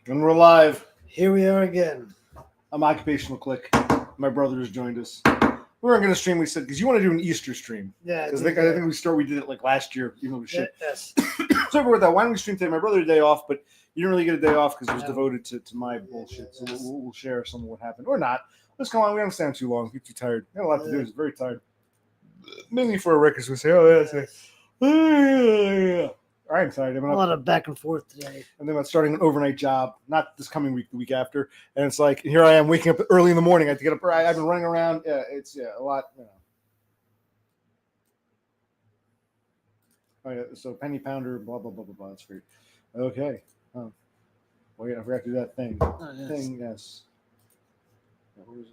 And we're live. Here we are again. I'm Occupational Click. My brother has joined us. We weren't going to stream, we said, because you want to do an Easter stream. Yeah. Because I think we did it like last year, even though it was shit. Yes. So with that, why don't we stream today? My brother had a day off, but you didn't really get a day off because it was devoted to my bullshit. So we'll share some of what happened. Or not. Let's come on. We don't stand too long. Get too tired. We have a lot to do. It's very tired. Mainly for our records. We say, oh, yeah. I'm tired. A lot of back and forth today. And then I'm starting an overnight job, not this coming week, the week after. And it's like, here I am waking up early in the morning. I have to get up. I've been running around. It's a lot. Oh, yeah, so penny pounder, blah, blah, blah, blah, blah. That's great. Okay. Oh. Wait, I forgot to do that thing. Thing, yes. Where is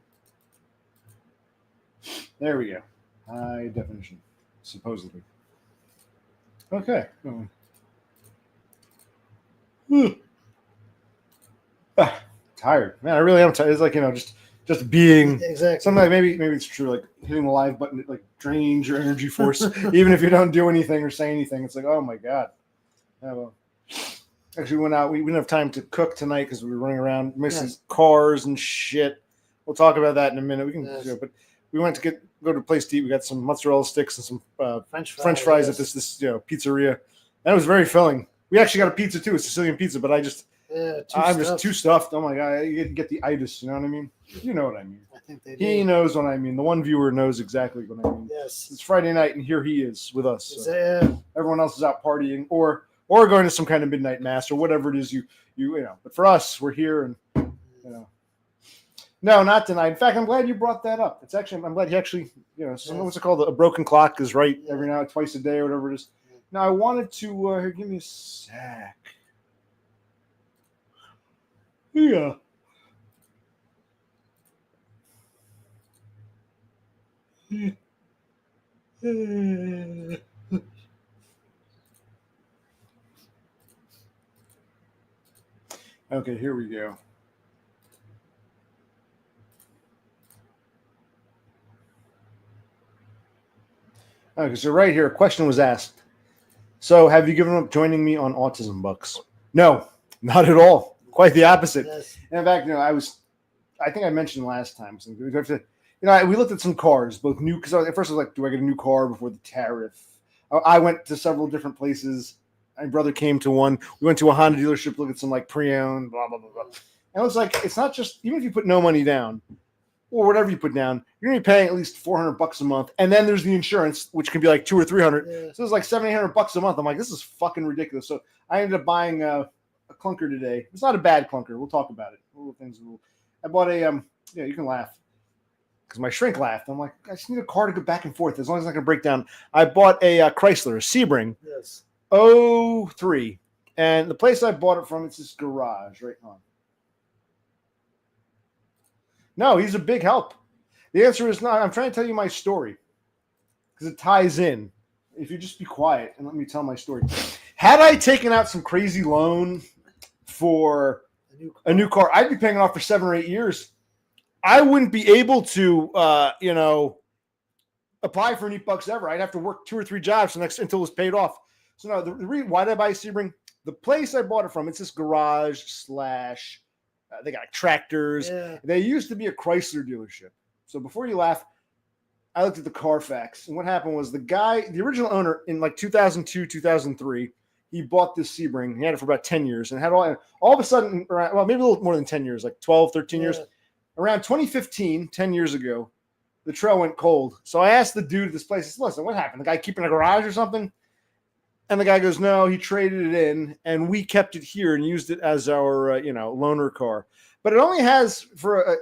it? There we go. High definition, supposedly. Okay. Tired, man. I really am tired. It's like just being. Exactly. Sometimes maybe it's true. Like hitting the live button, it like drains your energy force. Even if you don't do anything or say anything, it's like, oh my god. Yeah, well, actually, we went out. We didn't have time to cook tonight because we were running around missing cars and shit. We'll talk about that in a minute. We can do it, but we went to go to a place to eat. We got some mozzarella sticks and some French fries at this pizzeria, and it was very filling. We actually got a pizza too, a Sicilian pizza, but I'm just too stuffed. Oh my god, you get the itis. You know what I mean? You know what I mean. I think they do. He knows what I mean. The one viewer knows exactly what I mean. Yes. It's Friday night, and here he is with us. So everyone else is out partying or going to some kind of midnight mass or whatever it is you know. But for us, we're here, and No, not tonight. In fact, I'm glad you brought that up. I'm glad you actually, what's it called? A broken clock is right every now, twice a day or whatever it is. Now, I wanted to, here, give me a sec. Yeah. Okay, here we go. Okay, so right here, a question was asked. So, have you given up joining me on Autism Bucks? No, not at all. Quite the opposite. Yes. And in fact, I think I mentioned last time. We looked at some cars, both new, because at first I was like, do I get a new car before the tariff? I went to several different places. My brother came to one. We went to a Honda dealership, look at some like pre-owned, blah, blah, blah, blah. And it was like, it's not just, even if you put no money down, or whatever you put down, you're gonna be paying at least $400 a month, and then there's the insurance, which can be like $200 or $300. Yeah. So it's like $700-800 a month. I'm like, this is fucking ridiculous. So I ended up buying a clunker today. It's not a bad clunker. We'll talk about it. I bought a you can laugh because my shrink laughed. I'm like, I just need a car to go back and forth as long as I can break down. I bought a Chrysler, a Sebring, 03, and the place I bought it from, it's this garage right on. No, he's a big help. The answer is not. I'm trying to tell you my story because it ties in. If you just be quiet and let me tell my story. Had I taken out some crazy loan for a new car, I'd be paying it off for 7 or 8 years. I wouldn't be able to, apply for any bucks ever. I'd have to work 2 or 3 jobs until it was paid off. So no, the reason why did I buy a Sebring? The place I bought it from, it's this garage / they got tractors. Yeah. They used to be a Chrysler dealership. So before you laugh, I looked at the Carfax. And what happened was the original owner in like 2002, 2003, he bought this Sebring. He had it for about 10 years and had all of a sudden, maybe a little more than 10 years, like 12, 13 years. Around 2015, 10 years ago, the trail went cold. So I asked the dude at this place, I said, listen, what happened? The guy keeping a garage or something? And the guy goes, no, he traded it in, and we kept it here and used it as our, loaner car. But it only has, for a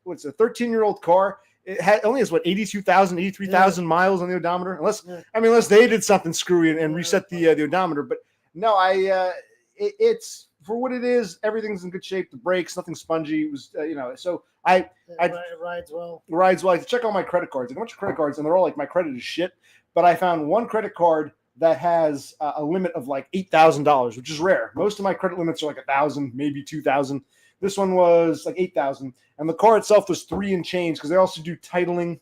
13-year-old car, only has, 82,000, 83,000 miles on the odometer? Unless they did something screwy and reset the odometer. But no, it's, for what it is, everything's in good shape. The brakes, nothing spongy. It was, so it rides well. Rides well. I check all my credit cards. I got a bunch of credit cards, and they're all like, my credit is shit. But I found one credit card that has a limit of like $8,000, which is rare. Most of my credit limits are like 1,000, maybe 2,000. This one was like 8,000, and the car itself was $3 and change because they also do titling,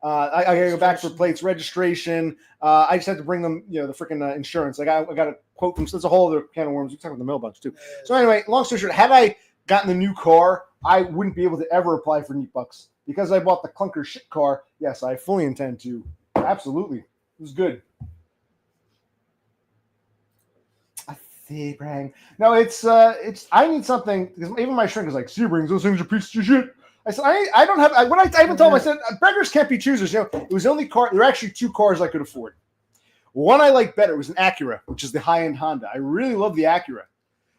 I got to go back for plates, registration. I just had to bring them, the freaking insurance. I got a quote from, so it's a whole other can of worms. We talk about the mailbox too. So anyway, long story short, had I gotten the new car, I wouldn't be able to ever apply for neat bucks. Because I bought the clunker shit car, yes, I fully intend to. Absolutely. It was good. A Sebring. No, it's I need something, because even my shrink is like, Sebrings, those things are pieces of shit. I said, I don't have, I even told him, I said, beggars can't be choosers. It was the only car, there were actually two cars I could afford. One I liked better was an Acura, which is the high-end Honda. I really love the Acura.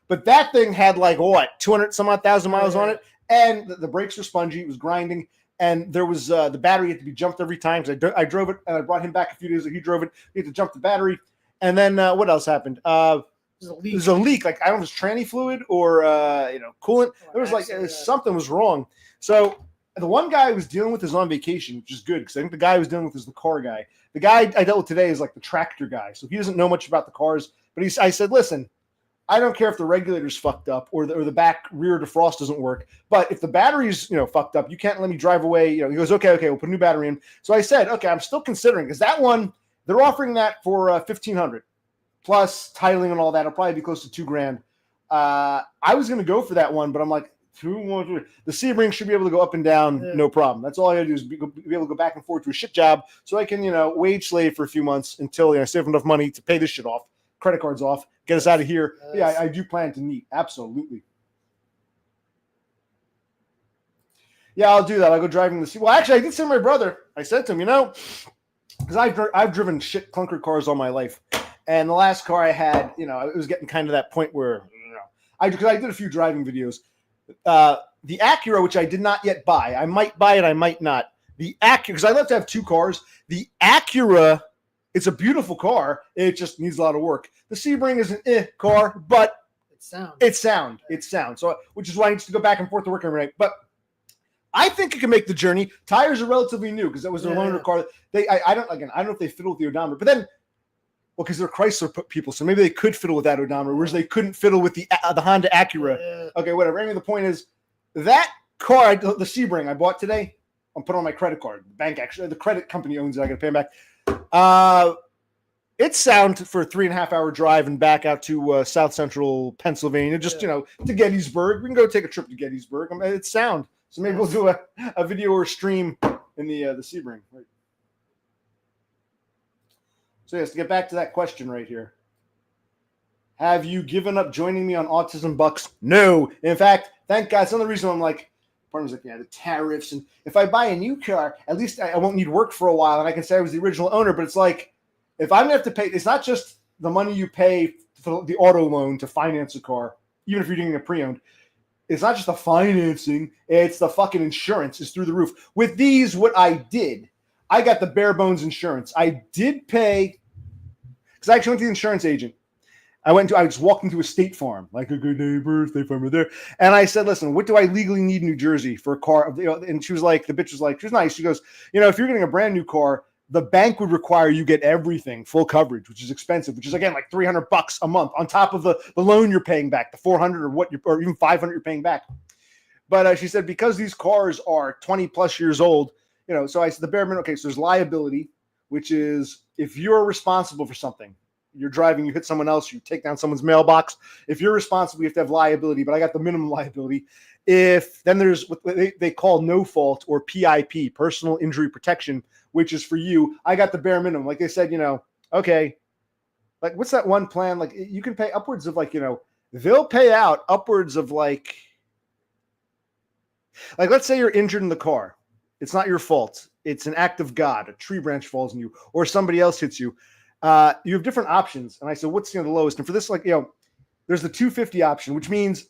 But that thing had 200 some odd thousand miles on it, and the brakes were spongy, it was grinding, and there was, the battery had to be jumped every time, because I drove it, and I brought him back a few days, he drove it, he had to jump the battery, and then what else happened? There's a leak, I don't know if it was tranny fluid or, coolant. There was something was wrong. So the one guy I was dealing with is on vacation, which is good because I think the guy I was dealing with is the car guy. The guy I dealt with today is the tractor guy. So he doesn't know much about the cars. But I said, listen, I don't care if the regulator's fucked up or the back rear defrost doesn't work. But if the battery's fucked up, you can't let me drive away. He goes, okay, we'll put a new battery in. So I said, okay, I'm still considering because that one they're offering that for $1,500 plus titling and all that. It'll probably be close to $2,000. I was going to go for that one, but I'm like, the Sebring should be able to go up and down, no problem. That's all I got to do is be able to go back and forth to a shit job so I can, wage slave for a few months until I save enough money to pay this shit off, credit cards off, get us out of here. Yeah, I do plan to neat. Absolutely. Yeah, I'll do that. I'll go driving the Sebring. Well, actually, I did say to my brother, I said to him, because I've driven shit clunker cars all my life. And the last car I had, it was getting kind of that point where, because I did a few driving videos. The Acura, which I did not yet buy. I might buy it, I might not. The Acura, because I love to have two cars. The Acura, it's a beautiful car. It just needs a lot of work. The Sebring is an car, but it's sound. So, which is why I need to go back and forth to work every night. But I think it can make the journey. Tires are relatively new because that was their loaner car. I don't know if they fiddle with the odometer, but then. Well, because they're Chrysler people, so maybe they could fiddle with that odometer, whereas they couldn't fiddle with the Honda Acura. Yeah. Okay, whatever. Anyway, the point is that car, the Sebring I bought today, I'm putting on my credit card. The bank actually, the credit company owns it. I got to pay them back. It's sound for a 3.5-hour drive and back out to South Central Pennsylvania, just to Gettysburg. We can go take a trip to Gettysburg. It's sound, so maybe we'll do a video or a stream in the Sebring. Right? So yes, to get back to that question right here. Have you given up joining me on Autism Bucks? No. In fact, thank God. It's another reason I'm like, partner's like, the tariffs. And if I buy a new car, at least I won't need work for a while. And I can say I was the original owner. But it's like, if I'm going to have to pay, it's not just the money you pay for the auto loan to finance a car, even if you're doing a pre-owned. It's not just the financing. It's the fucking insurance is through the roof. With these, what I did, I got the bare bones insurance. I did pay, because I actually went to the insurance agent. I was walking to a State Farm, like a good neighbor, State Farm right there. And I said, listen, what do I legally need in New Jersey for a car? And she was like, the bitch was like, she was nice. She goes, if you're getting a brand new car, the bank would require you get everything, full coverage, which is expensive, which is again, like $300 a month on top of the loan you're paying back, the $400 or even $500 you're paying back. But she said, because these cars are 20 plus years old, so I said the bare minimum, okay, so there's liability, which is if you're responsible for something, you're driving, you hit someone else, you take down someone's mailbox. If you're responsible, you have to have liability, but I got the minimum liability. Then there's what they call no fault or PIP, personal injury protection, which is for you. I got the bare minimum. Like they said, okay, like what's that one plan? Like you can pay upwards of they'll pay out upwards of like let's say you're injured in the car. It's not your fault. It's an act of God. A tree branch falls on you or somebody else hits you. You have different options. And I said, what's the lowest? And for this, there's the $250 option, which means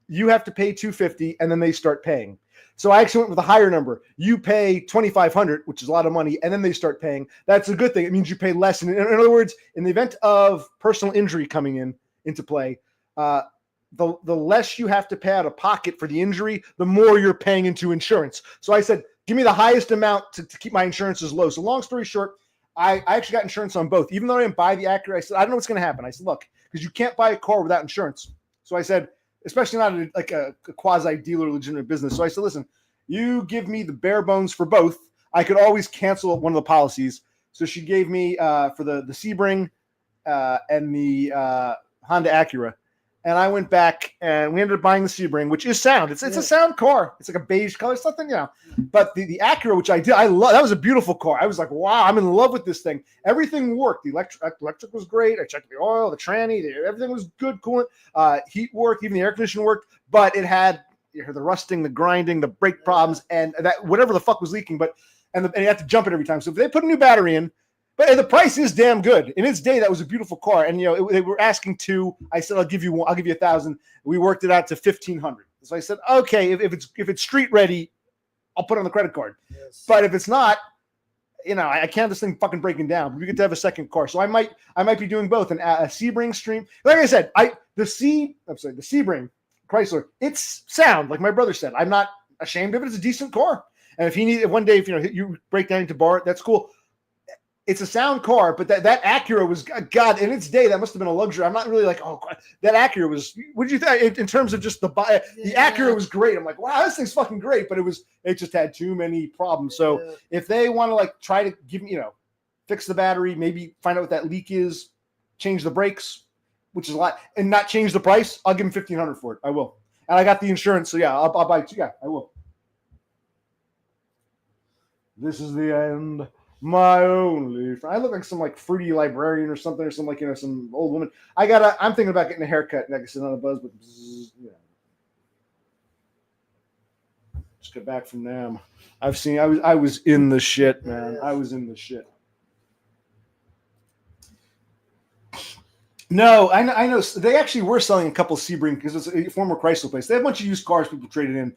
you have to pay $250 and then they start paying. So I actually went with a higher number. You pay $2,500, which is a lot of money, and then they start paying. That's a good thing. It means you pay less. In other words, in the event of personal injury coming into play, the less you have to pay out of pocket for the injury, the more you're paying into insurance. So I said, give me the highest amount to keep my insurances low. So long story short, I actually got insurance on both. Even though I didn't buy the Acura, I said, I don't know what's going to happen. I said, look, because you can't buy a car without insurance. So I said, especially not a quasi-dealer legitimate business. So I said, listen, you give me the bare bones for both. I could always cancel one of the policies. So she gave me for the Sebring and the Honda Acura. And I went back and we ended up buying the Sebring, which is sound. It's a sound car. It's like a beige color. It's nothing, But the Acura, which I love, that was a beautiful car. I was like, wow, I'm in love with this thing. Everything worked. The electric was great. I checked the oil, the tranny, everything was good, coolant. Heat worked, even the air conditioning worked. But it had the rusting, the grinding, the brake problems, and that whatever the fuck was leaking. And you have to jump it every time. So if they put a new battery in, but the price is damn good. In its day, that was a beautiful car. And they were asking I said, I'll give you $1,000. We worked it out to $1,500. So I said, okay, if it's street ready, I'll put it on the credit card. Yes. But if it's not, I can't have this thing fucking breaking down. We get to have a second car. So I might be doing both a Sebring stream. Like I said, the Sebring Chrysler, it's sound, like my brother said. I'm not ashamed of it. It's a decent car. And if one day, if you break down to borrow it, that's cool. It's a sound car, but that Acura was, God, in its day, that must have been a luxury. I'm not really like, oh, that Acura was, what did you think in terms of just the Acura was great. I'm like, wow, this thing's fucking great, but it just had too many problems. So if they want to try to give me, fix the battery, maybe find out what that leak is, change the brakes, which is a lot, and not change the price, I'll give them $1,500 for it. I will. And I got the insurance, so yeah, I'll buy two. Yeah, I will. This is the end. My only friend. I look like some fruity librarian or something, or some some old woman. I'm thinking about getting a haircut next to another buzz, but just got back from them. I was in the shit, man. I was in the shit. No, I know they actually were selling a couple Sebring because it's a former Chrysler place. They have a bunch of used cars people traded in.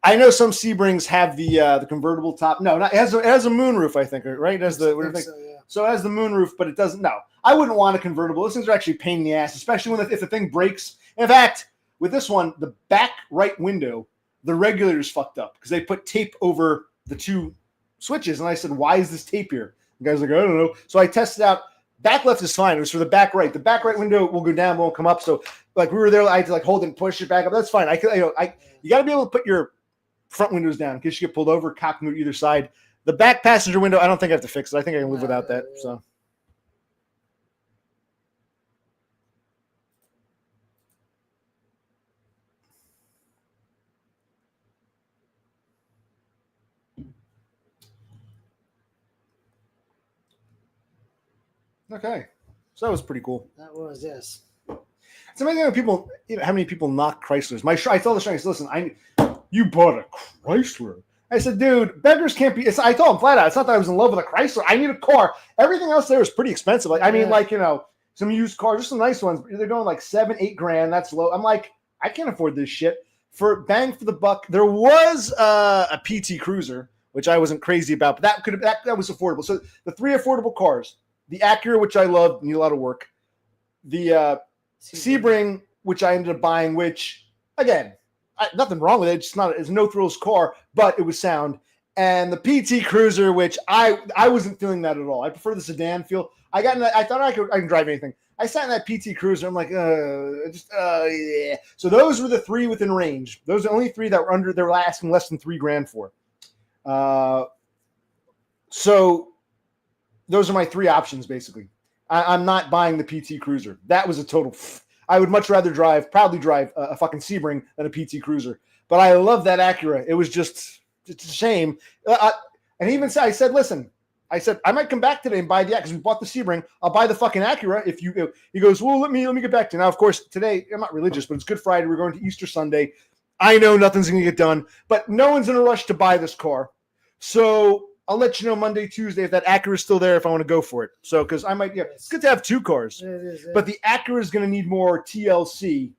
I know some Sebrings have the convertible top. No, it has a moonroof, I think, right? It has So it has the moonroof, but it doesn't. No, I wouldn't want a convertible. Those things are actually a pain in the ass, especially if the thing breaks. In fact, with this one, the back right window, the regulator's fucked up because they put tape over the two switches. And I said, why is this tape here? The guy's like, I don't know. So I tested out. Back left is fine. It was for the back right. The back right window will go down, won't come up. So we were there, I had to hold it and push it back up. That's fine. You got to be able to put your front windows down in case you get pulled over, cop can go to either side. The back passenger window, I don't think I have to fix it. I think I can live without that. So. Okay. So that was pretty cool. That was, yes. It's amazing how people, how many people knock Chryslers. I told the stranger, listen, you bought a Chrysler. I said, dude, beggars can't be. I told him flat out, it's not that I was in love with a Chrysler. I need a car. Everything else there is pretty expensive. Some used cars, just some nice ones. They're going $7-8 grand. That's low. I'm like, I can't afford this shit. For bang for the buck, there was a PT Cruiser, which I wasn't crazy about, but that was affordable. So the three affordable cars, the Acura, which I love, need a lot of work. The Sebring, which I ended up buying, which, again, nothing wrong with it. It's a no thrills car, but it was sound. And the PT Cruiser, which I wasn't feeling that at all. I prefer the sedan feel. I thought I can drive anything. I sat in that PT Cruiser. I'm like, yeah. So those were the three within range. Those are the only three that were they were asking less than $3,000 for. So those are my three options, basically. I'm not buying the PT Cruiser. That was a total. I would much rather proudly drive a fucking Sebring than a PT Cruiser. But I love that Acura. It was just, it's a shame. And even I said, listen, I might come back today and buy the Acura because we bought the Sebring. I'll buy the fucking Acura if you. He goes, well, let me get back to you. Now, of course, today I'm not religious, but it's Good Friday. We're going to Easter Sunday. I know nothing's going to get done, but no one's in a rush to buy this car. So I'll let you know Monday, Tuesday if that Acura is still there if I want to go for it. So because I might, it's good to have two cars, but the Acura is going to need more TLC,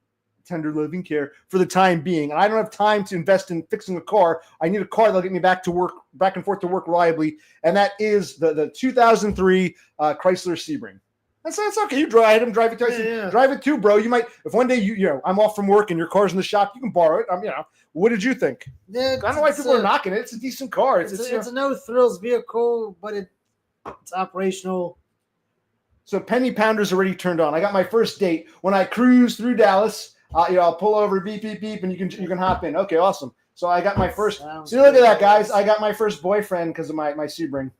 tender living care, for the time being. And I don't have time to invest in fixing a car. I need a car that'll get me back and forth to work reliably, and that is the 2003 Chrysler Sebring. That's okay. You drive it. Drive it. Drive it too, bro. You might, if one day I'm off from work and your car's in the shop, you can borrow it. What did you think? Yeah, I don't know why people are knocking it. It's a decent car. It's a no thrills vehicle, but it's operational. So penny pounder's already turned on. I got my first date when I cruise through Dallas. I'll pull over, beep beep beep, and you can hop in. Okay, awesome. So I got my first. Sounds See, look at that, good. guys. I got my first boyfriend because of my Sebring.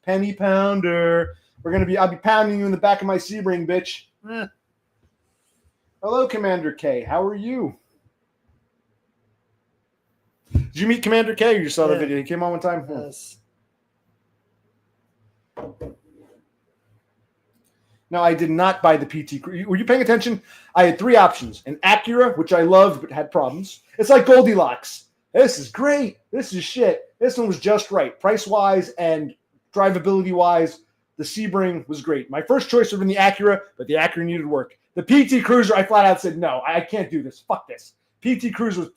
Penny pounder. I'll be pounding you in the back of my Sebring, bitch. Hello, Commander K. How are you? Did you meet Commander K? Or you saw the video? He came on one time. Yes. No, I did not buy the PT. Were you paying attention? I had 3 options. An Acura, which I loved but had problems. It's like Goldilocks. This is great. This is shit. This one was just right. Price-wise and drivability-wise, the Sebring was great. My first choice would have been the Acura, but the Acura needed work. The PT Cruiser, I flat out said, no, I can't do this. Fuck this. PT Cruiser was...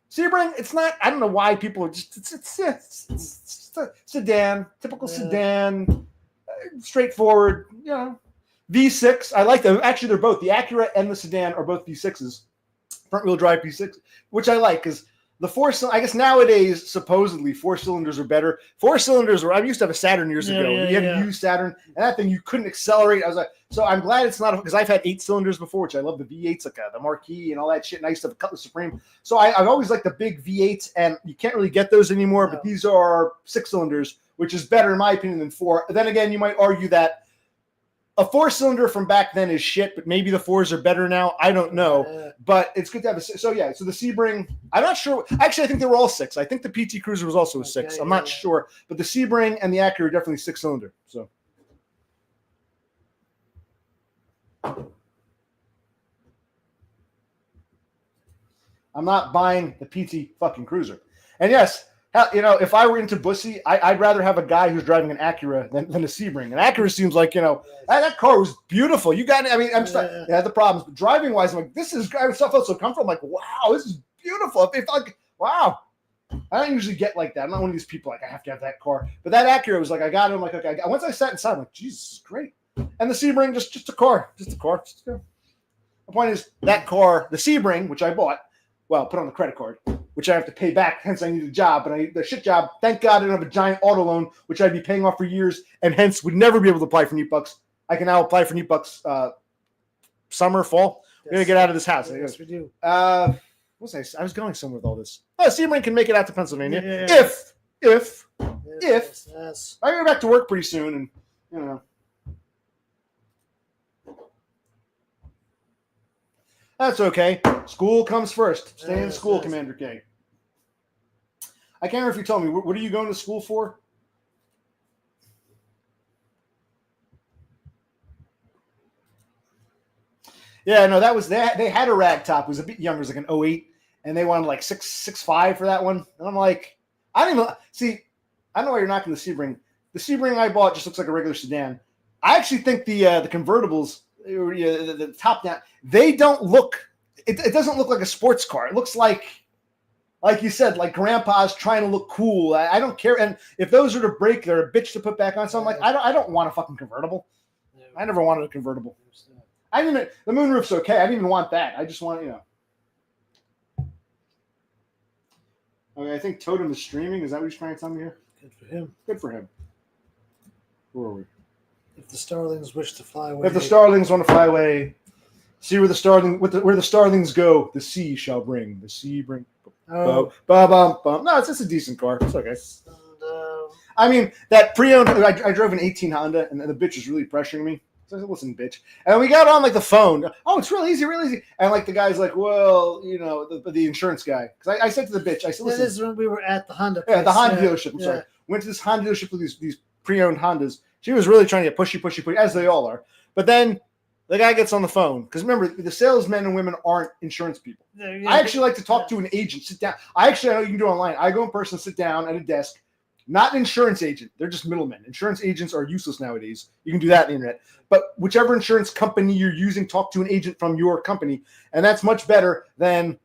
Sebring, it's not... I don't know why people are just... It's a sedan. Typical sedan. Straightforward. You know. V6, I like them. Actually, they're both. The Acura and the sedan are both V6s. Front-wheel drive V6, which I like because the 4-cylinder, I guess nowadays, supposedly, 4 cylinders are better. 4 cylinders I used to have a Saturn years ago. You had a used Saturn, and that thing, you couldn't accelerate. I was like, so I'm glad it's not, because I've had 8 cylinders before, which I love the V8s, like the Marquis and all that shit. And I used to have a Cutlass Supreme. So I've always liked the big V8s, and you can't really get those anymore, but these are 6 cylinders, which is better, in my opinion, than 4. Then again, you might argue that a 4-cylinder from back then is shit, but maybe the 4s are better now. I don't know, but it's good to have a. So the Sebring. I'm not sure. Actually, I think they were all 6. I think the PT Cruiser was also a 6. I'm not sure, but the Sebring and the Acura are definitely 6-cylinder. So. I'm not buying the PT fucking Cruiser. And yes, if I were into Bussy, I'd rather have a guy who's driving an Acura than a Sebring. An Acura seems like, that car was beautiful. You got it. I mean, I'm just it had the problems, but driving wise, I'm like, this is, I felt so comfortable. I'm like, wow, this is beautiful. If like, wow. I don't usually get like that. I'm not one of these people like, I have to have that car. But that Acura was like, I got it. I'm like, okay. Once I sat inside, I'm like, Jesus, great. And the Sebring, just a car. Just a car. The point is, that car, the Sebring, which I bought, put on the credit card, which I have to pay back. Hence, I need a job. But the shit job, thank God I don't have a giant auto loan, which I'd be paying off for years, and hence would never be able to apply for NEAT-Bucks. I can now apply for NEAT-Bucks summer, fall. We're going to get out of this house. Yes, we do. What was I was going somewhere with all this. Sebring can make it out to Pennsylvania. If. Yes. I go back to work pretty soon, and, that's okay. School comes first. Stay in school, Commander K. I can't remember if you told me. What are you going to school for? Yeah, no, that was that. They had a rag top. It was a bit younger. It was like an 08, and they wanted like 6.5 for that one. And I'm like, I don't even see. I don't know why you're knocking the Sebring. The Sebring I bought just looks like a regular sedan. I actually think the convertibles, the top down, they don't look. It doesn't look like a sports car. It looks like you said, like grandpa's trying to look cool. I don't care. And if those are to break, they're a bitch to put back on. So I'm like, I don't want a fucking convertible. I never wanted a convertible. The moonroof's okay. I didn't even want that. I just want, Okay, I think Totem is streaming. Is that what he's trying to tell me here? Good for him. Good for him. Where are we? If the starlings wish to fly away. If the starlings want to fly away, see where the starlings go, the sea shall bring. The sea bring. No, it's just a decent car. It's okay. And, I mean, that pre-owned. I drove an 18 Honda, and the bitch was really pressuring me. So I said, listen, bitch. And we got on like the phone. Oh, it's real easy, real easy. And like the guy's like, well, the insurance guy. Because I said to the bitch, I said, listen. This is when we were at the Honda place. Yeah, the Honda dealership. I'm sorry. Went to this Honda dealership with these pre-owned Hondas. She was really trying to get pushy, as they all are. But then the guy gets on the phone. Because remember, the salesmen and women aren't insurance people. I actually like to talk to an agent. Sit down. I know you can do it online. I go in person, sit down at a desk. Not an insurance agent. They're just middlemen. Insurance agents are useless nowadays. You can do that on the internet. But whichever insurance company you're using, talk to an agent from your company. And that's much better than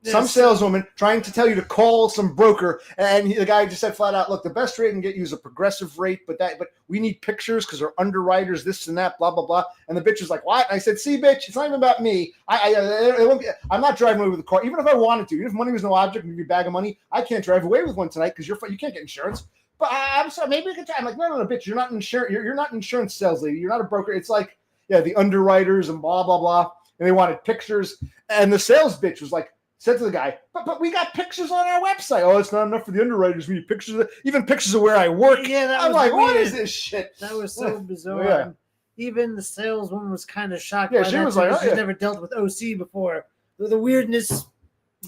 some saleswoman trying to tell you to call some broker. And the guy just said flat out, look, the best rate I can get you is a progressive rate, but we need pictures because they're underwriters, this and that, blah, blah, blah. And the bitch was like, what? And I said, see, bitch, it's not even about me. I'm not driving away with a car. Even if I wanted to, even if money was no object and give you a bag of money, I can't drive away with one tonight because you can't get insurance. But I'm sorry, maybe we could try. I'm like, no, bitch, you're not you're not an insurance sales lady. You're not a broker. It's like, the underwriters and blah, blah, blah. And they wanted pictures. And the sales bitch was like, said to the guy, but we got pictures on our website. Oh, it's not enough for the underwriters. We need pictures, even pictures of where I work. Yeah, I'm like, what is this shit? That was so bizarre. Yeah. Even the saleswoman was kind of shocked. Yeah, by she that was too, like, she's never dealt with OC before. The weirdness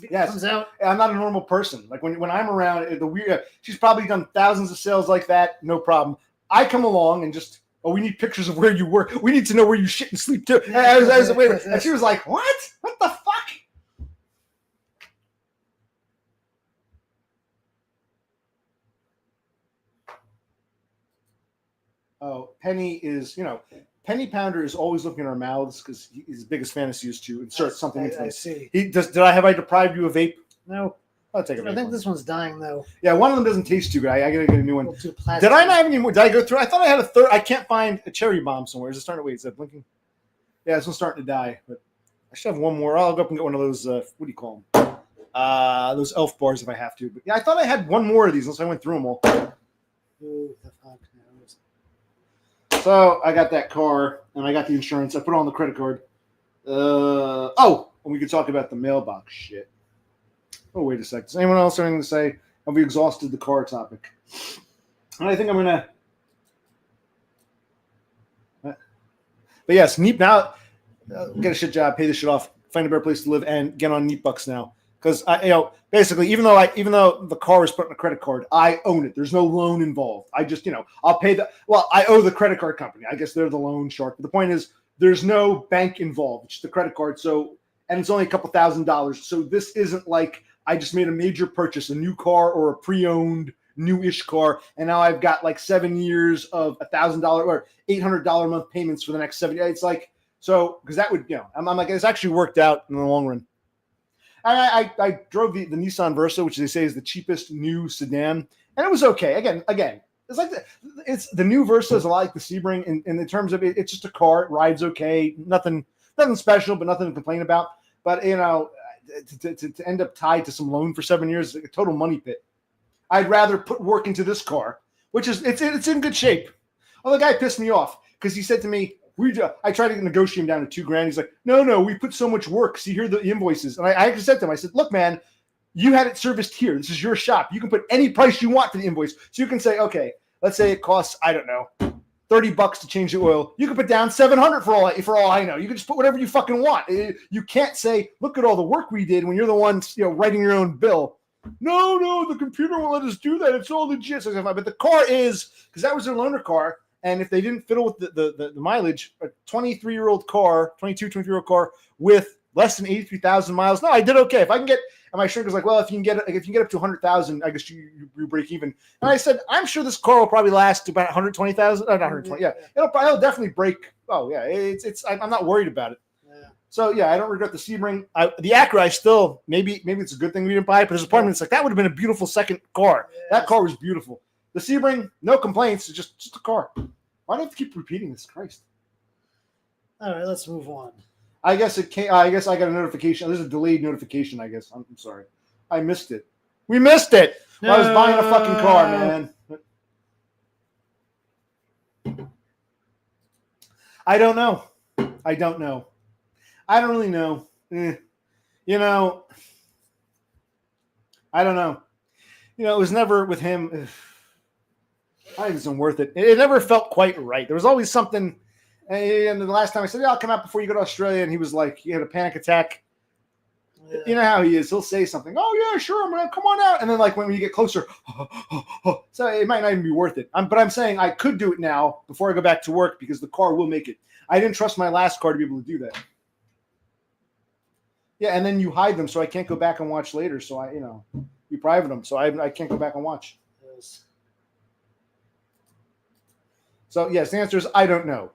comes out. I'm not a normal person. Like when I'm around, the weird. She's probably done thousands of sales like that. No problem. I come along and just, oh, we need pictures of where you work. We need to know where you shit and sleep too. And she was like, what? What the fuck? Oh, Penny is, Penny Pounder is always looking in our mouths because his biggest fantasy is to insert something into I it. see. Have I deprived you of vape? No. I'll take a vape. I think this one's dying though. Yeah, one of them doesn't taste too good. I gotta get a new one. Did I not have any more? Did I go through? I thought I had a third. I can't find a cherry bomb somewhere. Is it starting to wait? Is that blinking? Yeah, this one's starting to die. But I should have one more. I'll go up and get one of those. What do you call them? Those elf bars if I have to. But yeah, I thought I had one more of these unless I went through them all. Who the fuck knows? So I got that car and I got the insurance. I put it on the credit card. And we could talk about the mailbox shit. Oh, wait a sec. Does anyone else have anything to say? Have we exhausted the car topic? And I think I'm gonna. But yes, Neep now. Get a shit job, pay this shit off, find a better place to live, and get on Neep Bucks now. Because basically, even though the car was put on a credit card, I own it. There's no loan involved. I just, I'll pay I owe the credit card company. I guess they're the loan shark. But the point is, there's no bank involved. It's just the credit card. So, and it's only a couple $1,000s. So this isn't like I just made a major purchase, a new car or a pre-owned new-ish car, and now I've got like 7 years of $1,000 or $800 a month payments for the next 7 years. It's like, so because that would, I'm like, it's actually worked out in the long run. And I drove the Nissan Versa, which they say is the cheapest new sedan, and it was okay. Again, it's like it's the new Versa is a lot like the Sebring in the terms of it's just a car. It rides okay, nothing special, but nothing to complain about. But to end up tied to some loan for 7 years is like a total money pit. I'd rather put work into this car, which is it's in good shape. Oh, the guy pissed me off because he said to me, I tried to negotiate him down to $2,000. He's like, no, we put so much work. See, here are the invoices. And I actually said to him, I said, look, man, you had it serviced here. This is your shop. You can put any price you want for the invoice. So you can say, okay, let's say it costs, I don't know, $30 to change the oil. You can put down $700 for all I know. You can just put whatever you fucking want. You can't say, look at all the work we did when you're the one, writing your own bill. No, the computer won't let us do that. It's all legit. But the car is, because that was their loaner car. And if they didn't fiddle with the mileage, a 23-year-old car, 23-year-old car with less than 83,000 miles. No, I did okay. If I can get, and my shrink was like, well, if you can get up to 100,000, I guess you break even. And I said, I'm sure this car will probably last about 120,000. Not 120. Yeah, it'll definitely break. Oh yeah, I'm not worried about it. Yeah. So yeah, I don't regret the Sebring. The Acura, I still maybe it's a good thing we didn't buy it. But there's a part of me that's like that would have been a beautiful second car. Yeah. That car was beautiful. The Sebring, no complaints. It's just a car. Why do I have to keep repeating this? Christ. All right, let's move on. I guess I got a notification. There's a delayed notification, I guess. I'm sorry. I missed it. We missed it. No. I was buying a fucking car, man. I don't know. I don't really know. I don't know. It was never with him. I think it's worth it. It never felt quite right. There was always something. And the last time I said, I'll come out before you go to Australia. And he was like, he had a panic attack. Yeah. You know how he is. He'll say something. Oh, yeah, sure. I'm going to come on out. And then like when you get closer. So it might not even be worth it. But I'm saying I could do it now before I go back to work because the car will make it. I didn't trust my last car to be able to do that. Yeah, and then you hide them so I can't go back and watch later. So you private them. So I can't go back and watch. Yes. So, yes, the answer is I don't know.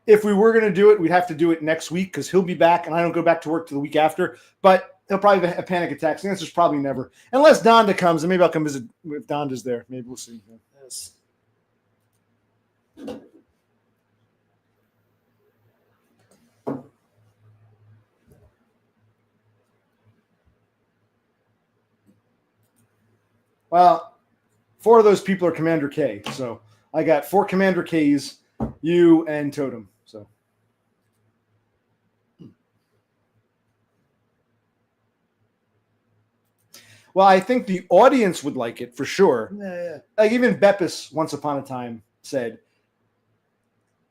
If we were going to do it, we'd have to do it next week because he'll be back and I don't go back to work till the week after. But he'll probably have a panic attack. So the answer is probably never. Unless Donda comes, and maybe I'll come visit if Donda's there. Maybe we'll see. Yes. Well, 4 of those people are Commander K. So I got 4 Commander Ks, you and Totem. So Well, I think the audience would like it for sure. Yeah. Like even Beppis once upon a time said,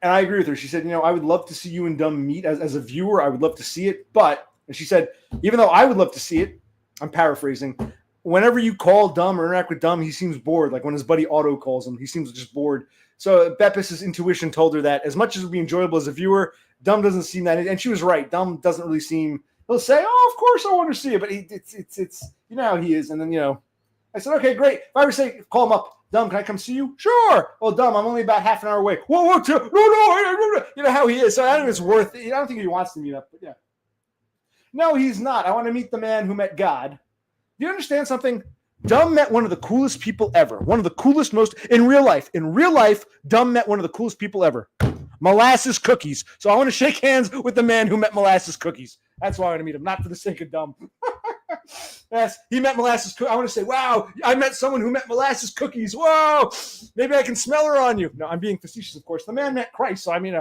and I agree with her. She said, I would love to see you and Dumb meet as a viewer. I would love to see it. But, and she said, even though I would love to see it, I'm paraphrasing, whenever you call Dumb or interact with Dumb, he seems bored. Like when his buddy Otto calls him, he seems just bored. So Beppis' intuition told her that as much as it would be enjoyable as a viewer, Dumb doesn't seem that. And she was right. Dumb doesn't really seem, he'll say, oh, of course I want to see it. But it's you know how he is. And then, I said, okay, great. If I ever say, call him up, Dumb, can I come see you? Sure. Well, Dumb, I'm only about half an hour away. Whoa, no. You know how he is. So I don't think it's worth it. I don't think he wants to meet up, but yeah. No, he's not. I want to meet the man who met God. Do you understand something? Dumb met one of the coolest people ever. One of the coolest, most, in real life. In real life, Dumb met one of the coolest people ever. Molasses Cookies. So I want to shake hands with the man who met Molasses Cookies. That's why I want to meet him, not for the sake of Dumb. Yes, he met Molasses Cookies. I want to say, wow, I met someone who met Molasses Cookies. Whoa, maybe I can smell her on you. No, I'm being facetious, of course. The man met Christ, so I mean,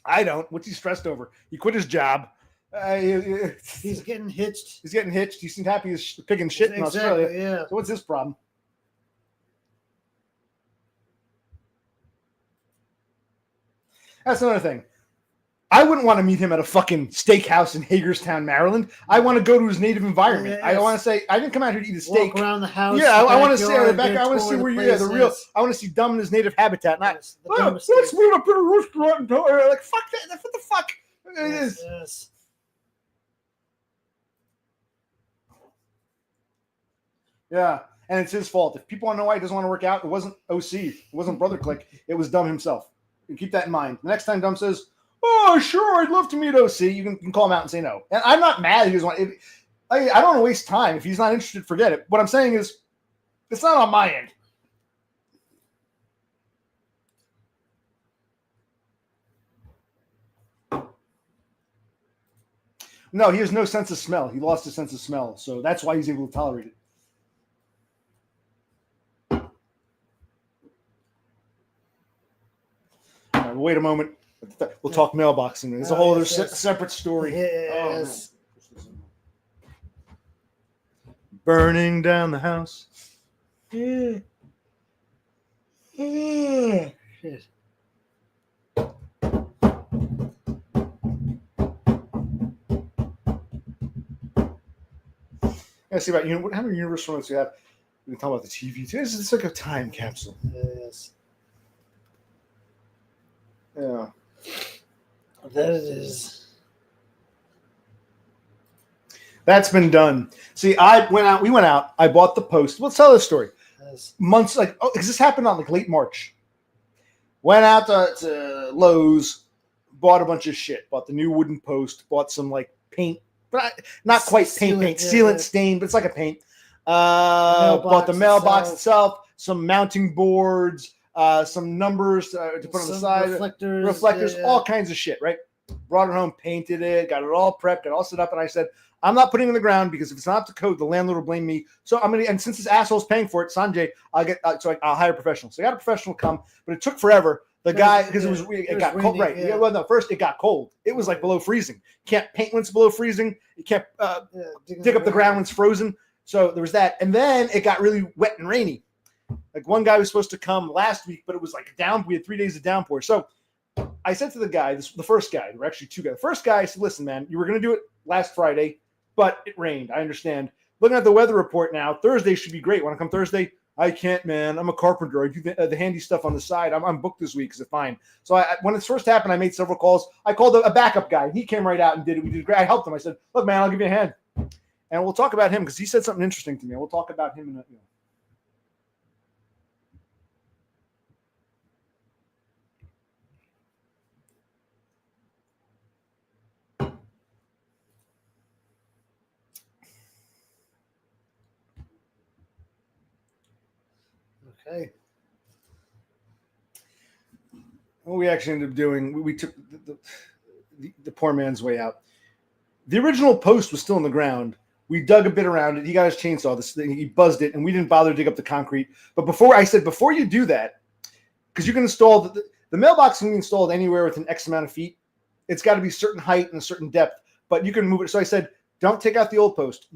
I don't. What's he stressed over? He quit his job. He's getting hitched. He's getting hitched. He seemed happy as picking shit in Australia. Yeah. So what's his problem? That's another thing. I wouldn't want to meet him at a fucking steakhouse in Hagerstown, Maryland. I want to go to his native environment. Yes. I want to say I didn't come out here to eat a steak. Walk around the house. Yeah, I want to see the back. I want to see where you're. The real. I want to see Dumb in his native habitat. Not let's meet up at a restaurant and like fuck that. What the fuck? It is. Yes. Yeah, and it's his fault. If people want to know why he doesn't want to work out, it wasn't OC. It wasn't Brother Click. It was Dumb himself. And keep that in mind. The next time Dumb says, "Oh, sure, I'd love to meet OC," you can call him out and say no. And I'm not mad. He doesn't want. I don't want to waste time. If he's not interested, forget it. What I'm saying is, it's not on my end. No, he has no sense of smell. He lost his sense of smell, so that's why he's able to tolerate it. All right, wait a moment. We'll talk mailboxing. It's a whole other separate story. Yes. Oh, burning down the house. Yeah. Shit. Yeah, see about how many Universal ones we have. We can talk about the TV too. It's like a time capsule. Yes. Yeah. That it is. That's been done. See, we went out. I bought the Post. Let's tell this story. Yes. Months because this happened on late March. Went out to Lowe's, bought a bunch of shit. Bought the new wooden post. Bought some paint, but not quite paint. Sealant stain, but it's like a paint. Bought the mailbox itself. Some mounting boards. Some numbers to put on the side. Reflectors, all kinds of shit, right? Brought it home, painted it, got it all prepped, got it all set up, and I said, I'm not putting it in the ground because if it's not up to code, the landlord will blame me. So I'm gonna, and since this asshole's paying for it, Sanjay, I'll hire a professional. So I got a professional come, but it took forever. The guy, because it got cold, right? Yeah. Well, no, first it got cold. It was below freezing. You can't paint when it's below freezing. You can't dig up the ground when it's frozen. So there was that, and then it got really wet and rainy. One guy was supposed to come last week, but it was down. We had 3 days of downpour. So I said to the guy, the first guy, there were actually two guys. The first guy, I said, listen, man, you were going to do it last Friday, but it rained. I understand. Looking at the weather report now, Thursday should be great. Want to come Thursday? I can't, man. I'm a carpenter. I do the handy stuff on the side. I'm booked this week. Is it fine? So when it first happened, I made several calls. I called a backup guy. He came right out and did it. We did great. I helped him. I said, look, man, I'll give you a hand. And we'll talk about him because he said something interesting to me. We'll talk about him in a Okay. What we actually ended up doing, we took the poor man's way out. The original post was still in the ground. We dug a bit around it. He got his chainsaw. This thing, he buzzed it, and we didn't bother to dig up the concrete. But before you do that, because you can install the mailbox can be installed anywhere within X amount of feet. it's got to be certain height and a certain depth, but you can move it. So I said, don't take out the old post.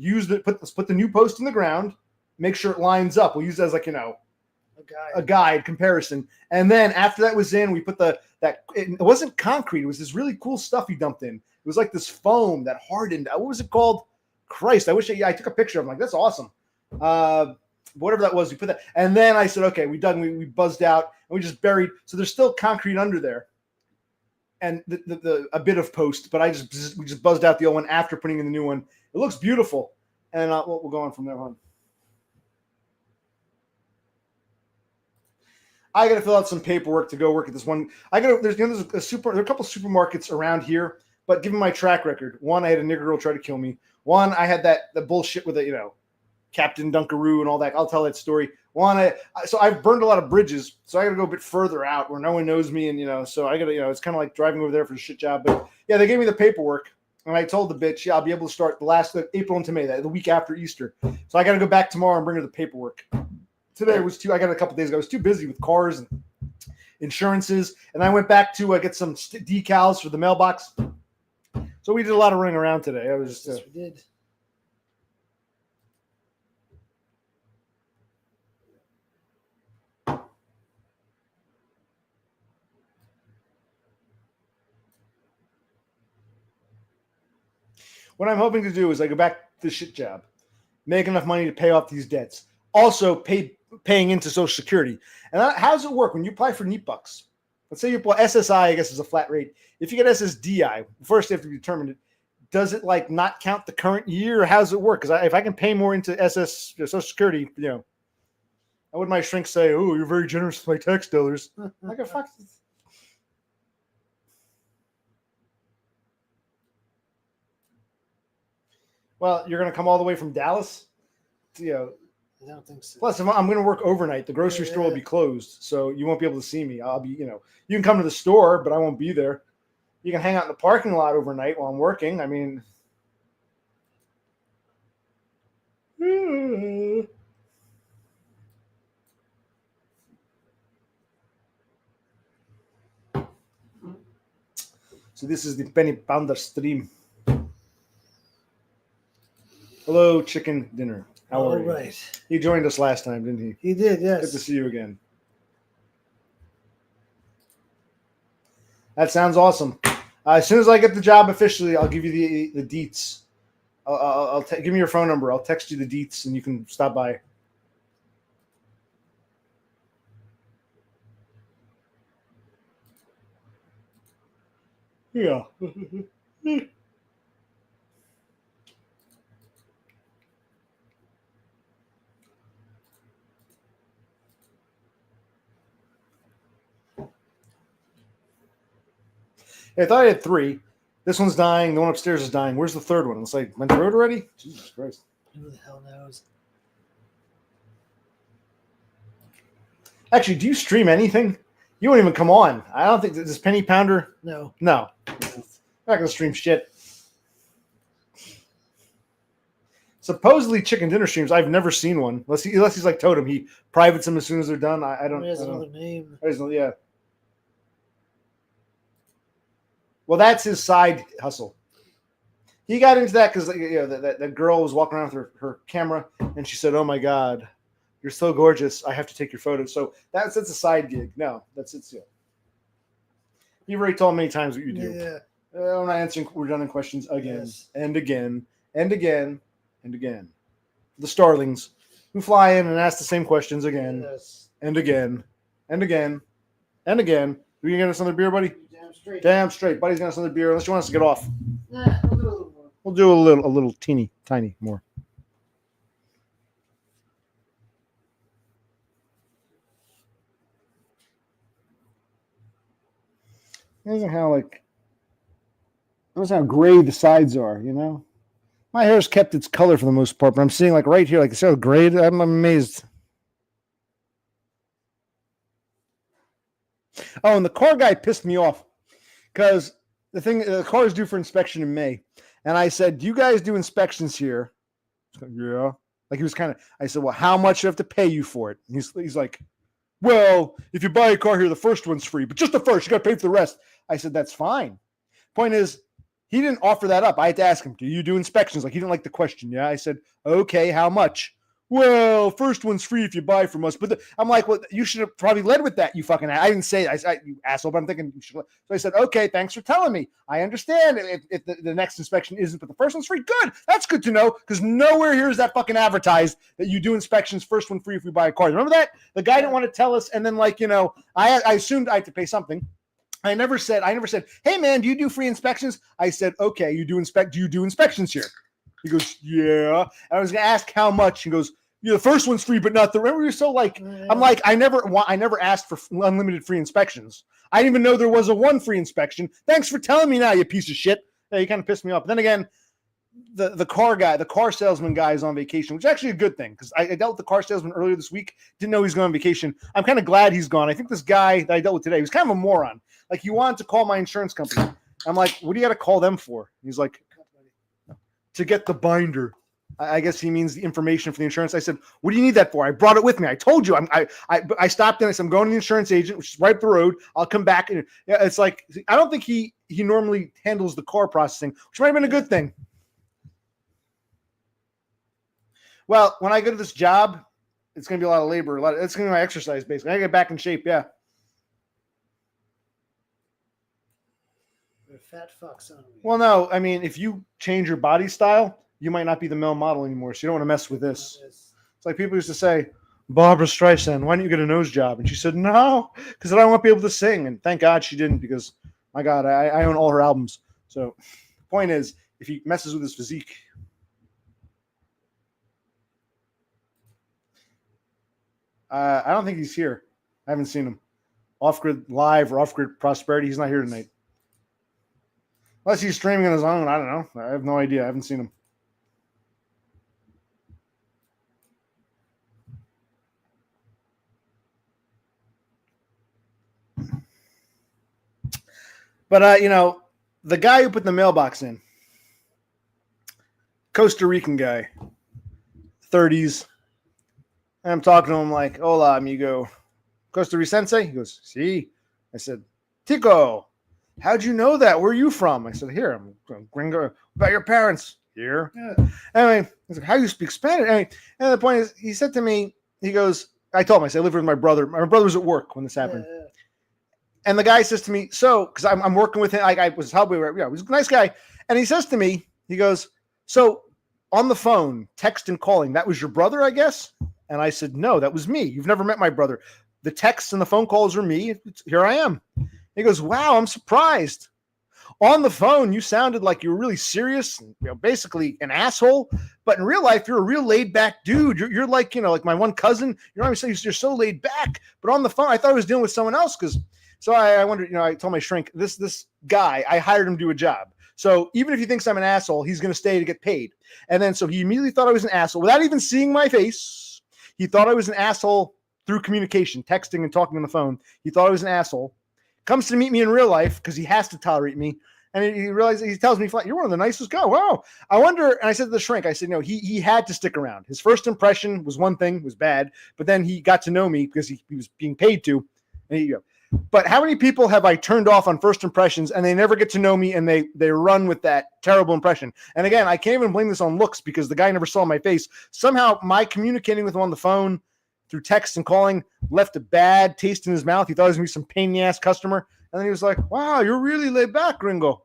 Put the new post in the ground. Make sure it lines up. We'll use it as like, a guide comparison. And then after that was in, we put it wasn't concrete. It was this really cool stuff he dumped in. It was like this foam that hardened. What was it called? Christ, I wish I took a picture of it. I'm like, that's awesome. Whatever that was, we put that. And then I said, okay, we buzzed out and we just buried. So there's still concrete under there and a bit of post, but we just buzzed out the old one after putting in the new one. It looks beautiful. And we'll go on from there on. I got to fill out some paperwork to go work at this one. There's a couple supermarkets around here, but given my track record, one, I had a nigger girl try to kill me. One, I had the bullshit with Captain Dunkaroo and all that. I'll tell that story. So I've burned a lot of bridges, so I got to go a bit further out where no one knows me, and so I got to, it's kind of like driving over there for a shit job. But yeah, they gave me the paperwork, and I told the bitch, yeah, I'll be able to start the last April into May, the week after Easter. So I got to go back tomorrow and bring her the paperwork. Today I got a couple days ago. I was too busy with cars and insurances, and I went back to get some decals for the mailbox. So we did a lot of running around today. Yes, we did. What I'm hoping to do is I go back to the shit job, make enough money to pay off these debts, also paying into Social Security. And how does it work when you apply for NEAT bucks? Let's say you apply SSI, I guess is a flat rate. If you get SSDI, first you have to determine it. Does it not count the current year? Or how does it work? Because if I can pay more into Social Security, I wouldn't my shrink say, "Oh, you're very generous with my tax dollars." Like a fuck. Well, you're going to come all the way from Dallas? I don't think so. Plus, if I'm going to work overnight, the grocery store will be closed, so you won't be able to see me. I'll be, you can come to the store, but I won't be there. You can hang out in the parking lot overnight while I'm working. I mean, so this is the Penny Pounder stream. Hello, chicken dinner. How are you? All right. He joined us last time, didn't he? He did, yes. Good to see you again. That sounds awesome. As soon as I get the job officially, I'll give you the deets. Give me your phone number. I'll text you the deets, and you can stop by. Yeah. I thought I had 3. This one's dying. The one upstairs is dying. Where's the third one? It's like, went the road already? Jesus Christ. Who the hell knows? Actually, do you stream anything? You won't even come on. I don't think this Penny Pounder. No. I'm not gonna stream shit. Supposedly chicken dinner streams. I've never seen one. Unless he's like Totem. He privates them as soon as they're done. I don't. He has another name. Yeah. Well, that's his side hustle. He got into that because that girl was walking around with her camera, and she said, "Oh my God, you're so gorgeous. I have to take your photos." So that's a side gig. No, that's it. Yeah. You've already told me many times what you do. Yeah. I'm not answering redundant questions again and again and again and again. The starlings who fly in and ask the same questions again and again and again and again. Are you gonna get us another beer, buddy? Damn straight. Buddy's got us another beer. Unless you want us to get off. Nah, we'll do a little more. We'll do a little teeny tiny more. Notice how gray the sides are, My hair's kept its color for the most part, but I'm seeing right here, it's so gray. I'm amazed. Oh, and the car guy pissed me off because the car is due for inspection in May. And I said, "Do you guys do inspections here?" Yeah. He was I said, "Well, how much do I have to pay you for it?" And he's like, "Well, if you buy a car here, the first one's free, but just the first, you got to pay for the rest." I said, "That's fine. Point is, he didn't offer that up. I had to ask him, do you do inspections? Like, he didn't like the question. Yeah, I said, okay, how much? Well, first one's free if you buy from us. But I'm like, well, you should have probably led with that, you fucking I didn't say that. You asshole, but I'm thinking you should. So I said, okay, thanks for telling me. I understand if the next inspection isn't, but the first one's free. Good. That's good to know, because nowhere here is that fucking advertised that you do inspections, first one free if we buy a car. Remember that? The guy didn't want to tell us, and then I assumed I had to pay something. I never said, hey man, do you do free inspections? I said, okay, do you do inspections here? He goes, yeah. And I was going to ask how much. He goes, the first one's free, but not the. Remember, you're so like, I'm like, I never asked for unlimited free inspections. I didn't even know there was a one free inspection. Thanks for telling me now, you piece of shit. Yeah, you kind of pissed me off. But then again, the car salesman guy is on vacation, which is actually a good thing, because I dealt with the car salesman earlier this week. Didn't know he's going on vacation. I'm kind of glad he's gone. I think this guy that I dealt with today was kind of a moron. Like, he wanted to call my insurance company. I'm like, what do you got to call them for? He's like, to get the binder. I guess he means the information for the insurance. I said, what do you need that for? I brought it with me. I told you. I stopped in. I said, I'm going to the insurance agent, which is right up the road. I'll come back. And yeah, it's like, I don't think he normally handles the car processing, which might have been a good thing. Well, when I go to this job, it's going to be a lot of labor. It's going to be my exercise, basically. I get back in shape, yeah. We're fat fucks, aren't we? Well, no. I mean, if you change your body style, you might not be the male model anymore, so you don't want to mess with this. It's like people used to say, Barbara Streisand, why don't you get a nose job? And she said, no, because I don't want to be able to sing. And thank God she didn't, because, my God, I own all her albums. So the point is, if he messes with his physique, I don't think he's here. I haven't seen him. Off-grid live or off-grid prosperity, he's not here tonight. Unless he's streaming on his own, I don't know. I have no idea. I haven't seen him. But, the guy who put the mailbox in, Costa Rican guy, 30s. And I'm talking to him like, hola, amigo. Costa Ricense? He goes, sí. I said, Tico, how'd you know that? Where are you from? I said, here, I'm from Gringo. About your parents? Here. Yeah. Anyway, he's like, how do you speak Spanish? Anyway, and the point is, he said to me, he goes, I told him, I said, I live with my brother. My brother was at work when this happened. Yeah. And the guy says to me, so, because I'm working with him, I was probably, yeah, he was a nice guy. And he says to me, he goes, so on the phone, text and calling, that was your brother, I guess? And I said, no, that was me. You've never met my brother. The texts and the phone calls were me. Here I am. He goes, wow, I'm surprised. On the phone, you sounded like you were really serious, basically an asshole. But in real life, you're a real laid back dude. You're like, like my one cousin. You're so laid back. But on the phone, I thought I was dealing with someone else. So I wondered, I told my shrink, this guy, I hired him to do a job. So even if he thinks I'm an asshole, he's going to stay to get paid. And then so he immediately thought I was an asshole without even seeing my face. He thought I was an asshole through communication, texting and talking on the phone. He thought I was an asshole. Comes to meet me in real life because he has to tolerate me. And he realizes, he tells me, you're one of the nicest guys. Wow. I wonder, and I said to the shrink, I said, no, he had to stick around. His first impression was one thing, was bad. But then he got to know me because he was being paid to. And but how many people have I turned off on first impressions and they never get to know me and they run with that terrible impression? And again, I can't even blame this on looks because the guy never saw my face. Somehow my communicating with him on the phone through text and calling left a bad taste in his mouth. He thought he was going to be some pain in the ass customer. And then he was like, wow, you're really laid back, Gringo.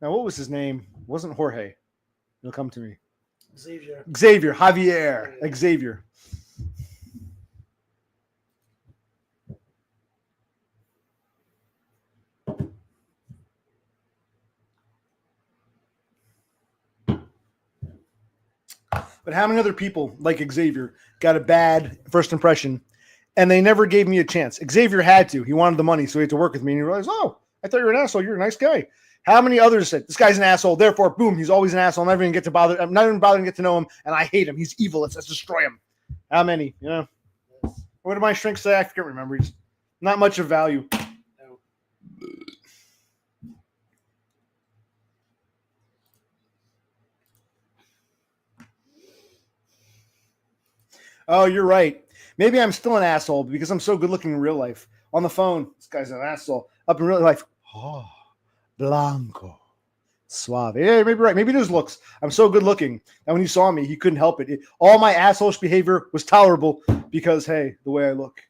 Now, what was his name? It wasn't Jorge. It'll come to me. Javier. Xavier. But how many other people like Xavier got a bad first impression and they never gave me a chance? Xavier had to. He wanted the money, so he had to work with me. And he realized, oh, I thought you were an asshole. You're a nice guy. How many others said, this guy's an asshole, therefore, boom, he's always an asshole. I'm not even bothering to get to know him, and I hate him. He's evil. Let's destroy him. How many? What did my shrink say? I can't remember. He's not much of value. Oh, you're right. Maybe I'm still an asshole because I'm so good looking in real life. on the phone. This guy's an asshole. Up in real life, oh, blanco, suave. Yeah, maybe right. Maybe it is looks. I'm so good looking. And when he saw me, he couldn't help it. All my asshole behavior was tolerable because, hey, the way I look.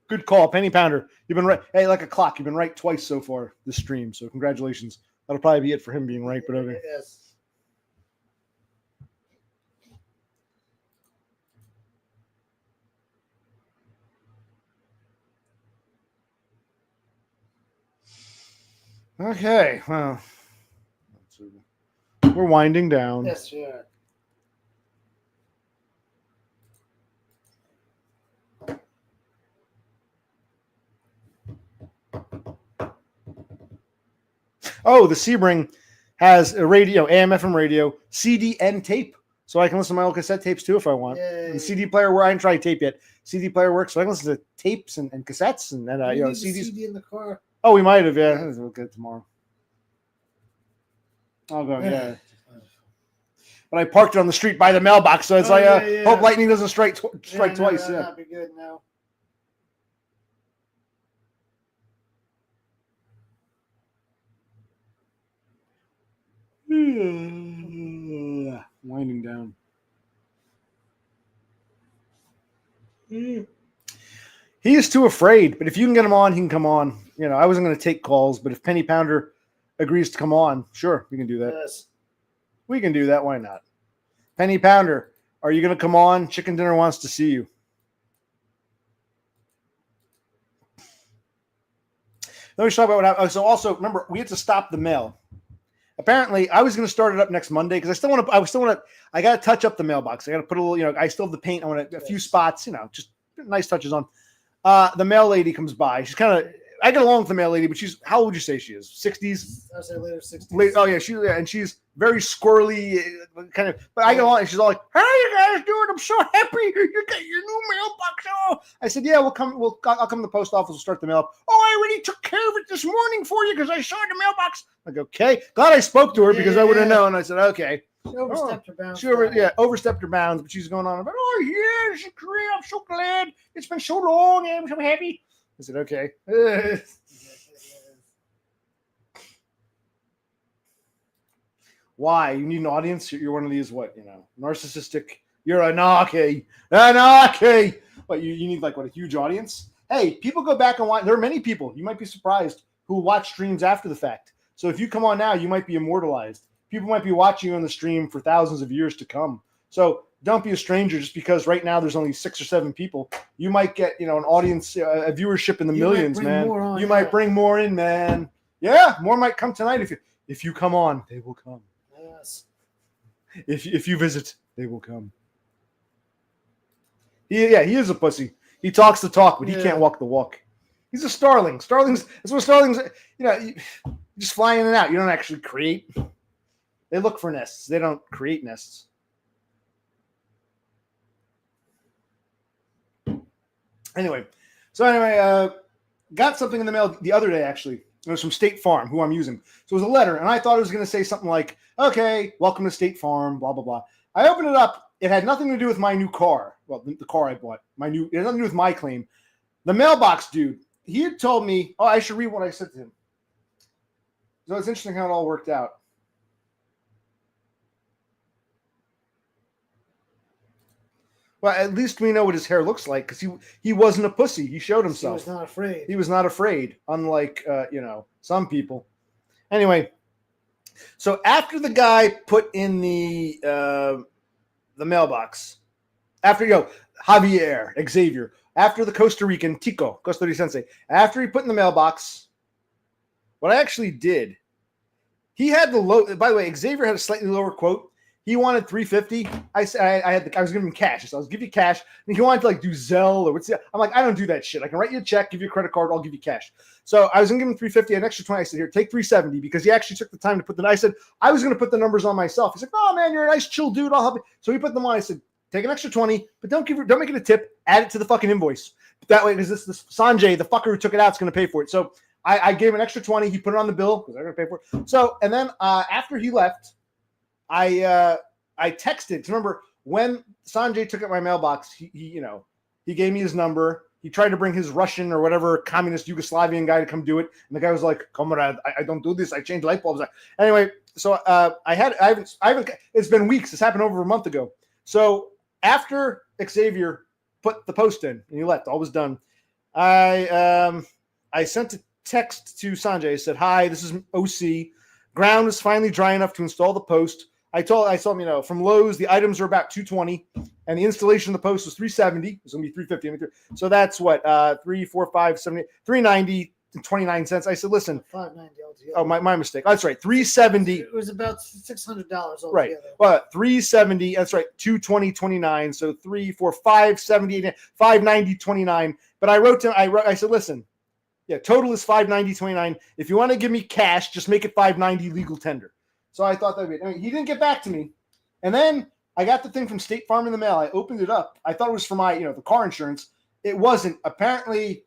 Good call, Penny Pounder. You've been right. Hey, like a clock. You've been right twice so far this stream. So congratulations. That'll probably be it for him being right. But okay. Yes. Okay. Well, we're winding down. Yes, yeah. Oh, the Sebring has a radio, AM, FM radio, CD, and tape. So I can listen to my old cassette tapes too if I want. Yay. The CD player, where I haven't tried tape yet. CD player works, so I can listen to tapes and cassettes and You need CDs. the CD in the car. Oh, we might have, yeah. We'll get it tomorrow. I'll go, yeah. But I parked it on the street by the mailbox, so it's hope lightning doesn't strike twice. That'd be good now. Winding down. He is too afraid, but if you can get him on, he can come on. I wasn't going to take calls, but if Penny Pounder agrees to come on, sure, we can do that. Yes. We can do that. Why not? Penny Pounder, are you going to come on? Chicken Dinner wants to see you. Let me talk about what happened. So also, remember, we had to stop the mail. Apparently, I was going to start it up next Monday because I still want to. I got to touch up the mailbox. I got to put a little. I still have the paint. I want a few spots. Just nice touches on. The mail lady comes by. She's kind of. I get along with the mail lady, but how old would you say she is? 60s? I'd say later 60s. Oh yeah, and she's very squirrely, kind of. But I get along, and she's all like, "How are you guys doing? I'm so happy you got your new mailbox." Oh, I said, "Yeah, we'll come. I'll come to the post office. We'll start the mail up." "Oh, I already took care of it this morning for you because I saw the mailbox." I go, "Okay." Glad I spoke to her because I would have known. I said, "Okay." She overstepped her bounds. Overstepped her bounds, but she's going on about, "Oh yeah, it's great. I'm so glad. It's been so long. I'm so happy." I said, "Okay." Why? You need an audience? You're one of these, narcissistic. You're anarchy. What, you need a huge audience? Hey, people go back and watch. There are many people, you might be surprised, who watch streams after the fact. So if you come on now, you might be immortalized. People might be watching you on the stream for thousands of years to come. So don't be a stranger just because right now there's only 6 or 7 people. You might get, an audience, a viewership in the millions, man. You might bring more in, man. Yeah, more might come tonight if you come on. They will come. Yes. If you visit, they will come. He is a pussy. He talks the talk, but he can't walk the walk. He's a starling. That's what starlings. You just fly in and out. You don't actually create. They look for nests. They don't create nests. Anyway, got something in the mail the other day. Actually, it was from State Farm, who I'm using. So it was a letter, and I thought it was going to say something like, "Okay, welcome to State Farm," blah blah blah. I opened it up. It had nothing to do with my new car. Well, the car I bought. It had nothing to do with my claim. The mailbox dude, he had told me, I should read what I said to him. So it's interesting how it all worked out. Well, at least we know what his hair looks like because he wasn't a pussy. He showed himself. He was not afraid. He was not afraid, unlike some people. Anyway, so after the guy put in the mailbox, after Xavier, after the Costa Rican Tico, Costa Ricense, after he put in the mailbox, what I actually did, he had the low. By the way, Xavier had a slightly lower quote. He wanted $350. I said I was giving him cash. So I was give you cash. And he wanted to do Zelle or what's. I'm like, I don't do that shit. I can write you a check, give you a credit card, I'll give you cash. So I was gonna give him $350, an extra 20. I said, here, take $370 because he actually took the time to put I said I was gonna put the numbers on myself. He's like, oh man, you're a nice chill dude. I'll help you. So he put them on. I said, take an extra 20, but don't make it a tip. Add it to the fucking invoice. That way, because this Sanjay, the fucker who took it out, is gonna pay for it. So I gave him an extra 20. He put it on the bill because they're gonna pay for it. So and then after he left, I texted. Remember when Sanjay took out my mailbox? He He gave me his number. He tried to bring his Russian or whatever communist Yugoslavian guy to come do it, and the guy was like, "Comrade, I don't do this. I change light bulbs." Anyway, so I haven't. It's been weeks. This happened over a month ago. So after Xavier put the post in and he left, all was done. I sent a text to Sanjay. I said, "Hi, this is OC. Ground is finally dry enough to install the post." I told him, from Lowe's, the items are about $220, and the installation of the post was $370. It's going to be $350. So that's what, $3, $4, $5, $7, $390 and 29 cents. I said, listen. $590 altogether. Oh, my mistake. That's right. $370. It was about $600 altogether. Right. Well, $370. That's right. $220.29. So $3, $4, $570, $590.29. But I said, listen. Yeah, total is $590.29. If you want to give me cash, just make it $590 legal tender. So I thought that would be. I mean, he didn't get back to me. And then I got the thing from State Farm in the mail. I opened it up. I thought it was for my, the car insurance. It wasn't. Apparently,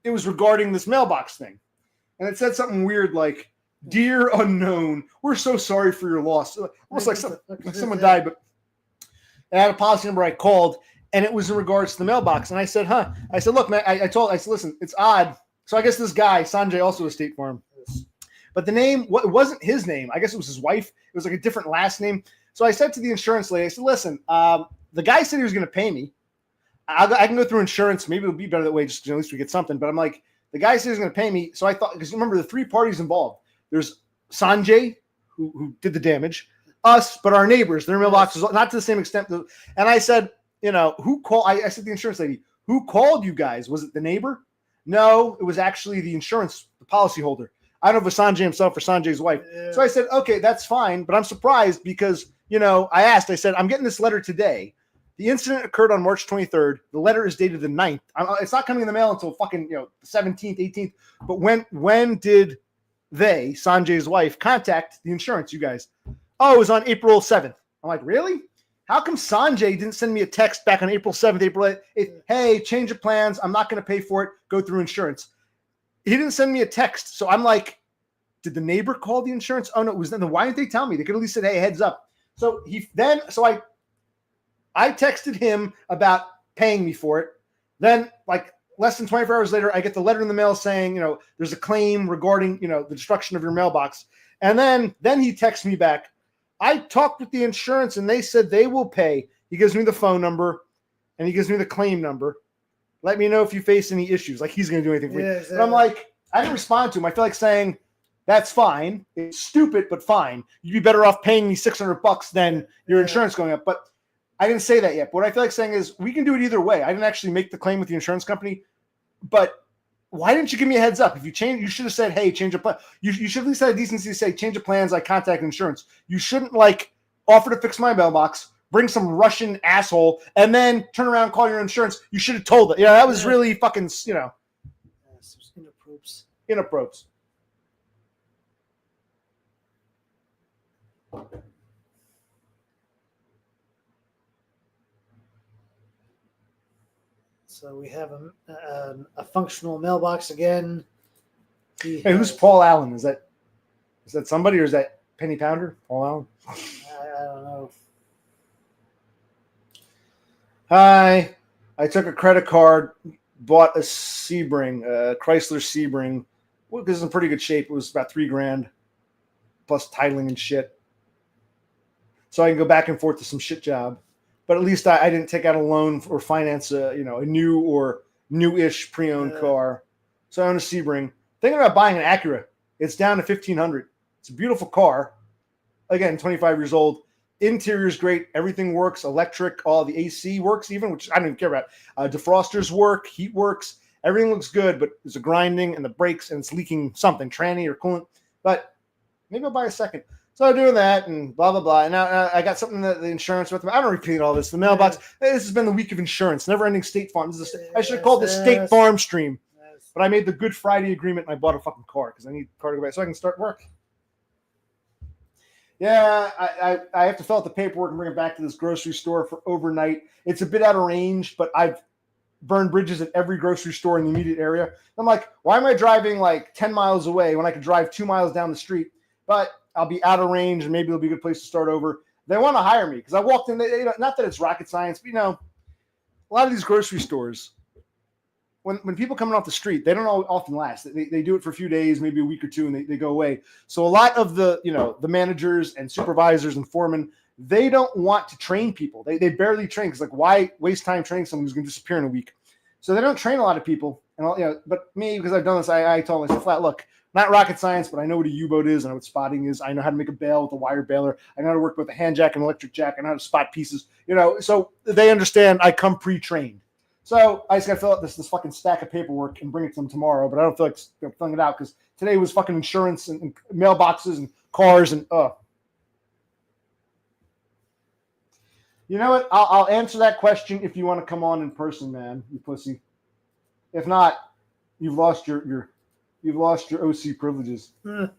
it was regarding this mailbox thing. And it said something weird like, "Dear unknown, we're so sorry for your loss." Almost like someone died, but I had a policy number. I called, and it was in regards to the mailbox. And I said, I said, "Look, man," I said, "Listen, it's odd." So I guess this guy, Sanjay, also a State Farm. But the name, it wasn't his name. I guess it was his wife. It was like a different last name. So I said to the insurance lady, I said, "Listen, the guy said he was going to pay me. I can go through insurance. Maybe it'll be better that way, just at least we get something." But I'm like, the guy said he was going to pay me. So I thought, because remember the three parties involved. There's Sanjay, who did the damage, us, but our neighbors, their mailboxes, not to the same extent. And I said, who called? I said to the insurance lady, "Who called you guys? Was it the neighbor?" "No, it was actually the insurance, the policyholder. I don't know if it was Sanjay himself or Sanjay's wife." Yeah. So I said, "Okay, that's fine." But I'm surprised because, I said, "I'm getting this letter today. The incident occurred on March 23rd. The letter is dated the 9th. It's not coming in the mail until fucking, the 17th, 18th. But when did they, Sanjay's wife, contact the insurance, you guys?" "Oh, it was on April 7th. I'm like, "Really? How come Sanjay didn't send me a text back on April 7th, April 8th? Hey, change of plans. I'm not going to pay for it. Go through insurance." He didn't send me a text. So I'm like, did the neighbor call the insurance? Oh, no, it was then. Why didn't they tell me? They could at least said, "Hey, heads up." So I texted him about paying me for it. Then, like less than 24 hours later, I get the letter in the mail saying, there's a claim regarding, the destruction of your mailbox. And then he texts me back. "I talked with the insurance and they said they will pay." He gives me the phone number and he gives me the claim number. "Let me know if you face any issues." Like he's going to do anything for you. Exactly. And I'm like, I didn't respond to him. I feel like saying, "That's fine. It's stupid, but fine. You'd be better off paying me $600 than your insurance going up." But I didn't say that yet. But what I feel like saying is we can do it either way. I didn't actually make the claim with the insurance company, but why didn't you give me a heads up? If you change, you should have said, "Hey, change of plan." You should at least have decency to say, "Change of plans. I contact insurance." You shouldn't offer to fix my mailbox, bring some Russian asshole, and then turn around and call your insurance. You should have told it. That was really fucking, Inappropriate. So we have a functional mailbox again. Hey, who's Paul Allen? Is that somebody or is that Penny Pounder? Paul Allen? I don't know. Hi. I took a credit card, bought a Sebring, a Chrysler Sebring. Well, this is in pretty good shape. It was about $3,000 plus titling and shit. So I can go back and forth to some shit job. But at least I didn't take out a loan or finance a new or new-ish pre-owned car. So I own a Sebring. Thinking about buying an Acura. It's down to $1,500. It's a beautiful car. Again, 25 years old. Interior is great. Everything works. Electric. All the AC works even, which I don't even care about. Defrosters work. Heat works. Everything looks good, but there's a grinding and the brakes and it's leaking something, tranny or coolant. But maybe I'll buy a second. So I'm doing that and blah, blah, blah. And now I got something that the insurance with me. I don't repeat all this. The mailbox. This has been the week of insurance. Never ending State Farm. I should have called this State Farm stream. But I made the Good Friday agreement and I bought a fucking car because I need a car to go back so I can start work. Yeah, I have to fill out the paperwork and bring it back to this grocery store for overnight. It's a bit out of range, but I've burned bridges at every grocery store in the immediate area. I'm like, why am I driving 10 miles away when I could drive 2 miles down the street? But I'll be out of range and maybe it'll be a good place to start over. They want to hire me because I walked in. Not that it's rocket science, but a lot of these grocery stores, when people coming off the street, they don't often last. They do it for a few days, maybe a week or two, and they go away. So a lot of the managers and supervisors and foremen, they don't want to train people. They barely train because like why waste time training someone who's going to disappear in a week? So they don't train a lot of people. And but me, because I've done this, I told myself flat, look, not rocket science, but I know what a U-boat is. I know what spotting is. I know how to make a bail with a wire bailer. I know how to work with a hand jack and electric jack. I know how to spot pieces. So they understand I come pre-trained. So I just got to fill out this fucking stack of paperwork and bring it to them tomorrow. But I don't feel like filling it out because today was fucking insurance and mailboxes and cars and You know what? I'll answer that question if you want to come on in person, man. You pussy. If not, you've lost your OC privileges. I'm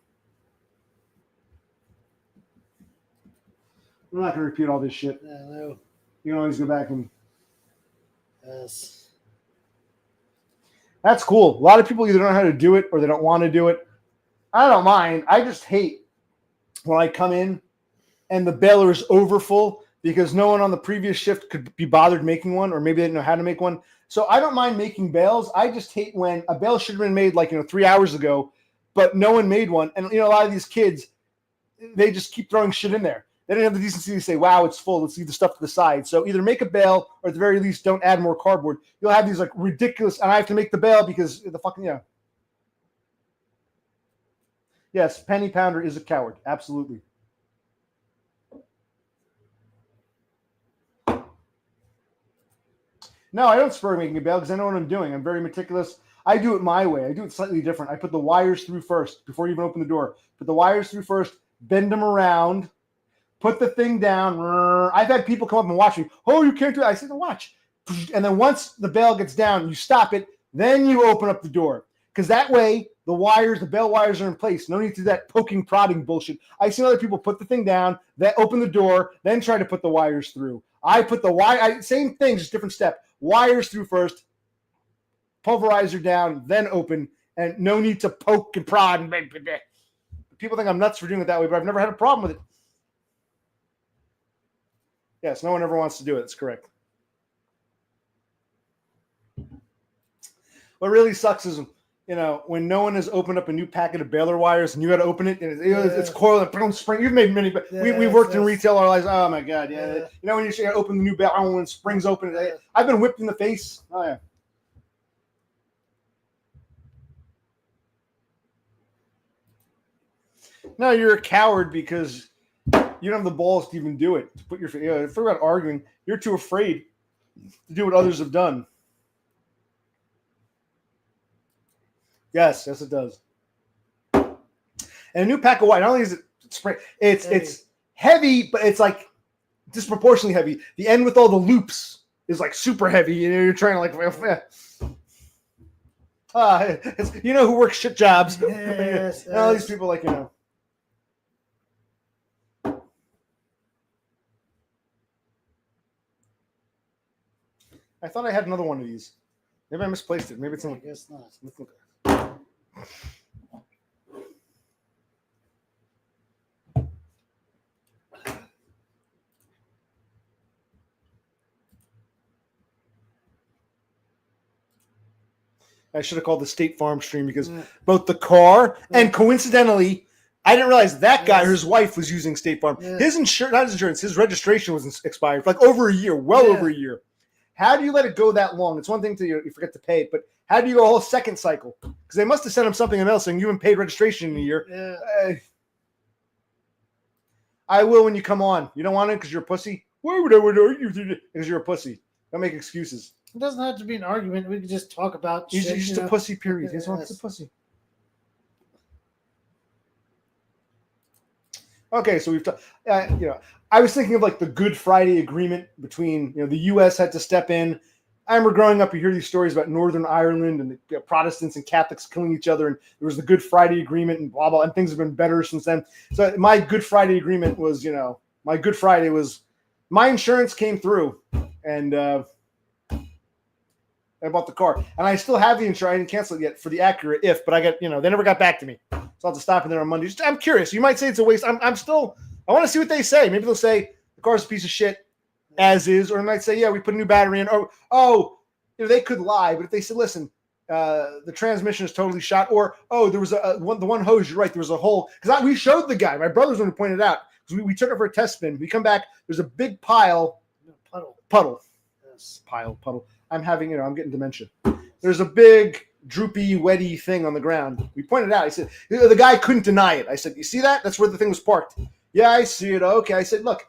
not gonna repeat all this shit. No. You can always go back and. Yes. That's cool. A lot of people either don't know how to do it or they don't want to do it. I don't mind. I just hate when I come in and the bailer is over full because no one on the previous shift could be bothered making one, or maybe they didn't know how to make one. So I don't mind making bails. I just hate when a bail should have been made 3 hours ago, but no one made one. And a lot of these kids, they just keep throwing shit in there. They didn't have the decency to say, wow, it's full. Let's leave the stuff to the side. So either make a bail or at the very least don't add more cardboard. You'll have these ridiculous, and I have to make the bail because the fucking, Yes, Penny Pounder is a coward. Absolutely. No, I don't spur making a bail because I know what I'm doing. I'm very meticulous. I do it my way. I do it slightly different. I put the wires through first before you even open the door. Put the wires through first, bend them around, put the thing down. I've had people come up and watch me. Oh, you can't do that. I said, no, watch. And then once the bail gets down, you stop it. Then you open up the door. Because that way, the bail wires are in place. No need to do that poking, prodding bullshit. I've seen other people put the thing down, then open the door, then try to put the wires through. I put the wire, same thing, just different step. Wires through first, pulverizer down, then open, and no need to poke and prod. And people think I'm nuts for doing it that way, but I've never had a problem with it. Yes, no one ever wants to do it. That's correct. What really sucks is, when no one has opened up a new packet of baler wires and you got to open it, and it's coiled and spring. You've made many, but we've worked in retail our lives. Oh my God, yeah. When you open the new baler, when springs open, I've been whipped in the face. Oh yeah. No, you're a coward because you don't have the balls to even do it. To put your forget about arguing. You're too afraid to do what others have done. Yes, it does. And a new pack of wire, not only is it spray, it's heavy, but it's disproportionately heavy. The end with all the loops is super heavy. You're trying to who works shit jobs. Yes, all these people I thought I had another one of these. Maybe I misplaced it. Maybe it's in. I guess not. Let's look. I should have called the State Farm stream because both the car and coincidentally, I didn't realize that guy, his wife was using State Farm. His insurance, his registration was expired for over a year, over a year. How do you let it go that long? It's one thing to you forget to pay it, but how do you go a whole second cycle? Because they must have sent him something else saying you haven't paid registration in a year. Yeah. I will when you come on. You don't want it because you're a pussy? Why would I argue with you? Because you're a pussy. Don't make excuses. It doesn't have to be an argument. We can just talk about shit. He's just a pussy, period. He's a pussy. Okay, so we've talked. I was thinking of the Good Friday Agreement between the U.S. had to step in. I remember growing up, you hear these stories about Northern Ireland and the Protestants and Catholics killing each other, and there was the Good Friday Agreement and blah blah, and things have been better since then. So my Good Friday Agreement was, my Good Friday was my insurance came through, and I bought the car, and I still have the insurance. I didn't cancel it yet for the Acura, but I got, they never got back to me. So I'll have to stop in there on Monday. I'm curious. You might say it's a waste. I want to see what they say. Maybe they'll say the car's a piece of shit. as is, or they might say, yeah, we put a new battery in, or, oh, they could lie, but if they said, listen, the transmission is totally shot, or, oh, there was the one hose, you're right, there was a hole, because we showed the guy, my brother's one who pointed it out, because we took it for a test spin, we come back, there's a big puddle. Yes. Puddle. I'm getting dementia. There's a big droopy, wetty thing on the ground. We pointed out. I said, the guy couldn't deny it. I said, you see that? That's where the thing was parked. Yeah, I see it. Okay. I said, look,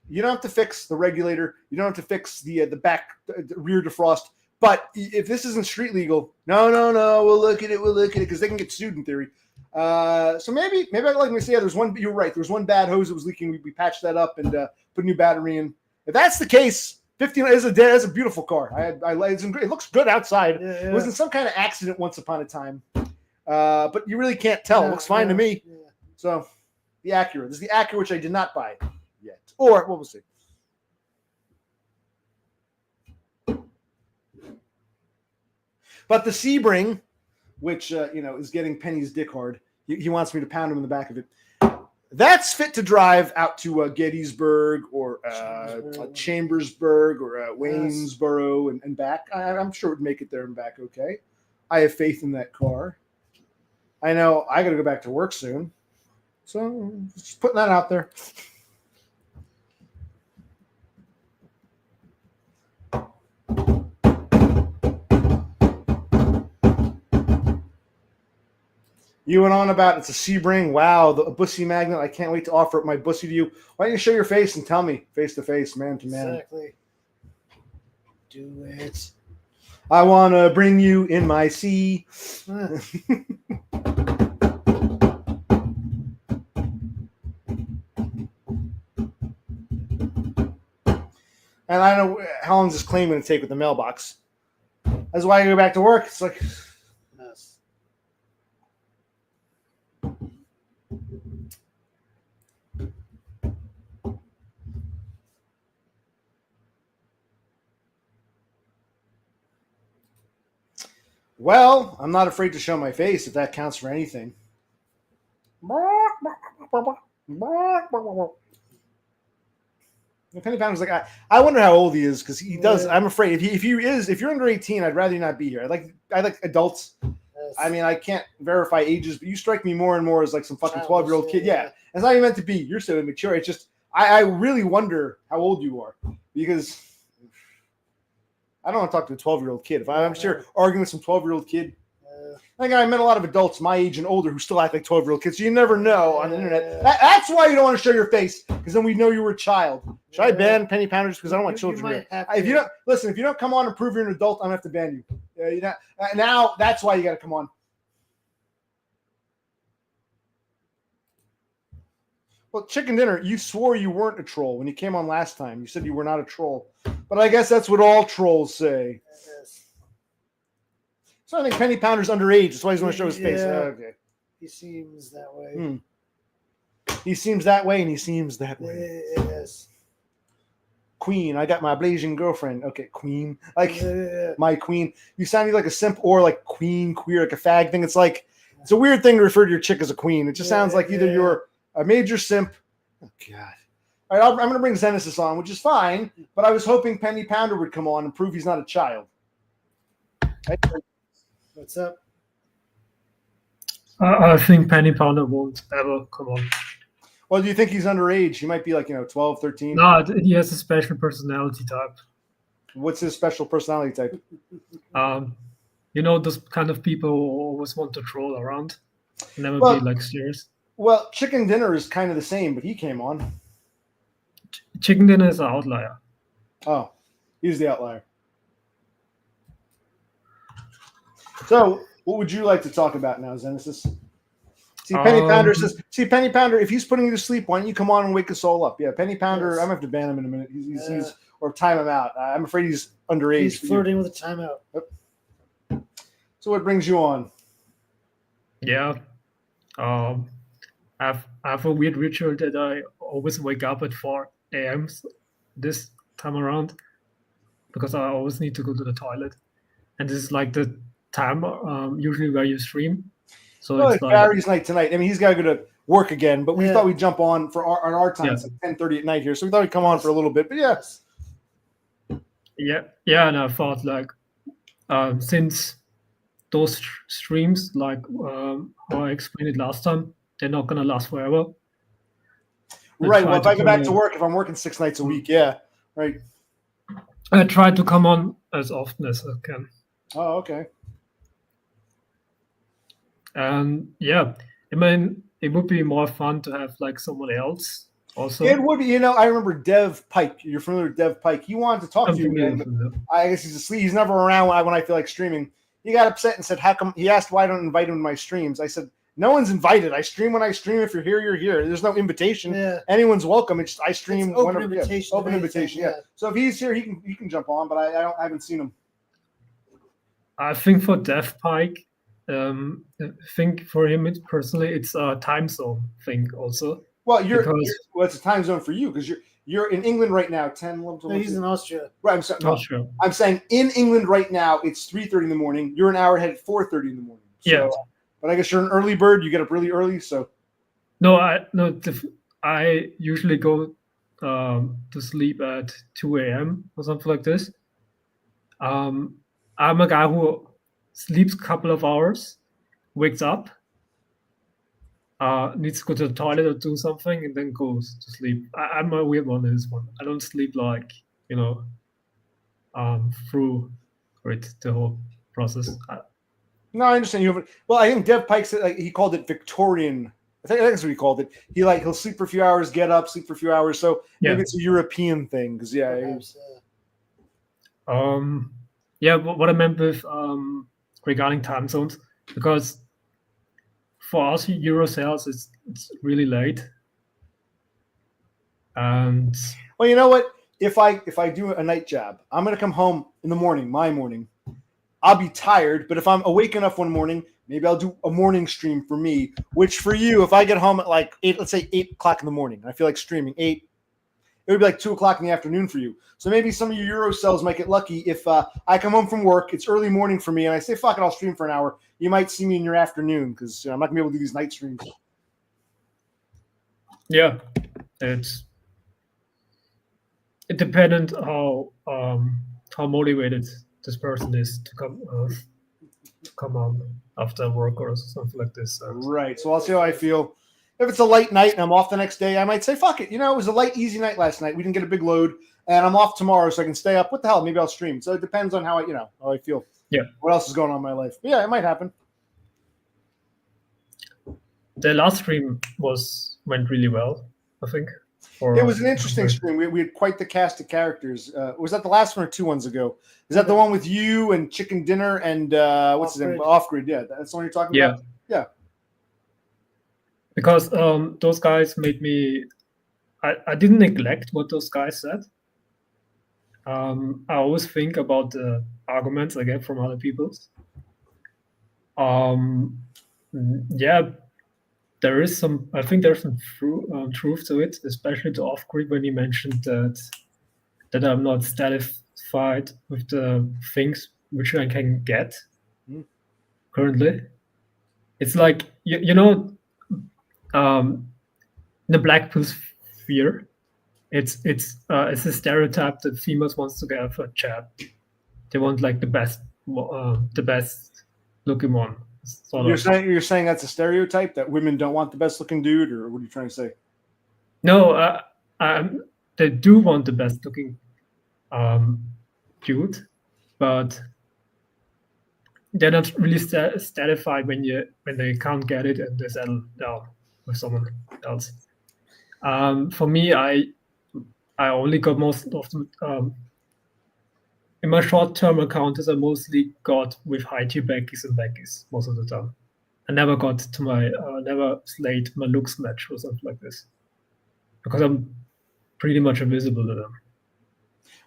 you don't have to fix the regulator. You don't have to fix the back rear defrost. But if this isn't street legal, no, we'll look at it because they can get sued in theory. So maybe I'd like to say, yeah, there's one. You're right. There was one bad hose that was leaking. We patched that up and put a new battery in. If that's the case, 15 is a beautiful car. It looks good outside. Yeah. It was in some kind of accident once upon a time, but you really can't tell. It looks fine to me. Yeah. So the Acura. This is the Acura which I did not buy yet, or we'll see. But the Sebring, which is getting Penny's dick hard. He wants me to pound him in the back of it. That's fit to drive out to Gettysburg or Chambersburg or Waynesboro and back. I'm sure it would make it there and back okay. I have faith in that car. I know I got to go back to work soon. So just putting that out there. You went on about it's a Sebring. Wow, the bussy magnet. I can't wait to offer up my bussy to you. Why don't you show your face and tell me face to face, man to man? Exactly. Do it. I want to bring you in my sea. And I don't know how long is this claim going to take with the mailbox. That's why I go back to work. It's like... Well, I'm not afraid to show my face if that counts for anything. Penny Pounder's like, I wonder how old he is because he does. I'm afraid if you're under 18, I'd rather you not be here. I like adults. Yes. I mean, I can't verify ages, but you strike me more and more as like some fucking 12-year-old kid. Yeah, it's not even meant to be. You're so immature. It's just I really wonder how old you are because I don't want to talk to a 12-year-old kid. If I'm sure arguing with some 12-year-old kid. I met a lot of adults my age and older who still act like 12-year-old kids. So you never know on the internet. That's why you don't want to show your face, because then we know you were a child. Should I ban Penny Pounders? Because I don't want children here. If you don't come on and prove you're an adult, I'm gonna have to ban you. Now that's why you got to come on. Well, Chicken Dinner, you swore you weren't a troll when you came on last time. You said you were not a troll, but I guess that's what all trolls say. So I think Penny Pounder's underage. That's why he's want to show his face. Okay. He seems that way. He seems that way, and he seems that way. Yes. Queen, I got my blazing girlfriend. Okay, queen. My queen. You sounded like a simp or like queen, queer, like a fag thing. It's like, it's a weird thing to refer to your chick as a queen. It just sounds like either you're a major simp. Oh, God. All right, I'm going to bring Zenesis on, which is fine, but I was hoping Penny Pounder would come on and prove he's not a child. What's up? I think Penny Pounder won't ever come on. Well, do you think he's underage? He might be like, 12, 13? No, he has a special personality type. What's his special personality type? Those kind of people who always want to troll around. Never be like serious. Well, Chicken Dinner is kind of the same, but he came on. Chicken Dinner is an outlier. Oh, he's the outlier. So, what would you like to talk about now, Zenesis? Penny Pounder says, Penny Pounder, if he's putting you to sleep, why don't you come on and wake us all up? Yeah, Penny Pounder, yes. I'm going to have to ban him in a minute. He's or time him out. I'm afraid he's underage. He's flirting with a timeout. Yep. So, what brings you on? Yeah. I have a weird ritual that I always wake up at 4 a.m. this time around because I always need to go to the toilet. And this is like the time usually where you stream. So it's like Barry's night tonight. I mean, he's got to go to work again, but we thought we'd jump on for our time. It's like 10:30 at night here, so we thought we'd come on for a little bit. But Yeah, and I thought like since those streams, like how I explained it last time, they're not gonna last forever. Right. Well, if I go back to work, if I'm working 6 nights a week, yeah. Right. I try to come on as often as I can. Oh, okay. And yeah, I mean, it would be more fun to have like someone else also. It would be, I remember Dev Pike. You're familiar with Dev Pike. He wanted to talk I'm to you familiar again. with them. I guess he's asleep. He's never around when I feel like streaming. He got upset and said, "How come?" He asked why I don't invite him to my streams. I said, "No one's invited. I stream when I stream. If you're here, you're here. There's no invitation. Yeah. Anyone's welcome. It's I stream It's open whenever. invitation. Yeah, open invitation. Yeah. So if he's here, he can jump on. But I haven't seen him. I think for Dev Pike, I think for him personally, it's a time zone thing also. Well, it's a time zone for you because you're in England right now. 10, 11, No, he's in Austria. Right. I'm sorry. No, Austria. I'm saying in England right now, it's 3:30 in the morning. You're an hour ahead at 4:30 in the morning. So, yeah. But I guess you're an early bird. You get up really early. So. No, I usually go to sleep at 2 a.m. or something like this. I'm a guy who sleeps a couple of hours, wakes up, needs to go to the toilet or do something, and then goes to sleep. I'm a weird one in this one. I don't sleep like, through it, the whole process. No, I understand. Well, I think Dev Pike said he called it Victorian. I think that's what he called it. He'll sleep for a few hours, get up, sleep for a few hours. So maybe it's a European thing because what I meant with regarding time zones, because for us Eurocell it's really late. And well, you know what? If I do a night job, I'm gonna come home in the morning, my morning. I'll be tired, but if I'm awake enough one morning, maybe I'll do a morning stream for me. Which for you, if I get home at like 8, let's say 8 o'clock in the morning, and I feel like streaming 8, it would be like 2 o'clock in the afternoon for you. So maybe some of your Eurocells might get lucky if I come home from work, it's early morning for me, and I say, fuck it, I'll stream for an hour. You might see me in your afternoon because I'm not going to be able to do these night streams. Yeah, it depends how motivated this person is to come on after work or something like this. Right. So I'll see how I feel. If it's a light night and I'm off the next day, I might say, fuck it. It was a light, easy night last night. We didn't get a big load, and I'm off tomorrow, so I can stay up. What the hell? Maybe I'll stream. So it depends on how I feel. Yeah. What else is going on in my life? But yeah, it might happen. The last stream went really well, I think. It was an interesting stream. We had quite the cast of characters. Was that the last one or 2 ones ago? Is that the one with you and Chicken Dinner and what's his name? Off Grid. Yeah, that's the one you're talking about? Yeah. Because those guys made me... I didn't neglect what those guys said. I always think about the arguments I get from other people. There is some. I think there's some truth to it, especially to Off-Grid when he mentioned that I'm not satisfied with the things which I can get currently. It's like the black pill sphere. It's a stereotype that females wants to get for Chad. They want like the best looking one. You're saying that's a stereotype, that women don't want the best looking dude, or what are you trying to say? No, they do want the best looking dude, but they're not really satisfied when they can't get it and they settle down with someone else. For me, I only got most of them. In my short-term encounters, I mostly got with high-tier Beckies and Beckies most of the time. I never got to never slayed my looks match or something like this, because I'm pretty much invisible to them.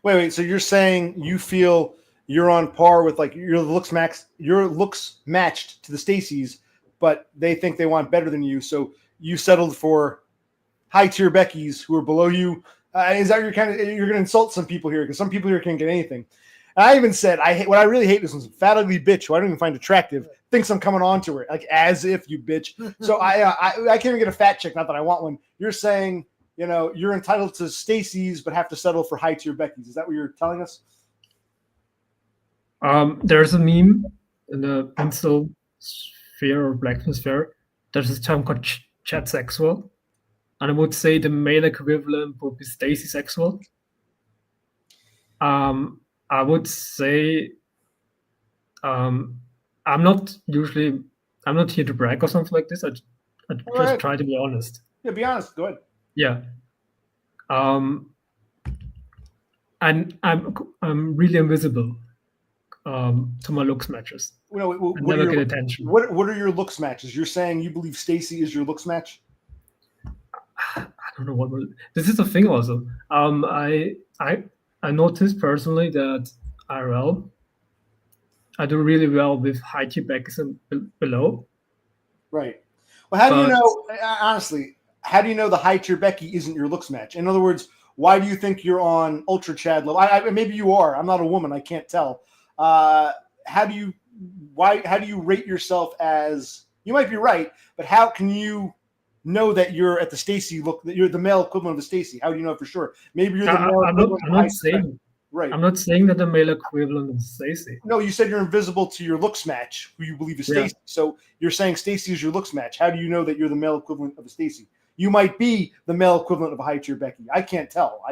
Wait. So you're saying you feel you're on par with like your looks matched to the Stacys, but they think they want better than you, so you settled for high-tier Beckies who are below you. Is that you're going to insult some people here, because some people here can't get anything. And I even said what I really hate is some fat ugly bitch who I don't even find attractive thinks I'm coming on to her, like as if you bitch. So I can't even get a fat chick. Not that I want one. You're saying you're entitled to Stacys but have to settle for high tier Beckies. Is that what you're telling us? There's a meme in the incel sphere or black sphere. There's this term called Chad-sexual, and I would say the male equivalent would be Stacy-sexual. I would say I'm not here to brag or something like this. I just try to be honest. Yeah, be honest. Go ahead. Yeah. And I'm really invisible to my looks matches. No, I never get attention. What are your looks matches? You're saying you believe Stacy is your looks match? I don't know what. This is the thing also. I noticed personally that IRL, I do really well with high tier Beckies and below. Right. Well, how do you know? Honestly, how do you know the high tier Becky isn't your looks match? In other words, why do you think you're on ultra Chad level? Maybe you are. I'm not a woman. I can't tell. How do you rate yourself as? You might be right, but how can you know that you're at the Stacy look? That you're the male equivalent of the Stacy? How do you know for sure? Maybe you're the male equivalent. I'm not saying. Right. I'm not saying that the male equivalent of Stacy. No, you said you're invisible to your looks match, who you believe is Stacy. Yeah. So you're saying Stacy is your looks match. How do you know that you're the male equivalent of a Stacy? You might be the male equivalent of a high tier Becky. I can't tell.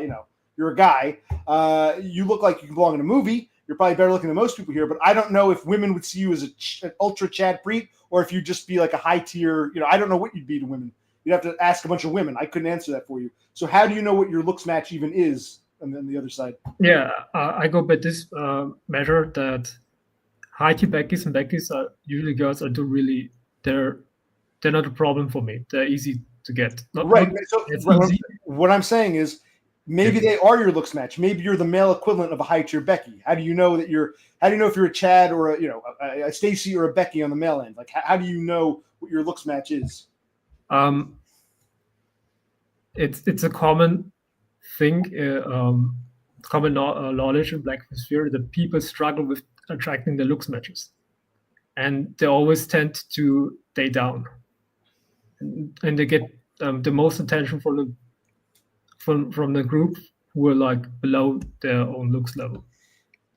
You're a guy. You look like you belong in a movie. You're probably better looking than most people here, but I don't know if women would see you as an ultra Chad Preet or if you'd just be like a high tier. I don't know what you'd be to women. You'd have to ask a bunch of women. I couldn't answer that for you. So how do you know what your looks match even is? And then the other side. Yeah, I go by this measure that high tier Beckies and Beckies are usually girls that do really they're not a problem for me. They're easy to get. What I'm saying is maybe they are your looks match. Maybe you're the male equivalent of a high tier Becky. How do you know that how do you know if you're a Chad or a Stacy or a Becky on the male end? Like how do you know what your looks match is? It's a common thing, common knowledge in black sphere that people struggle with attracting the looks matches, and they always tend to stay down, and they get the most attention from the group who are like below their own looks level.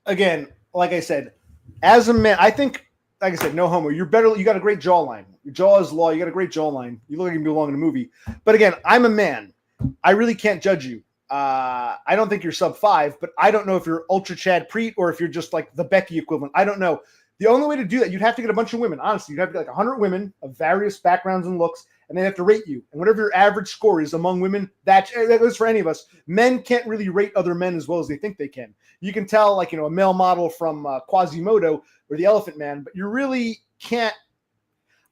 Again, like I said, as a man, I think, like I said, no homo. You're better. You got a great jawline. Your jaw is law. You got a great jawline. You look like you belong in a movie. But again, I'm a man. I really can't judge you. I don't think you're sub 5, but I don't know if you're ultra Chad Preet or if you're just like the Becky equivalent. I don't know. The only way to do that, you'd have to get a bunch of women. Honestly, you'd have to get like 100 women of various backgrounds and looks, and they have to rate you. And whatever your average score is among women, that goes for any of us. Men can't really rate other men as well as they think they can. You can tell, like, a male model from Quasimodo or the Elephant Man, but you really can't.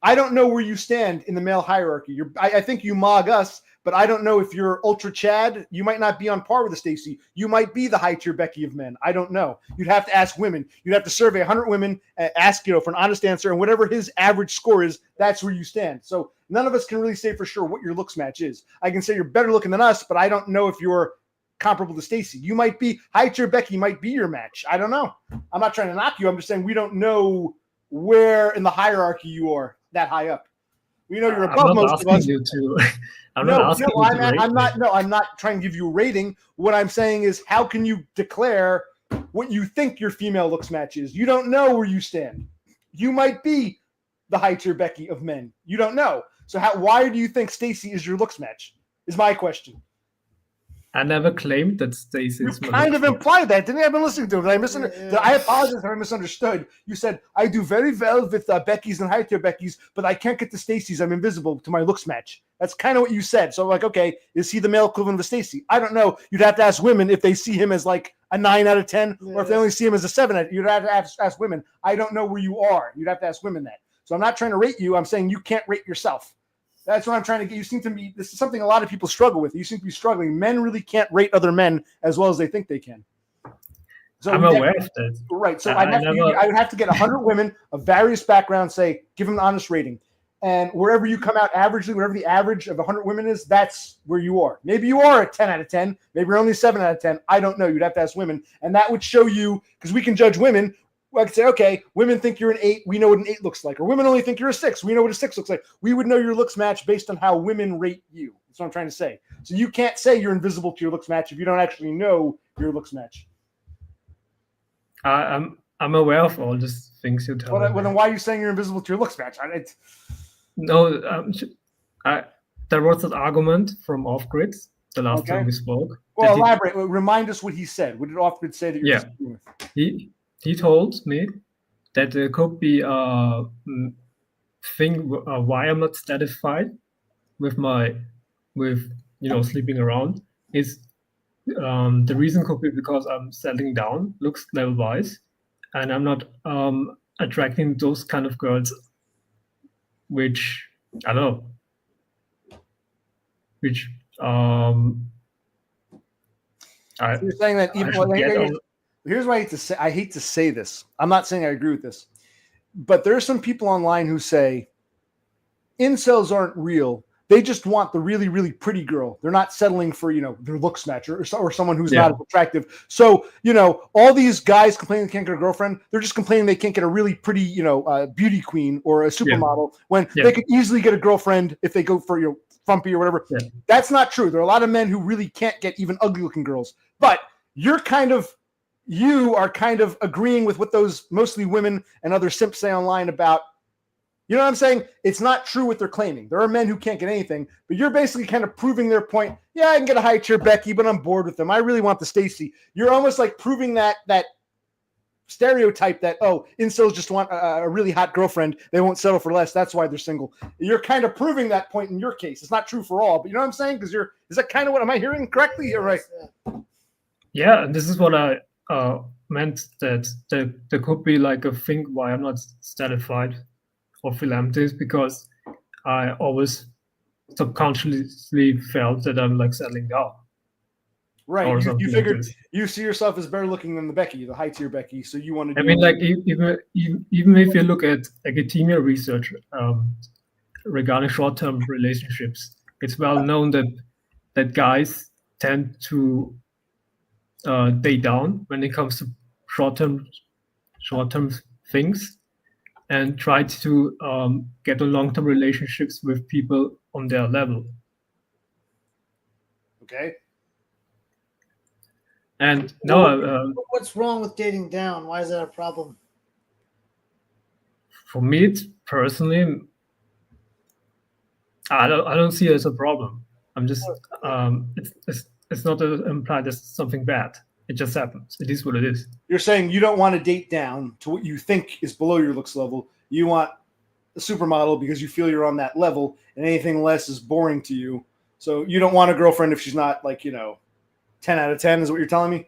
I don't know where you stand in the male hierarchy. I think you mog us, but I don't know if you're ultra Chad. You might not be on par with the Stacy. You might be the high tier Becky of men. I don't know. You'd have to ask women. You'd have to survey 100 women, ask for an honest answer, and whatever his average score is, that's where you stand. So none of us can really say for sure what your looks match is. I can say you're better looking than us, but I don't know if you're comparable to Stacy. You might be high tier Becky. Might be your match. I don't know. I'm not trying to knock you. I'm just saying we don't know where in the hierarchy you are that high up. We know you're above most of us. I'm not trying to give you a rating. What I'm saying is, how can you declare what you think your female looks match is? You don't know where you stand. You might be the high tier Becky of men. You don't know. So why do you think Stacy is your looks match? Is my question. I never claimed that Stacy is my kind of implied that, didn't I? I've been listening to it. I apologize if I misunderstood. You said, I do very well with Becky's and high tier Becky's, but I can't get to Stacy's. I'm invisible to my looks match. That's kind of what you said. So I'm like, okay, is he the male equivalent of Stacy? I don't know. You'd have to ask women if they see him as like a 9 out of 10, or if they only see him as a 7. You'd have to ask women. I don't know where you are. You'd have to ask women that. So I'm not trying to rate you. I'm saying you can't rate yourself. That's what I'm trying to get. You seem to be, this is something a lot of people struggle with. You seem to be struggling. Men really can't rate other men as well as they think they can. So I'm aware of that. Right. So I would have to get 100 women of various backgrounds, say, give them an honest rating. And wherever you come out averagely, wherever the average of 100 women is, that's where you are. Maybe you are a 10 out of 10. Maybe you're only 7 out of 10. I don't know. You'd have to ask women. And that would show you, because we can judge women. I could say, okay, women think you're an 8. We know what an 8 looks like. Or women only think you're a 6. We know what a 6 looks like. We would know your looks match based on how women rate you. That's what I'm trying to say. So you can't say you're invisible to your looks match if you don't actually know your looks match. I'm I'm aware of all these things you tell me. Well, then why are you saying you're invisible to your looks match? No, there was an argument from Off-Grid the last Okay. time we spoke. Well, elaborate. Remind us what he said. What did Off-Grid say that you're disagreeing with? He told me that there could be a thing why I'm not satisfied with sleeping around is the reason could be because I'm settling down looks level wise, and I'm not attracting those kind of girls, which I don't know, which So you're saying that here's what I hate to say this. I'm not saying I agree with this, but there are some people online who say incels aren't real. They just want the really, really pretty girl. They're not settling for, their looks match or someone who's not as attractive. So, all these guys complaining they can't get a girlfriend, they're just complaining they can't get a really pretty, beauty queen or a supermodel when they could easily get a girlfriend if they go for, frumpy or whatever. Yeah. That's not true. There are a lot of men who really can't get even ugly looking girls. But you are kind of agreeing with what those mostly women and other simps say online about. You know what I'm saying? It's not true what they're claiming. There are men who can't get anything, but you're basically kind of proving their point. Yeah, I can get a high tier Becky, but I'm bored with them. I really want the Stacy. You're almost like proving that stereotype that, incels just want a really hot girlfriend. They won't settle for less. That's why they're single. You're kind of proving that point in your case. It's not true for all, but you know what I'm saying? Because is that kind of what, am I hearing correctly? You're right. Yeah, this is what I meant, that there could be like a thing why I'm not satisfied or feel empty, is because I always subconsciously felt that I'm like settling down. Right. You figured you see yourself as better looking than the Becky, the high tier Becky. So you want to. I mean, like even if you look at academia research regarding short-term relationships, it's well known that guys tend to date down when it comes to short-term things, and try to get a long-term relationships with people on their level. Okay. And what's wrong with dating down? Why is that a problem? For me, it's personally, I don't see it as a problem. I'm just it's not implied as something bad. It just happens. It is what it is. You're saying you don't want to date down to what you think is below your looks level. You want a supermodel because you feel you're on that level, and anything less is boring to you. So you don't want a girlfriend if she's not 10 out of 10 is what you're telling me?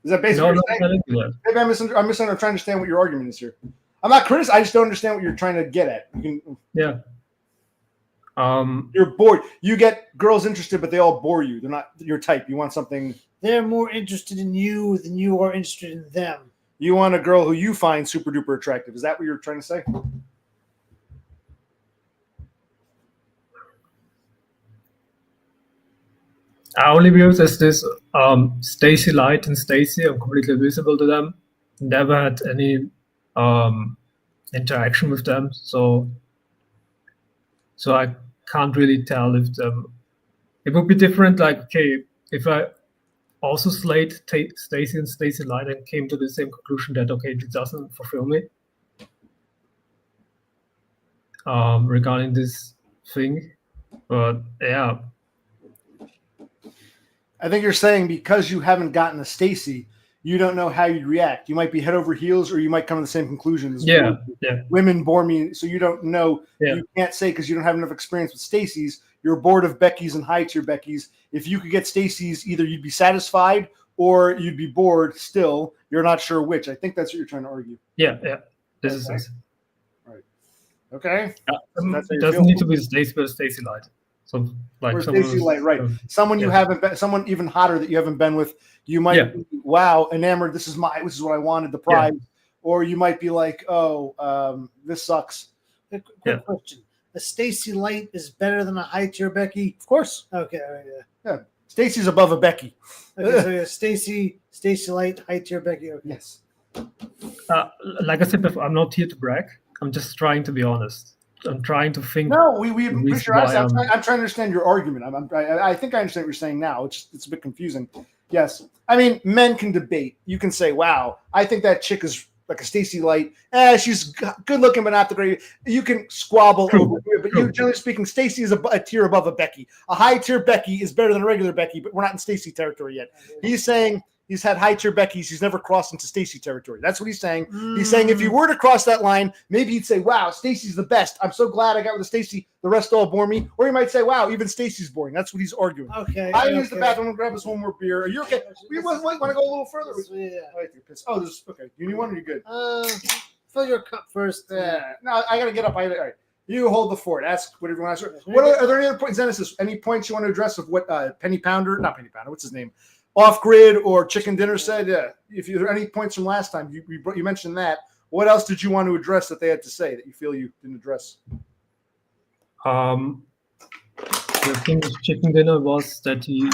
Is that basically what you're saying? Maybe I'm trying to understand what your argument is here. I'm not criticizing. I just don't understand what you're trying to get at. Yeah. You're bored. You get girls interested, but they all bore you. They're not your type. You want something. They're more interested in you than you are interested in them. You want a girl who you find super duper attractive. Is that what you're trying to say? I only view as this Stacy Light and Stacy. I'm completely visible to them. Never had any interaction with them, so I can't really tell if it would be different. Like, okay, if I also slayed Stacy and Stacy Light and came to the same conclusion that it doesn't fulfill me regarding this thing, but yeah. I think you're saying because you haven't gotten a Stacy, you don't know how you'd react. You might be head over heels, or you might come to the same conclusions. Yeah. Women bore me, so you don't know. Yeah. You can't say because you don't have enough experience with Stacys. You're bored of Beckys and high tier Beckys. If you could get Stacys, either you'd be satisfied or you'd be bored. Still, you're not sure which. I think that's what you're trying to argue. Yeah. This is it. Right. Okay. It doesn't need to be Stacy, but Stacy Light. So like Stacy Light, right? Someone you haven't been, someone even hotter that you haven't been with. You might be, wow, enamored. This is what I wanted, the prize. Yeah. Or you might be like, this sucks. Quick question: a Stacy Light is better than a high tier Becky? Of course. Okay. Yeah. Stacy's above a Becky. Okay, so Stacy Light, high tier Becky. Okay. Yes. Like I said before, I'm not here to brag. I'm just trying to be honest. I'm trying to think. No, I'm trying to understand your argument. I think I understand what you're saying now. It's a bit confusing. Yes. I mean, men can debate. You can say, wow, I think that chick is like a Stacy Light. She's good looking, but not the great. You can squabble over it, but you, generally speaking, Stacy is a tier above a Becky. A high tier Becky is better than a regular Becky, but we're not in Stacy territory yet. He's saying he's had high tier Beckys. He's never crossed into Stacy territory. That's what he's saying. He's saying if you were to cross that line, maybe he'd say, wow, Stacy's the best. I'm so glad I got with Stacy. The rest all bore me. Or he might say, wow, even Stacy's boring. That's what he's arguing. Okay. I use the bathroom. I'm going to grab us one more beer. Are you okay? We want to go a little further? Yeah. I like your piss. Oh, this okay. You need one or you good? Fill your cup first. Yeah. No, I got to get up. All right. You hold the fort. Ask whatever you want to ask. What are there any other points, Zenesis? Any points you want to address of what not Penny Pounder, what's his name? Off Grid or Chicken Dinner said? Yeah. If there are any points from last time, you mentioned that. What else did you want to address that they had to say that you feel you didn't address? The thing with Chicken Dinner was that he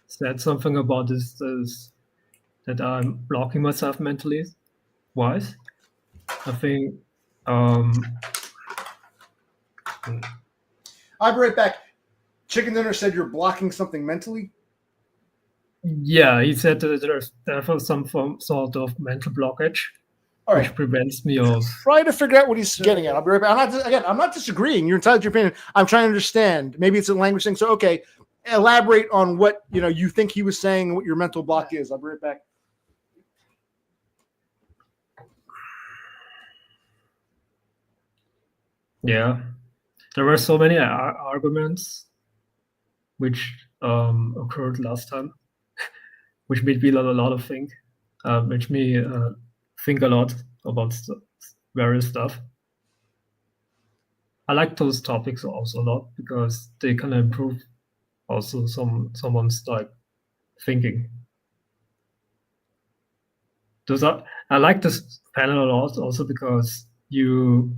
said something about this that I'm blocking myself mentally wise. I think I'll be right back. Chicken Dinner said you're blocking something mentally. Yeah, he said that there's therefore some sort of mental blockage, all right, which prevents me of trying to figure out what he's getting at. I'll be right back. I'm not disagreeing. You're entitled to your opinion. I'm trying to understand. Maybe it's a language thing. So, okay, elaborate on what you think he was saying and what your mental block is. I'll be right back. Yeah, there were so many arguments which occurred last time, which made me a lot of think, which me think a lot about various stuff. I like those topics also a lot because they can improve also someone's like thinking. I like this panel a lot also because you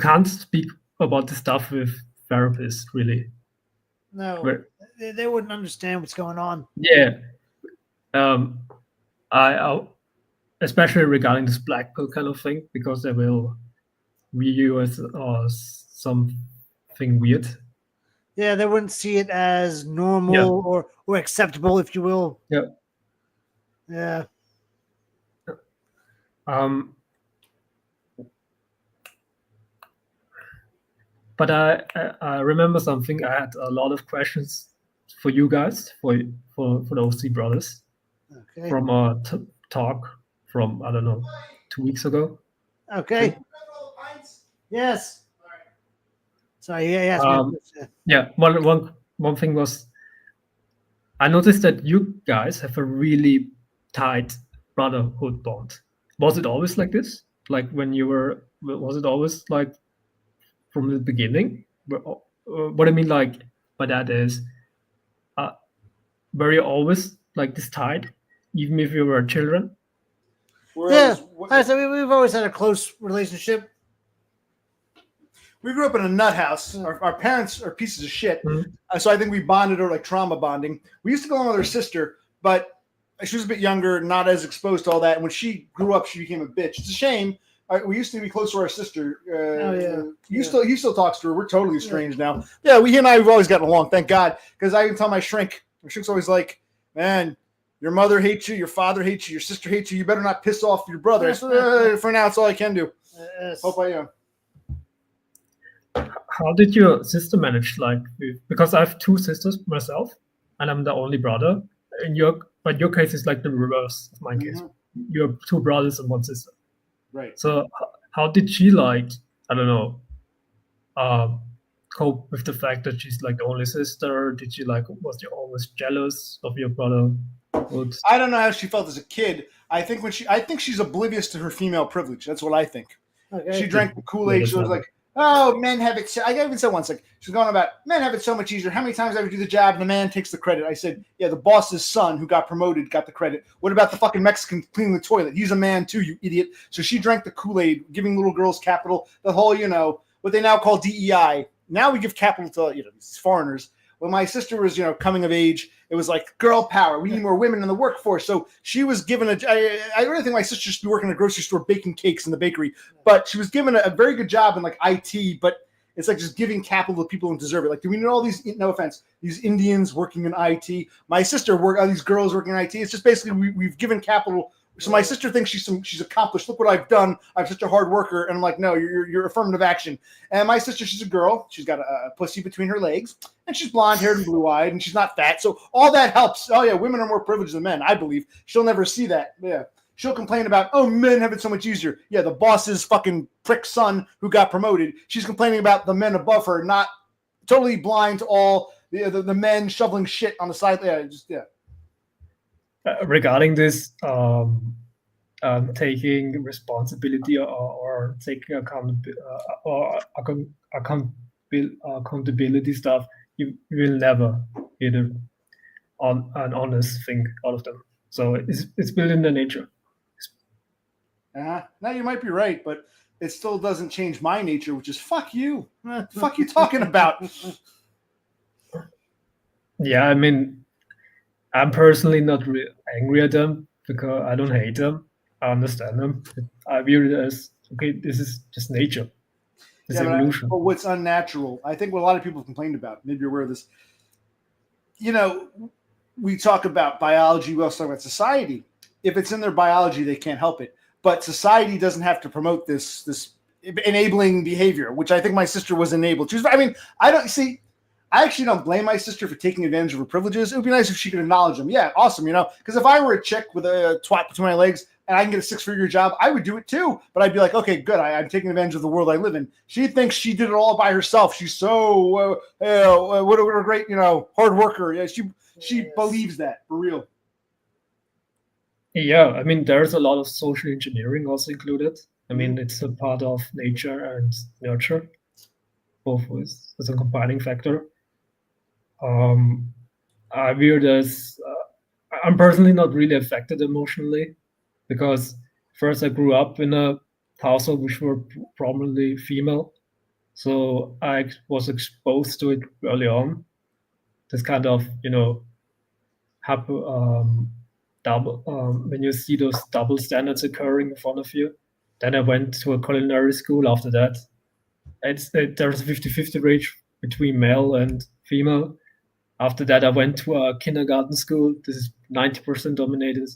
can't speak about the stuff with therapists really. No, they wouldn't understand what's going on. Yeah, I especially regarding this black pill kind of thing because they will view you as something weird. Yeah, they wouldn't see it as normal or acceptable, if you will. Yeah. Yeah. But I remember something. I had a lot of questions for you guys, for the OC brothers, from a talk from, I don't know, 2 weeks ago. Okay. Yes. Sorry. Yeah. One thing was, I noticed that you guys have a really tight brotherhood bond. Was it always like this? Like when you were? Was it always like from the beginning? What I mean like by that is, were you always like this tight, even if you were children? We've always had a close relationship. We grew up in a nut house. Our parents are pieces of shit. Mm-hmm. So I think we bonded or like trauma bonding. We used to go along with her sister, but she was a bit younger, not as exposed to all that. And when she grew up, she became a bitch. It's a shame. We used to be close to our sister. He still talks to her. We're totally estranged now. Yeah, he and I have always gotten along, thank God. Because I even tell my shrink. My shrink's always like, man, your mother hates you, your father hates you, your sister hates you. You better not piss off your brother. So, for now, it's all I can do. Hope I am. How did your sister manage? Because I have 2 sisters myself, and I'm the only brother. But your case is like the reverse of my case. You have 2 brothers and 1 sister. Right. So how did she cope with the fact that she's like the only sister? Did she was she always jealous of your brother? I don't know how she felt as a kid. I think she's oblivious to her female privilege. That's what I think. Okay. She drank the Kool-Aid. She was like, oh, men have it. I even said once, she's going about, men have it so much easier. How many times I would do the job and the man takes the credit? I said, yeah, the boss's son who got promoted got the credit. What about the fucking Mexican cleaning the toilet? He's a man too, you idiot. So she drank the Kool-Aid, giving little girls capital, the whole, what they now call DEI. Now we give capital to, these foreigners. When my sister was, coming of age, it was like girl power. We need more women in the workforce. So she was given I really think my sister should be working in a grocery store baking cakes in the bakery, but she was given a very good job in IT, but It's like just giving capital to people who deserve it. Like, do we need all these? No offense, these Indians working in IT. My sister these girls working in IT. It's just basically we've given capital. So my sister thinks she's accomplished. Look what I've done. I'm such a hard worker. And I'm like, no, you're affirmative action. And my sister, she's a girl. She's got a pussy between her legs, and she's blonde haired and blue eyed, and she's not fat. So all that helps. Oh yeah, women are more privileged than men, I believe. She'll never see that. Yeah. She'll complain about, oh, men have it so much easier. Yeah, the boss's fucking prick son who got promoted. She's complaining about the men above her, not totally blind to all the men shoveling shit on the side. Yeah. Regarding this, taking responsibility or taking accountability stuff, you will never get an honest thing out of them. So it's built in the nature. Now you might be right, but it still doesn't change my nature, which is fuck you. Fuck you talking about? Yeah, I mean, I'm personally not angry at them because I don't hate them. I understand them. I view it as, okay, this is just nature. It's evolution. But what's unnatural, I think what a lot of people have complained about, maybe you're aware of this, we talk about biology, we also talk about society. If it's in their biology, they can't help it. But society doesn't have to promote this enabling behavior, which I think my sister was enabled. I actually don't blame my sister for taking advantage of her privileges. It would be nice if she could acknowledge them. Yeah, awesome, because if I were a chick with a twat between my legs and I can get a 6-figure job, I would do it too. But I'd be like, okay, good. I'm taking advantage of the world I live in. She thinks she did it all by herself. She's so what a great hard worker. Yeah, she believes that for real. Yeah, I mean, there's a lot of social engineering also included. I mean, it's a part of nature and nurture, both as a combining factor. I view it as I'm personally not really affected emotionally because first I grew up in a household which were prominently female, so I was exposed to it early on. This kind of when you see those double standards occurring in front of you. Then I went to a culinary school after that. There's a 50-50 ratio between male and female. After that, I went to a kindergarten school. This is 90% dominated,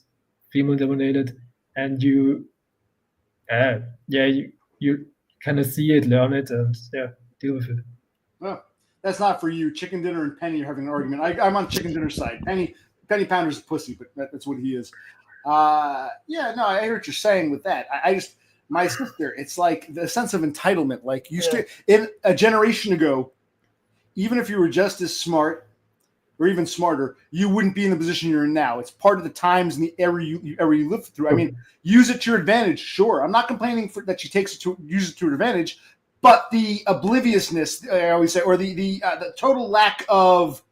female dominated. And you kind of see it, learn it, and deal with it. Well, that's not for you. Chicken Dinner and Penny are having an argument. I'm on Chicken Dinner's side. Penny Pounder's a pussy, but that's what he is. I hear what you're saying with that. My sister, it's like the sense of entitlement. Like in a generation ago, even if you were just as smart or even smarter, you wouldn't be in the position you're in now. It's part of the times and the era you lived through. I mean, use it to your advantage. Sure, I'm not complaining that she uses it to her advantage, but the obliviousness, I always say, or the total lack of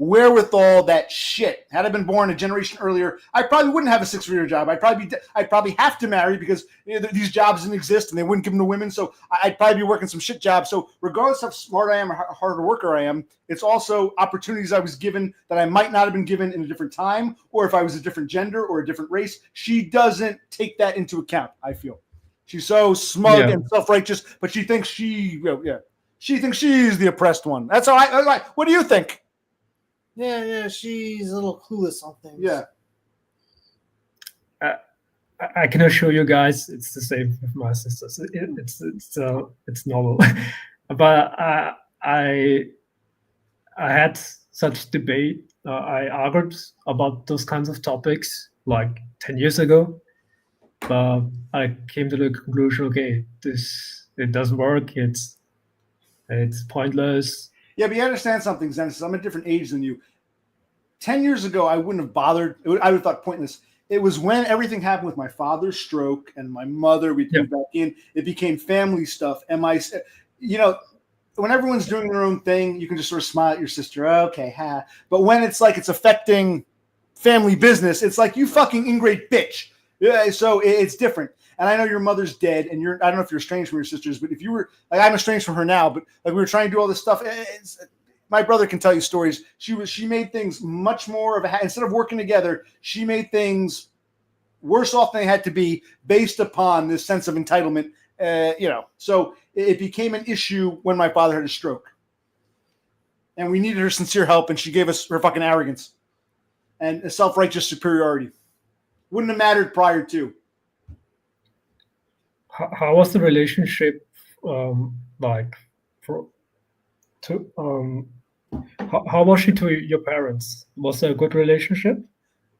wherewithal, that shit. Had I been born a generation earlier, I probably wouldn't have a 6-figure job. I'd probably have to marry because these jobs didn't exist and they wouldn't give them to women. So I'd probably be working some shit jobs. So regardless of how smart I am or how hard a worker I am, it's also opportunities I was given that I might not have been given in a different time, or if I was a different gender or a different race. She doesn't take that into account, I feel. She's so smug and self-righteous, but she thinks she thinks she's the oppressed one. That's how I what do you think? Yeah, she's a little clueless on things. Yeah. I can assure you guys, it's the same with my sisters. It's normal, but I had such debate. I argued about those kinds of topics like 10 years ago, but I came to the conclusion: okay, it doesn't work. It's pointless. Yeah, but you understand something, Zenesis. I'm a different age than you. 10 years ago, I wouldn't have bothered. I would have thought pointless. It was when everything happened with my father's stroke and my mother, we came back in. It became family stuff. And when everyone's doing their own thing, you can just sort of smile at your sister. Okay, ha. But when it's like it's affecting family business, it's like, you fucking ingrate bitch. Yeah, so it's different. And I know your mother's dead, and I don't know if you're estranged from your sisters, but if you were, like, I'm estranged from her now, but like we were trying to do all this stuff. My brother can tell you stories. She made things much more of instead of working together, she made things worse off than they had to be based upon this sense of entitlement. So it became an issue when my father had a stroke. And we needed her sincere help, and she gave us her fucking arrogance and a self-righteous superiority. Wouldn't have mattered prior to. How was the relationship like? How was she to your parents? Was there a good relationship?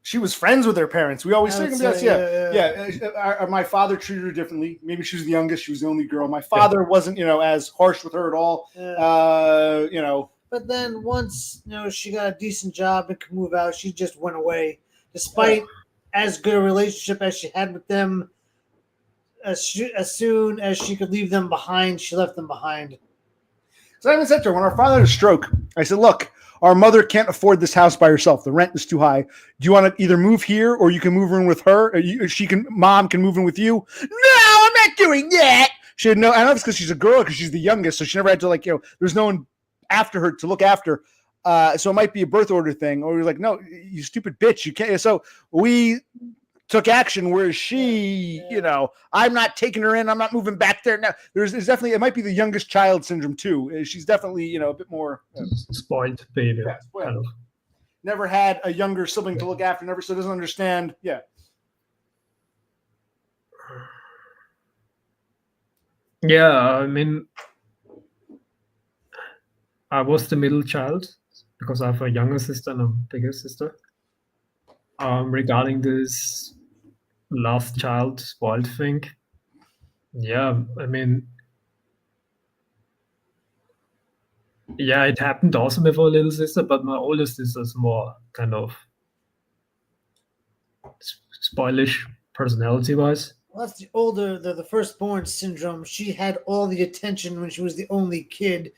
She was friends with her parents. We always say, yeah. My father treated her differently. Maybe she was the youngest. She was the only girl. My father wasn't, as harsh with her at all. But then once, she got a decent job and could move out, she just went away. Despite as good a relationship as she had with them, as soon as she could leave them behind, she left them behind. So I even said to her, when our father had a stroke, I said, look, our mother can't afford this house by herself. The rent is too high. Do you want to either move here or you can move in with her? Mom can move in with you? No, I'm not doing that. She had no, I know it's because she's a girl, because she's the youngest. So she never had to there's no one after her to look after. So it might be a birth order thing. Or you're like, no, you stupid bitch. You can't. So we took action, whereas she, I'm not taking her in. I'm not moving back there. Now, there's definitely, it might be the youngest child syndrome too. She's definitely, a bit more spoiled baby. Yeah, spoiled. Kind of. Never had a younger sibling to look after. So doesn't understand. Yeah. Yeah, I mean, I was the middle child because I have a younger sister and a bigger sister. Regarding this last child spoiled thing, I mean, it happened also with our little sister, but my older sister is more kind of spoilish personality-wise. Well, that's the firstborn syndrome. She had all the attention when she was the only kid.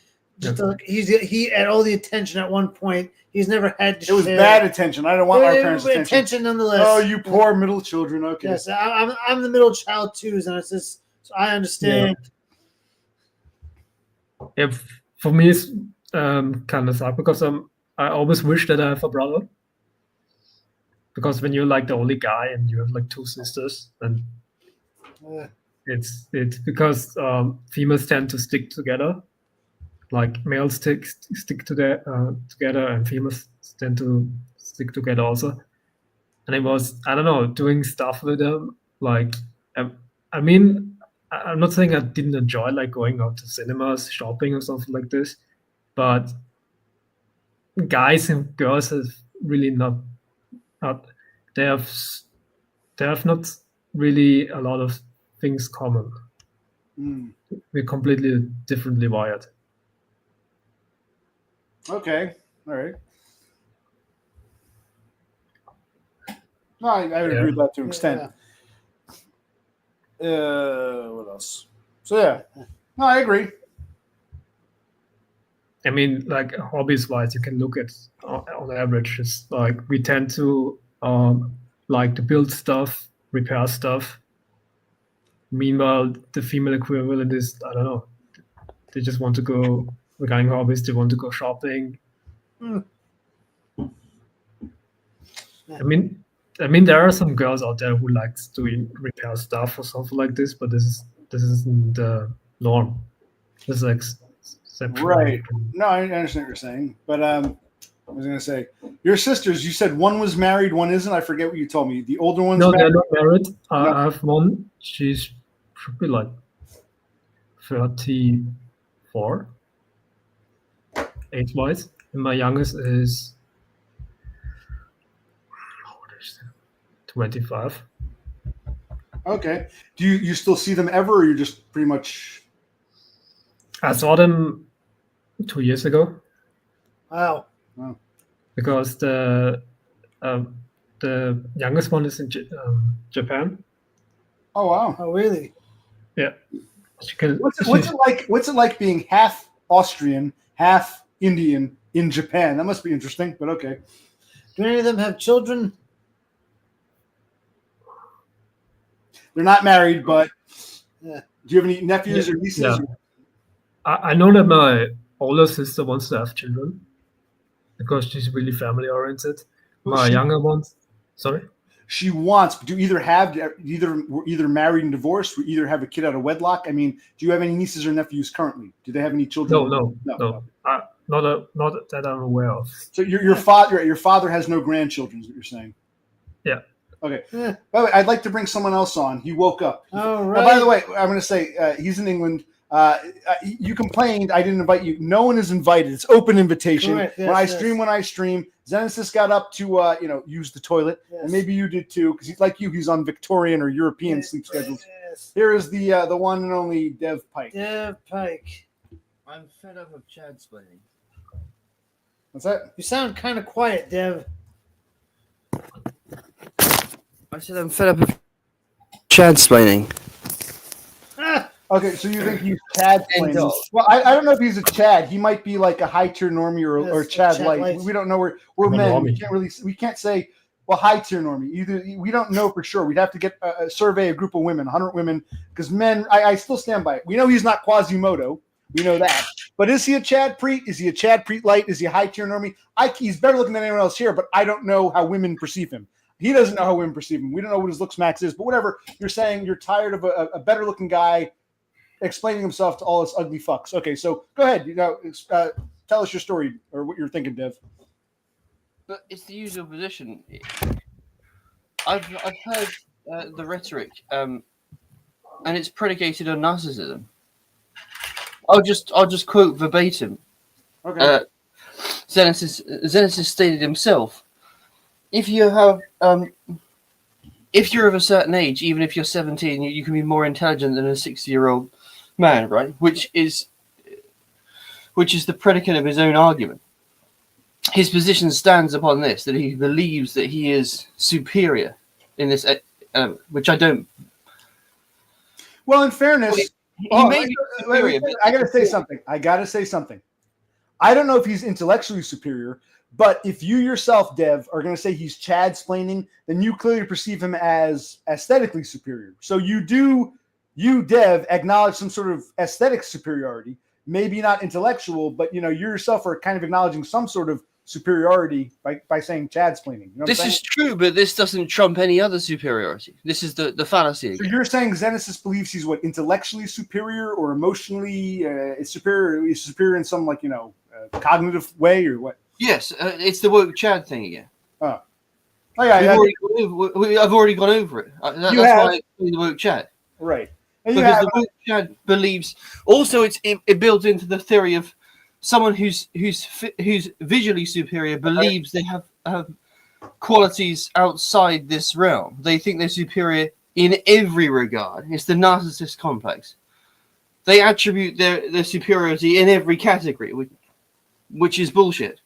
He had all the attention at one point. He's never had to. It was bad attention. I don't want my parents' attention. Nonetheless. Oh, you poor middle children. Okay. Yes, I'm the middle child too, and it's just, so I understand. If for me it's kind of sad because I always wish that I have a brother. Because when you're like the only guy and you have like two sisters, and it's because females tend to stick together. Like males stick together, and females tend to stick together also. And it was, I don't know, doing stuff with them. Like, I mean, I'm not saying I didn't enjoy like going out to cinemas, shopping, or something like this, but guys and girls have really not they have not really a lot of things common. We're completely differently wired. Okay. All right. No, I would agree with that to an extent. What else? So yeah. No, I agree. I mean, like hobbies-wise, you can look at on average, it's like we tend to like to build stuff, repair stuff. Meanwhile, the female equivalent is, I don't know, they just want to go regarding hobbies, they want to go shopping. I mean, there are some girls out there who likes doing repair stuff or something like this, but this isn't the norm. This is like right. No, I understand what you're saying, but I was going to say, your sisters, you said one was married, one isn't. I forget what you told me. The older one's no, married? they're not married. I have one. She's should be like 34, age-wise, and my youngest is 25. Okay. Do you still see them ever, or you just pretty much? I saw them 2 years ago. Wow. Because the youngest one is in Japan. Oh wow! Oh really? Yeah. What's it like being half Austrian, half Indian in Japan? That must be interesting. But okay. Do any of them have children? They're not married, but do you have any nephews or nieces? Yeah. I know that my older sister wants to have children because she's really family oriented. My younger ones, sorry? she wants to either married and divorced, or either have a kid out of wedlock. I mean, do you have any nieces or nephews currently? Do they have any children? No. Not that I'm aware of. So your father has no grandchildren, is what you're saying? Yeah. Okay. By the way, I'd like to bring someone else on. He woke up. All right. By the way, I'm going to say he's in England. You complained I didn't invite you. No one is invited. It's open invitation. Correct. Yes, When I stream, Zenesis got up to use the toilet, and maybe you did too, because he's on Victorian or European sleep schedules. Yes. Here is the one and only Dev Pike. Dev Pike. I'm fed up of Chad-splaining. What's that? You sound kind of quiet, Dev. I said I'm fed up of Chad-splaining. Okay, so you think he's Chad-splaining? Well, I don't know if he's a Chad. He might be like a high tier normie or Chad light. We don't know. We're men. We can't say. Well, high tier normie. We don't know for sure. We'd have to get a survey, a group of women, 100 women, because men. I still stand by it. We know he's not Quasimodo. We know that. But is he a Chad Preet? Is he a Chad Preet light? Is he a high tier normie? He's better looking than anyone else here, but I don't know how women perceive him. He doesn't know how women perceive him. We don't know what his looks max is. But whatever. You're saying you're tired of a better looking guy explaining himself to all us ugly fucks. Okay, so go ahead. Tell us your story or what you're thinking, Dev. But it's the usual position. I've heard the rhetoric, and it's predicated on narcissism. I'll just quote verbatim. Okay. Zenesis stated himself, if you're of a certain age, even if you're 17, you can be more intelligent than a 60-year-old man, right? Which is the predicate of his own argument. His position stands upon this, that he believes that he is superior in this, which I don't. Well, in fairness, I gotta say something. I don't know if he's intellectually superior, but if you yourself, Dev, are going to say he's Chad-splaining, then you clearly perceive him as aesthetically superior. So you, Dev, acknowledge some sort of aesthetic superiority, maybe not intellectual, but you yourself are kind of acknowledging some sort of superiority by saying Chad-splaining. This is true, but this doesn't trump any other superiority. This is the fallacy again. So you're saying Zenesis believes he's intellectually superior or emotionally superior? He's superior in some cognitive way or what? Yes, it's the woke Chad thing again. Oh yeah, I've already gone over it. That's why it's the woke Chad. Right. Because the woke Chad believes. Also, it builds into the theory of someone who's visually superior believes they have qualities outside this realm. They think they're superior in every regard. It's the narcissist complex. They attribute their superiority in every category, which is bullshit.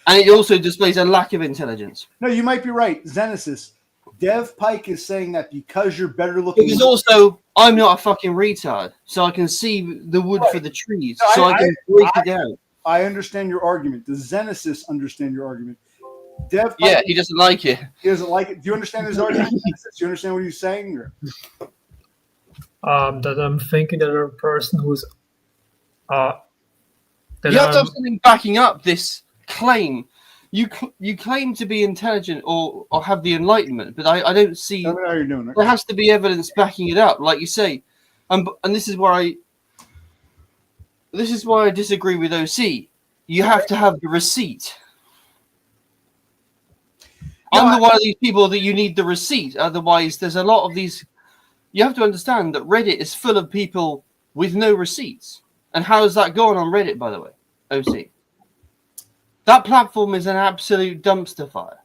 And it also displays a lack of intelligence. No, you might be right. Zenesis. Dev Pike is saying that because you're better looking. Because also, I'm not a fucking retard, so I can see the wood for the trees, so I can break it down. I understand your argument. Does Zenesis understand your argument? Dev Pike, yeah, he doesn't like it. He doesn't like it. Do you understand his argument? Do you understand what he's saying? Or? That I'm thinking that a person who's you have to have something backing up this claim. You claim to be intelligent or have the enlightenment, but I don't see. Tell me how you're doing. There has to be evidence backing it up, like you say, and this is where I disagree with OC. You have to have the receipt. I'm one of these people that you need the receipt. Otherwise, there's a lot of these. You have to understand that Reddit is full of people with no receipts. And how is that going on Reddit, by the way, OC? That platform is an absolute dumpster fire.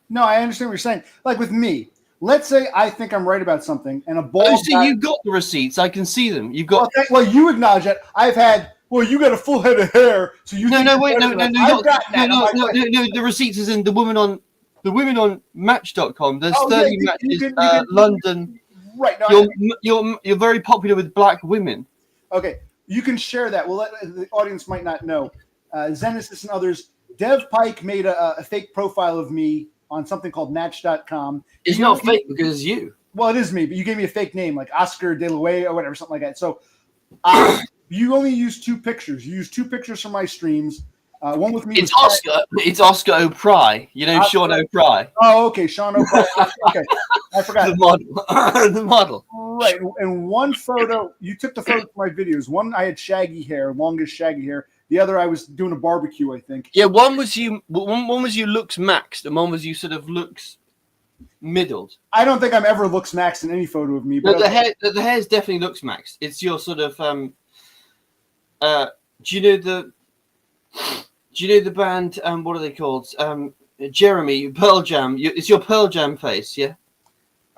No, I understand what you're saying. Like with me, let's say I think I'm right about something, and a bald guy... you've got the receipts. I can see them. You've got. Well, you acknowledge that. I've had. Well, you got a full head of hair, so you. No. The receipts is in the women on Match.com. There's 30 matches. London. Right. No, you're very popular with black women. Okay, you can share that. Well, the audience might not know. Zenesis and others. Dev Pike made a fake profile of me on something called Match.com. It's not fake because it's you. Well, it is me, but you gave me a fake name like Oscar De La Hoya or whatever, something like that. So you only use 2 pictures. You use 2 pictures from my streams. One with me. It's Oscar. It's Oscar O'Pry. You know Sean O'Pry. Oh, okay, Sean O'Pry. Okay, I forgot the model. The model. Right, and one photo you took the photo for my videos. One I had shaggy hair, longest shaggy hair. The other I was doing a barbecue, I think. Yeah, one was you. One was you looks maxed, and one was you sort of looks middled. I don't think I'm ever looks maxed in any photo of me. But the hair's definitely looks maxed. It's your sort of Do you know the band? What are they called? Jeremy, Pearl Jam. It's your Pearl Jam face, yeah.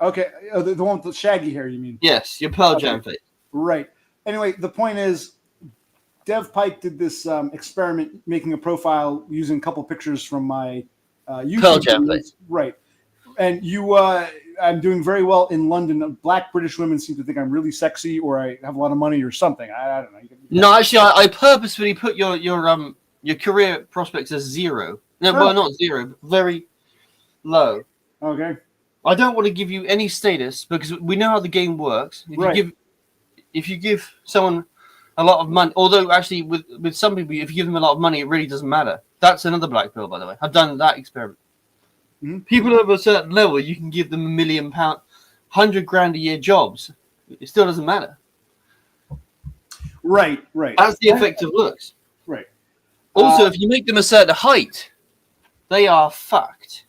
Okay, the one with the shaggy hair, you mean? Yes, your Pearl Jam face. Right. Anyway, the point is, Dev Pike did this experiment, making a profile using a couple pictures from my YouTube Pearl Jam face. Right. And I'm doing very well in London. Black British women seem to think I'm really sexy, or I have a lot of money, or something. I don't know. No, actually, I purposefully put your career prospects as 0. No, well, not 0, but very low. Okay. I don't want to give you any status because we know how the game works. If you give someone a lot of money, although actually with some people, if you give them a lot of money, it really doesn't matter. That's another black pill, by the way. I've done that experiment. Mm-hmm. People of a certain level, you can give them £1 million, $100,000 a year jobs. It still doesn't matter. Right. That's the effect of looks. Right. Also, if you make them a certain height, they are fucked.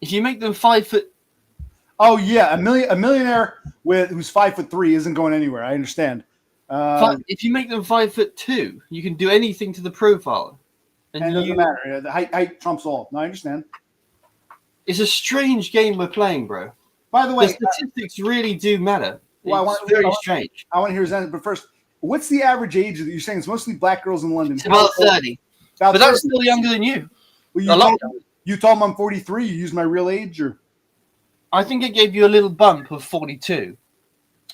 If you make them 5 foot, oh yeah, a millionaire who's 5'3" isn't going anywhere. I understand. If you make them 5'2", you can do anything to the profile, and it doesn't matter. Yeah, the height trumps all. No, I understand. It's a strange game we're playing, bro. By the way, the statistics really do matter. Well, it's very strange. I want to hear Zen, but first, what's the average age that you're saying? It's mostly black girls in London. It's about 30. But that's still younger than you. Well, you told them I'm 43. You used my real age, or? I think it gave you a little bump of 42.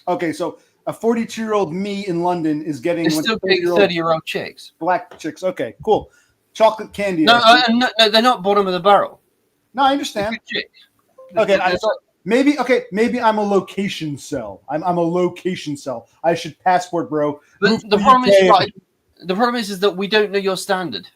Okay, so a 42-year-old me in London is getting. It's still getting 30-year-old chicks. Black chicks. Okay, cool. Chocolate candy. No, they're not bottom of the barrel. No, I understand. Okay, maybe I'm a location cell. I'm a location cell. I should passport, bro. But the problem is that we don't know your standard.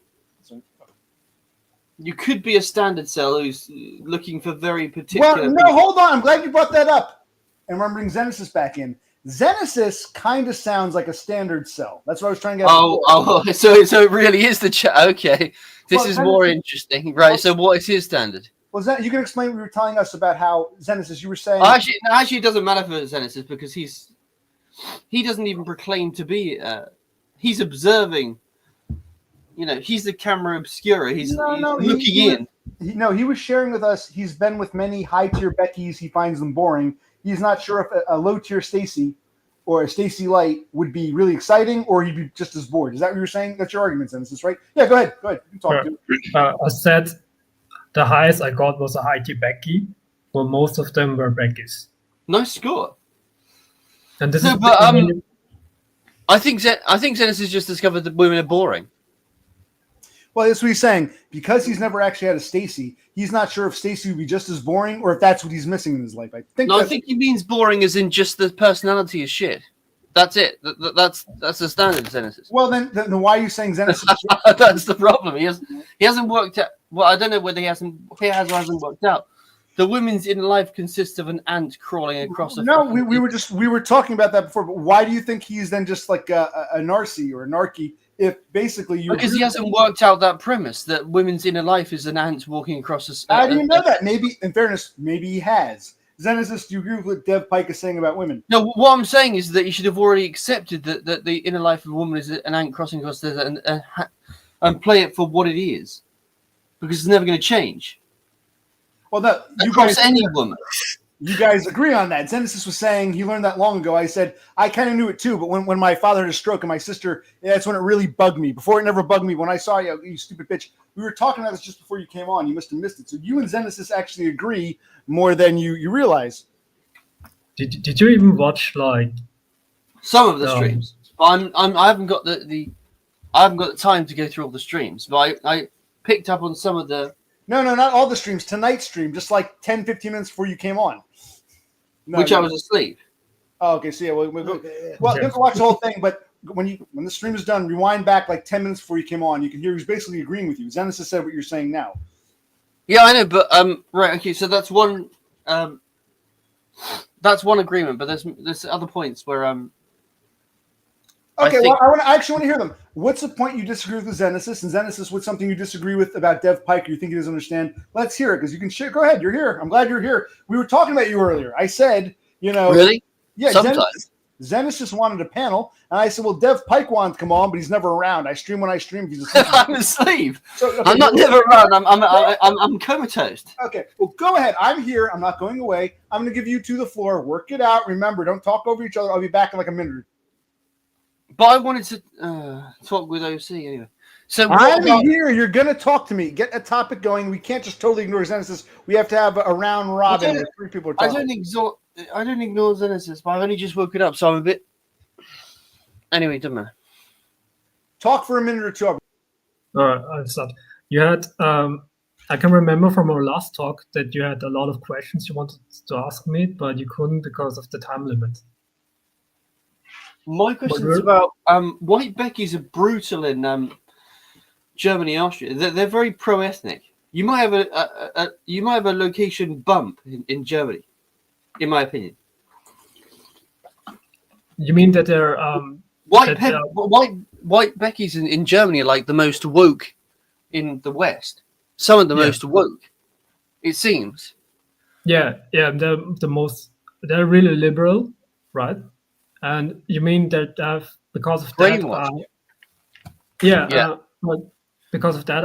You could be a standard cell who's looking for very particular. Well, no, hold on. I'm glad you brought that up. And I'm bringing Zenesis back in. Zenesis kind of sounds like a standard cell. That's what I was trying to get. Oh, so it really is the chat. Okay, this is more interesting, right? So what is his standard? Well, you can explain what you were telling us about how Zenesis. You were saying actually, it doesn't matter for Zenesis because he doesn't even proclaim to be. He's observing. You know, he's the camera obscura. He's looking in. He was sharing with us. He's been with many high-tier Beckys. He finds them boring. He's not sure if a low-tier Stacy or a Stacy Light would be really exciting or he'd be just as bored. Is that what you were saying? That's your argument, Zenesis, right? Yeah, go ahead. You can talk to it. I said the highest I got was a high-tier Becky, where most of them were Beckys. Nice score. And this I think Zenesis just discovered that women are boring. Well, that's what he's saying. Because he's never actually had a Stacy, he's not sure if Stacy would be just as boring or if that's what he's missing in his life. I think he means boring as in just the personality is shit. That's it. That's the standard Zenesis. Well, then why are you saying Zenesis? That's the problem. He hasn't worked out. Well, I don't know whether he has or hasn't worked out. The women's inner life consists of an ant crawling across a. No, we were talking about that before. But why do you think he's then just like a narcy or a narky? If basically because he hasn't worked out that premise that women's inner life is an ant walking across a. How do you know that? Maybe, in fairness, maybe he has. Zenesis, do you agree with what Dev Pike is saying about women? No, what I'm saying is that you should have already accepted that the inner life of a woman is an ant crossing across the desert and play it for what it is, because it's never going to change. Well, no, any woman. You guys agree on that. Zenesis was saying he learned that long ago. I said, I kind of knew it too, but when my father had a stroke and my sister, that's when it really bugged me. Before it never bugged me. When I saw you stupid bitch, we were talking about this just before you came on. You must have missed it. So you and Zenesis actually agree more than you realize. Did you even watch like some of the streams? I haven't got the time to go through all the streams, but I picked up on some of the. No, not all the streams. Tonight's stream, just like 10, 15 minutes before you came on. I was asleep. Oh, okay. So yeah, we'll go. Okay, yeah. Well, you have to watch the whole thing. But when the stream is done, rewind back like 10 minutes before you came on. You can hear he's basically agreeing with you. Zenesis said what you're saying now. Yeah, I know, but right, okay, so that's one agreement, but there's other points where Okay, well, I actually want to hear them. What's the point you disagree with Zenesis? And Zenesis, what's something you disagree with about Dev Pike or you think he doesn't understand? Let's hear it, because you can share. Go ahead, you're here. I'm glad you're here. We were talking about you earlier. I said, really? Yeah, sometimes. Zenesis wanted a panel, and I said, well, Dev Pike wanted to come on, but he's never around. I stream when I stream. He's asleep. I'm asleep. So, okay, I'm not never around. I'm comatose. Okay, well, go ahead. I'm here. I'm not going away. I'm going to give you two the floor. Work it out. Remember, don't talk over each other. I'll be back in like a minute. But I wanted to talk with OC anyway. So I'm here. You're going to talk to me. Get a topic going. We can't just totally ignore Zenesis. We have to have a round robin where three people are talking. I don't ignore Zenesis, but I've only just woken up, so I'm a bit... Anyway, it doesn't matter. Talk for a minute or two. All right, I'll start. You had... I can remember from our last talk that you had a lot of questions you wanted to ask me, but you couldn't because of the time limit. My question is about white Beckies are brutal in Germany, Austria. They're very pro-ethnic. You might have a location bump in Germany, in my opinion. You mean that they're white Beckies in Germany are like the most woke in the West. Some of the most woke, it seems. Yeah, they're the most. They're really liberal, right? And you mean that because of that, but because of that,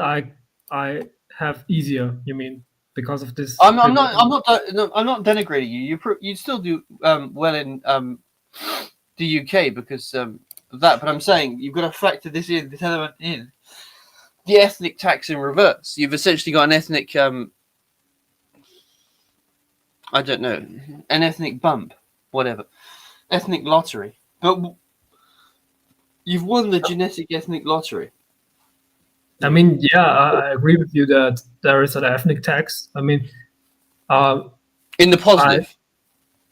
I have easier. You mean because of this? I'm not denigrating you. You still do well in the UK because of that. But I'm saying you've got to factor this element in. The ethnic tax in reverse. You've essentially got an ethnic. I don't know, an ethnic bump, whatever. Ethnic lottery, but you've won the genetic ethnic lottery. I mean, yeah, I agree with you that there is an ethnic tax. I mean, in the positive,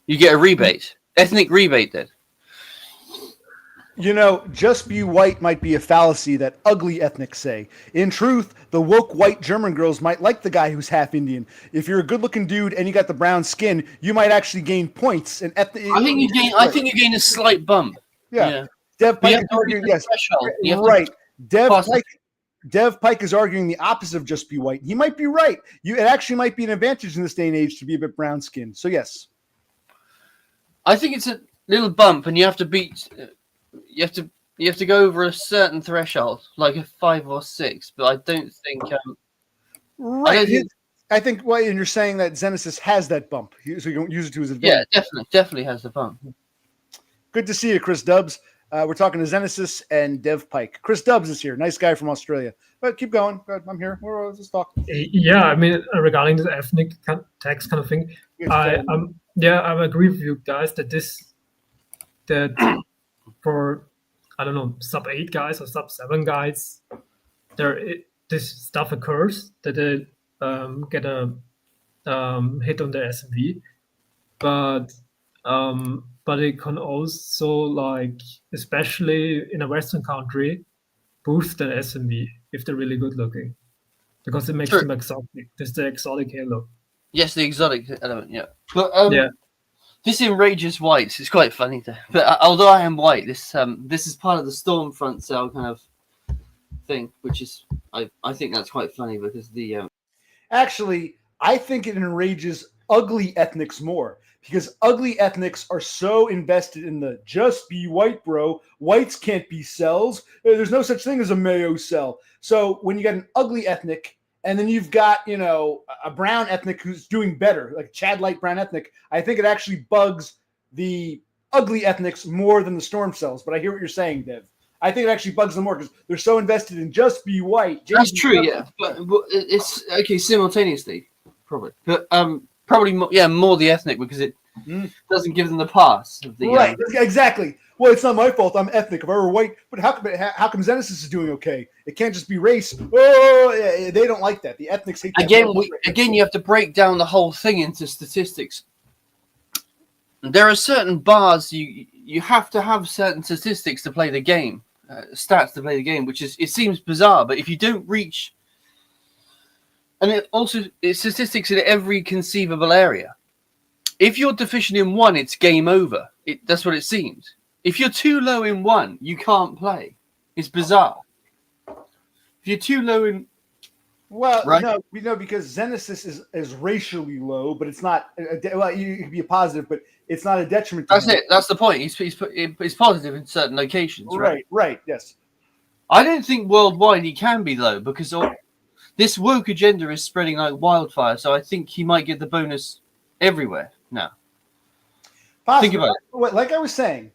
you get a rebate, ethnic rebate. Then, just be white might be a fallacy that ugly ethnics say. In truth, the woke white German girls might like the guy who's half Indian. If you're a good-looking dude and you got the brown skin, you might actually gain points. And I think you gain a slight bump. Yeah. Dev Pike is arguing right. Dev Pike is arguing the opposite of just be white. He might be right. It actually might be an advantage in this day and age to be a bit brown skinned. So yes, I think it's a little bump, and you have to beat. You have to go over a certain threshold, like a 5 or 6. But I don't think. Right. I think and you're saying that Zenesis has that bump, so you don't use it to his advantage. Yeah, definitely has the bump. Good to see you, Chris Dubs. We're talking to Zenesis and Dev Pike. Chris Dubs is here. Nice guy from Australia. But keep going. Go ahead. I'm here. Let's just talk. Yeah, I mean, regarding the ethnic tax kind of thing, I agree with you guys that for, I don't know, sub 8 guys or sub 7 guys, this stuff occurs that they get a hit on their SMV, but it can also, especially in a Western country, boost their SMV if they're really good looking, because it makes them exotic. There's the exotic halo. Yes, the exotic element. Yeah, but this enrages whites. It's quite funny, but although I am white, this is part of the Stormfront cell kind of thing, which is I think that's quite funny because the actually I think it enrages ugly ethnics more. Because ugly ethnics are so invested in the just be white, bro. Whites can't be cells. There's no such thing as a Mayo cell. So when you got an ugly ethnic and then you've got, a brown ethnic who's doing better, like Chad-like brown ethnic, I think it actually bugs the ugly ethnics more than the storm cells. But I hear what you're saying, Dev. I think it actually bugs them more because they're so invested in just be white. That's true, yeah. But it's okay simultaneously, probably. But probably more the ethnic because it doesn't give them the pass. Right, exactly. Well, it's not my fault. I'm ethnic. If I were white, but how come Zenesis is doing okay? It can't just be race. Oh, they don't like that. The ethnics hate that. Again, you have to break down the whole thing into statistics. There are certain bars you have to have certain statistics to play the game, stats to play the game, it seems bizarre, but if you don't reach, and it's statistics in every conceivable area. If you're deficient in one, it's game over. That's what it seems. If you're too low in one, you can't play. It's bizarre. If you're too low in... Well, right? no, we know because Zenesis is racially low, but it's not. Well, you could be a positive, but it's not a detriment. That's it. That's the point. He's positive in certain locations. Right. Right. Yes. I don't think worldwide he can be though, because this woke agenda is spreading like wildfire. So I think he might get the bonus everywhere now. Possibly. Think about it. Like I was saying,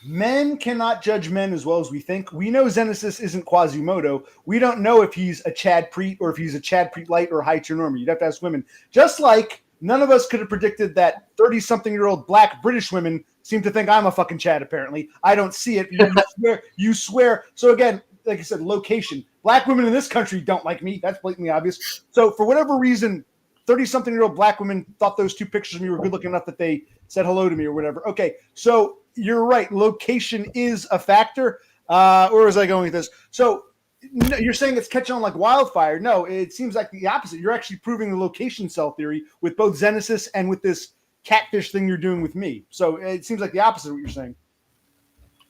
men cannot judge men as well as we think. We know Zenesis isn't Quasimodo. We don't know if he's a Chad Preet or if he's a Chad Preet Light or a High Tier Normie. You'd have to ask women. Just like none of us could have predicted that 30-something-year-old black British women seem to think I'm a fucking Chad, apparently. I don't see it. You swear. So again, like I said, location. Black women in this country don't like me. That's blatantly obvious. So for whatever reason, 30-something-year-old black women thought those two pictures of me were good looking enough that they said hello to me or whatever. Okay, so you're right. Location is a factor. Where was I going with this? So you're saying it's catching on like wildfire. No, it seems like the opposite. You're actually proving the location cell theory with both Zenesis and with this catfish thing you're doing with me. So it seems like the opposite of what you're saying.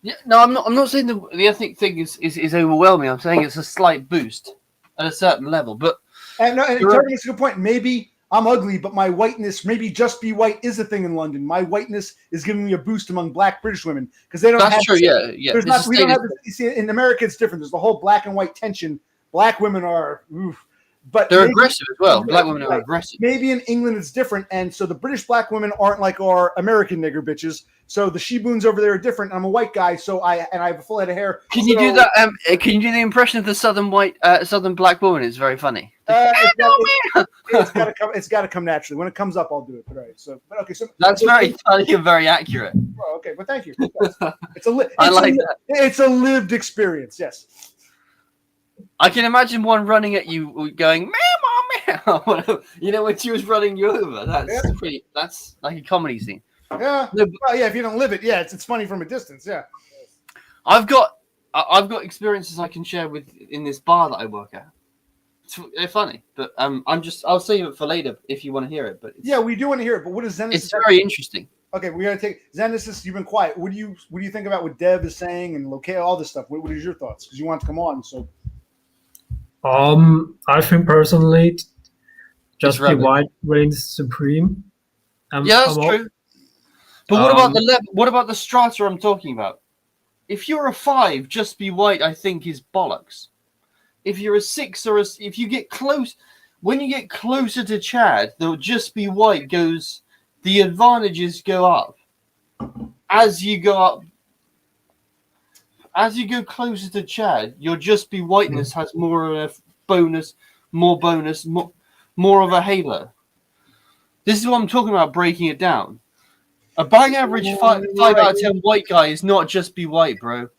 Yeah, no, I'm not saying the ethnic thing is overwhelming. I'm saying it's a slight boost at a certain level. But and Terry makes a good point. Maybe I'm ugly, but my whiteness, maybe just be white is a thing in London. My whiteness is giving me a boost among black British women because they don't. That's have true. this, Yeah. There's not. We don't have. You see, in America, it's different. There's the whole black and white tension. Black women are, but they're aggressive as well. Black women are aggressive. Maybe in England it's different, and so the British black women aren't like our American nigger bitches. So the she-boons over there are different. I'm a white guy, so I have a full head of hair. Can you do that? Can you do the impression of the southern black woman? It's very funny. It's got to come naturally. When it comes up, I'll do it. But, right. So, but okay. So that's very funny and very accurate. Oh, okay, but thank you. It's a lived experience. Yes. I can imagine one running at you, going meow, meow. You know, when she was running you over. That's like a comedy scene. Yeah. No, well, yeah. If you don't live it, yeah, it's funny from a distance. Yeah. I've got experiences I can share in this bar that I work at. They're funny, but I'll save it for later if you want to hear it. But yeah, we do want to hear it. But what is Zenesis? It's very interesting. Okay, we gotta take Zenesis. You've been quiet. What do you think about what Dev is saying and locale, all this stuff? What is your thoughts? Because you want to come on. So, I think personally, just be white reigns supreme. Yeah, that's true. But what about the level? What about the strata I'm talking about? If you're a 5, just be white, I think is bollocks. If you're a 6 if you get close, when you get closer to Chad, the just be white goes, the advantages go up. As you go up, as you go closer to Chad, your just be whiteness has more of a bonus, more of a halo. This is what I'm talking about, breaking it down. A bang average 5 out of 10 white guy is not just be white, bro.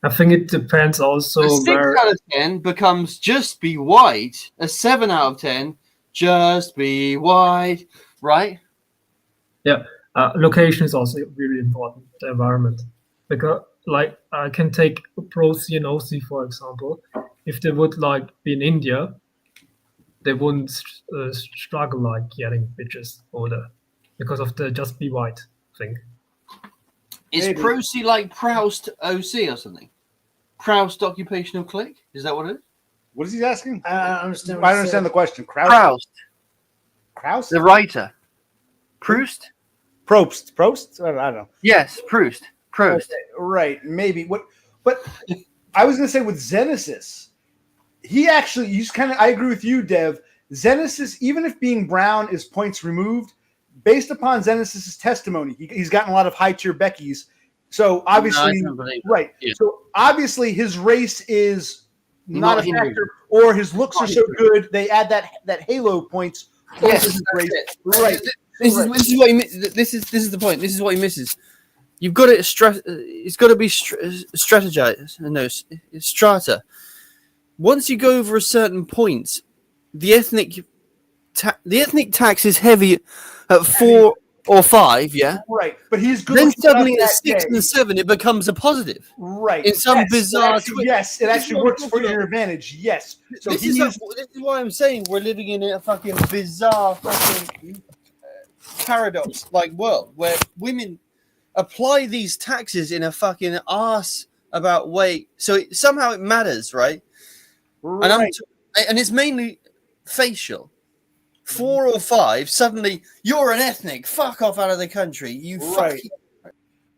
I think it depends also. A 6 out of 10 becomes just be white. A 7 out of 10, just be white, right? Yeah, location is also really important. The environment, because like I can take Pro C and OC for example. If they would like be in India, they wouldn't struggle like getting bitches older. Because of the just be white thing. Is Pro C like Proust OC or something? Proust occupational click? Is that what it is? What is he asking? I don't understand. I don't understand the question. Proust. The writer. Proust? Proust. I don't know. Yes, Proust. Okay, right. Maybe. But I was going to say with Zenesis, I agree with you, Dev. Zenesis, even if being brown is points removed, based upon Zenesis' testimony, he's gotten a lot of high-tier Beckys. So obviously, right. Yeah. So obviously, his race is not a factor, or his looks are so good they add that halo points. Yes, right. This is the point. This is what he misses. You've got to it's got to be strategized. No, it's strata. Once you go over a certain point, the ethnic tax is heavy at 4. or 5, yeah. Right, but he's good. Then suddenly enough at that 6 day. and 7, it becomes a positive. Right. In some bizarre actually, twist. yes, it This is actually what I'm works for talking your about. advantage. Yes. So This is why I'm saying we're living in a fucking bizarre fucking paradox like world where women apply these taxes in a fucking arse about weight. So somehow it matters, right? right. And it's mainly facial. 4 or 5, suddenly you're an ethnic. Fuck off out of the country. You fucking.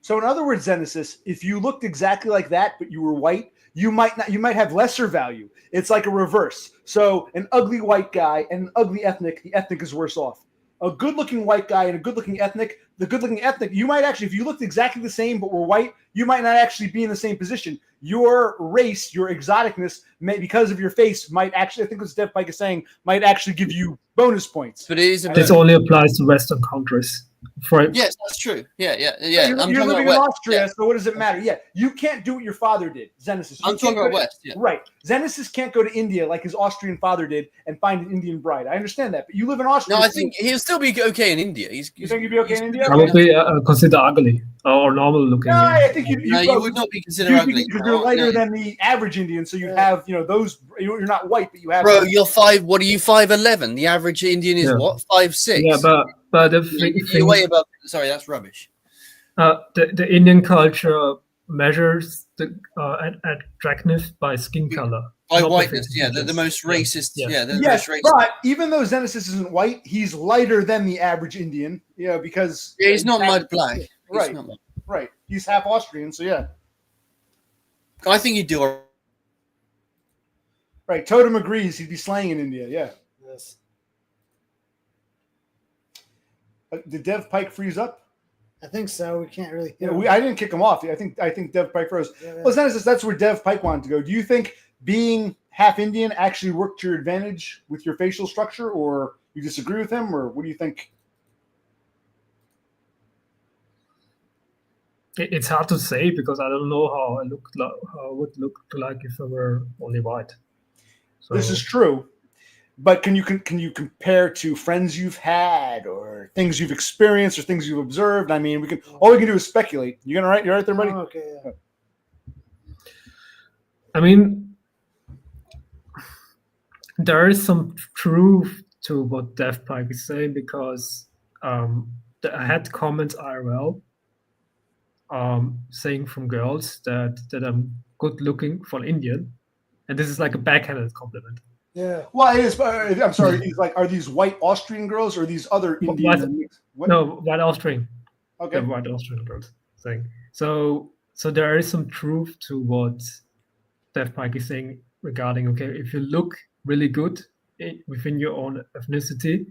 So in other words, Zenesis, if you looked exactly like that, but you were white, you might not. You might have lesser value. It's like a reverse. So an ugly white guy and an ugly ethnic, the ethnic is worse off. A good-looking white guy and a good-looking ethnic, the good-looking ethnic, you might actually, if you looked exactly the same but were white, you might not actually be in the same position. Your race, your exoticness, because of your face, might actually, I think what Dev Pike is saying, might actually give you bonus points. But it is. This only applies to Western countries. Yes, that's true. Yeah. You're living in Austria, so what does it matter? Yeah, you can't do what your father did, Zenesis. I'm talking about West. Yeah. Right. Zenesis can't go to India like his Austrian father did and find an Indian bride. I understand that, but you live in Austria. No, I think he'll still be okay in India. You think you'd be okay in India? Probably considered ugly or normal looking. No, I think you would not be considered ugly because you're lighter than the average Indian, so you have those. You're not white, but you have. Bro, you're 5. What are you? 5'11". The average Indian is what? 5'6". Yeah, but the thing, way above. Sorry, that's rubbish. The Indian culture measures the attractiveness by skin color. By whiteness, they're the most racist. Yeah, they're the most racist. But even though Zenesis isn't white, he's lighter than the average Indian. Because he's not mud black. Right, right. He's half Austrian, so yeah. I think he'd do. Right, Totem agrees. He'd be slaying in India. Yeah. Yes. Did Dev Pike freeze up? I think so. We can't really. I didn't kick him off. I think Dev Pike froze. Yeah. Well, Zenesis, that's where Dev Pike wanted to go. Do you think being half Indian actually worked to your advantage with your facial structure, or you disagree with him, or what do you think? It's hard to say because I don't know how I would look like if I were only white. So. This is true, but can you compare to friends you've had, or things you've experienced, or things you've observed? I mean, all we can do is speculate. You're right there, buddy. Oh, okay. Yeah. I mean, there is some truth to what Dev Pike is saying because I had comments IRL saying from girls that I'm good looking for an Indian, and this is like a backhanded compliment. Yeah. Well, it is. I'm sorry. It's like, are these white Austrian girls or these other Indian? No, white Austrian. Okay. The white Austrian girls saying. So there is some truth to what Dev Pike is saying regarding, okay, if you look really good within your own ethnicity,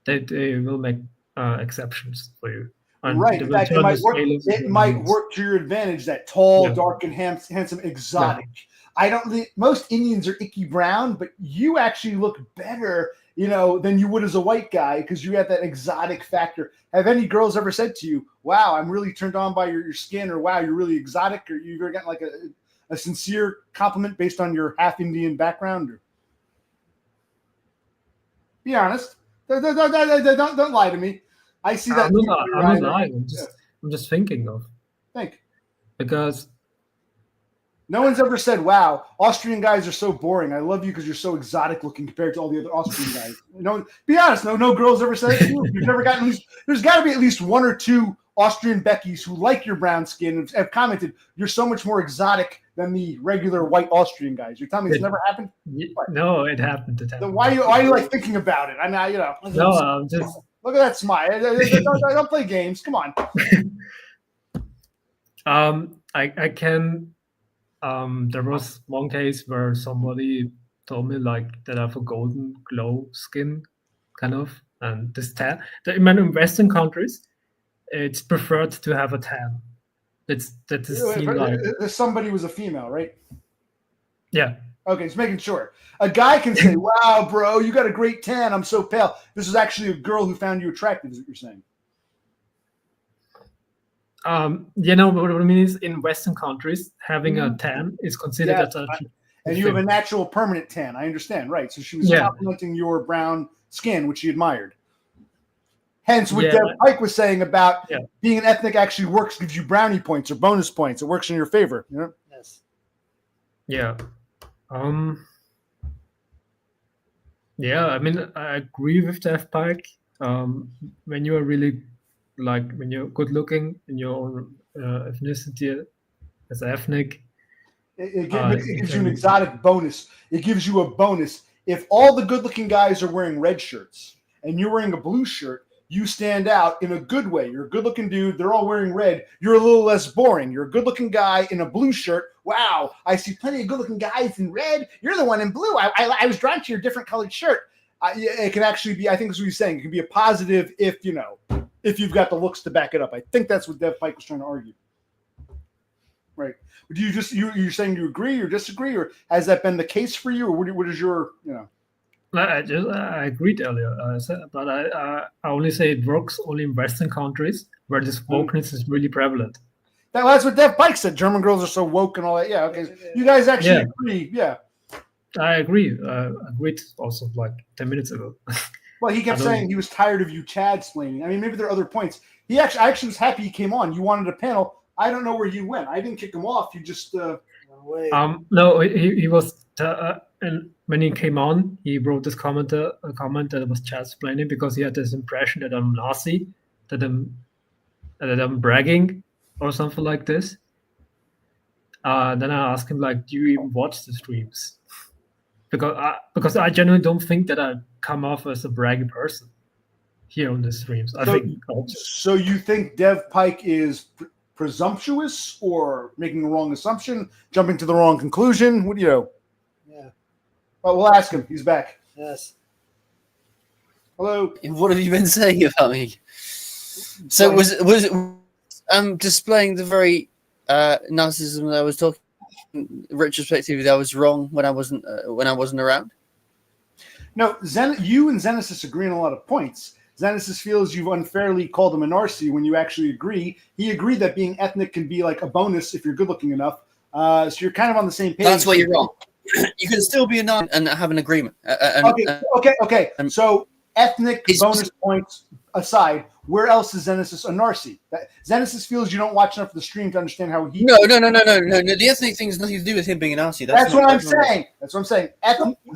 that they will make exceptions for you. And right. In fact, it might work to your advantage, that tall, dark, and handsome exotic. Yeah. I don't think most Indians are icky brown, but you actually look better, than you would as a white guy because you have that exotic factor. Have any girls ever said to you, wow, I'm really turned on by your skin, or wow, you're really exotic, or you've ever gotten like a sincere compliment based on your half Indian background? Or... Be honest. Don't lie to me. I see that. I'm not lying. I'm just thinking of. Think. Because no one's ever said, wow, Austrian guys are so boring. I love you because you're so exotic looking compared to all the other Austrian guys. Be honest. No girls ever said it to you. You've never gotten there's got to be at least one or two Austrian Beckys who like your brown skin and have commented, you're so much more exotic than the regular white Austrian guys. You're telling me it's never happened? No, it happened. Then why are you like thinking about it? I mean, No, I'm just. Look at that smile. Don't play games. Come on. I can. There was one case where somebody told me like that I have a golden glow skin, kind of, and this tan. In Western countries, it's preferred to have a tan. Somebody was a female, right? Yeah. Okay, just making sure. A guy can say, wow, bro, you got a great tan. I'm so pale. This is actually a girl who found you attractive, is what you're saying. What I mean is in Western countries, having a tan is considered as a... And you have a natural permanent tan. I understand, right. So she was complimenting your brown skin, which she admired. Hence, what Dev Pike was saying about being an ethnic actually works, gives you brownie points or bonus points. It works in your favor. You know? Yes. Yeah. Yeah, I mean, I agree with Dev Pike. When you are really, like, when you're good looking in your own ethnicity as ethnic, it gives you an exotic bonus. It gives you a bonus. If all the good-looking guys are wearing red shirts and you're wearing a blue shirt, you stand out in a good way. You're a good-looking dude. They're all wearing red. You're a little less boring. You're a good-looking guy in a blue shirt. Wow, I see plenty of good-looking guys in red. You're the one in blue. I was drawn to your different colored shirt. It can actually be, I think that's what he's saying. It can be a positive if you've got the looks to back it up. I think that's what Dev Pike was trying to argue. Right. Do you you're saying you agree or disagree, or has that been the case for you, or what is your, I agreed earlier, but I only say it works only in Western countries where this wokeness is really prevalent. That's what Dev Pike said. German girls are so woke and all that. Yeah, okay. You guys actually agree. Yeah. I agree. I agreed also like 10 minutes ago. Well, he kept saying he was tired of you Chad-splaining. I mean, maybe there are other points. I actually was happy he came on. You wanted a panel. I don't know where he went. I didn't kick him off. You just no, he was and when he came on, he wrote this comment that it was Chad-splaining because he had this impression that I'm Nazi, that I'm bragging or something like this. Then I asked him, like, do you even watch the streams? Because I genuinely don't think that I come off as a braggy person here on the streams. So you think Dev Pike is presumptuous or making the wrong assumption, jumping to the wrong conclusion? What do you know? Yeah. Well, we'll ask him. He's back. Yes. Hello. What have you been saying about me? So was it displaying the very narcissism that I was talking retrospectively that I was wrong when I wasn't around? No, you and Zenesis agree on a lot of points. Zenesis feels you've unfairly called him a narcy when you actually agree. He agreed that being ethnic can be like a bonus if you're good looking enough. So you're kind of on the same page. That's where you're wrong. You can still be a narc and have an agreement. Okay. So ethnic bonus points aside, where else is Zenesis a narcy? Zenesis feels you don't watch enough of the stream to understand how he. No. The ethnic thing has nothing to do with him being a narcy. That's what I'm saying.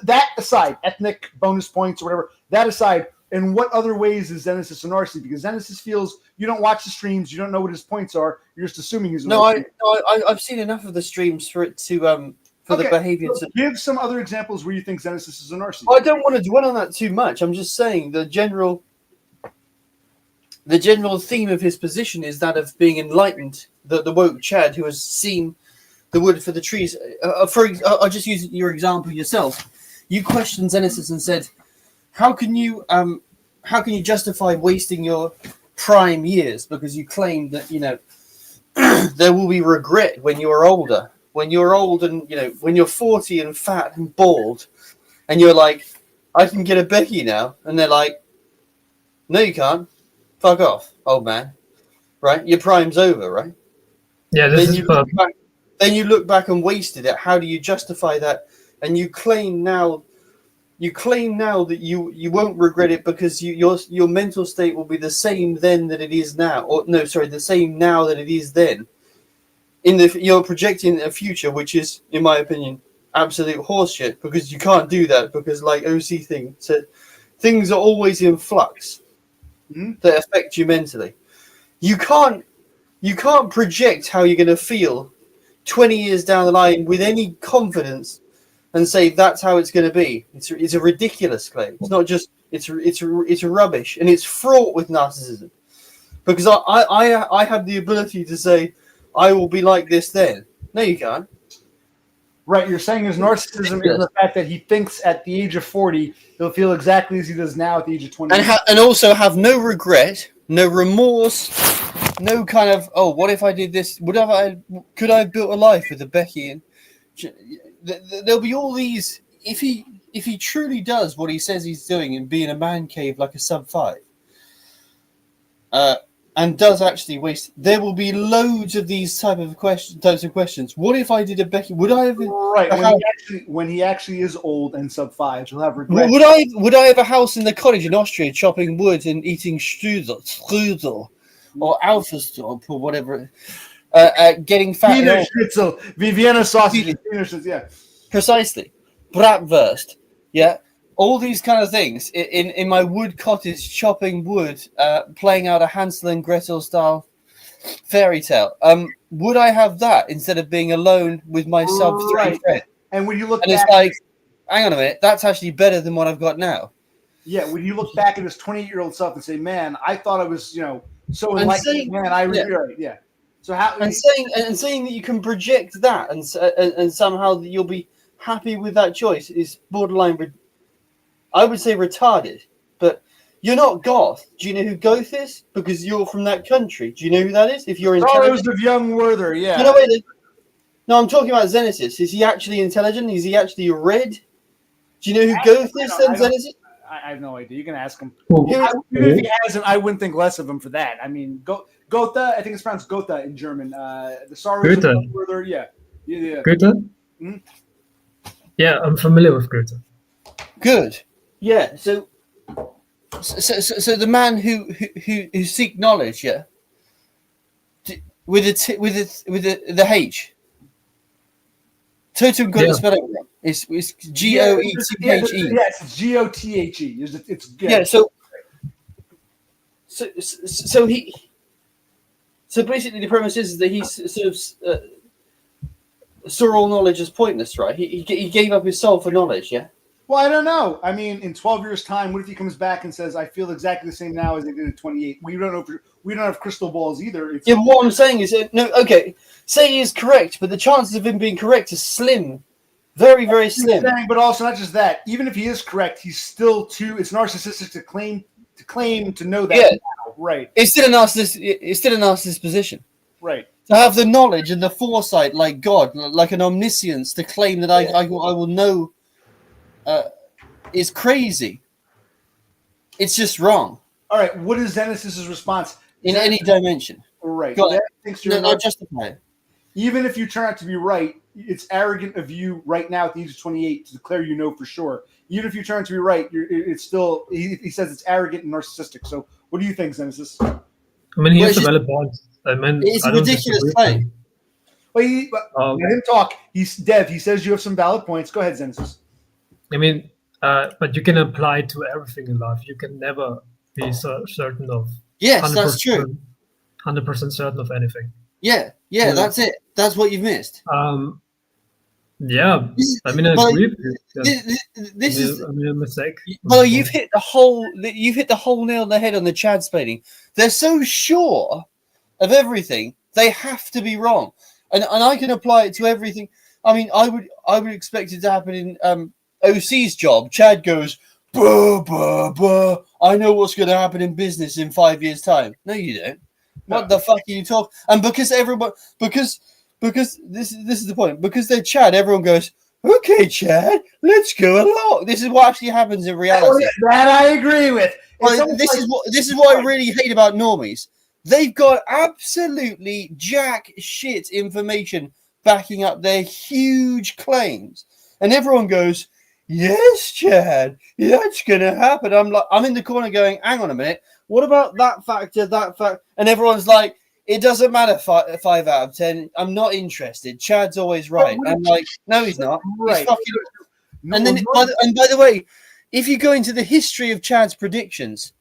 That aside, ethnic bonus points or whatever. That aside. In what other ways is Zenesis a narcy? Because Zenesis feels you don't watch the streams, you don't know what his points are. You're just assuming he's a narcy. I've seen enough of the streams for it to for the behavior. So give some other examples where you think Zenesis is a narcy. I don't want to dwell on that too much. I'm just saying the general theme of his position is that of being enlightened, the woke Chad who has seen the wood for the trees. I'll just use your example yourself. You questioned Zenesis and said, How can you justify wasting your prime years because you claim that there will be regret when you're older, when you're old and when you're 40 and fat and bald, and you're like, I can get a Becky now, and they're like, no, you can't. Fuck off, old man. Right? Your prime's over, right? Yeah. Then you look back and wasted it. How do you justify that? And you claim now that you won't regret it because your mental state will be the same then that it is now, the same now that it is then. You're projecting a future which is, in my opinion, absolute horseshit because you can't do that because, like OC things are always in flux that affect you mentally. You can't project how you're going to feel 20 years down the line with any confidence and say that's how it's going to be. It's a ridiculous claim. It's not just it's rubbish, and it's fraught with narcissism. Because I have the ability to say I will be like this then. No, you can't. Right, you're saying his narcissism is the fact that he thinks at the age of 40 he'll feel exactly as he does now at the age of 20. And also have no regret, no remorse, no kind of what if I did this? Could I have built a life with a Becky? And there'll be all these. If he truly does what he says he's doing and be in a man cave like a sub 5, and does actually waste, there will be loads of these types of questions. What if I did a Becky? Would I have when he actually is old and sub 5, he'll have regrets. Would I have a house in the cottage in Austria, chopping wood and eating strudel or Alpha-stop or whatever, getting fat? Wiener Schnitzel, Vienna sausage, yeah, precisely. Bratwurst, yeah. All these kind of things in my wood cottage, chopping wood, playing out a Hansel and Gretel style fairy tale. Would I have that instead of being alone with my sub 3 friend? And when you look, and back, it's like, hang on a minute, that's actually better than what I've got now. Yeah, when you look back at his 28-year-old self and say, "Man, I thought I was, so enlightened." Man, I regret it. Yeah. So how and saying that you can project that and somehow that you'll be happy with that choice is borderline. I would say retarded, but you're not goth. Do you know who goth is? Because you're from that country. Do you know who that is? If you're intelligent. Sorrows of Young Werther, yeah. You know, no, I'm talking about Zenesis. Is he actually intelligent? Is he actually red? Do you know who goth is then, Zenesis? I have no idea. You can ask him. Even if he hasn't, I wouldn't think less of him for that. I mean, Gotha, I think it's pronounced Gotha in German. The Sorrows of Young Werther, yeah. Goethe? Mm-hmm. Yeah, I'm familiar with Goethe. Good. Yeah, so the man who seek knowledge, yeah, with the H. Totem got the spelling wrong. It's Goethe. Yeah, it's Gothe. So basically the premise is that he sort of saw all knowledge as pointless, right? He gave up his soul for knowledge, yeah. Well, I don't know. I mean, in 12 years' time, what if he comes back and says, "I feel exactly the same now as I did at 28"? We don't know. We don't have crystal balls either. Yeah, but what I'm saying is, okay, say he is correct, but the chances of him being correct is slim, very, very slim. But also, not just that. Even if he is correct, he's still it's narcissistic to claim to know that. Yeah, now. Right. It's still a narcissist position. Right. To have the knowledge and the foresight, like God, like an omniscience, to claim that I will know. Is crazy. It's just wrong. All right. What is Zenesis' response? In any dimension. Right. Not justify it. Even if you turn out to be right, it's arrogant of you right now at the age of 28 to declare you know for sure. Even if you turn out to be right, it's still, he says it's arrogant and narcissistic. So what do you think, Zenesis? I mean, he has a valid point. I mean, it's a ridiculous claim. Well, let him talk. He's Dev. He says you have some valid points. Go ahead, Zenesis. I mean, but you can apply it to everything in life. You can never be certain of. Yes, that's true. 100% certain of anything. Yeah, that's it. That's what you've missed. Yeah, I mean, I agree with you. This is a mistake. Well, you've hit the whole nail on the head on the Chad-splaining. They're so sure of everything, they have to be wrong, and I can apply it to everything. I mean, I would expect it to happen in OC's job. Chad goes, "Buh, buh, buh. I know what's going to happen in business in 5 years' time." No, you don't. What the fuck are you talking? And because this is the point. Because they're Chad, everyone goes, "Okay, Chad, let's go along." This is what actually happens in reality. That I agree with. Well, this is what I really hate about normies. They've got absolutely jack shit information backing up their huge claims, and everyone goes, "Yes, Chad, that's gonna happen." I'm in the corner going, "Hang on a minute, what about that factor, that fact?" And everyone's like, "It doesn't matter, 5 out of 10. I'm not interested. Chad's always right." I'm like, "No, he's not. Right. He's fucking..." And then, by the way, if you go into the history of Chad's predictions,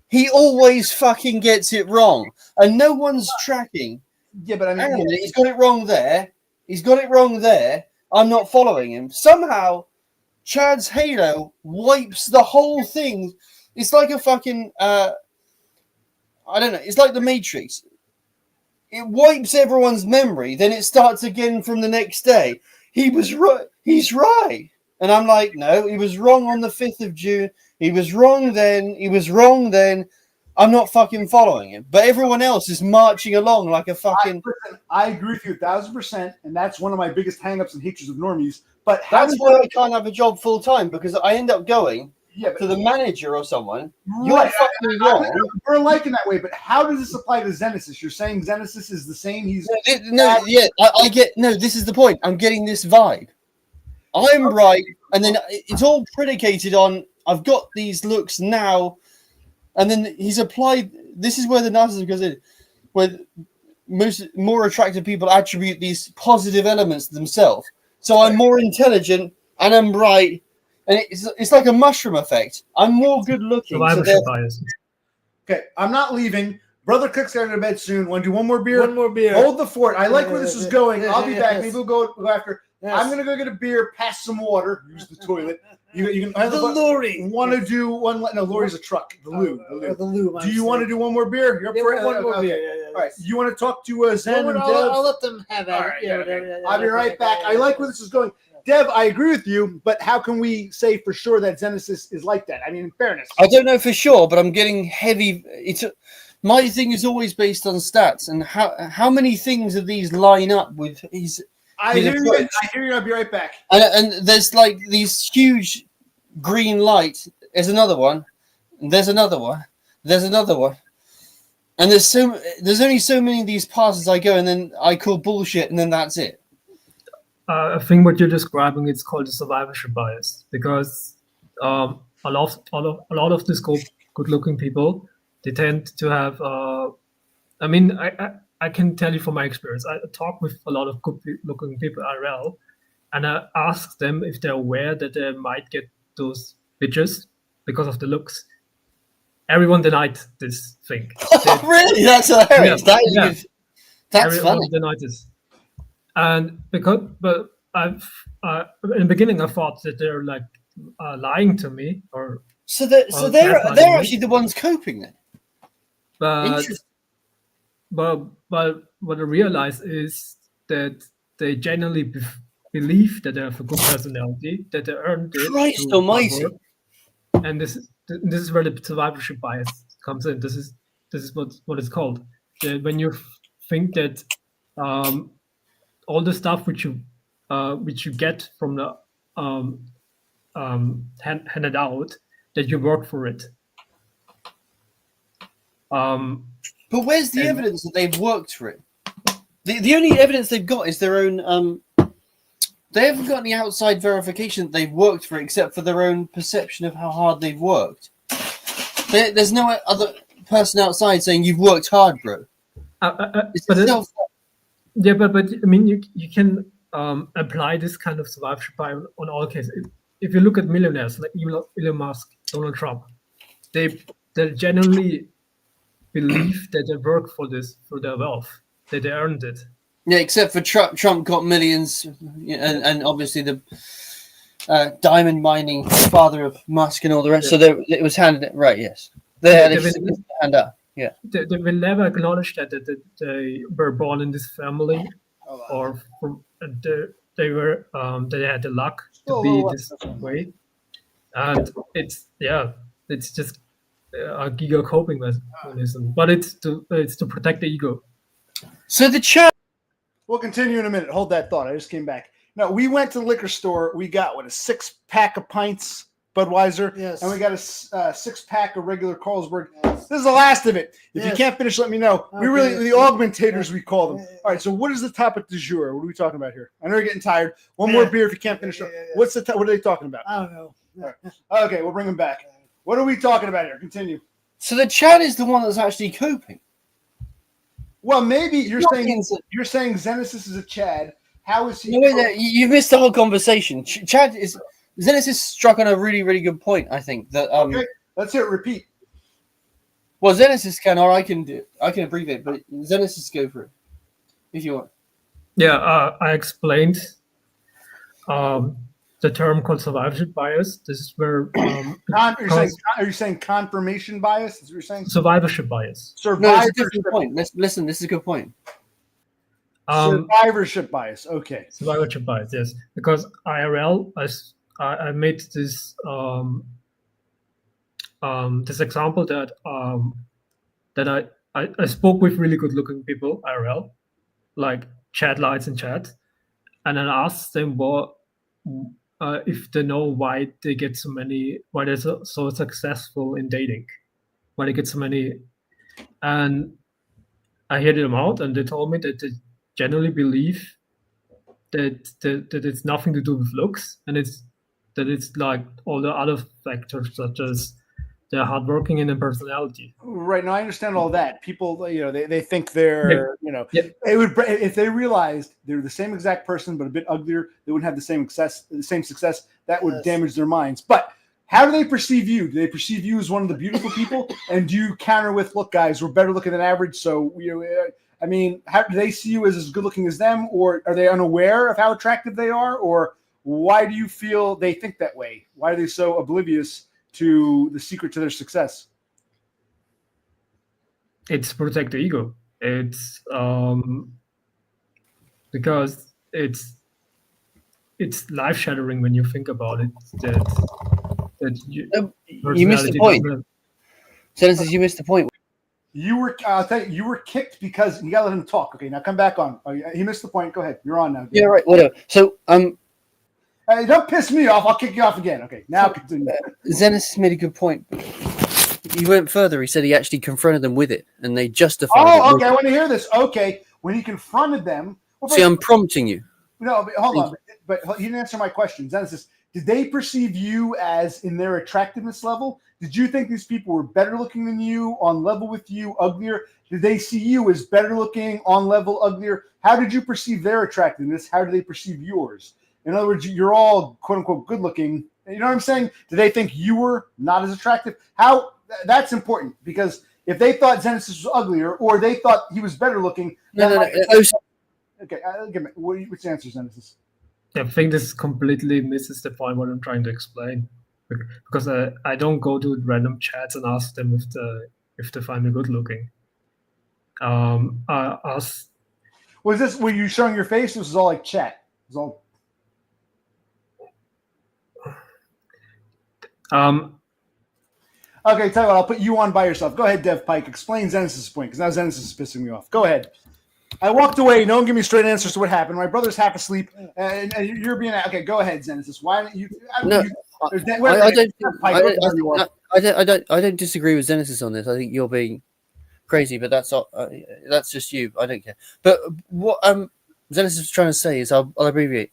he always fucking gets it wrong, and no one's tracking. Yeah, but I mean, he's got it wrong there. He's got it wrong there. I'm not following him. Somehow, Chad's halo wipes the whole thing. It's like a fucking, I don't know. It's like the Matrix. It wipes everyone's memory. Then it starts again from the next day. He was right. He's right. And I'm like, no, he was wrong on the 5th of June. He was wrong then. He was wrong then. I'm not fucking following him. But everyone else is marching along like a fucking... I agree with you 1,000%. And that's one of my biggest hangups and hatreds of normies. But that's why I can't have a job full time, because I end up going to the manager or someone, Right. you're fucking wrong. We're alike in that way, but how does this apply to Zenesis? You're saying Zenesis is the same? I get this is the point. I'm getting this vibe. I'm right, and then it's all predicated on I've got these looks now, and then he's applied. This is where the narcissism goes in, where more attractive people attribute these positive elements to themselves. So I'm more intelligent and I'm right, and it's like a mushroom effect. I'm more good looking. Survivorship bias. Okay, I'm not leaving. Brother Cook's got to bed soon. Want to do one more beer? One more beer. Hold the fort. I like where this is going. Yes, I'll be back. yes. Maybe we'll go after. Yes. I'm gonna go get a beer, pass some water, use the toilet. You can The lorry. Want to do one? No, lorry's a truck. The loo. The loo. Do you want to do one more beer? You're up for it? one more Okay. beer. Yeah. All right. You want to talk to Zen and Dev? I'll let them have All it. right, Yeah, okay. yeah, I'll be right back. I like where this is going. Dev, I agree with you, but how can we say for sure that Zenesis is like that? I mean, in fairness. I don't know for sure, but I'm getting heavy. My thing is always based on stats and how many things of these line up with his. I hear you. I'll be right back. And there's like these huge green light. There's another one. And there's another one. There's another one. And there's only so many of these passes I go, and then I call bullshit, and then that's it. I think what you're describing it's called the survivorship bias, because a lot of these good-looking people, they tend to have. I can tell you from my experience. I talk with a lot of good-looking people IRL, and I ask them if they're aware that they might get those bitches because of the looks. Everyone denied this thing. Really? That's hilarious. Yeah, That's everyone funny. denied this. And but I've in the beginning I thought that they're like lying to me, or So they're gaslighting me. actually the ones coping then. But Interesting. what I realize is that they genuinely believe that they have a good personality, that they earned it. Christ through hard almighty. work. And this is where the survivorship bias comes in. This is what it's called. When you think that all the stuff which you get from the handed out, that you work for it. But where's the evidence that they've worked for it? The only evidence they've got is their own. They haven't got any outside verification that they've worked for it, except for their own perception of how hard they've worked. There's no other person outside saying you've worked hard, bro. Yeah, but I mean, you can apply this kind of survivorship bias on all cases. If you look at millionaires like Elon Musk, Donald Trump, they genuinely believe that they work for their wealth, that they earned it. Yeah, except for Trump. Trump got millions, and obviously the diamond mining father of Musk and all the rest. Yeah. So it was handed right. Yes, they hand up. Yeah, they will never acknowledge that they were born in this family, or they had the luck to be this way, and it's just a giga coping mechanism. But it's to protect the ego. So the chat. We'll continue in a minute. Hold that thought. I just came back. No, we went to the liquor store. We got a 6-pack of pints, Budweiser, Yes. and we got a 6-pack of regular Carlsberg. Yes. This is the last of it. If you can't finish, let me know. Okay. The augmentators, we call them. All right. So, what is the topic du jour? What are we talking about here? I know you're getting tired. One more beer if you can't finish. What's what are they talking about? I don't know. Right. Okay, we'll bring them back. What are we talking about here? Continue. So the Chad is the one that's actually coping. Well, maybe you're saying Zenesis is a Chad. How is he? No, you missed the whole conversation. Chad is Zenesis struck on a really, really good point. I think that. Okay, let's hear it. Repeat. Well, Zenesis can, or I can abbreviate, but Zenesis go for it if you want. Yeah, I explained the term called survivorship bias. This is where are you saying confirmation bias? Is what you're saying? Survivorship bias. Survivorship. No, it's a different point. Listen, this is a good point. Survivorship bias. Okay. Survivorship bias. Yes, because IRL, I made this this example that I spoke with really good looking people IRL, like chat lights and chat, and then asked them if they know why they get so many, why they're so successful in dating, why they get so many, and I heard them out, and they told me that they generally believe that it's nothing to do with looks, and it's like all the other factors such as they're hardworking and their personality. Right. Now I understand all that. People, they think they're, Yep. it would, if they realized they're the same exact person but a bit uglier, they wouldn't have the same success. That would damage their minds. But how do they perceive you? Do they perceive you as one of the beautiful people? And do you counter with, look, guys, we're better looking than average, so I mean, how do they see you as good looking as them, or are they unaware of how attractive they are, or why do you feel they think that way? Why are they so oblivious to the secret to their success? It's protect the ego. It's because it's life shattering when you think about it. You missed the point. Zenesis, you missed the point. I'll tell you, you were kicked because you gotta let him talk. Okay, now come back on. He missed the point. Go ahead. You're on now. Dude. Yeah, right. Whatever. So, Hey, don't piss me off. I'll kick you off again. Okay, now continue. Zenesis made a good point. He went further. He said he actually confronted them with it, and they justified it. Oh, okay. I want to hear this. Okay, when he confronted them. See, I'm prompting you. No, but hold on. But he didn't answer my question. Zenesis, did they perceive you as in their attractiveness level? Did you think these people were better looking than you, on level with you, uglier? Did they see you as better looking, on level, uglier? How did you perceive their attractiveness? How do they perceive yours? In other words, you're all quote unquote good looking. You know what I'm saying? Did they think you were not as attractive? How? That's important, because if they thought Zenesis was uglier or they thought he was better looking. No. Okay, what's the answer, Zenesis? I think this completely misses the point what I'm trying to explain, because I don't go to random chats and ask them if they find me good looking. I ask. Was this? Were you showing your face? This was all like chat. It was all. Okay, tell you what, I'll put you on by yourself. Go ahead, Dev Pike. Explain Zenesis' point, because now Zenesis is pissing me off. Go ahead. I walked away. No one give me straight answers to what happened. My brother's half asleep, and you're being okay. Go ahead, Zenesis. Why don't you? I don't disagree with Zenesis on this. I think you're being crazy, but that's just you. I don't care. But what Zenesis was trying to say is, I'll abbreviate.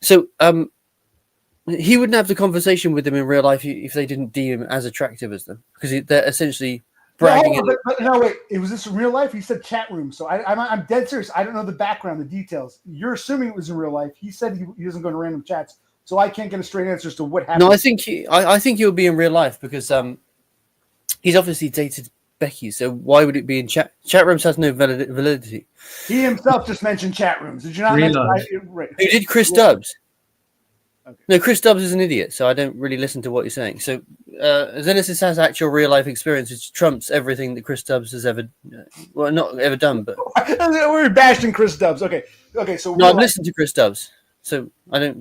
So he wouldn't have the conversation with them in real life if they didn't deem him as attractive as them, because they're essentially bragging. No, wait. It was this in real life? He said chat room. So I'm dead serious. I don't know the background, the details. You're assuming it was in real life. He said he doesn't go to random chats, so I can't get a straight answer as to what happened. No, I think he'll be in real life, because he's obviously dated Becky. So why would it be in chat? Chat rooms has no validity. He himself just mentioned chat rooms. Did you not mention? Right. Who did Chris Dubs? Okay. No, Chris Dubs is an idiot, so I don't really listen to what you're saying. So Zenesis has actual real life experience, which trumps everything that Chris Dubs has ever, not ever done. But we're bashing Chris Dubs. Okay. So no, I've listened to Chris Dubs, so I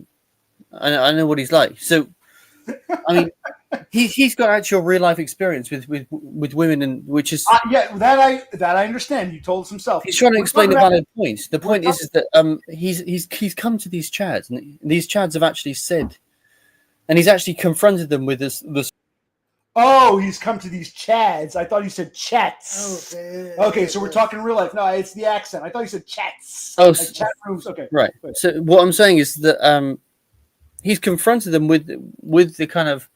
know what he's like. So I mean, he's got actual real life experience with women, and which is that I understand. He told us himself. He's trying to explain a valid point. The point is that he's come to these chads, and these chads have actually said, and he's actually confronted them with this. Oh, he's come to these chads. I thought he said chats. Okay, so we're talking real life. No, it's the accent. I thought he said chats. Oh, like chat rooms. Okay, right. So what I'm saying is that he's confronted them with the kind of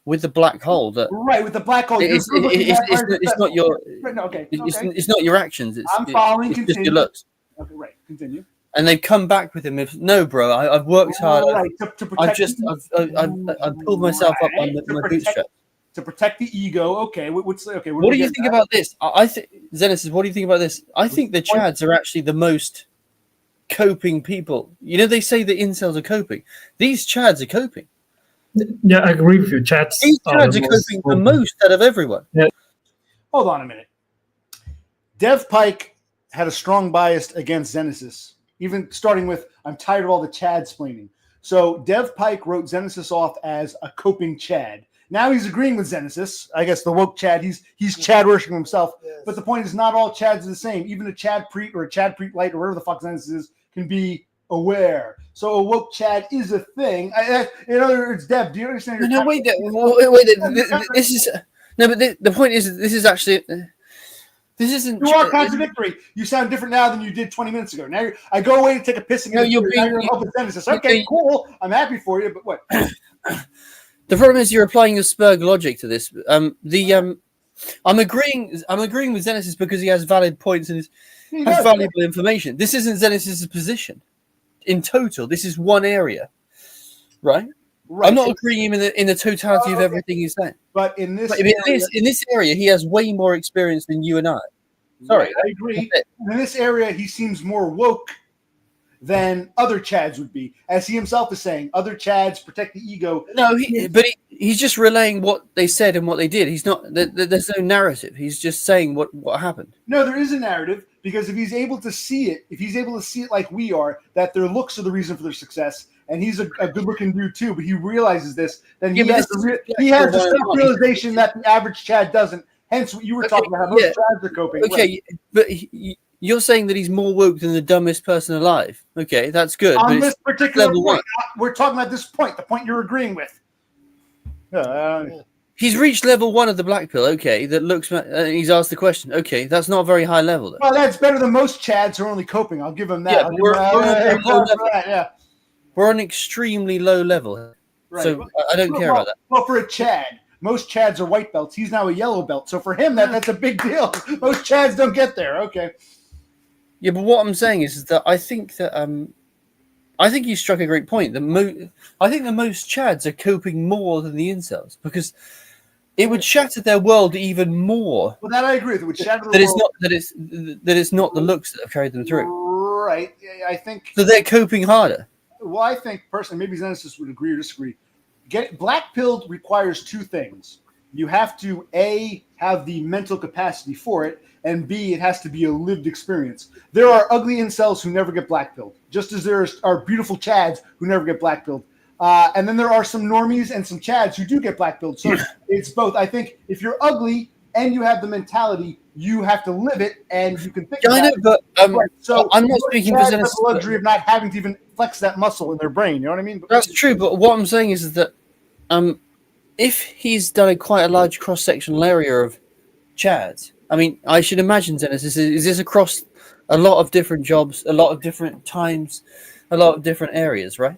with the black hole that with the black hole. It's not your it's not your actions. I'm following. It's just your looks. Okay, right. Continue. And they've come back with him. No, bro, I've worked hard. Right. I've pulled myself up on my bootstraps to protect the ego. Okay, What do you think about this? I think Zenesis. What do you think about this? I think the chads are actually the most coping people. You know, they say the incels are coping. These chads are coping. Yeah, I agree with you. Chads. These chads are coping the most out of everyone. Yeah. Hold on a minute. Dev Pike had a strong bias against Zenesis, even starting with, I'm tired of all the Chad-splaining. So Dev Pike wrote Zenesis off as a coping Chad. Now he's agreeing with Zenesis. I guess the woke Chad. He's Chad worshiping himself. Yes. But the point is, not all Chads are the same. Even a Chad Preet or a Chad Preet Light or whatever the fuck Zenesis is can be aware. So a woke Chad is a thing. In other words, Deb, do you understand? No, wait. This is no, but the point is, this is actually. This isn't. You are contradictory. You sound different now than you did 20 minutes ago. Now I go away to take a piss and you're helping Zenesis. Okay, cool. I'm happy for you, but what? The problem is you're applying your Spurg logic to this. I'm agreeing with Zenesis because he has valid points and has valuable information. This isn't Zenesis's position in total. This is one area, right? I'm not agreeing in the totality of everything he's saying. But in this area, he has way more experience than you and I. Sorry, I agree. In this area, he seems more woke than other Chads would be, as he himself is saying. Other Chads protect the ego. No, he's just relaying what they said and what they did. He's not. There's no narrative. He's just saying what happened. No, there is a narrative because if he's able to see it, like we are, that their looks are the reason for their success. And he's a good-looking dude too, but he realizes this. Then he has the self-realization that the average Chad doesn't. Hence, what you were talking about how most Chads are coping. Okay, but you're saying that he's more woke than the dumbest person alive. Okay, that's good. On this particular point, we're talking about this point, the point you're agreeing with. He's reached level 1 of the black pill. Okay, that looks. He's asked the question. Okay, that's not a very high level. Though. Well, that's better than most Chads who are only coping. I'll give him that. We're on an extremely low level, right. So I don't care about that. Well, for a Chad, most Chads are white belts. He's now a yellow belt. So for him, that's a big deal. Most Chads don't get there. Okay. Yeah, but what I'm saying is that I think you struck a great point. I think the most Chads are coping more than the incels because it would shatter their world even more. Well, that I agree with. It would shatter the world. That it's not the looks that have carried them through. Right. I think. So they're coping harder. Well, I think personally, maybe Zenesis would agree or disagree. Black pilled requires two things. You have to A, have the mental capacity for it, and B, it has to be a lived experience. There are ugly incels who never get black pilled, just as there are beautiful Chads who never get black pilled. And then there are some normies and some Chads who do get black pilled. So it's both. I think if you're ugly and you have the mentality, you have to live it, and you can think about it. But so I'm not speaking for Zenesis. The luxury of not having to even flex that muscle in their brain. You know what I mean? That's true. But what I'm saying is that if he's done quite a large cross-sectional area of Chads, I mean, I should imagine Zenesis is this across a lot of different jobs, a lot of different times, a lot of different areas, right?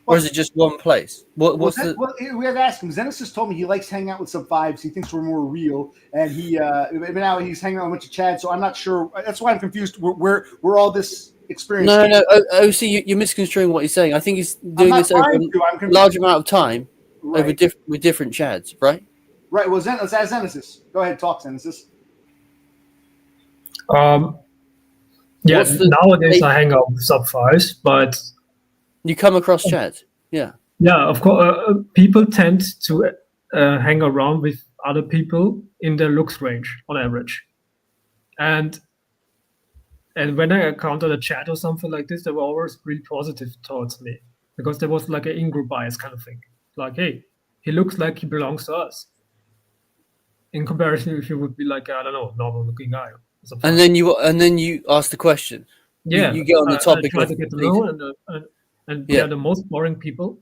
Or is it just one place? Well, we have to ask him. Zenesis told me he likes hanging out with sub fives. He thinks we're more real, and now he's hanging out with a bunch of Chad. So I'm not sure. That's why I'm confused. We're all this experience. No. OC, you're misconstruing what he's saying. I think he's doing this over a large amount of time with different Chads, right? Right. Well, let's ask Zenesis. Go ahead, talk, Zenesis. Nowadays I hang out with sub fives, but. You come across Chads, yeah. Yeah, of course. People tend to hang around with other people in their looks range on average, and when I encountered a chat or something like this, they were always really positive towards me because there was like an in-group bias kind of thing. Like, hey, he looks like he belongs to us. In comparison, if you would be like, I don't know, normal-looking guy. And then you ask the question. Yeah, you get on the topic. I try to get to know and they are the most boring people,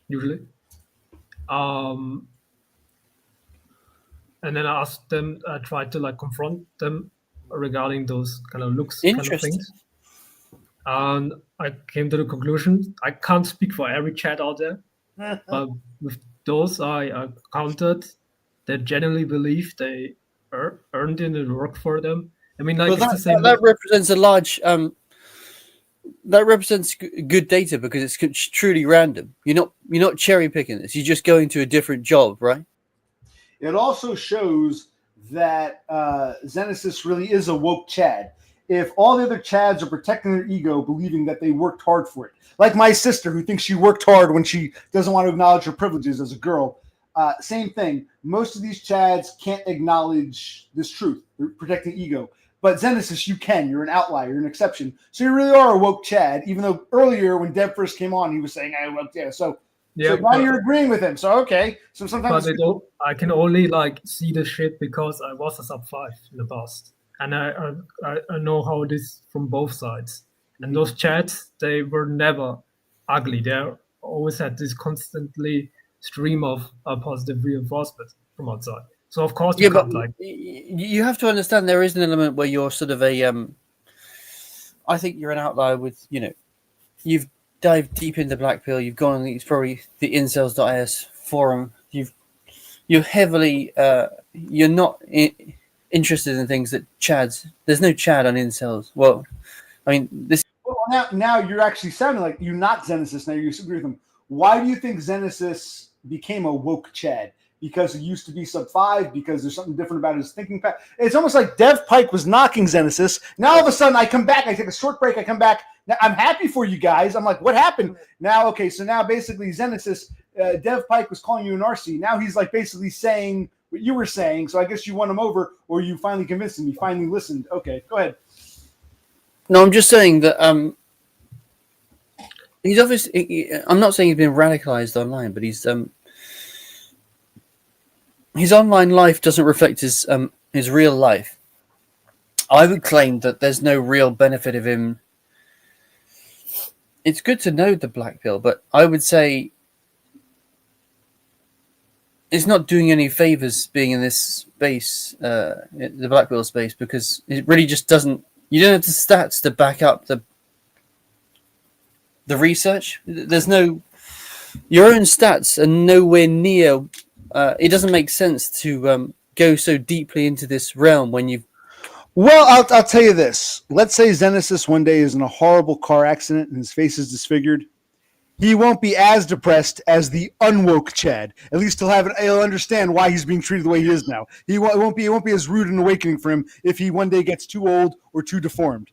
usually. And then I asked them, I tried to confront them regarding those kind of looks kind of things. And I came to the conclusion, I can't speak for every chat out there, but with those I counted, they genuinely believe they earned it and worked for them. I mean, it's the same. That represents a large... that represents good data because it's truly random. You're not cherry picking this. You're just going to a different job, right? It also shows that Zenesis really is a woke Chad. If all the other Chads are protecting their ego, believing that they worked hard for it, like my sister who thinks she worked hard when she doesn't want to acknowledge her privileges as a girl, same thing. Most of these Chads can't acknowledge this truth. They're protecting ego. But Zenesis, you can. You're an outlier. You're an exception. So you really are a woke Chad, even though earlier when Deb first came on, he was saying, I woke Chad. So now you're agreeing with him. So, okay. So sometimes... But I can only see the shit because I was a sub 5 in the past. And I know how it is from both sides. And those Chads, they were never ugly. They always had this constantly stream of positive reinforcement from outside. So of course you can't like. You have to understand there is an element where you're sort of a. I think you're an outlier with you've dived deep into Black Pill. You've gone on probably the incels.is forum. You're heavily you're not interested in things that Chads. There's no Chad on incels. Well, I mean this. Well, now you're actually sounding like you not Zenesis. Now you agree with them. Why do you think Zenesis became a woke Chad? Because he used to be sub 5, because there's something different about his thinking pattern. It's almost like Dev Pike was knocking Zenesis. Now all of a sudden I come back, I take a short break, I come back. Now I'm happy for you guys. I'm like, what happened? Now, okay, so now basically Zenesis, Dev Pike was calling you an RC. Now he's like basically saying what you were saying. So I guess you won him over, or you finally convinced him. You finally listened. Okay, go ahead. No, I'm just saying that he's obviously. I'm not saying he's been radicalized online, but his online life doesn't reflect his real life. I would claim that there's no real benefit of him. It's good to know the Black Pill, but I would say it's not doing any favors being in this space, the Black Pill space, because it really just doesn't. You don't have the stats to back up the research. There's no. Your own stats are nowhere near. It doesn't make sense to go so deeply into this realm when you've. Well, I'll tell you this. Let's say Zenesis one day is in a horrible car accident and his face is disfigured. He won't be as depressed as the unwoke Chad. At least he'll understand why he's being treated the way he is now. It won't be as rude and awakening for him if he one day gets too old or too deformed.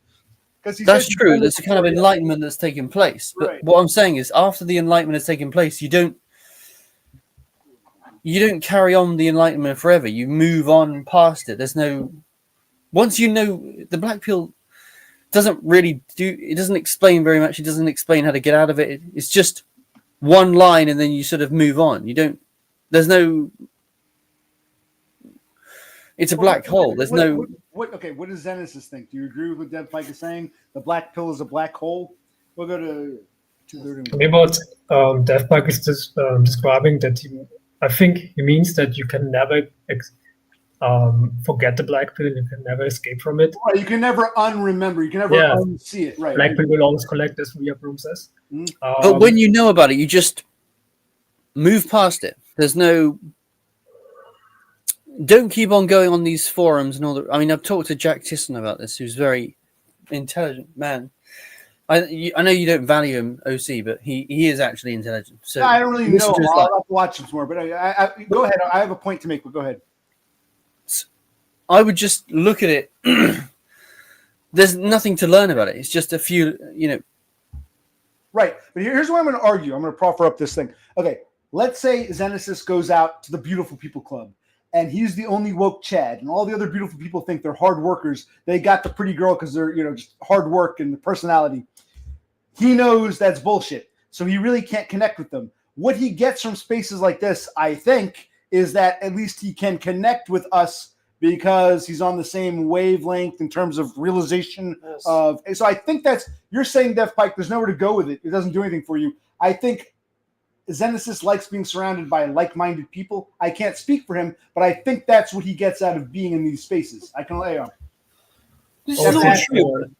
That's true. There's a kind of enlightenment that's taken place. But right. What I'm saying is, after the enlightenment has taken place, you don't carry on the enlightenment forever. You move on past it. There's no. Once you know, the Black Pill doesn't really do. It doesn't explain very much. It doesn't explain how to get out of it. It's just one line, and then you sort of move on. You don't. There's no. It's a black hole. There's no. What does Zenesis think? Do you agree with what Dev Pike is saying? The Black Pill is a black hole. We'll go to 230. Maybe what Dev Pike is describing that I think he means that you can never forget the Black Pill. You can never escape from it. Right, you can never unremember. You can never unsee it. Right. Black Pill will always collect this via process. Mm-hmm. But when you know about it, you just move past it. There's no. Don't keep on going on these forums and all that. I mean, I've talked to Jack Tisson about this, who's a very intelligent man. I know you don't value him, OC, but he is actually intelligent. So I don't really know. I'll have to watch him some more. But I go ahead. I have a point to make, but go ahead. I would just look at it. There's nothing to learn about it. It's just a few, Right. But here's what I'm going to argue. I'm going to proffer up this thing. Okay. Let's say Zenesis goes out to the Beautiful People Club, and he's the only woke Chad, and all the other beautiful people think they're hard workers. They got the pretty girl because they're, just hard work and the personality. He knows that's bullshit, so he really can't connect with them. What he gets from spaces like this, I think, is that at least he can connect with us because he's on the same wavelength in terms of realization of. So I think you're saying, Dev Pike, there's nowhere to go with it. It doesn't do anything for you. I think Zenesis likes being surrounded by like-minded people. I can't speak for him, but I think that's what he gets out of being in these spaces. I can lay on. This is all true.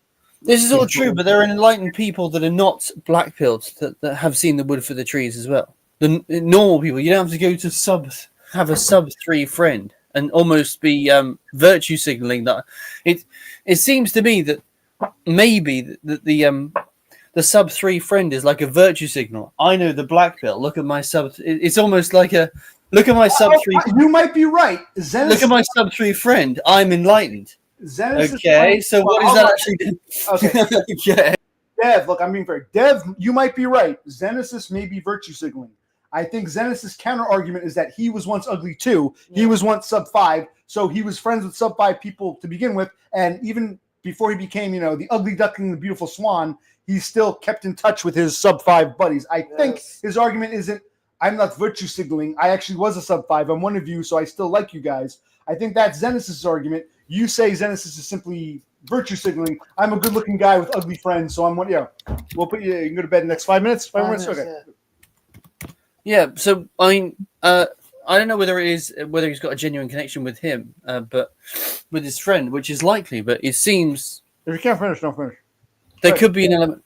This is all true, but there are enlightened people that are not black-pilled that have seen the wood for the trees as well. The normal people, you don't have to go to have a sub-3 friend and almost be virtue signaling that. It seems to me that maybe the sub-3 friend is like a virtue signal. I know the black pill. Look at my sub. It's almost like look at my sub-3. You might be right. Look at my sub-3 friend. I'm enlightened. Zenesis okay, so what does that actually do? Okay. Okay. Dev, look, I'm being fair. Dev, you might be right. Zenesis may be virtue signaling. I think Zenesis' counter argument is that he was once ugly too. Yeah. He was once sub-5, so he was friends with sub-5 people to begin with, and even before he became, the ugly duckling, the beautiful swan, he still kept in touch with his sub-5 buddies. I think his argument isn't, I'm not virtue signaling. I actually was a sub-5. I'm one of you, so I still like you guys. I think that's Zenesis' argument. You say Zenesis is simply virtue signaling. I'm a good-looking guy with ugly friends, so I'm one. Yeah, we'll put you. You can go to bed in the next 5 minutes. 5 minutes. Okay. Yeah. So I mean, I don't know whether he's got a genuine connection with him, but with his friend, which is likely. But it seems If you can't finish, don't finish. there could be an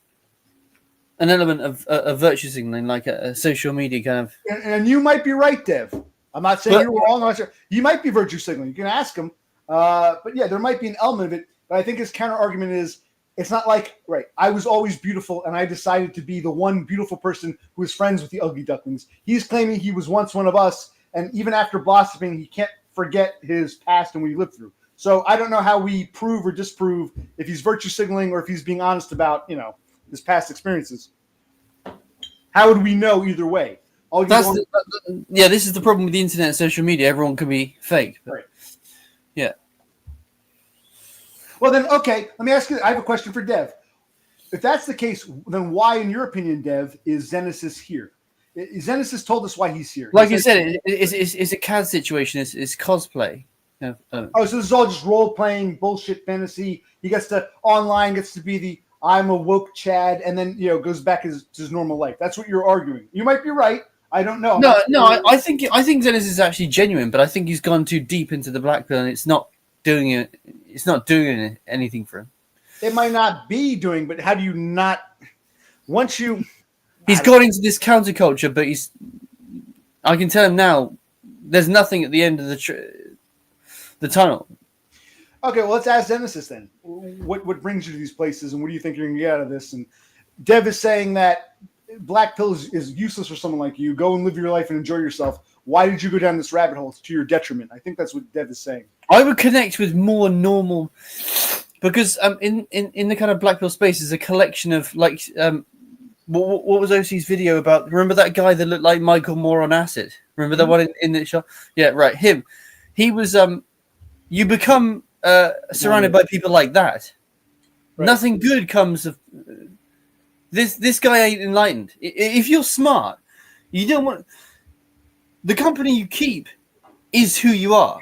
element of virtue signaling, like a social media kind of. And you might be right, Dev. I'm not saying you're wrong. I'm not sure. You might be virtue signaling. You can ask him. But yeah, there might be an element of it. But I think his counter argument is it's not like, right, I was always beautiful and I decided to be the one beautiful person who was friends with the ugly ducklings. He's claiming he was once one of us. And even after blossoming, he can't forget his past and what he lived through. So I don't know how we prove or disprove if he's virtue signaling or if he's being honest about, his past experiences. How would we know either way? This is the problem with the internet and social media. Everyone can be fake. But, right. Yeah. Well, then, okay, let me ask you. I have a question for Dev. If that's the case, then why, in your opinion, Dev, is Zenesis here? Zenesis told us why he's here. Like you said, it's a CAD situation. It's cosplay. So this is all just role-playing, bullshit fantasy. He gets to be the I'm a woke Chad, and then goes back to his normal life. That's what you're arguing. You might be right. I don't know. I think Zenesis is actually genuine, but I think he's gone too deep into the black pill, and it's not doing it. It's not doing anything for him. It might not be doing, but how do you not? Once you, he's got into this counterculture, but I can tell him now. There's nothing at the end of the tunnel. Okay, well, let's ask Zenesis then. What brings you to these places, and what do you think you're going to get out of this? And Dev is saying that black pill is useless for someone like you. Go and live your life and enjoy yourself. Why did you go down this rabbit hole? It's to your detriment. I think that's what Dev is saying. I would connect with more normal, because in the kind of black pill space is a collection of like what was OC's video about? Remember that guy that looked like Michael Moore on acid? Remember that one in the shop? Yeah, right. Him. He was you become surrounded by people like that. Right. Nothing good comes of this guy ain't enlightened. If you're smart, you don't want the company you keep is who you are.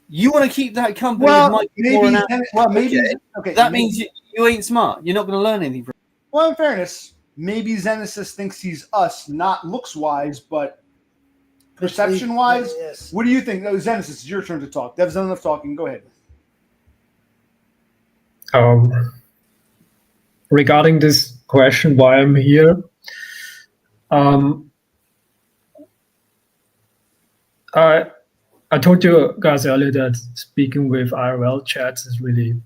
You want to keep that company. Well, maybe. Okay. That means you ain't smart. You're not going to learn anything from it. Well, in fairness, maybe Zenesis thinks he's us, not looks-wise, but perception-wise. Yes. What do you think? No, Zenesis, it's your turn to talk. Dev's done enough talking. Go ahead. Regarding this question, why I'm here, I told you guys earlier that speaking with IRL chats is really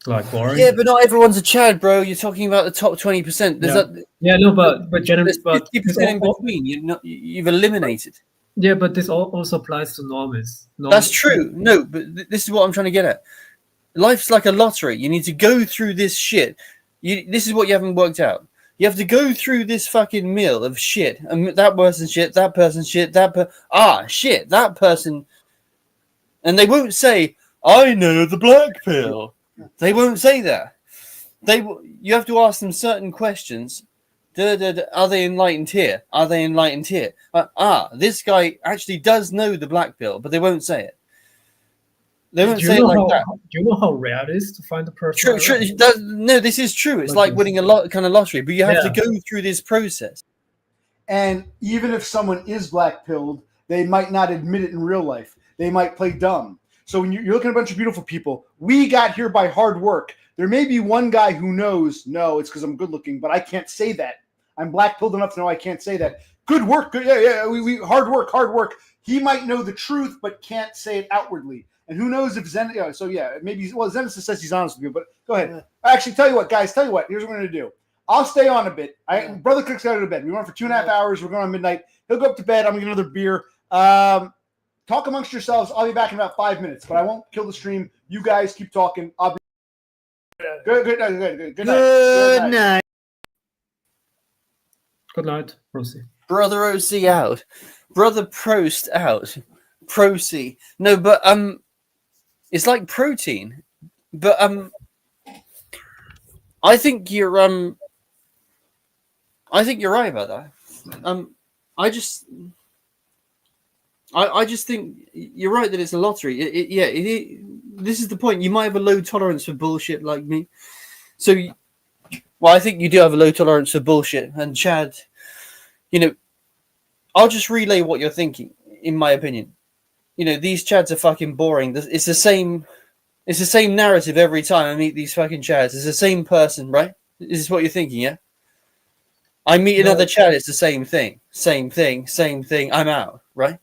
boring. Yeah, but not everyone's a Chad, bro. You're talking about the top 20%. But generally, 50% in between. You've eliminated. Yeah, but this also applies to normies. That's true. No, but this is what I'm trying to get at. Life's like a lottery. You need to go through this shit. This is what you haven't worked out. You have to go through this fucking mill of shit. And that person's shit, that person's shit, shit, that person. And they won't say, I know the black pill. They won't say that. You have to ask them certain questions. Are they enlightened here? Are they enlightened here? This guy actually does know the black pill, but they won't say it. They won't say it like that. Do you know how rare it is to find a person? True. No, this is true. It's like winning a kind of lottery, but you have to go through this process. And even if someone is black-pilled, they might not admit it in real life. They might play dumb. So when you're looking at a bunch of beautiful people, we got here by hard work. There may be one guy who knows, no, it's because I'm good-looking, but I can't say that. I'm black-pilled enough to know I can't say that. Good work. Good, yeah. We hard work. He might know the truth, but can't say it outwardly. And who knows if Zenesis says he's honest with you, but go ahead. Actually, tell you what, guys, here's what we're going to do. I'll stay on a bit. Brother Cook's got to go to bed. We went for 2.5 hours. We're going on midnight. He'll go up to bed. I'm going to get another beer. Talk amongst yourselves. I'll be back in about 5 minutes, but I won't kill the stream. You guys keep talking. I'll be good night. Good night. Good night, Rosie. Brother OC out. Brother Prost out. Procy. No, but it's like protein. But I think you're right about that. I just think you're right that it's a lottery. this is the point. You might have a low tolerance for bullshit like me. So, well, I think you do have a low tolerance for bullshit. And Chad, I'll just relay what you're thinking, in my opinion. These Chads are fucking boring. It's the same narrative every time I meet these fucking Chads. It's the same person, right? Is this what you're thinking, yeah? I meet another Chad, it's the same thing. Same thing. I'm out, right?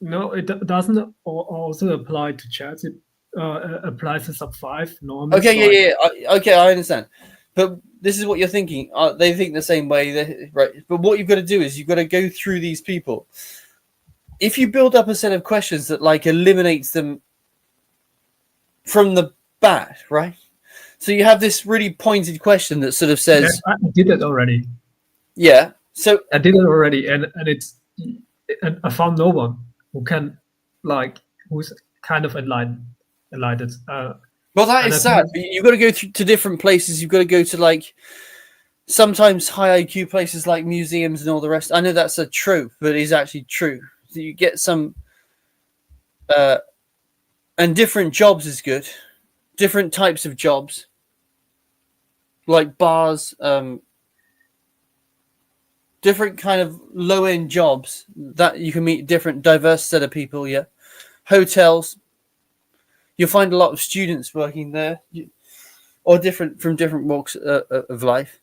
No, it doesn't also apply to chats. It applies to sub 5 normal. Okay, okay, I understand. But this is what you're thinking. They think the same way, right? But what you've got to do is you've got to go through these people. If you build up a set of questions that eliminates them from the bat, right? So you have this really pointed question that sort of says, I did it already. Yeah. So I did it already, and I found no one who can who's kind of enlightened. Well, that is sad. You've got to go to different places. You've got to go to sometimes high IQ places like museums and all the rest. I know that's a trope, but it is actually true. So you get some, and different jobs is good. Different types of jobs, like bars, different kind of low-end jobs that you can meet different diverse set of people. Yeah, hotels. You'll find a lot of students working there, or from different walks of life.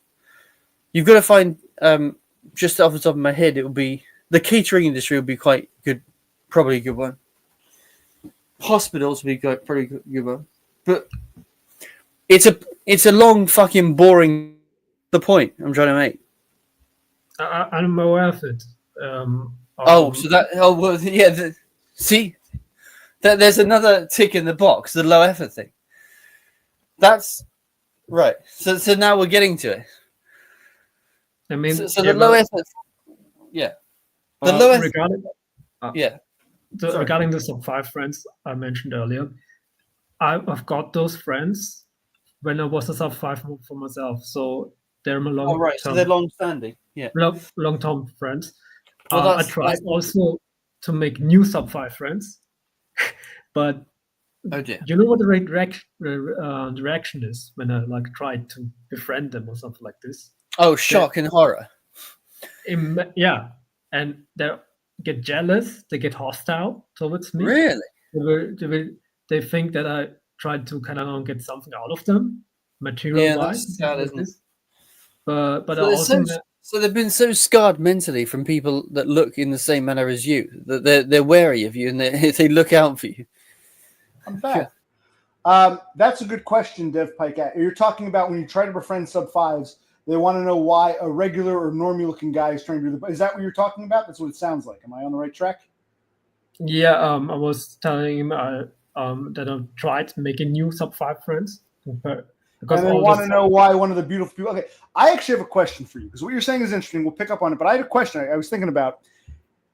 You've got to find, just off the top of my head, it will be the catering industry will be quite good, probably a good one. Hospitals will be probably a good one, but it's a long fucking boring. The point I'm trying to make. I'm aware of it. See. There's another tick in the box, the low effort thing. That's right. So now we're getting to it. I mean, the low effort. Yeah. The low effort. Regarding the sub 5 friends I mentioned earlier, I've got those friends when I was a sub 5 for myself. So they're my long. Oh right. So they're long standing. Yeah. Long term friends. Well, I tried also to make new sub 5 friends. But you know what the reaction is when I try to befriend them or something like this? Oh, shock and horror. Yeah, and they get jealous. They get hostile towards me. Really? They think that I tried to kind of get something out of them, material-wise. Yeah, that's sad, isn't it? But so they've been so scarred mentally from people that look in the same manner as you that they're wary of you and they look out for you. I'm back. That's a good question, Dev Pike. You're talking about when you try to befriend sub 5s, they want to know why a regular or normie looking guy is trying to do is that what you're talking about? That's what it sounds like. Am I on the right track? Yeah, I was telling him that I've tried making new sub 5 friends. And they want to know why one of the beautiful people. Okay, I actually have a question for you because what you're saying is interesting. We'll pick up on it. But I had a question I was thinking about.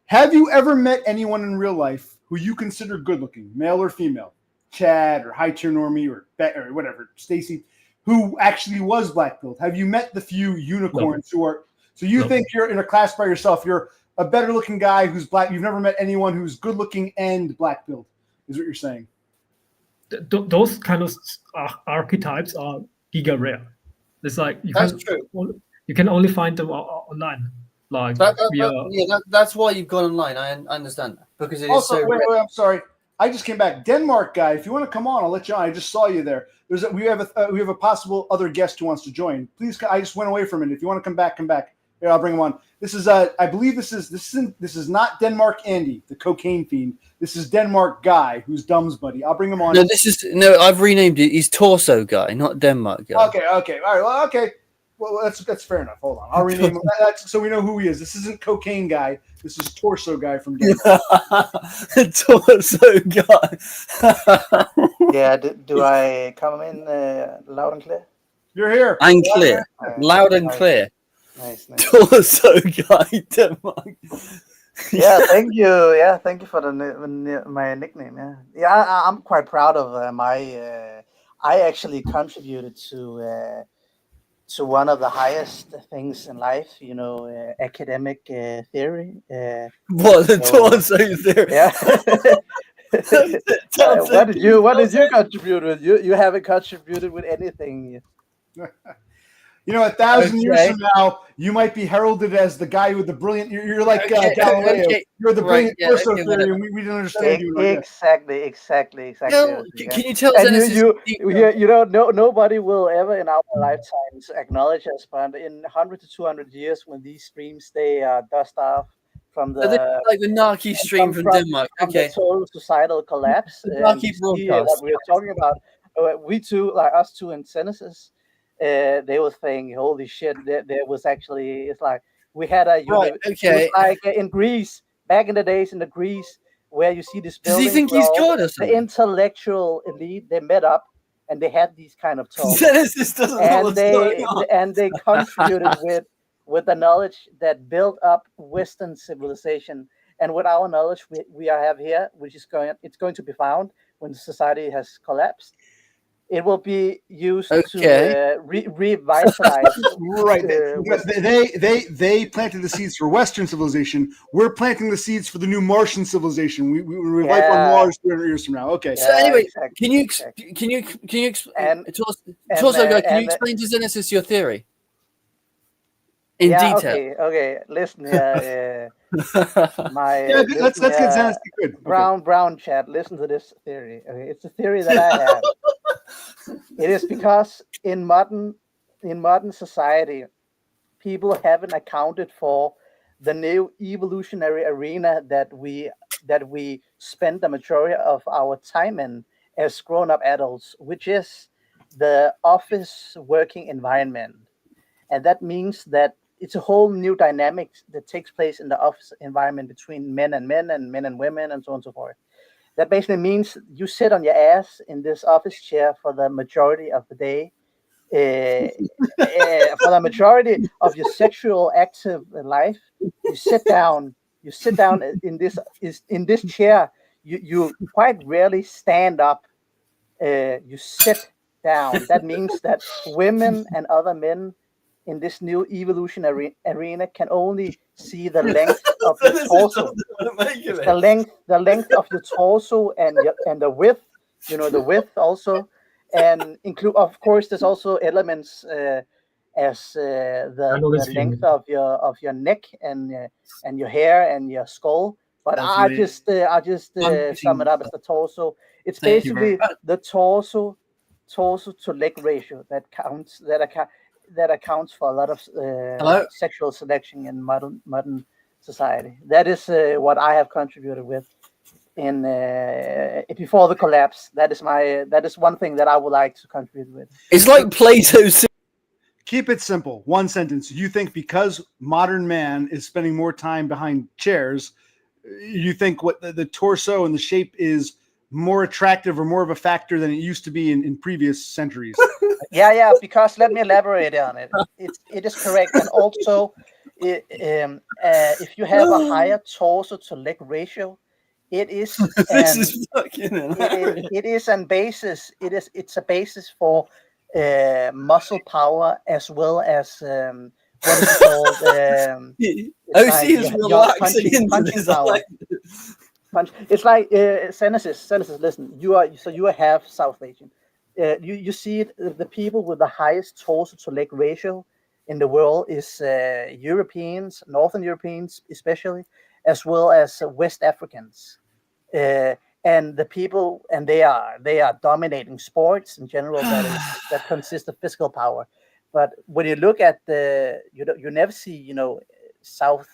Have you ever met anyone in real life who you consider good looking, male or female? Chad or high tier normie or whatever, Stacy, who actually was black pilled? Have you met the few unicorns who are? So you think you're in a class by yourself? You're a better looking guy who's black. You've never met anyone who's good looking and black pilled, is what you're saying? Those kind of archetypes are giga rare. It's you can only find them online. That's why you've gone online. I understand that because it also, is so wait, I'm sorry. I just came back. Denmark guy, if you want to come on, I'll let you on. I just saw you there. We have a possible other guest who wants to join. Please, I just went away from it. If you want to come back, come back. Here, I'll bring him on. This is I believe this is not Denmark Andy, the cocaine fiend. This is Denmark guy who's Dumb's buddy. I'll bring him on. No, I've renamed it. He's Torso guy, not Denmark guy. Okay. All right. Well, okay. Well, that's fair enough. Hold on. I'll rename him. So we know who he is. This isn't cocaine guy. This is Torso guy from Denmark. Torso guy. Yeah. Do I come in loud and clear? You're here. And clear. Loud and clear. Nice. Torso guy, Denmark. Yeah, thank you. Yeah, thank you for my nickname. Yeah, I'm quite proud of my. I actually contributed to one of the highest things in life. academic theory. What the torso theory? Yeah. What did you contribute with? You haven't contributed with anything. You know, 1,000 years from now, you might be heralded as the guy with the brilliant. You're like Galileo. Okay. You're the brilliant torso theory, whatever. and we didn't understand you. Exactly. Well, can you tell And Zenesis? you know, nobody will ever in our lifetimes acknowledge us, but in 100 to 200 years, when these streams they dust off from So this is like the Narky stream from Denmark. from Okay. the total societal collapse, The and Narky you see broadcast. what we were talking about. We two, like us two in Zenesis, they were saying, "Holy shit!" There was actually, it's like we had a Right, It okay. was like in Greece, back in the days in the Greece, where you see this Does he buildings think where he's all God or the something? intellectual elite they met up and they had these kind of talks, Zenesis doesn't know and what's going on. they contributed with the knowledge that built up Western civilization. And with our knowledge we have here, which is it's going to be found when society has collapsed. It will be used to revitalize. Right. Because they planted the seeds for Western civilization. We're planting the seeds for the new Martian civilization. We life on Mars 300 years from now. Okay. So anyway, exactly, can you explain? Can you explain to Zenesis your theory in detail? Okay. Listen here, Let's get Zenesis good. Brown Chad. Listen to this theory. Okay, it's a theory that I have. It is because in modern society, people haven't accounted for the new evolutionary arena that we spend the majority of our time in as grown-up adults, which is the office working environment. And that means that it's a whole new dynamic that takes place in the office environment between men and men and men and women and so on and so forth. That basically means you sit on your ass in this office chair for the majority of the day. For the majority of your sexual active life, you sit down in this chair. You quite rarely stand up. You sit down. That means that women and other men in this new evolutionary arena can only see the length of your torso. The length of your torso and the width, the width also, and include, of course, there's also elements as the length of your neck and your hair and your skull. But I just sum it up as the torso. It's basically the torso to leg ratio that accounts for a lot of sexual selection in modern society. That is what I have contributed with in before the collapse. That is one thing that I would like to contribute with. It's like Plato's. Keep it simple. One sentence. You think because modern man is spending more time behind chairs, you think what the torso and the shape is more attractive or more of a factor than it used to be in previous centuries? Yeah, because let me elaborate on it. It is correct. And also, if you have a higher torso to leg ratio, it is it's a basis for muscle power as well as what is it called? Punching power. It's like Zenesis. Listen, you are half South Asian. You see it. The people with the highest torso to leg ratio in the world is Europeans, Northern Europeans especially, as well as West Africans. And the people, and they are dominating sports in general that consist of physical power. But when you look at you never see South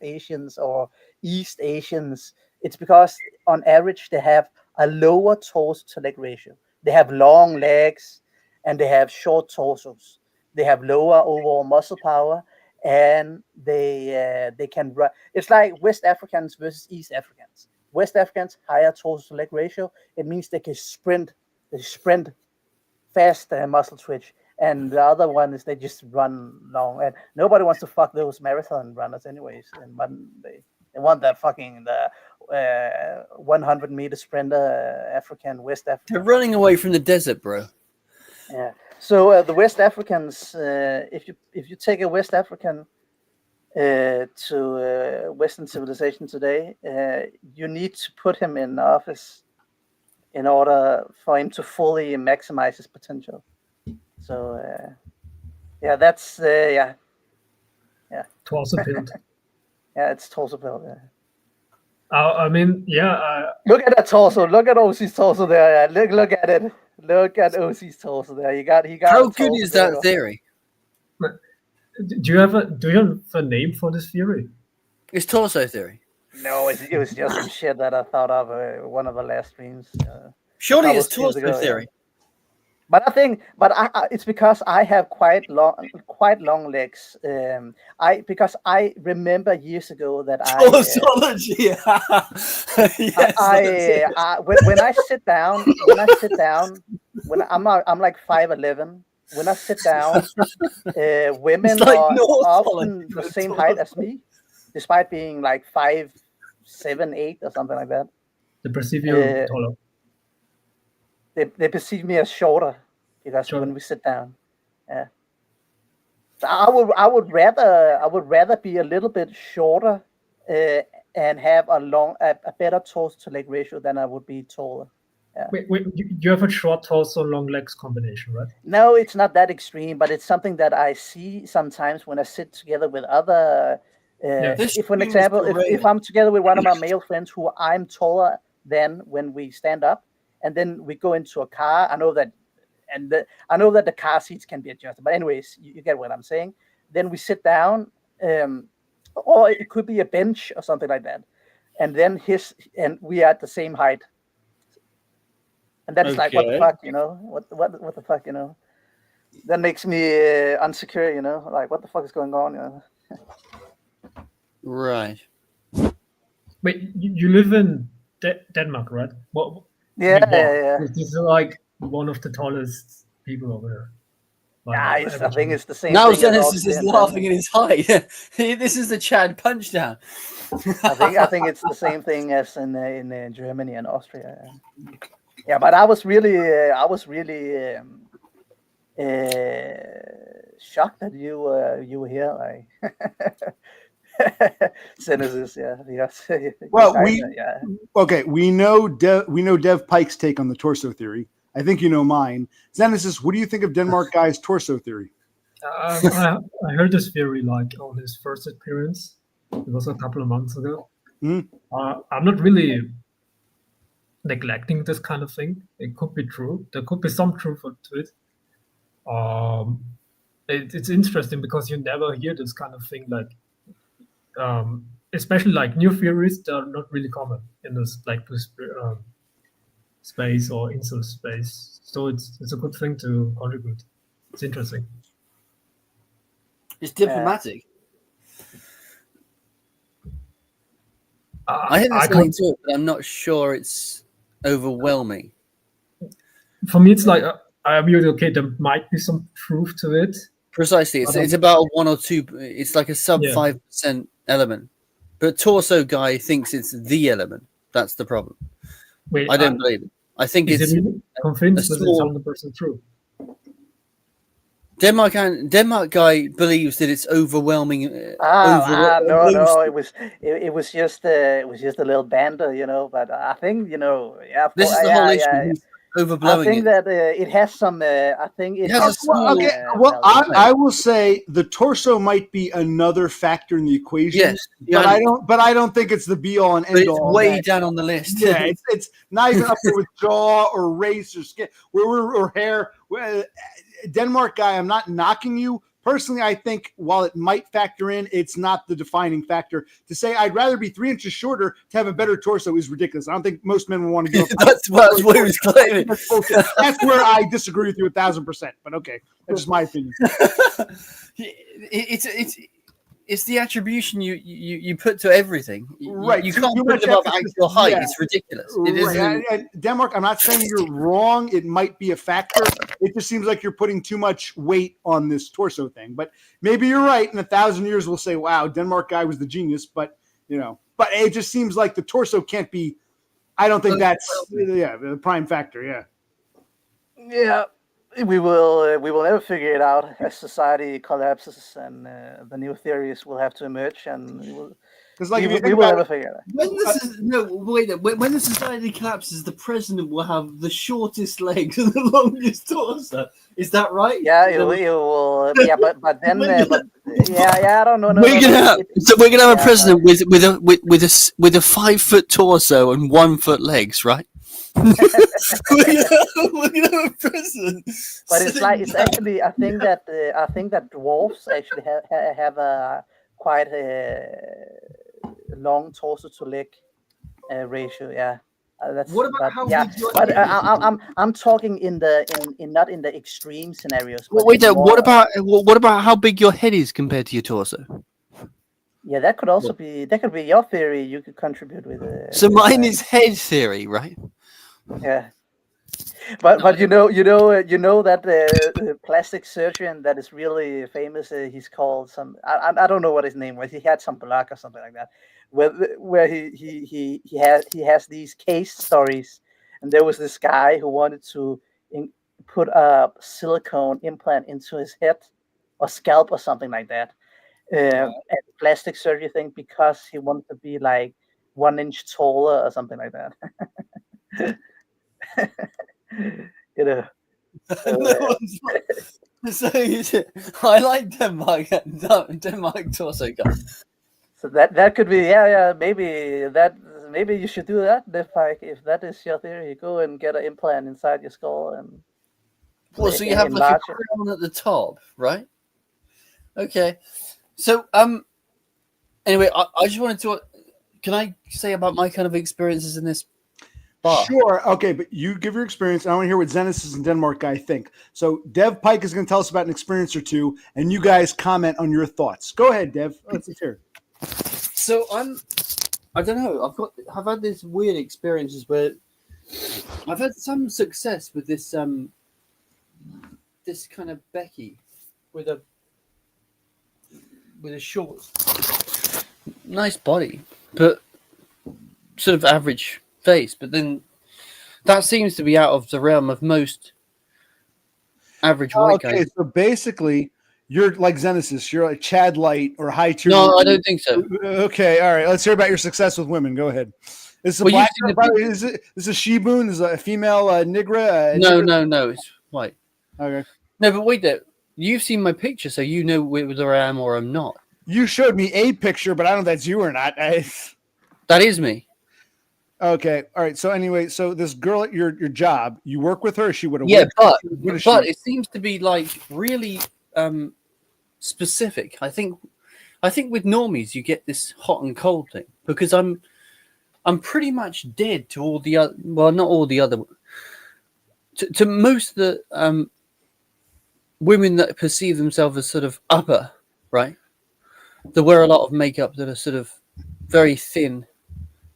Asians or East Asians. It's because on average they have a lower torso to leg ratio. They have long legs and they have short torsos. They have lower overall muscle power and they can run. It's like West Africans versus East Africans. West Africans higher torso to leg ratio. It means they can sprint. They sprint fast muscle twitch. And the other one is they just run long. And nobody wants to fuck those marathon runners anyways. And they want that fucking 100-meter sprinter West African. They're running away from the desert, bro. Yeah. So the West Africans, if you take a West African to Western civilization today, you need to put him in office in order for him to fully maximize his potential. So that's torso build. Yeah, it's torso build. Yeah. I mean, yeah. Look at that torso. Look at OC's torso there. Yeah. Look at it. Look at OC's torso there. He got. How good is that theory? Do you have a name for this theory? It's torso theory. No, it was just some shit that I thought of one of the last streams. Surely it's torso theory. Yeah. But I think, it's because I have quite long legs. Because I remember years ago that Torsology. When I sit down, when I'm like 5'11", when I sit down, women like are often the same height as me, despite being like 5'7", 8", or something like that. They perceive you taller. They perceive me as shorter because when we sit down, yeah. So I would rather be a little bit shorter and have a better torso to leg ratio than I would be taller. Yeah. Wait, you have a short torso, long legs combination, right? No, it's not that extreme, but it's something that I see sometimes when I sit together with other. If, for example, if I'm together with one of my male friends who I'm taller than when we stand up, and then we go into a car, I know that the car seats can be adjusted. But anyways, you get what I'm saying. Then we sit down, or it could be a bench or something like that, and then we are at the same height. And that's like, what the fuck, you know? What the fuck, you know? That makes me unsecure, you know? Like, what the fuck is going on, you know? Right. Wait, you live in Denmark, right? What? Yeah. This is like one of the tallest people over there. I think it's the same. Now Zenesis is laughing at his height. This is the Chad punchdown. I think it's the same thing as in Germany and Austria. Yeah, but I was really shocked that you were here, like. Zenesis, yeah. Well, we know Dev Pike's take on the torso theory. I think you know mine. Zenesis, what do you think of Denmark guy's torso theory? I heard this theory like on his first appearance. It was a couple of months ago. I'm not really neglecting this kind of thing. It could be true. There could be some truth to it. It's interesting because you never hear this kind of thing, like especially like new theories that are not really common in this like space or insult space. So it's a good thing to contribute. It's interesting. It's diplomatic. I think there's something to it, but I'm not sure it's overwhelming. For me, it's like I'm really okay. There might be some truth to it. Precisely, it's about 1 or 2. It's like a sub 5% element, but torso guy thinks it's the element. That's the problem. Wait, I don't believe it. I think it's really convinced that it's 100% true. Denmark guy believes that it's overwhelming. No, it was just a little banter, you know. But I think, you know, this is the whole issue. Overblowing. I think that it has some. I think it has. I will say the torso might be another factor in the equation. Yes, but I don't think it's the be all and end all. It's way down on the list. Yeah, it's not even up there with jaw or race or skin or hair. Denmark guy, I'm not knocking you. Personally, I think while it might factor in, it's not the defining factor. To say I'd rather be 3 inches shorter to have a better torso is ridiculous. I don't think most men would want to go. That's what he was claiming. That's where I disagree with you 1,000%. But okay, that's just my opinion. It's the attribution you put to everything. Right. You can't put it above actual height. Yeah. It's ridiculous. It is. Denmark, I'm not saying you're wrong. It might be a factor. It just seems like you're putting too much weight on this torso thing. But maybe you're right. In 1,000 years, we'll say, wow, Denmark guy was the genius. But, you know, it just seems like the torso can't be. I don't think that's the prime factor. Yeah. Yeah. we will never figure it out as society collapses and the new theories will have to emerge, and Because like we will never figure it out. When the society collapses, the president will have the shortest legs and the longest torso. Is that right? Yeah, it will. Yeah, but then, but I don't know. We're gonna have a president with a 5 foot torso and 1 foot legs, right? we're gonna have a president. But it's actually I think that dwarfs actually have a quite long torso to leg ratio. Yeah. That's, what about how yeah, big your but head is? I'm talking in not in the extreme scenarios. Well, but wait, in what more- about how big your head is compared to your torso? Yeah, that could also be your theory. You could contribute with. So mine is head theory, right? Yeah. But you know that plastic surgeon that is really famous. He's called some. I don't know what his name was. He had some blog or something like that, where he has these case stories, and there was this guy who wanted to put a silicone implant into his head or scalp or something like that, and plastic surgery thing because he wanted to be like 1 inch taller or something like that. You know. So I like Denmark torso guy. So that could be maybe you should do that, Pike, if that is your theory. Go and get an implant inside your skull and. Well, so you have like a crown at the top, right? Okay. So anyway, I just wanted to. Can I say about my kind of experiences in this bar? Sure. Okay, but you give your experience. I want to hear what Zenesis and Denmark guy think. So Dev Pike is going to tell us about an experience or two, and you guys comment on your thoughts. Go ahead, Dev. Let's hear it. So I don't know. I've had these weird experiences where I've had some success with this this kind of Becky with a short, nice body, but sort of average face. But then that seems to be out of the realm of most average white guys. Okay, so basically, you're like Zenesis. You're like Chad Light or high tier. No, I don't think so. Okay, all right. Let's hear about your success with women. Go ahead. Is this a she-boon? Is it a female Nigra? No, it's white. Okay. No, but wait there. You've seen my picture, so you know whether I am or I'm not. You showed me a picture, but I don't know if that's you or not. That is me. Okay. All right. So anyway, so this girl at your job, you work with her? She would have. Yeah, but it seems to be like really specific. I think with normies you get this hot and cold thing because I'm pretty much dead to all the other. Well, not all the other. To most of the women that perceive themselves as sort of upper, right? They wear a lot of makeup that are sort of very thin.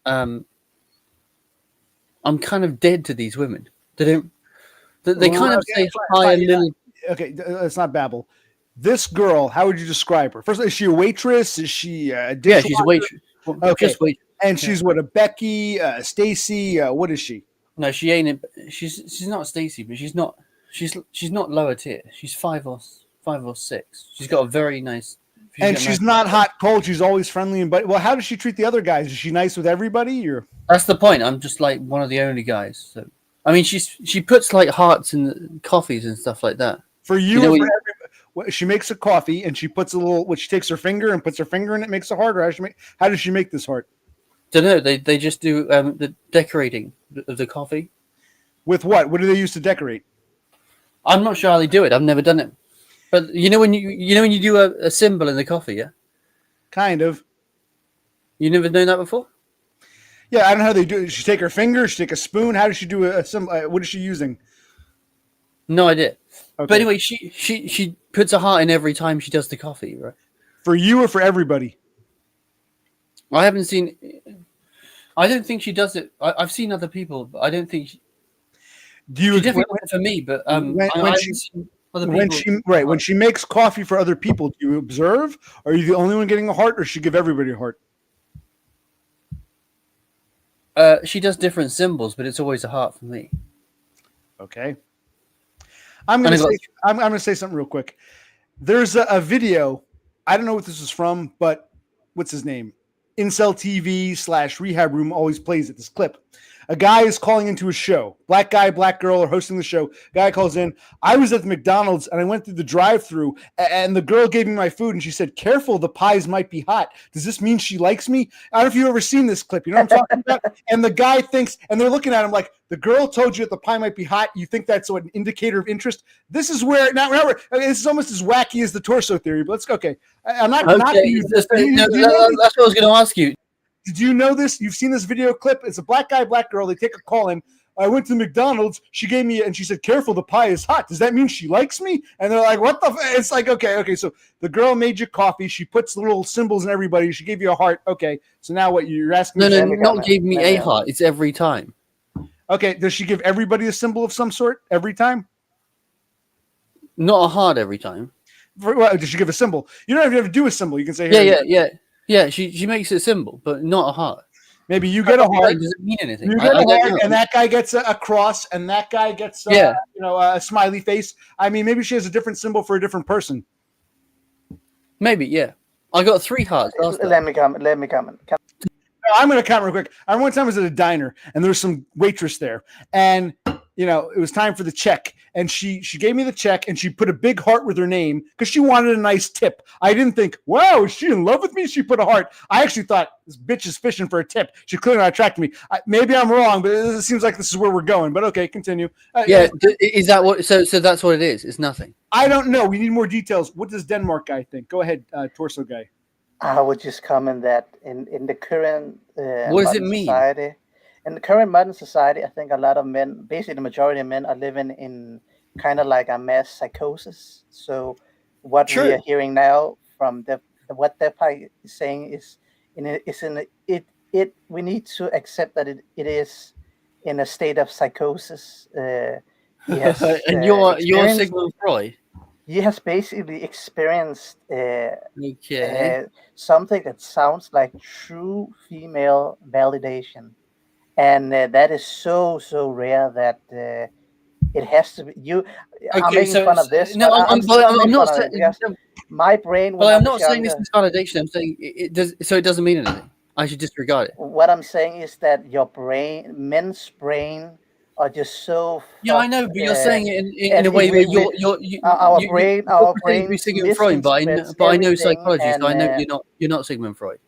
I'm kind of dead to these women. They don't. They kind of say hi a little. Okay, let's not babble. This girl, how would you describe her? First, is she a waitress? Is she a dishwasher? Yeah, she's a waitress. Okay, just waitress. And she's what, a Becky, Stacy? What is she? No, she ain't. She's not Stacy, but she's not lower tier. She's 5 or 6. She's got a very nice. And she's not hot, cold. She's always friendly and but. Well, how does she treat the other guys? Is she nice with everybody? Or that's the point. I'm just like one of the only guys. So I mean, she puts like hearts in the coffees and stuff like that. For you, she makes a coffee and she puts a little. She takes her finger and puts her finger in it, makes a heart. Or how does she make this heart? Don't know. They just do the decorating of the coffee. With what? What do they use to decorate? I'm not sure how they do it. I've never done it. But you know when you do a symbol in the coffee, yeah? Kind of. You never known that before? Yeah, I don't know how they do it. She take her finger, she take a spoon. How does she do a symbol? What is she using? No idea. Okay. But anyway, she puts a heart in every time she does the coffee, right? For you or for everybody? I haven't seen. I don't think she does it. I've seen other people, but I don't think. She definitely went for me, but when she makes coffee for other people, do you observe? Are you the only one getting a heart, or does she give everybody a heart? She does different symbols, but it's always a heart for me. Okay. I'm gonna say something real quick. There's a video. I don't know what this is from, but what's his name? Incel TV / Rehab Room always plays it. This clip. A guy is calling into a show. Black guy, black girl are hosting the show. Guy calls in. I was at the McDonald's and I went through the drive-thru and the girl gave me my food and she said, "Careful, the pies might be hot." Does this mean she likes me? I don't know if you've ever seen this clip. You know what I'm talking about? And the guy thinks, and they're looking at him like, the girl told you that the pie might be hot. You think that's an indicator of interest? This is where this is almost as wacky as the torso theory. But let's go. Okay, I'm not. Okay, that's what I was going to ask you. Did you know this? You've seen this video clip. It's a black guy, black girl. They take a call in. I went to McDonald's. She gave me, and she said, "Careful, the pie is hot." Does that mean she likes me? And they're like, "What the?" It's like, okay. So the girl made you coffee. She puts little symbols in everybody. She gave you a heart. Okay. So now what? You're asking me? No, not gave me a heart. It's every time. Okay. Does she give everybody a symbol of some sort every time? Not a heart every time. Does she give a symbol? You don't have to do a symbol. You can say, Yeah. She makes it a symbol, but not a heart. Maybe you get a heart. Does it mean anything? You get a heart, and that guy gets a cross, and that guy gets a smiley face. I mean, maybe she has a different symbol for a different person. Maybe, yeah. I got 3 hearts. Let me comment. I'm going to comment real quick. I remember one time I was at a diner, and there was some waitress there, and it was time for the check, and she gave me the check, and she put a big heart with her name because she wanted a nice tip. I didn't think, wow, is she in love with me? She put a heart. I actually thought, this bitch is fishing for a tip. She clearly not attracted me. Maybe I'm wrong, but it seems like this is where we're going. But okay, continue. Is that what? So that's what it is. It's nothing. I don't know. We need more details. What does Denmark guy think? Go ahead, torso guy. I would just comment that in the current what does it mean? society, in the current modern society, I think a lot of men, basically the majority of men, are living in kind of like a mass psychosis. So what we are hearing now from what Pike is saying is we need to accept that it is in a state of psychosis. Yes, and you're Sigmund Freud. He has basically experienced something that sounds like true female validation, and that is so rare that it has to be. I'm making fun of this. No, I'm not saying my brain. Well, I'm not saying this is validation. I'm saying it does. So it doesn't mean anything. I should disregard it. What I'm saying is that men's brain. Are just so. Yeah, I know, but you're saying it in a way where our brain be Sigmund Freud, but I know psychology, so I know you're not Sigmund Freud.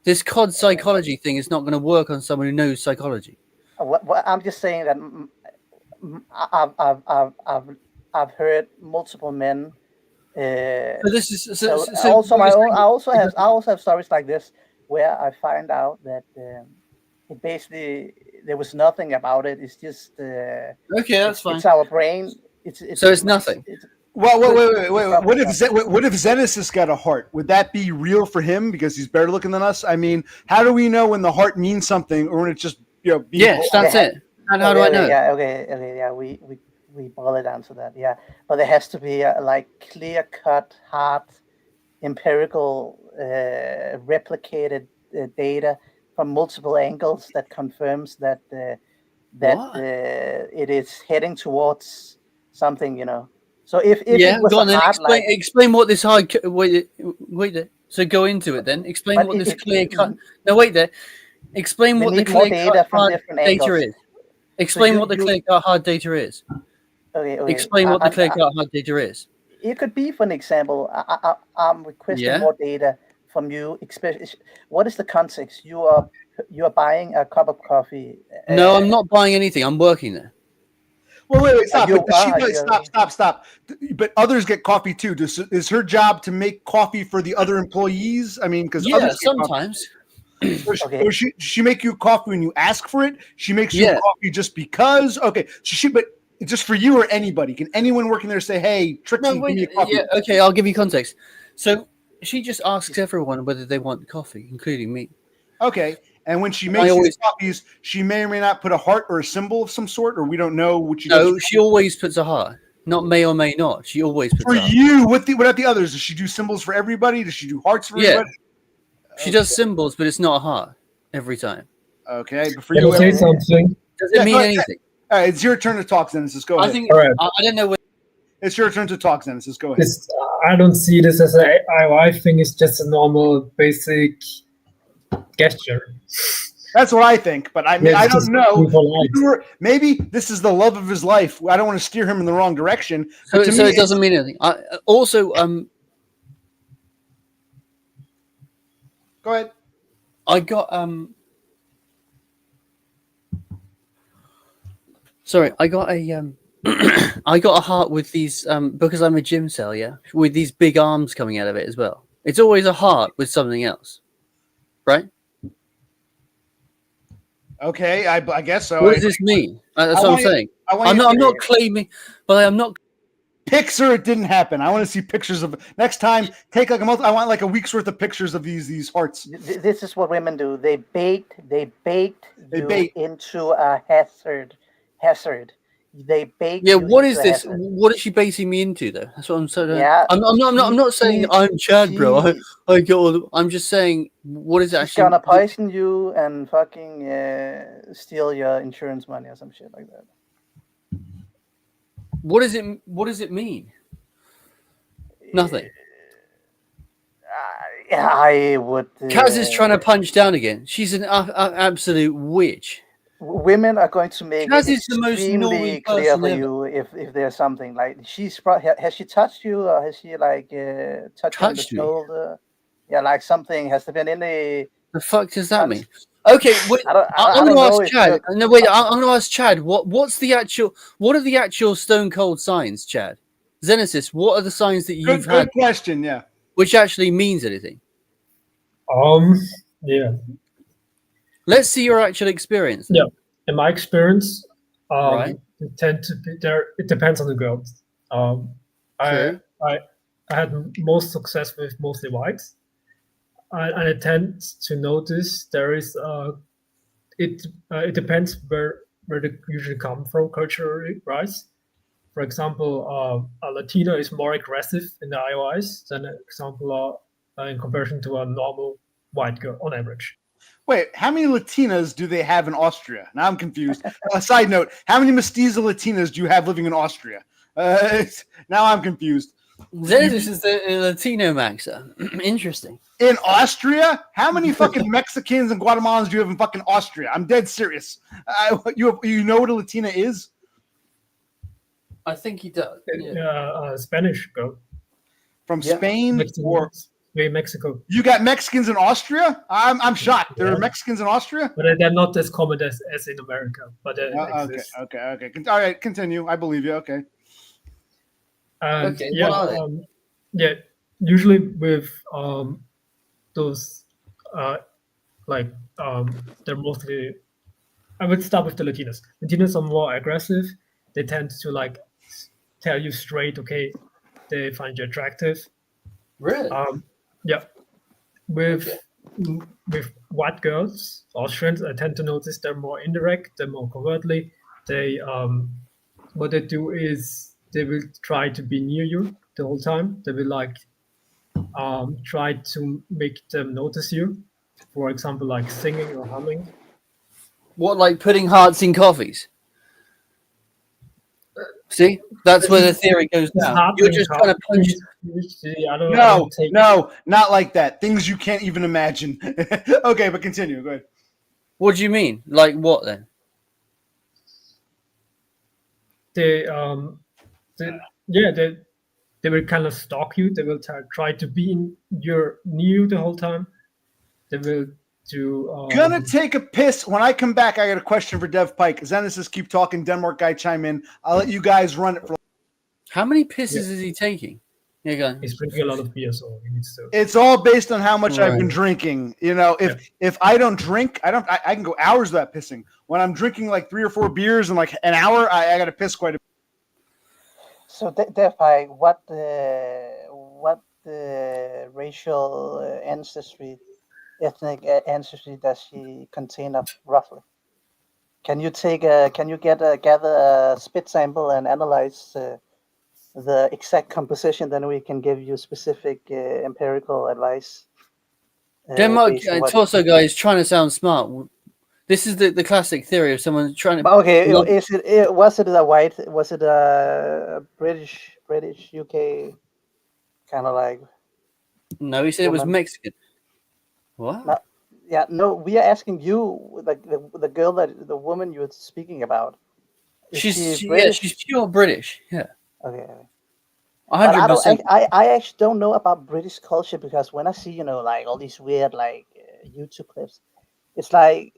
This COD psychology thing is not going to work on someone who knows psychology. I'm just saying that I've heard multiple men. I also have stories like this where I find out that it basically. There was nothing about it. It's just okay. That's fine. It's our brain. It's nothing. Well, wait. What if Zenesis got a heart? Would that be real for him because he's better looking than us? I mean, how do we know when the heart means something or when it just Yes, that's it. And how do I know? Yeah. Okay. Yeah. We boil it down to that. Yeah. But there has to be a clear-cut, hard, empirical, replicated data. From multiple angles that confirms that it is heading towards something, So if it was go on then. Hard, explain what this hard. Wait there. So go into it then. Explain what this clear cut. No, wait there. Explain what the clear cut hard data is. Explain what the clear cut hard data is. Okay. Explain what the clear cut hard data is. It could be, for an example, I'm requesting more data. From you, what is the context? You are buying a cup of coffee. No, I'm not buying anything. I'm working there. Well, wait, stop. Stop. But others get coffee too. Is her job to make coffee for the other employees? I mean, because sometimes. Or she make you coffee when you ask for it. She makes you coffee just because. Okay, but just for you or anybody. Can anyone working there say, "Hey, Trixie, give me a coffee"? Yeah, okay. I'll give you context. So. She just asks everyone whether they want coffee, including me. Okay. And when she makes these coffees, she may or may not put a heart or a symbol of some sort, or we don't know what she does. No, she always puts a heart. Not may or may not. She always puts a heart. For you, what about the others? Does she do symbols for everybody? Does she do hearts for everybody? She does symbols, but it's not a heart every time. Okay. But for Can you, I say something? Does it mean anything? All right, it's your turn to talk, Zenesis. Go ahead. I don't know. It's your turn to talk, Zenesis. Go ahead. I don't see this as an IOI thing. It's just a normal, basic gesture. That's what I think, but I mean, Yeah, I it's don't just know. polite. Maybe this is the love of his life. I don't want to steer him in the wrong direction. So, But to so me, it doesn't mean anything. Also, go ahead. I got sorry, I got a I got a heart with these because I'm a gym cell, yeah, with these big arms coming out of it as well. It's always a heart with something else, right? Okay, I guess so. What does this mean? That's what I'm saying. I'm not claiming, but I'm not. Picture it didn't happen. I want to see pictures of next time. Take like a month. I want like a week's worth of pictures of these hearts. This is what women do. They bait you into a hazard. They bait. Yeah, you what into is this? hazard. What is she basing me into, though? That's what I'm saying. Yeah, I'm not saying I'm Chad, bro. I get all. I'm just saying, what is She's actually gonna poison you and fucking steal your insurance money or some shit like that. What is it? What does it mean? Nothing. I would. Kaz is trying to punch down again. She's an absolute witch. Women are going to make Kaz it is the most extremely normal clear person for ever. you if there's something like has she touched you or has she like touched you on the Touched me? shoulder? Yeah, like something. Has there been any? The fuck does that mean? Okay, wait, I'm going to ask Chad. No, wait, I'm going to ask Chad. What are the actual stone cold signs, Chad? Zenesis, what are the signs that you've had? Good question. Yeah. Which actually means anything? Yeah. Let's see your actual experience. Yeah. In my experience, Right. it tend to be there. It depends on the girls. I had most success with mostly whites, and I tend to notice there is it depends where they usually come from culturally, right? For example, a Latina is more aggressive in the IOIs than, for example, in comparison to a normal white girl on average. Wait, how many Latinas do they have in Austria? Now I'm confused. Side note: how many mestiza Latinas do you have living in Austria? Now I'm confused. Zenesis is the Latino maxer. Interesting. In Austria? How many fucking Mexicans and Guatemalans do you have in fucking Austria? I'm dead serious. You know what a Latina is? I think he does. Spanish girl From Spain or Mexico. You got Mexicans in Austria? I'm shocked. There are Mexicans in Austria, but they're not as common as in America. But okay. All right, continue. I believe you. Okay. Okay. Yeah, What are they? yeah. Usually with those they're mostly. I would start with the Latinas. Latinas are more aggressive. They tend to like tell you straight, okay, they find you attractive. Really? Yeah. With white girls, Austrians, I tend to notice they're more indirect, they're more covertly. They what they do is they will try to be near you the whole time. They will like try to make them notice you. For example, like singing or humming. What, like putting hearts in coffees? See, that's where the theory goes down. You're just trying to punch. No, not like that. Things you can't even imagine. Okay, but continue. Go ahead. What do you mean? Like what then? They will kind of stalk you. They will try to be near you the whole time. They will do. Gonna take a piss. When I come back, I got a question for Dev Pike. Zenesis, keep talking. Denmark guy, chime in. I'll let you guys run it for. How many pisses is he taking? Yeah, go. He's drinking a lot of beer, so he needs to. It's all based on how much I've been drinking. You know, if I don't drink, I can go hours without pissing. When I'm drinking like 3 or 4 beers in like an hour, I got to piss quite a bit. So, Dev Pike, what racial ancestry, ethnic ancestry does she contain of roughly? Can you gather a spit sample and analyze the exact composition? Then we can give you specific empirical advice. Denmark torso guy is trying to sound smart. This is the classic theory of someone trying to. Okay, was it a white? Was it a British British, UK, kind of like. No, he said it was Woman. Mexican. What? No, yeah, no. We are asking you, like the girl the woman you were speaking about. Is she British? She's pure British. Yeah, Okay. 100%. I actually don't know about British culture because when I see like all these weird like YouTube clips, it's like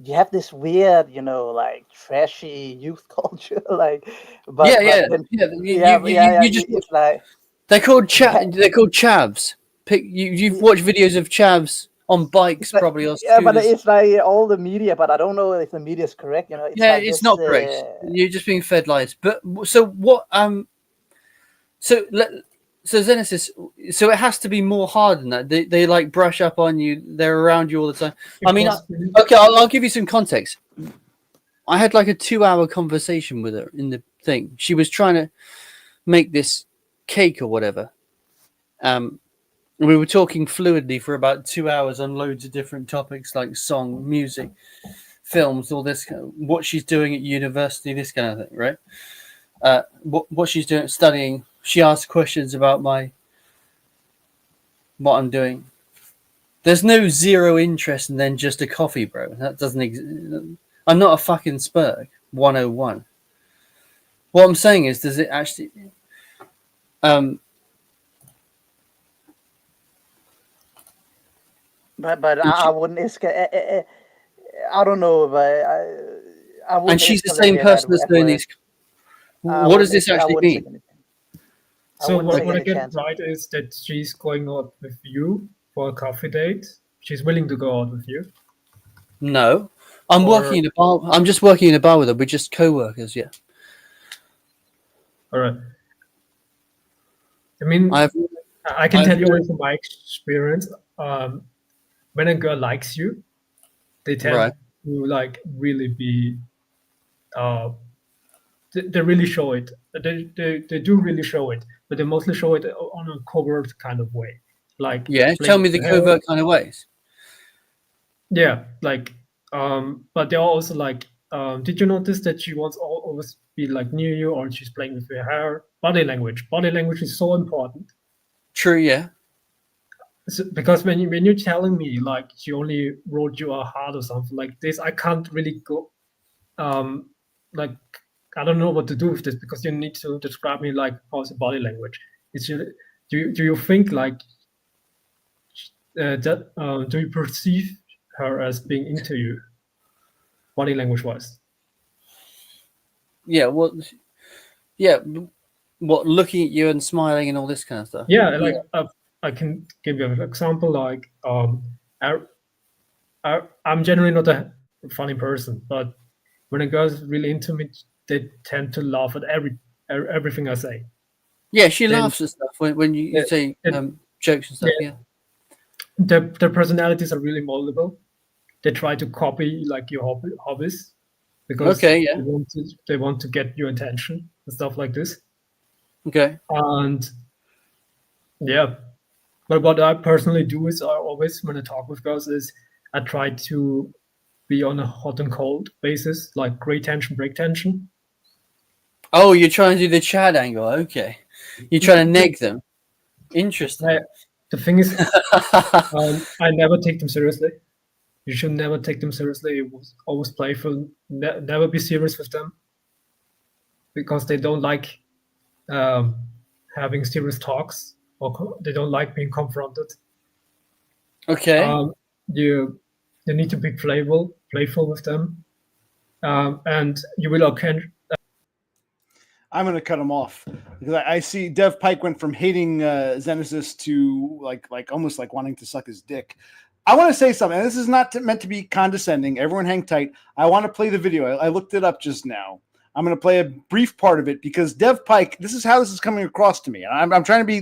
you have this weird like trashy youth culture like but then, You just it's like they're called chavs. You've watched videos of chavs on bikes like, probably or yeah, but scooters. it's like all the media, but I don't know if the media is correct. It's Yeah, like it's this, not correct. You're just being fed lies. But so what? So Zenesis. So it has to be more hard than that. They like brush up on you. They're around you all the time. I mean, okay, I'll give you some context. I had like a 2-hour conversation with her in the thing. She was trying to make this cake or whatever. We were talking fluidly for about 2 hours on loads of different topics like song, music, films, all this, what she's doing at university, this kind of thing, right? What she's doing, studying. She asked questions about what I'm doing. There's no zero interest and then just a coffee, bro. That doesn't exist. I'm not a fucking Spurg 101. What I'm saying is, does it actually? But I wouldn't escalate. I don't know, but I wouldn't. And she's the same person that's doing these. What does this actually mean? So what I get right is that she's going out with you for a coffee date. She's willing to go out with you. No, I'm working in a bar. I'm just working in a bar with her. We're just co-workers. Yeah. All right. I mean, I can tell you from my experience. When a girl likes you, they tend to like really be. They really show it. They do really show it, but they mostly show it on a covert kind of way. Like tell me the covert kind of ways. Yeah, like but they're also like, did you notice that she wants always be like near you, or she's playing with your hair? Body language is so important. True, yeah. So, because when you're telling me like she only wrote you a heart or something like this, I can't really go like I don't know what to do with this, because you need to describe me like how's the body language. Do you think like do you perceive her as being into you, body language wise? Yeah, what looking at you and smiling and all this kind of stuff. Yeah, like I can give you an example. Like I'm generally not a funny person, but when a girl's really into me, they tend to laugh at everything I say. Yeah, she laughs at stuff when you say jokes and stuff. Yeah. Their personalities are really moldable. They try to copy like your hobbies, because they want to get your attention and stuff like this. Okay. And yeah, but what I personally do is I always, when I talk with girls, is I try to be on a hot and cold basis, like great tension, break tension. Oh, you're trying to do the Chad angle. Okay. You're trying to neg them. Interesting. The thing is, I never take them seriously. You should never take them seriously. It was always playful. Never be serious with them, because they don't like having serious talks, or they don't like being confronted. Okay. You need to be playful with them, and you will I'm going to cut him off, because I see Dev Pike went from hating Zenesis to like almost like wanting to suck his dick. I want to say something. And this is not meant to be condescending. Everyone hang tight. I want to play the video. I looked it up just now. I'm going to play a brief part of it, because Dev Pike, this is how this is coming across to me. I'm trying to be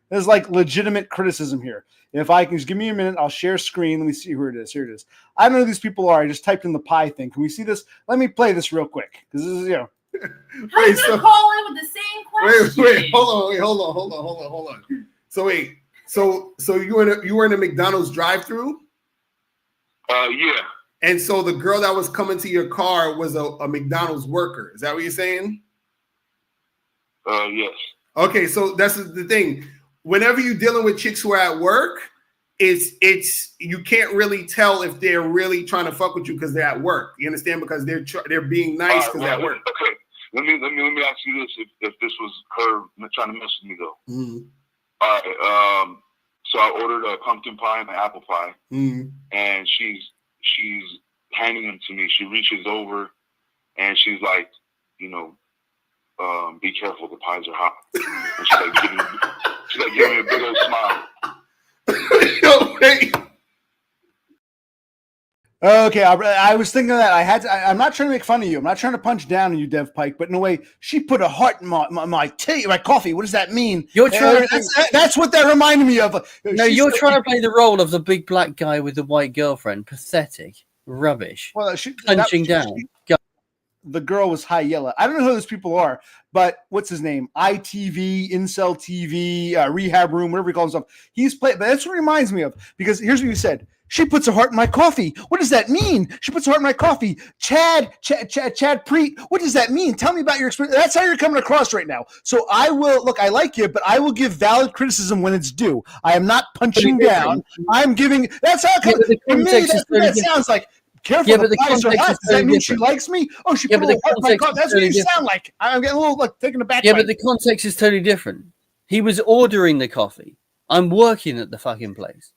there's like legitimate criticism here. If I can just give me a minute, I'll share screen. Let me see who it is. Here it is. I don't know who these people are. I just typed in the pie thing. Can we see this? Let me play this real quick, because this is, How you gonna call in with the same question? Wait, hold on. So wait, so you were in a McDonald's drive-through? Yeah. And so the girl that was coming to your car was a McDonald's worker. Is that what you're saying? Yes. Okay, so that's the thing. Whenever you're dealing with chicks who are at work, it's you can't really tell if they're really trying to fuck with you because they're at work. You understand? Because they're being nice because they're at work. Okay. Let me ask you this: if this was her trying to mess with me, though. Mm-hmm. All right. So I ordered a pumpkin pie and an apple pie, and she's handing them to me. She reaches over, and she's like, be careful, the pies are hot. And she's like giving me a big old smile. Okay, I was thinking of that. I'm not trying to make fun of you. I'm not trying to punch down on you, Dev Pike. But in a way, she put a heart in my tea, my coffee. What does that mean? You're trying. That's what that reminded me of. No, you're trying to play the role of the big black guy with the white girlfriend. Pathetic, rubbish. Well, punching down. The girl was high yellow. I don't know who those people are, but what's his name? ITV, Incel TV, Rehab Room, whatever he calls himself. He's played, but that's what it reminds me of. Because here's what you said. She puts a heart in my coffee. What does that mean? She puts a heart in my coffee. Chad Preet. What does that mean? Tell me about your experience. That's how you're coming across right now. So I will look. I like you, but I will give valid criticism when it's due. I am not punching down. I'm giving. That's how it comes. To me, that's what that sounds like. Careful, yeah, but the pies are hot. Does that mean she likes me? Oh, she put a little heart in my coffee. That's what you sound like. I'm getting a little taken aback. Yeah, but the context is totally different. He was ordering the coffee. I'm working at the fucking place.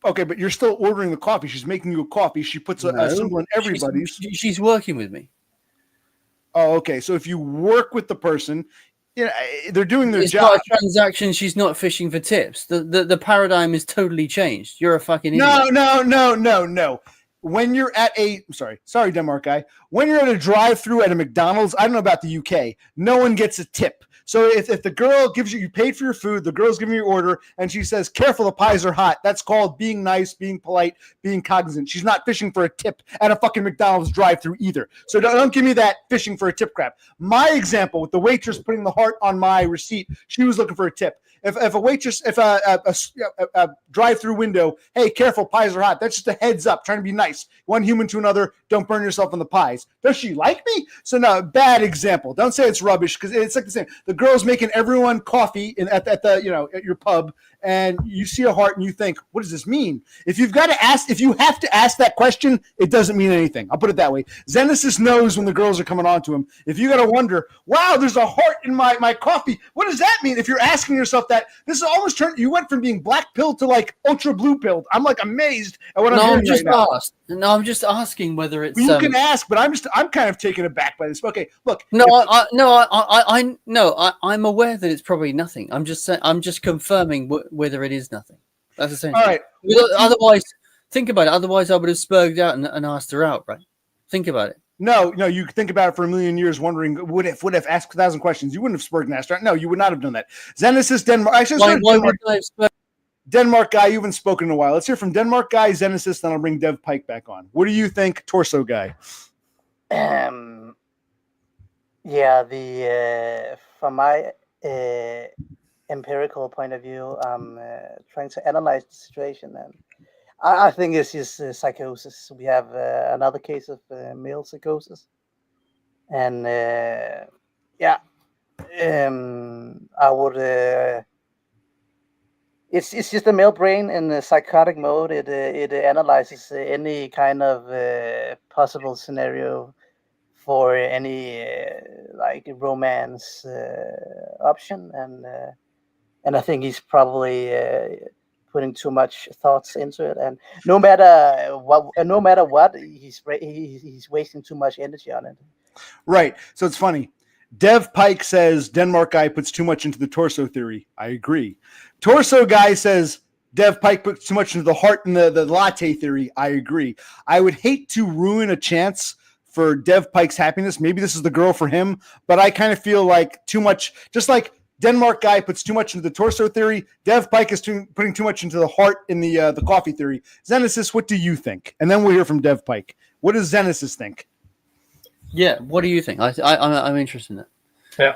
Okay, but you're still ordering the coffee. She's making you a coffee. She puts a symbol in everybody's. She's working with me. Oh, okay. So if you work with the person, they're doing their job. It's not a transaction. She's not fishing for tips. The paradigm is totally changed. You're a fucking idiot. No. When you're at sorry, Denmark guy. When you're at a drive-through at a McDonald's, I don't know about the UK. No one gets a tip. So if the girl gives you paid for your food, the girl's giving you your order, and she says, careful, the pies are hot. That's called being nice, being polite, being cognizant. She's not fishing for a tip at a fucking McDonald's drive-through either. So don't give me that fishing for a tip crap. My example with the waitress putting the heart on my receipt, she was looking for a tip. If a waitress, if a drive-through window, hey, careful, pies are hot. That's just a heads up, trying to be nice. One human to another, don't burn yourself on the pies. Does she like me? So no, bad example. Don't say it's rubbish because it's like the same. The girl's making everyone coffee at your pub, and you see a heart and you think, what does this mean? If you have to ask that question, it doesn't mean anything. I'll put it that way. Zenesis knows when the girls are coming on to him. If you got to wonder, wow, there's a heart in my coffee. What does that mean? If you're asking yourself that, this is almost you went from being black pilled to like ultra blue pilled. I'm like amazed at what I'm hearing right now. No, I'm just asking whether it's. You can ask, but I'm kind of taken aback by this. Okay, look. I'm aware that it's probably nothing. I'm just confirming whether it is nothing. That's essentially. All right. Otherwise, think about it. Otherwise, I would have spurged out and asked her out. Right? Think about it. No, you think about it for a million years, wondering would if asked 1,000 questions. You wouldn't have spurged and asked her out. No, you would not have done that. Zenesis, Denmark. Actually, Denmark guy, you haven't spoken in a while. Let's hear from Denmark guy, Zenesis, then I'll bring Dev Pike back on. What do you think, Torso guy? From my empirical point of view, I'm trying to analyze the situation, and I think it's just psychosis. We have another case of male psychosis, and I would. It's just a male brain in a psychotic mode. It analyzes any kind of possible scenario for any romance option, and I think he's probably putting too much thoughts into it. And no matter what, he's wasting too much energy on it. Right. So it's funny. Dev Pike says Denmark guy puts too much into the torso theory. I agree. Torso guy says Dev Pike puts too much into the heart and the latte theory. I agree. I would hate to ruin a chance for Dev Pike's happiness. Maybe this is the girl for him, but I kind of feel like too much, just like Denmark guy puts too much into the torso theory, Dev Pike is putting too much into the heart in the coffee theory. Zenesis, what do you think? And then we'll hear from Dev Pike. What does Zenesis think? Yeah, what do you think? I'm interested in that. Yeah.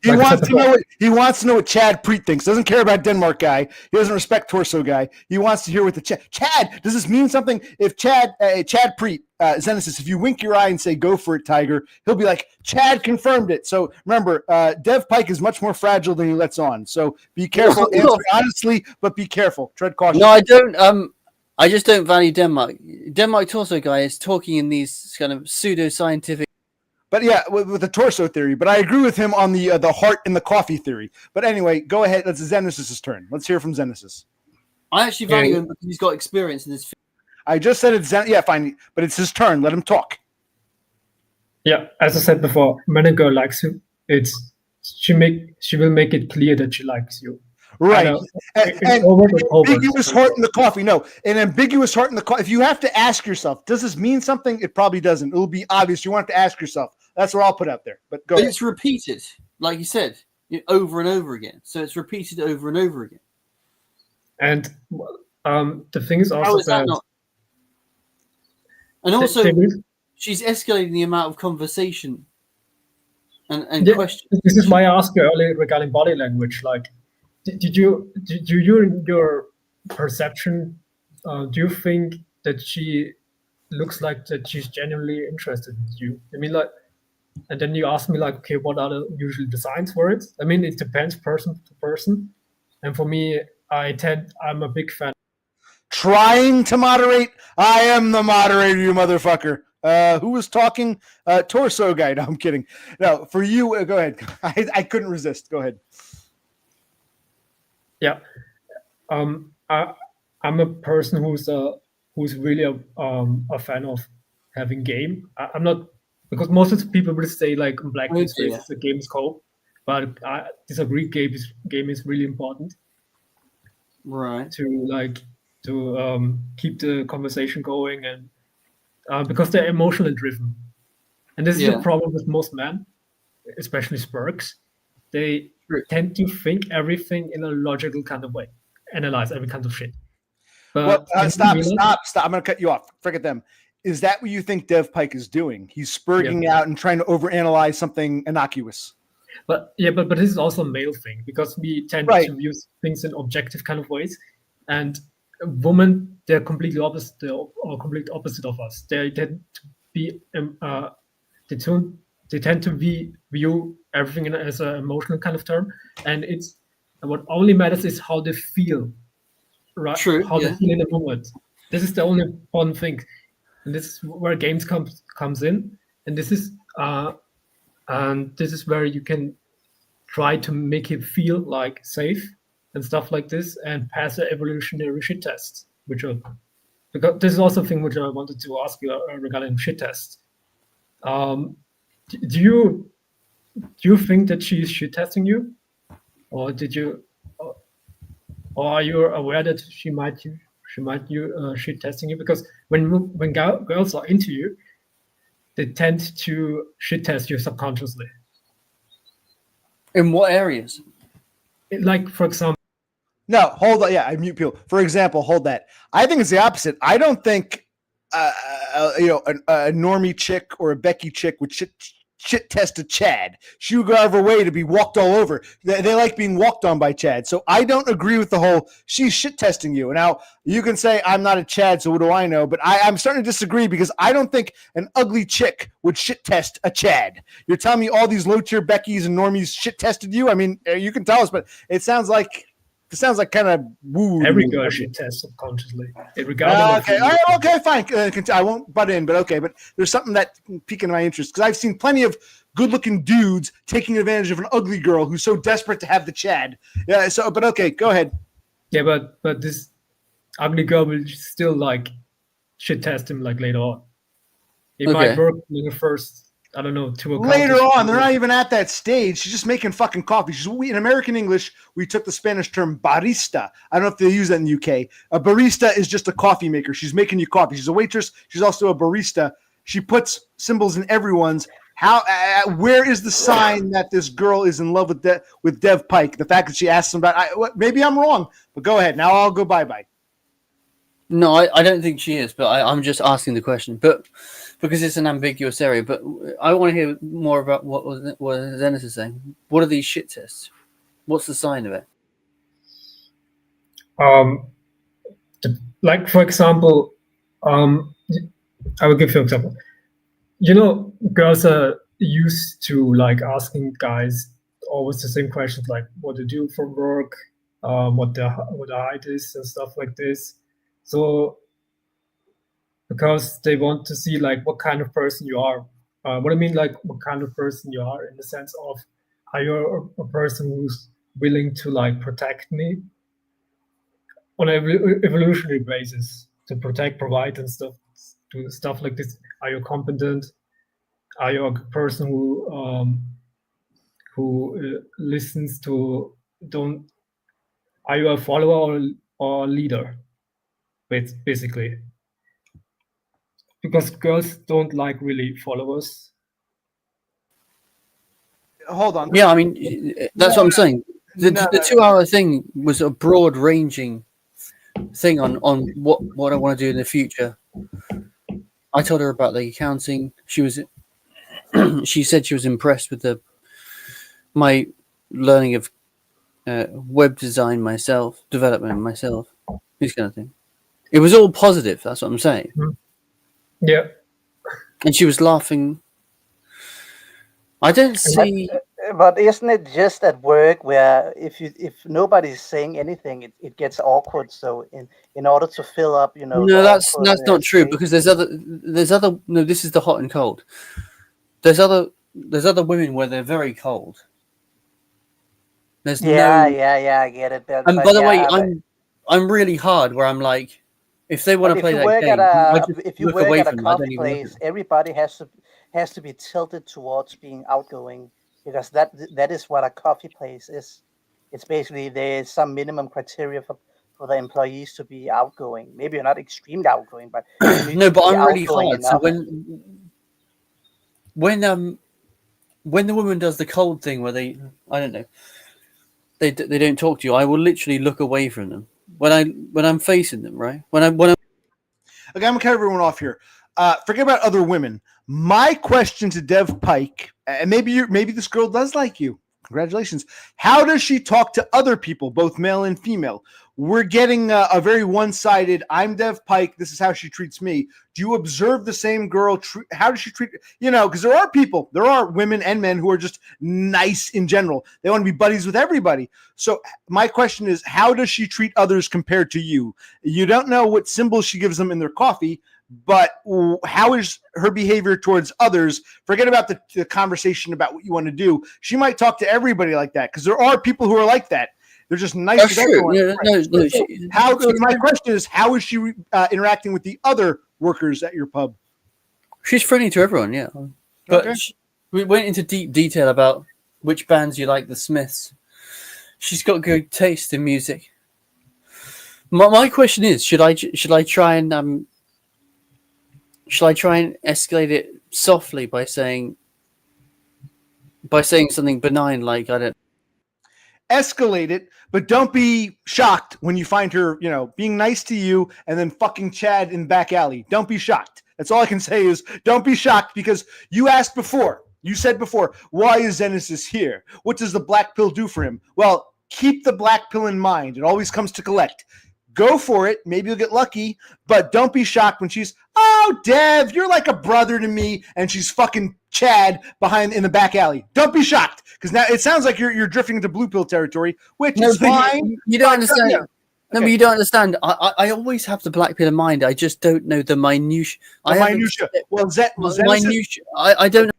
He like I said wants to know what he wants to know what Chad Preet thinks. Doesn't care about Denmark guy. He doesn't respect Torso guy. He wants to hear what the Chad. Does this mean something? If Chad Preet Zenesis, if you wink your eye and say "Go for it, Tiger," he'll be like, "Chad confirmed it." So remember, Dev Pike is much more fragile than he lets on. So be careful. Answer honestly, but be careful. Tread caution. No, I don't. I just don't value Denmark. Denmark Torso guy is talking in these kind of pseudo-scientific. But yeah, with the torso theory. But I agree with him on the heart in the coffee theory. But anyway, go ahead. It's Zenesis' turn. Let's hear from Zenesis. I actually value him because he's got experience in this. I just said it's yeah, fine, but it's his turn. Let him talk. Yeah, as I said before, when a girl likes you, she will make it clear that she likes you. Right. And ambiguous heart in the coffee. No, an ambiguous heart in the coffee. If you have to ask yourself, does this mean something? It probably doesn't. It'll be obvious. You want to ask yourself. That's what I'll put out there. But go ahead. It's repeated, like you said, over and over again. So it's repeated over and over again. And the thing is also that not? And also, she's escalating the amount of conversation and questions. This is why I asked you earlier regarding body language. Like, did you in your perception, do you think that she looks like that she's genuinely interested in you? I mean, like, and then you ask me like, okay, what are the usual designs for it? I mean, it depends person to person. And for me, I'm a big fan. Trying to moderate. I am the moderator, you motherfucker. Who was talking? Torso guy. No, I'm kidding. No, for you, go ahead. I couldn't resist. Go ahead. Yeah, I'm a person who's really a fan of having game. I'm not, because most of the people will say like Black is the game scope, but I disagree. Game is really important. Right. To keep the conversation going, and because they're emotionally driven, and this is the problem with most men, especially Spurks. They tend to think everything in a logical kind of way, analyze every kind of shit. But stop! I'm going to cut you off. Forget them. Is that what you think Dev Pike is doing? He's spurging out and trying to overanalyze something innocuous. But this is also a male thing, because we tend to view things in objective kind of ways, and women, they're completely opposite. Or complete opposite of us. They tend to be they tend to view everything as an emotional kind of term, and it's what only matters is how they feel, right? True. How they feel in the moment. This is the only important thing, and this is where games comes in, and this is where you can try to make it feel like safe and stuff like this, and pass the evolutionary shit tests, because this is also a thing which I wanted to ask you regarding shit tests. Do you think that she is shit testing you, or are you aware that she might shit testing you? Because when girls are into you, they tend to shit test you subconsciously. In what areas? Like, for example. No, hold on. Yeah, I mute people. For example, hold that. I think it's the opposite. I don't think a normie chick or a Becky chick would shit test a Chad. She would go out of her way to be walked all over. They like being walked on by Chad. So I don't agree with the whole she's shit testing you. Now, you can say I'm not a Chad, so what do I know? But I'm starting to disagree, because I don't think an ugly chick would shit test a Chad. You're telling me all these low tier Beckys and normies shit tested you? I mean, you can tell us, but it sounds like kind of woo. Every girl should test subconsciously. Okay, fine. I won't butt in, but okay. But there's something that piqued my interest, because I've seen plenty of good-looking dudes taking advantage of an ugly girl who's so desperate to have the Chad. Yeah. So, but okay, go ahead. Yeah, but this ugly girl will still like shit test him like later on. It might work in the first, I don't know, 2 o'clock. Later on, they're not even at that stage. She's just making fucking coffee. In American English, we took the Spanish term barista. I don't know if they use that in the UK. A barista is just a coffee maker. She's making you coffee. She's a waitress. She's also a barista. She puts symbols in everyone's. Where is the sign that this girl is in love with Dev Pike? The fact that she asked him about. Maybe I'm wrong, but go ahead. Now I'll go bye-bye. No, I don't think she is, but I'm just asking the question. But because it's an ambiguous area, but I want to hear more about what Zenesis is saying. What are these shit tests? What's the sign of it? Like for example, I will give you an example. You know, girls are used to like asking guys always the same questions, like what to do for work, what the height is, and stuff like this. So because they want to see like what kind of person you are. What I mean, like what kind of person you are in the sense of, are you a person who's willing to like protect me on an evolutionary basis, to protect, provide, and stuff, do stuff like this? Are you competent? Are you a person who listens to? Are you a follower or a leader? Basically, because girls don't like really followers. Hold on. Yeah, I mean that's what I'm saying. The 2-hour thing was a broad-ranging thing on what I want to do in the future. I told her about the accounting. She said she was impressed with my learning of web design development myself, this kind of thing. It was all positive. That's what I'm saying. Yeah. And she was laughing. I don't see. But isn't it just at work where if nobody's saying anything, it gets awkward? So in order to fill up, No, that's not true, because there's other. No, this is the hot and cold. There's other women where they're very cold. There's yeah, I get it. And by the way, I'm really hard where I'm like, if they want to play that game, if you work at a coffee place, everybody has to be tilted towards being outgoing, because that is what a coffee place is. It's basically there's some minimum criteria for the employees to be outgoing. Maybe you're not extremely outgoing, but no, but I'm really hard. Enough. So when the woman does the cold thing where they don't talk to you, I will literally look away from them when I'm facing them, right? When I'm okay, I'm gonna cut everyone off here. Forget about other women. My question to Dev Pike, and maybe this girl does like you. Congratulations. How does she talk to other people, both male and female? We're getting a very one-sided, I'm Dev Pike, this is how she treats me. Do you observe the same girl? How does she treat, because there are women and men who are just nice in general. They want to be buddies with everybody. So my question is, how does she treat others compared to you? You don't know what symbols she gives them in their coffee, but how is her behavior towards others? Forget about the conversation about what you want to do. She might talk to everybody like that, because there are people who are like that. They're just nice with everyone. My question is, how is she interacting with the other workers at your pub? She's friendly to everyone, yeah. But we went into deep detail about which bands you like, the Smiths. She's got good taste in music. My question is, should I try and escalate it softly by saying something benign like, I don't escalate it, but don't be shocked when you find her, being nice to you and then fucking Chad in the back alley. Don't be shocked. That's all I can say is don't be shocked, because you said before, why is Zenesis here? What does the black pill do for him? Well, keep the black pill in mind. It always comes to collect. Go for it. Maybe you'll get lucky, but don't be shocked when she's, oh, Dev, you're like a brother to me, and she's fucking Chad in the back alley. Don't be shocked, because now it sounds like you're drifting into blue pill territory, which is fine. You don't understand. No, but you don't understand. I always have the black pill in mind. I just don't know the minutiae. Well, Zenesis, I don't know.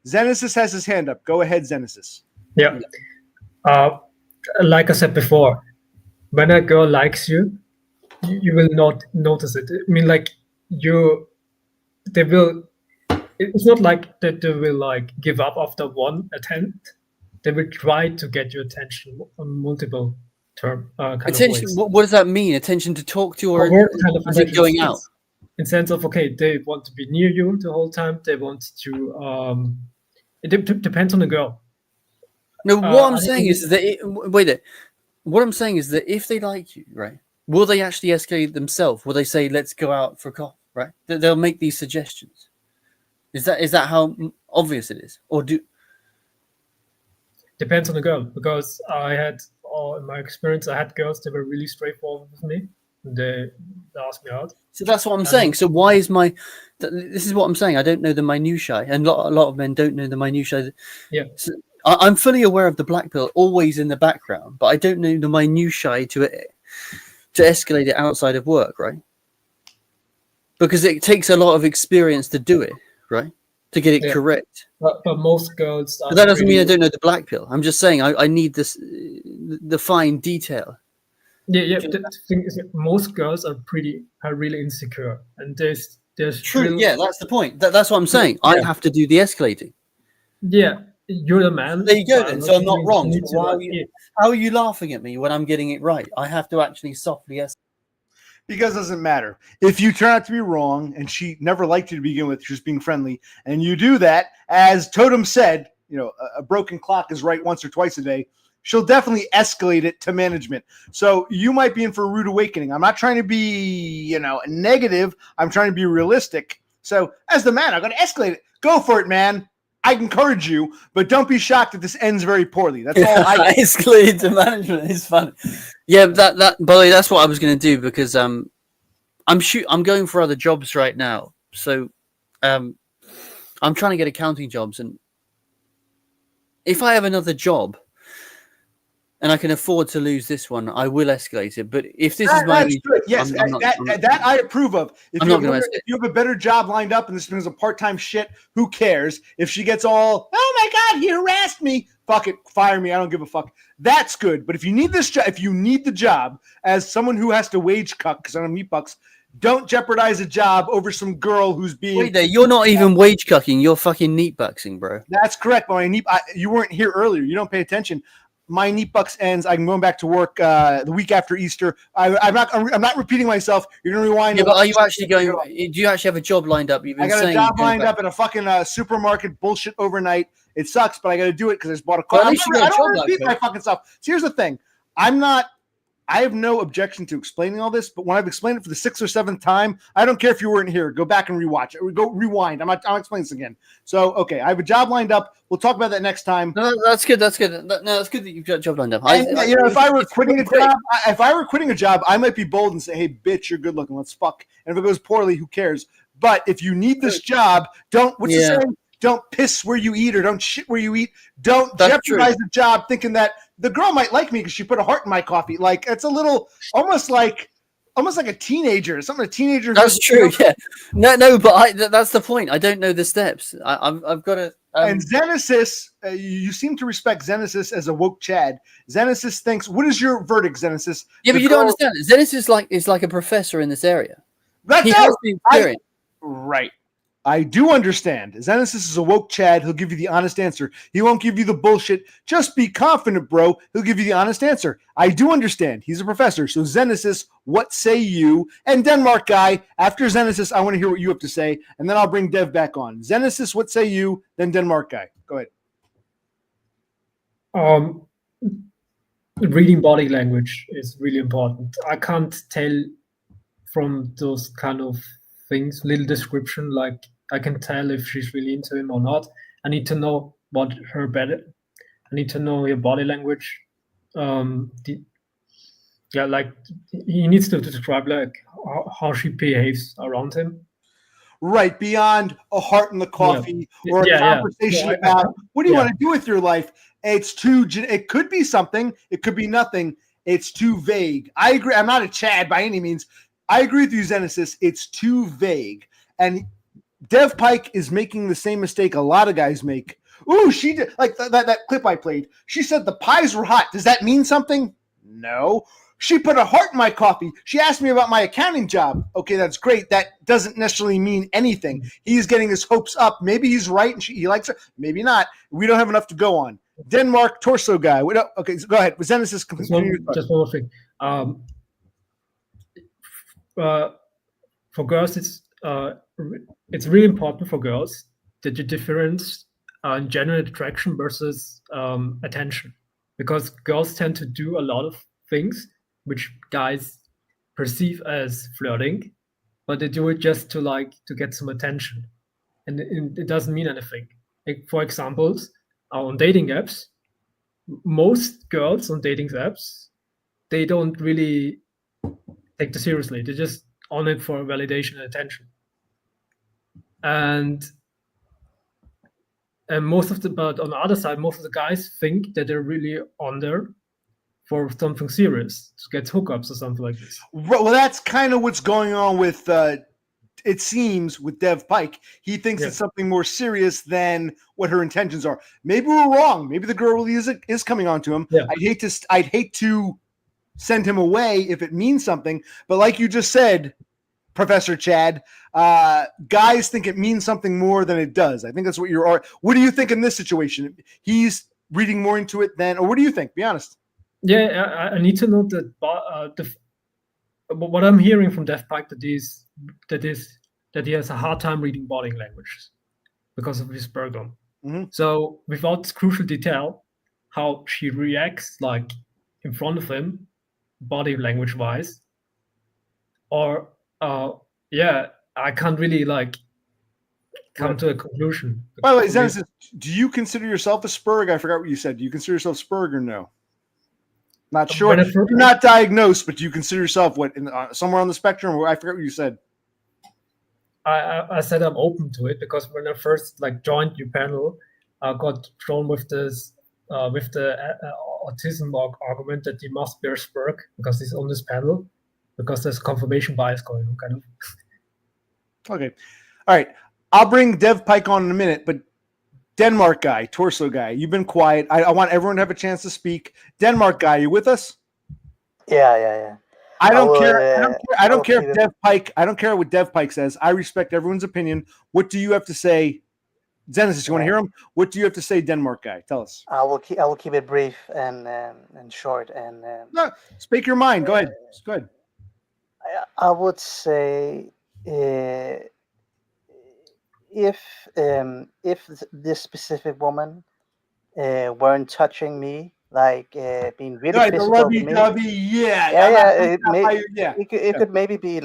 Zenesis has his hand up. Go ahead, Zenesis. Yeah. Like I said before, when a girl likes you, you will not notice it. I mean, like they will. It's not like that they will like give up after one attempt. They will try to get your attention on multiple attention. Of ways. What does that mean? Attention to talk to, or kind of is it going out? In sense of, okay, they want to be near you the whole time. They want to. It depends on the girl. No, what I'm saying is that what I'm saying is that if they like you, right, will they actually escalate themselves? Will they say, "Let's go out for a coffee"? Right? They'll make these suggestions. Is that how obvious it is, or do? Depends on the girl, because in my experience, I had girls that were really straightforward with me. They asked me out. So that's what I'm saying. So why is this is what I'm saying. I don't know the minutiae, and a lot of men don't know the minutiae. Yeah. So I'm fully aware of the black pill, always in the background, but I don't know the minutiae to escalate it outside of work, right? Because it takes a lot of experience to do it, right? To get it correct. But most girls. But that doesn't mean I don't know the black pill. I'm just saying I need the fine detail. Yeah. The thing is, most girls are really insecure, and there's true. Yeah, that's the point. That's what I'm saying. I have to do the escalating. Yeah, you're the man. There you go. Then. So I'm not wrong. So how are you laughing at me when I'm getting it right? I have to actually softly escalate. Because it doesn't matter. If you turn out to be wrong and she never liked you to begin with, she's being friendly, and you do that, as Totem said, a broken clock is right once or twice a day, she'll definitely escalate it to management. So you might be in for a rude awakening. I'm not trying to be, negative. I'm trying to be realistic. So as the man, I'm going to escalate it. Go for it, man. I encourage you, but don't be shocked if this ends very poorly. That's all I escalated to management. It's fun. Yeah, that by the way, that's what I was going to do, because I'm going for other jobs right now. So I'm trying to get accounting jobs, and if I have another job and I can afford to lose this one, I will escalate it. But if this is my yes, that I approve of. If you have a better job lined up and this becomes a part-time shit, who cares? If she gets all, oh my god, he harassed me, fuck it, fire me, I don't give a fuck. That's good. But if you need this job, if you need the job as someone who has to wage cuck because I don't meat bucks, don't jeopardize a job over some girl who's being. Wait there, you're not even wage cucking. You're fucking neat bucksing, bro. That's correct. But you weren't here earlier. You don't pay attention. My neat bucks ends. I'm going back to work the week after Easter. I'm not repeating myself. You're gonna rewind. Yeah, but are you actually going? Do you actually have a job lined up? I got a job lined up in a fucking supermarket bullshit overnight. It sucks, but I got to do it because I just bought a car. Well, I don't want to repeat my fucking stuff. So here's the thing. I have no objection to explaining all this, but when I've explained it for the 6th or 7th time, I don't care if you weren't here. Go back and rewatch it. Go rewind. I'll explain this again. So, okay, I have a job lined up. We'll talk about that next time. No, that's good. That's good. No, that's good that you've got a job lined up. If I were quitting a job, I might be bold and say, "Hey, bitch, you're good looking. Let's fuck." And if it goes poorly, who cares? But if you need this job, don't. What's the saying? Don't piss where you eat, or don't shit where you eat. Don't jeopardize the job thinking that the girl might like me because she put a heart in my coffee. Like, it's a little almost like a teenager. Something a teenager. That's true. Yeah. No, but that's the point. I don't know the steps. I've got to. And Zenesis, you seem to respect Zenesis as a woke Chad. Zenesis thinks. What is your verdict, Zenesis? Yeah, but you don't understand. Zenesis is like a professor in this area. He has the experience. Right. I do understand. Zenesis is a woke Chad. He'll give you the honest answer. He won't give you the bullshit. Just be confident, bro. He'll give you the honest answer. I do understand. He's a professor. So Zenesis, what say you? And Denmark guy, after Zenesis, I want to hear what you have to say, and then I'll bring Dev back on. Zenesis, what say you? Then Denmark guy. Go ahead. Reading body language is really important. I can't tell from those kind of things, little description, like I can tell if she's really into him or not. I need to know I need to know her body language. Like he needs to describe like how she behaves around him. Right, beyond a heart in the coffee or a conversation about what do you want to do with your life. It could be something, it could be nothing. It's too vague. I agree. I'm not a Chad by any means. I agree with you, Zenesis. It's too vague. And Dev Pike is making the same mistake a lot of guys make. Ooh, she did, like that clip I played. She said the pies were hot. Does that mean something? No. She put a heart in my coffee. She asked me about my accounting job. Okay, that's great. That doesn't necessarily mean anything. He's getting his hopes up. Maybe he's right and he likes her. Maybe not. We don't have enough to go on. Denmark torso guy. Okay, so go ahead. Zenesis, just one more thing. For girls, it's really important for girls that you difference genuine attraction versus attention, because girls tend to do a lot of things which guys perceive as flirting, but they do it just to get some attention, and it doesn't mean anything. Like, for examples, on dating apps, most girls on dating apps, they don't really take this seriously. They're just on it for validation and attention. And but on the other side, most of the guys think that they're really on there for something serious, to get hookups or something like this. Well, that's kind of what's going on with, it seems, with Dev Pike. He thinks it's something more serious than what her intentions are. Maybe we're wrong. Maybe the girl really is coming on to him. Yeah. I'd hate to send him away if it means something, but like you just said, Professor Chad, guys think it means something more than it does. I think that's what what do you think in this situation? He's reading more into it than, or what do you think? Be honest. Yeah, I need to note that what I'm hearing from Dev Pike that he has a hard time reading body language because of his program. Mm-hmm. So without this crucial detail, how she reacts like in front of him, body language wise, or I can't really come to a conclusion. By the way, Zenesis, do you consider yourself a Spurg? I forgot what you said. Do you consider yourself Spurg or no? Not sure. You're not diagnosed, but do you consider yourself somewhere on the spectrum? I forgot what you said. I said I'm open to it because when I first joined your panel, I got thrown with this with the autism argument that he must be a Spurg because he's on this panel, because there's confirmation bias going on, kind of. Okay. All right. I'll bring Dev Pike on in a minute, but Denmark guy, torso guy, you've been quiet. I want everyone to have a chance to speak. Denmark guy, you with us? Yeah. I don't care. I don't care if Dev Pike. I don't care what Dev Pike says. I respect everyone's opinion. What do you have to say, Zenesis? You want to hear him? What do you have to say, Denmark guy? Tell us. I will keep it brief and short and. No, speak your mind. Go ahead. Go ahead. I would say if this specific woman weren't touching me, being really physical with me, it could maybe be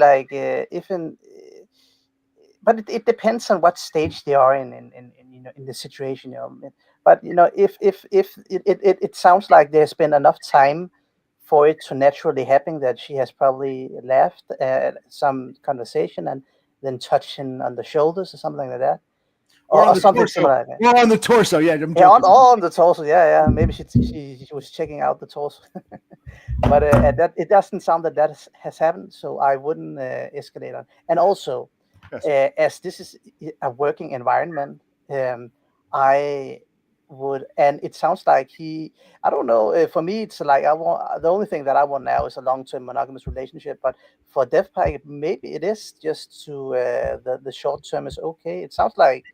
but it depends on what stage they are in the situation, But if it sounds like there's been enough time for it to naturally happen, that she has probably left some conversation and then touching on the shoulders or something like that, or something similar like that. Well, on the torso, yeah. On the torso, yeah. Maybe she was checking out the torso, but that it doesn't sound that has happened. So I wouldn't escalate on. And also, as this is a working environment, I would, and it sounds like I don't know, for me it's the only thing that I want now is a long-term monogamous relationship, but for Dev Pike maybe it is just to the short term is okay. It sounds like,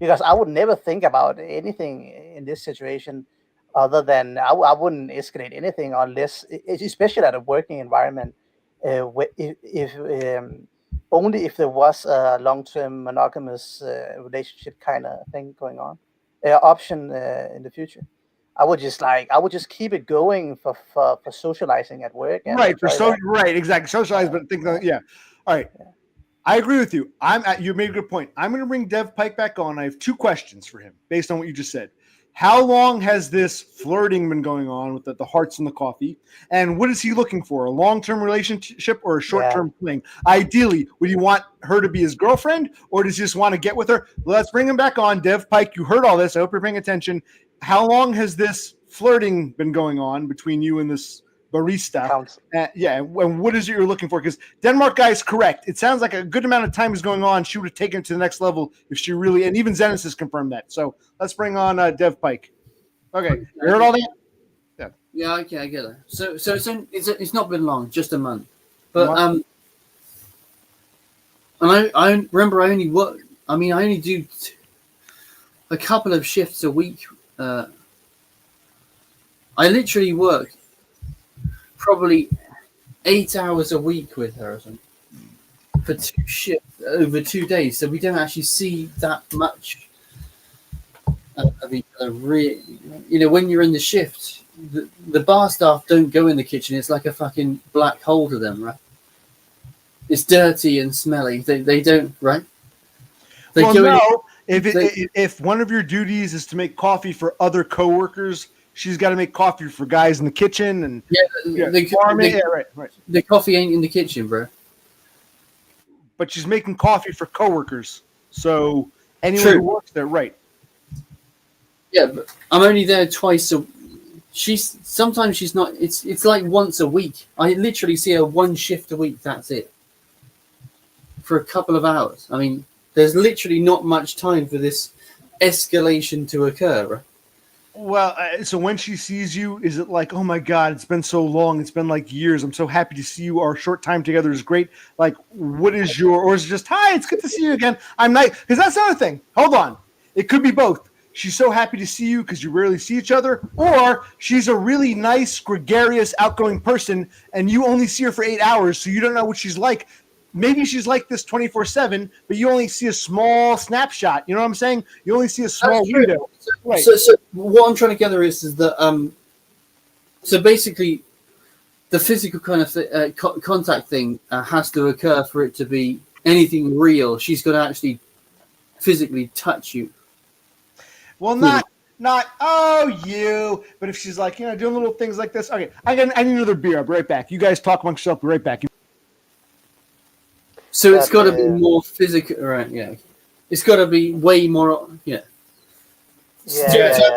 because I would never think about anything in this situation other than I wouldn't escalate anything unless, especially at a working environment, only if there was a long-term monogamous relationship kind of thing going on. Option in the future. I would just keep it going for socializing at work. Right, exactly. Socialize, but think that, yeah. All right. Yeah. I agree with you. You made a good point. I'm going to bring Dev Pike back on. I have two questions for him based on what you just said. How long has this flirting been going on with the hearts and the coffee? And what is he looking for? A long-term relationship or a short-term fling? Ideally, would he want her to be his girlfriend, or does he just want to get with her? Let's bring him back on. Dev Pike, you heard all this. I hope you're paying attention. How long has this flirting been going on between you and this barista? And what is it you're looking for? Because Denmark guy is correct. It sounds like a good amount of time is going on. She would have taken it to the next level if she really, and even Zenesis confirmed that. So let's bring on Dev Pike. Okay, you heard all that? Yeah, okay, I get it. So it's not been long, just a month. But and I remember I only do a couple of shifts a week. I literally work probably 8 hours a week with her or something, for 2 shifts over 2 days. So we don't actually see that much of each other. Really, when you're in the shift, the bar staff don't go in the kitchen. It's like a fucking black hole to them, right? It's dirty and smelly. They don't, right? They well, go no. in, If one of your duties is to make coffee for other coworkers, she's got to make coffee for guys in the kitchen and right. The coffee ain't in the kitchen, bro. But she's making coffee for coworkers, so anyone who works there, right? Yeah, but I'm only there twice a. Sometimes she's not. It's like once a week. I literally see her one shift a week. That's it. For a couple of hours. I mean, there's literally not much time for this escalation to occur. Right? Well, so when she sees you, is it like, oh my God, it's been so long. It's been like years. I'm so happy to see you. Our short time together is great. Like, what is or is it just, hi, it's good to see you again. I'm nice. Because that's the other thing. Hold on. It could be both. She's so happy to see you because you rarely see each other, or she's a really nice, gregarious, outgoing person, and you only see her for 8 hours, so you don't know what she's like. Maybe she's like this 24/7, but you only see a small snapshot. You know what I'm saying? You only see a small window. Right. So what I'm trying to gather is that so basically, the physical kind of contact thing has to occur for it to be anything real. She's got to actually physically touch you. Well, not you, but if she's like, doing little things like this. Okay, I need another beer. I'll be right back. You guys talk amongst yourself. I'll be right back. So it's got to be more physical, right? Yeah, it's got to be way more. Yeah. They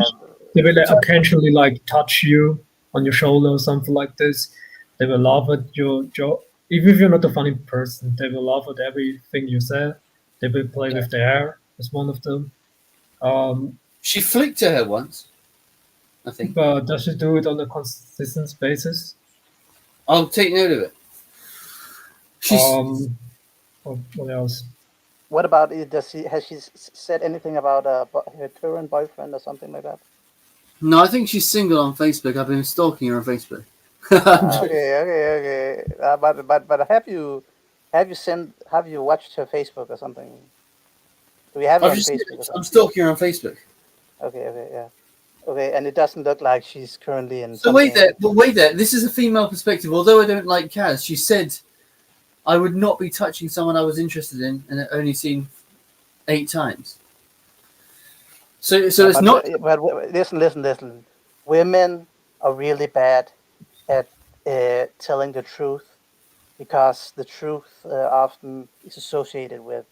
will occasionally like touch you on your shoulder or something like this. They will laugh at your joke. Even if you're not a funny person, they will laugh at everything you say. They will play with their hair as one of them. She flicked her hair once, I think. But does she do it on a consistent basis? I'll take note of it. What else? What about it? Has she said anything about her current boyfriend or something like that? No, I think she's single on Facebook. I've been stalking her on Facebook. Okay. But have you watched her Facebook or something? Do we have her on Facebook? I'm stalking her on Facebook. Okay, yeah. Okay, and it doesn't look like she's currently in. So wait there. This is a female perspective. Although I don't like Kaz, she said I would not be touching someone I was interested in and only seen 8 times. So it's not. But listen. Women are really bad at telling the truth because the truth often is associated with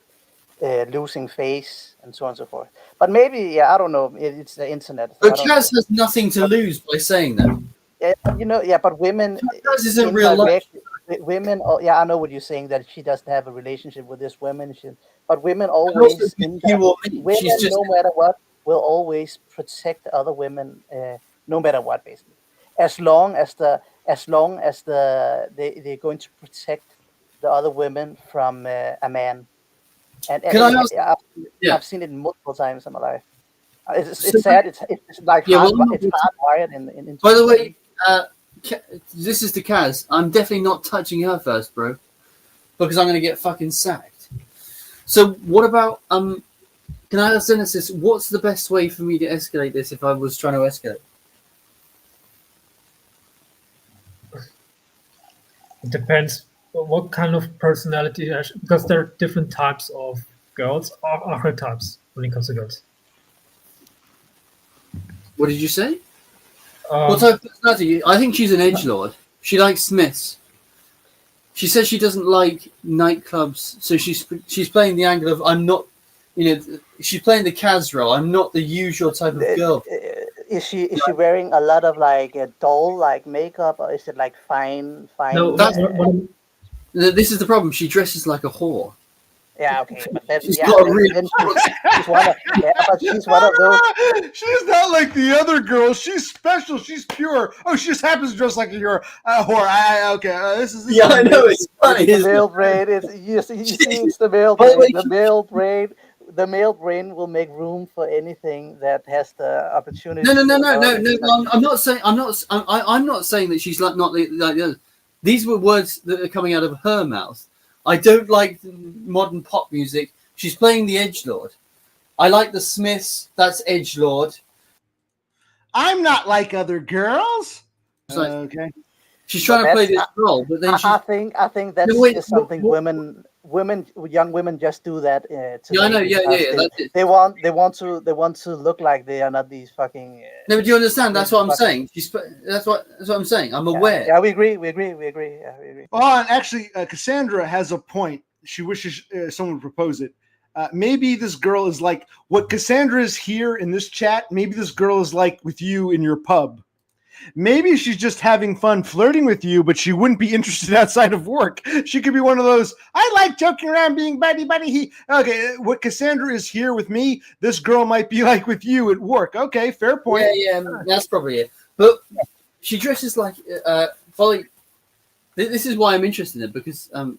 losing face and so on and so forth. But maybe, I don't know. It's the internet. But Kaz has nothing to lose by saying that. But women. Kaz isn't real life. Women, I know what you're saying, that she doesn't have a relationship with this woman. But women always, no matter what, will always protect other women, no matter what, basically. As long as they're going to protect the other women from a man. And I've seen it multiple times in my life. It's sad. It's like it's hardwired in. By the way, this is to Kaz. I'm definitely not touching her first, bro, because I'm going to get fucking sacked. So what about can I ask Zenesis, what's the best way for me to escalate this if I was trying to escalate? It depends what kind of personality, because there are different types of girls, archetypes when it comes to girls. What did you say? What type of personality? I think she's an edgelord. She likes Smiths. She says she doesn't like nightclubs, so she's playing the angle of I'm not, she's playing the Kaz role. I'm not the usual type of girl. Is she wearing a lot of like doll like makeup, or is it like fine? No, this is the problem. She dresses like a whore. Yeah, okay, but then, she's one of those. She's not like the other girls. She's special. She's pure. Oh, she just happens to dress like a whore. This is. Yeah, I know. It's funny. The male brain is. You see, it's the male brain. The male brain will make room for anything that has the opportunity. No. I'm not saying. I'm not saying that she's like not like the others. These were words that are coming out of her mouth. I don't like modern pop music. She's playing the edgelord. I like the Smiths. That's edgelord. I'm not like other girls. Like, okay. She's trying to play this role, but then I think that's just something young women just do that. I know. Yeah. They want to look like they are not these fucking. No, but do you understand? That's what I'm saying. That's what I'm saying. I'm aware. Yeah, we agree. Yeah, we agree. Oh, and actually, Cassandra has a point. She wishes someone would propose it. Maybe this girl is like what Cassandra is here in this chat. Maybe this girl is like with you in your pub. Maybe she's just having fun flirting with you, but she wouldn't be interested outside of work. She could be one of those, I like joking around, being buddy. Okay, what Cassandra is here with me, this girl might be like with you at work. Okay, fair point. Yeah, that's probably it. But she dresses like Folly. This is why I'm interested in it, because not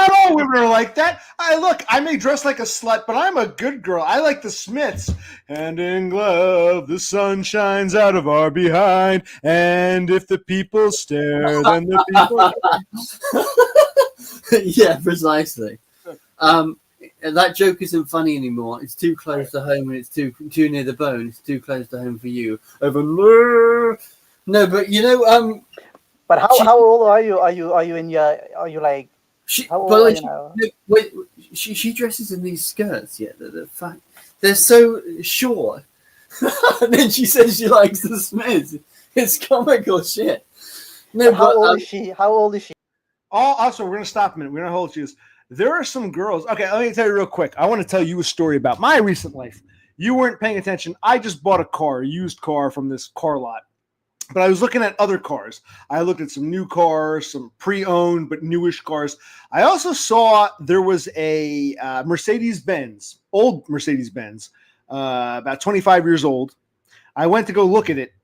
all women are like that. I may dress like a slut, but I'm a good girl. I like the Smiths. Hand in glove, the sun shines out of our behind, and if the people stare, then the people. Yeah, precisely. That joke isn't funny anymore. It's too close to home, and it's too near the bone. It's too close to home for you. No, but you know, But how old are you? Are you like? How old are you now? Wait, she dresses in these skirts. Yeah, they're so short. And then she says she likes the Smiths. It's comical shit. No, how old is she? How old is she? Also, we're gonna stop a minute. We're gonna hold she is. There are some girls. Okay, let me tell you real quick. I want to tell you a story about my recent life. You weren't paying attention. I just bought a used car from this car lot. But I was looking at other cars. I looked at some new cars, some pre-owned but newish cars. I also saw there was a Mercedes-Benz, old Mercedes-Benz, about 25 years old. I went to go look at it.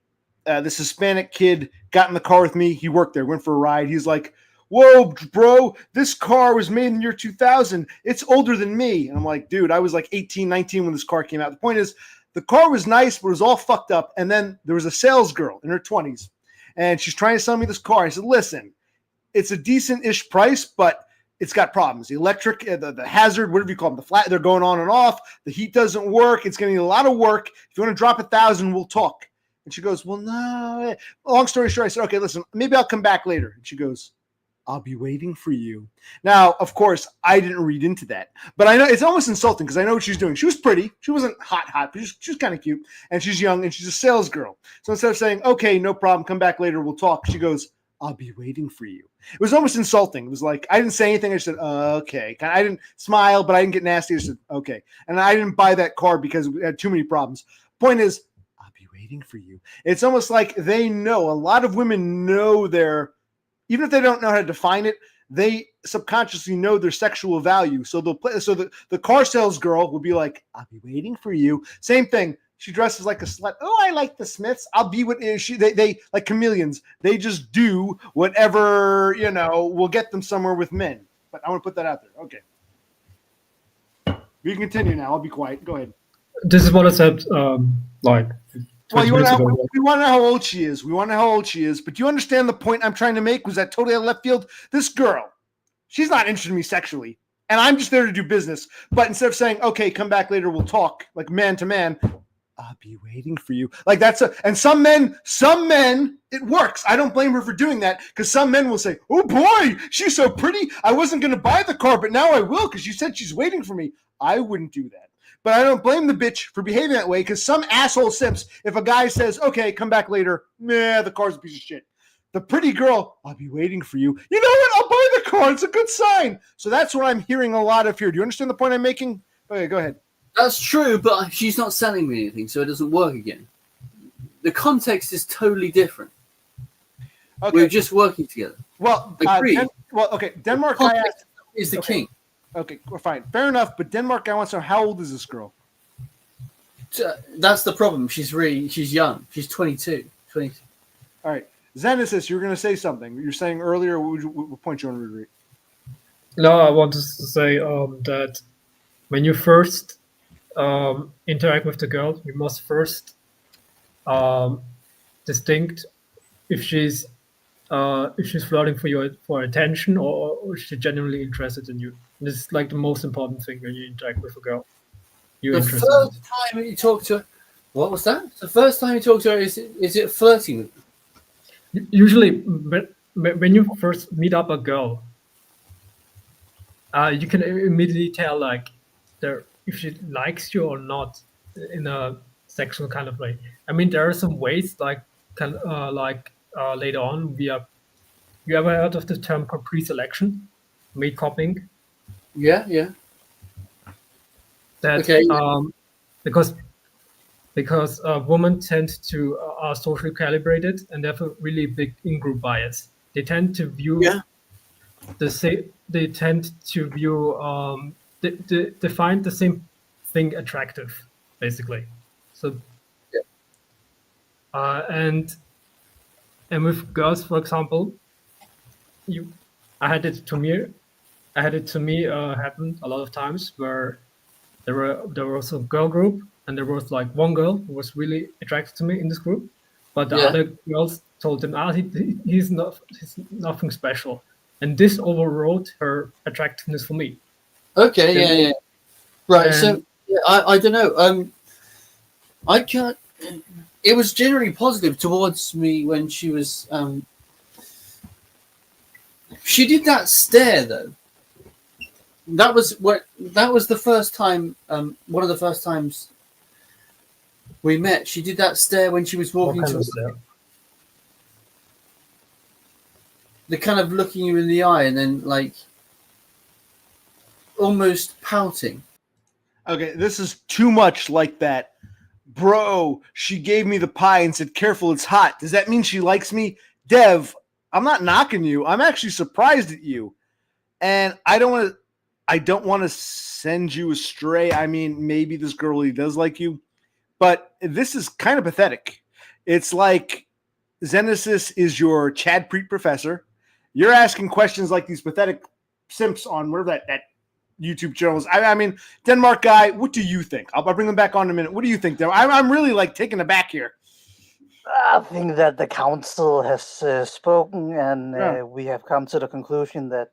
This Hispanic kid got in the car with me. He worked there, went for a ride. He's like, whoa, bro, this car was made in the year 2000. It's older than me. And I'm like, dude, I was like 18, 19 when this car came out. The point is, the car was nice, but it was all fucked up. And then there was a sales girl in her 20s, and she's trying to sell me this car. I said, listen, it's a decent-ish price, but it's got problems. The electric, the hazard, whatever you call them, the flat, they're going on and off. The heat doesn't work. It's going to need a lot of work. If you want to drop $1,000, we'll talk. And she goes, well, no. Long story short, I said, okay, listen, maybe I'll come back later. And she goes, I'll be waiting for you. Now, of course, I didn't read into that, but I know it's almost insulting because I know what she's doing. She was pretty. She wasn't hot, but she was kind of cute, and she's young, and she's a sales girl. So instead of saying, okay, no problem, come back later, we'll talk, she goes, I'll be waiting for you. It was almost insulting. It was like, I didn't say anything. I said, okay. I didn't smile, but I didn't get nasty. I said, okay. And I didn't buy that car because we had too many problems. Point is, I'll be waiting for you. It's almost like they know. A lot of women know even if they don't know how to define it, they subconsciously know their sexual value. So they'll play. So the car sales girl will be like, "I'll be waiting for you." Same thing. She dresses like a slut. Oh, I like the Smiths. I'll be what she. They like chameleons. They just do whatever will get them somewhere with men. But I want to put that out there. Okay. We can continue now. I'll be quiet. Go ahead. This is what I said. Like. Well, we want to know how old she is. We want to know how old she is. But do you understand the point I'm trying to make? Was that totally out of left field? This girl, she's not interested in me sexually. And I'm just there to do business. But instead of saying, okay, come back later, we'll talk, like man to man, I'll be waiting for you. Like and some men, it works. I don't blame her for doing that because some men will say, oh boy, she's so pretty. I wasn't going to buy the car, but now I will because you said she's waiting for me. I wouldn't do that. But I don't blame the bitch for behaving that way because some asshole simps, if a guy says, okay, come back later, the car's a piece of shit. The pretty girl, I'll be waiting for you. You know what? I'll buy the car. It's a good sign. So that's what I'm hearing a lot of here. Do you understand the point I'm making? Okay, go ahead. That's true, but she's not selling me anything, so it doesn't work again. The context is totally different. Okay. We're just working together. Well, Denmark is the king. Okay, we're fine. Fair enough, but Denmark guy wants to know how old is this girl? That's the problem. She's young. She's 22. All right. Zenesis, you were going to say something. You were saying earlier, what point you want to read? No, I wanted to say that when you first interact with the girl, you must first distinct if she's flirting for attention or she's genuinely interested in you. And this is like the most important thing when you interact with a girl. The first time you talk to her, What was that? The first time you talk to her, is it flirting with her? Usually, when you first meet up a girl, you can immediately tell like if she likes you or not in a sexual kind of way. I mean, there are some ways like later on you ever heard of the term called pre-selection, mate copying? Yeah. That Okay. Because women tend to are socially calibrated and they have a really big in-group bias. They tend to view they tend to view they find the same thing attractive, basically. So and with girls, for example, I had it to me happen a lot of times where there was a girl group and there was like one girl who was really attracted to me in this group, but the other girls told him, he's nothing special, and this overrode her attractiveness for me. Okay, yeah. Right. And, so I don't know. I can't. It was generally positive towards me when she was. She did that stare though. That was the first time. One of the first times we met. She did that stare when she was walking to the kind of looking you in the eye and then like almost pouting. Okay, this is too much like that. Bro, she gave me the pie and said, "Careful, it's hot." Does that mean she likes me? Dev, I'm not knocking you. I'm actually surprised at you. And I don't want to send you astray. I mean, maybe this girl really does like you, but this is kind of pathetic. It's like Zenesis is your Chad Preet professor. You're asking questions like these pathetic simps on whatever that YouTube channels. I mean, Denmark guy, what do you think? I'll bring them back on in a minute. What do you think, though? I'm really like taken aback here. I think that the council has spoken, and we have come to the conclusion that.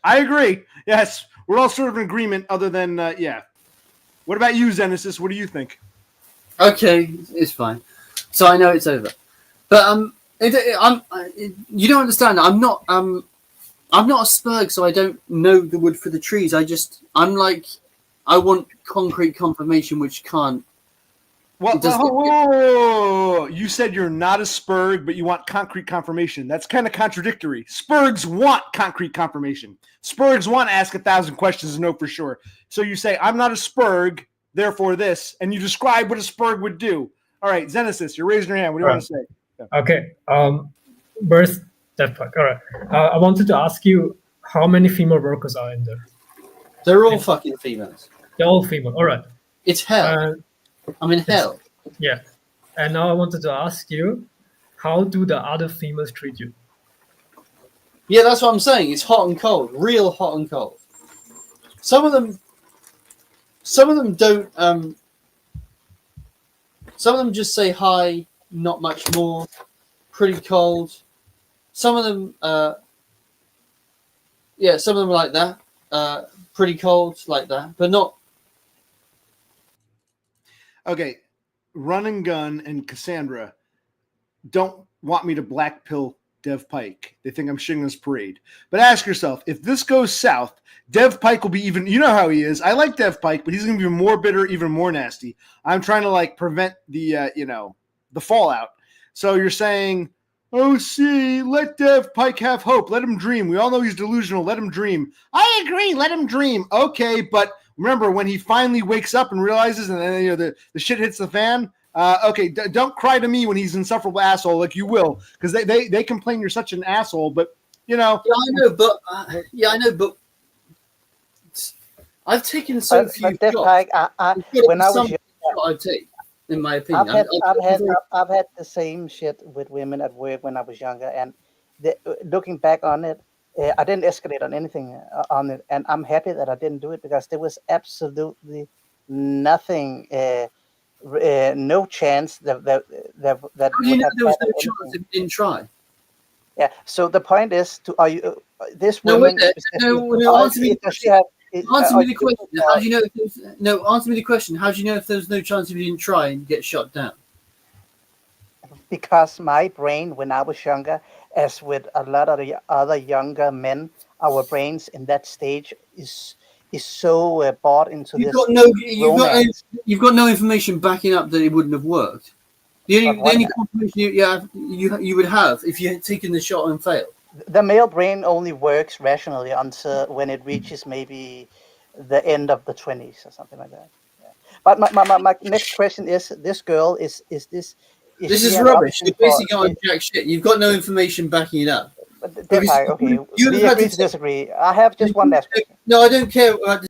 I agree. Yes, we're all sort of in agreement. Other than What about you, Zenesis? What do you think? Okay, it's fine. So I know it's over, but you don't understand. I'm not a Spurg, so I don't know the wood for the trees. I want concrete confirmation, which can't. Whoa. You said you're not a Spurg, but you want concrete confirmation. That's kind of contradictory. Spurgs want concrete confirmation. Spurgs want to ask 1,000 questions to know for sure. So you say, I'm not a Spurg, therefore this, and you describe what a Spurg would do. All right, Zenesis, you're raising your hand. What do you want to say? Yeah. Okay. Where's that part? All right. I wanted to ask you how many female workers are in there? They're all fucking females. They're all female. All right. It's hell. I'm in hell. Yeah. And now I wanted to ask you, how do the other females treat you? Yeah, that's what I'm saying. It's hot and cold. Real hot and cold. Some of them don't. Some of them just say hi, not much more. Pretty cold. Some of them, some of them are like that. Pretty cold, like that, but not. Okay, Run and Gun and Cassandra don't want me to black pill Dev Pike. They think I'm shitting this parade. But ask yourself, if this goes south, Dev Pike will be even, you know how he is. I like Dev Pike, but he's going to be more bitter, even more nasty. I'm trying to like prevent the, the fallout. So you're saying, oh, see, let Dev Pike have hope. Let him dream. We all know he's delusional. Let him dream. I agree. Let him dream. Okay, but remember, when he finally wakes up and realizes, and then the shit hits the fan. Don't cry to me when he's an insufferable asshole, like you will, because they complain you're such an asshole. But Yeah, I know, but I've taken so few shots. Like, when I was I take, in my opinion, I've had the same shit with women at work when I was younger, and looking back on it. I didn't escalate on anything on it, and I'm happy that I didn't do it because there was absolutely nothing, no chance that. How do you know there was no chance if you didn't try? Yeah. So the point is, this woman, Answer me the question. How do you know if there's no? Answer me the question. How do you know if there's no chance if you didn't try and get shot down? Because my brain, when I was younger, as with a lot of the other younger men, our brains in that stage is so bought into You've this. You've got no information backing up that it wouldn't have worked. The only confirmation you would have if you had taken the shot and failed. The male brain only works rationally until when it reaches maybe the end of the 20s or something like that. Yeah. But my next question is: this girl is this? This is rubbish. You're basically on jack shit. You've got no information backing it up. Okay, we agree to disagree. I have just one last question. No, I don't care about this.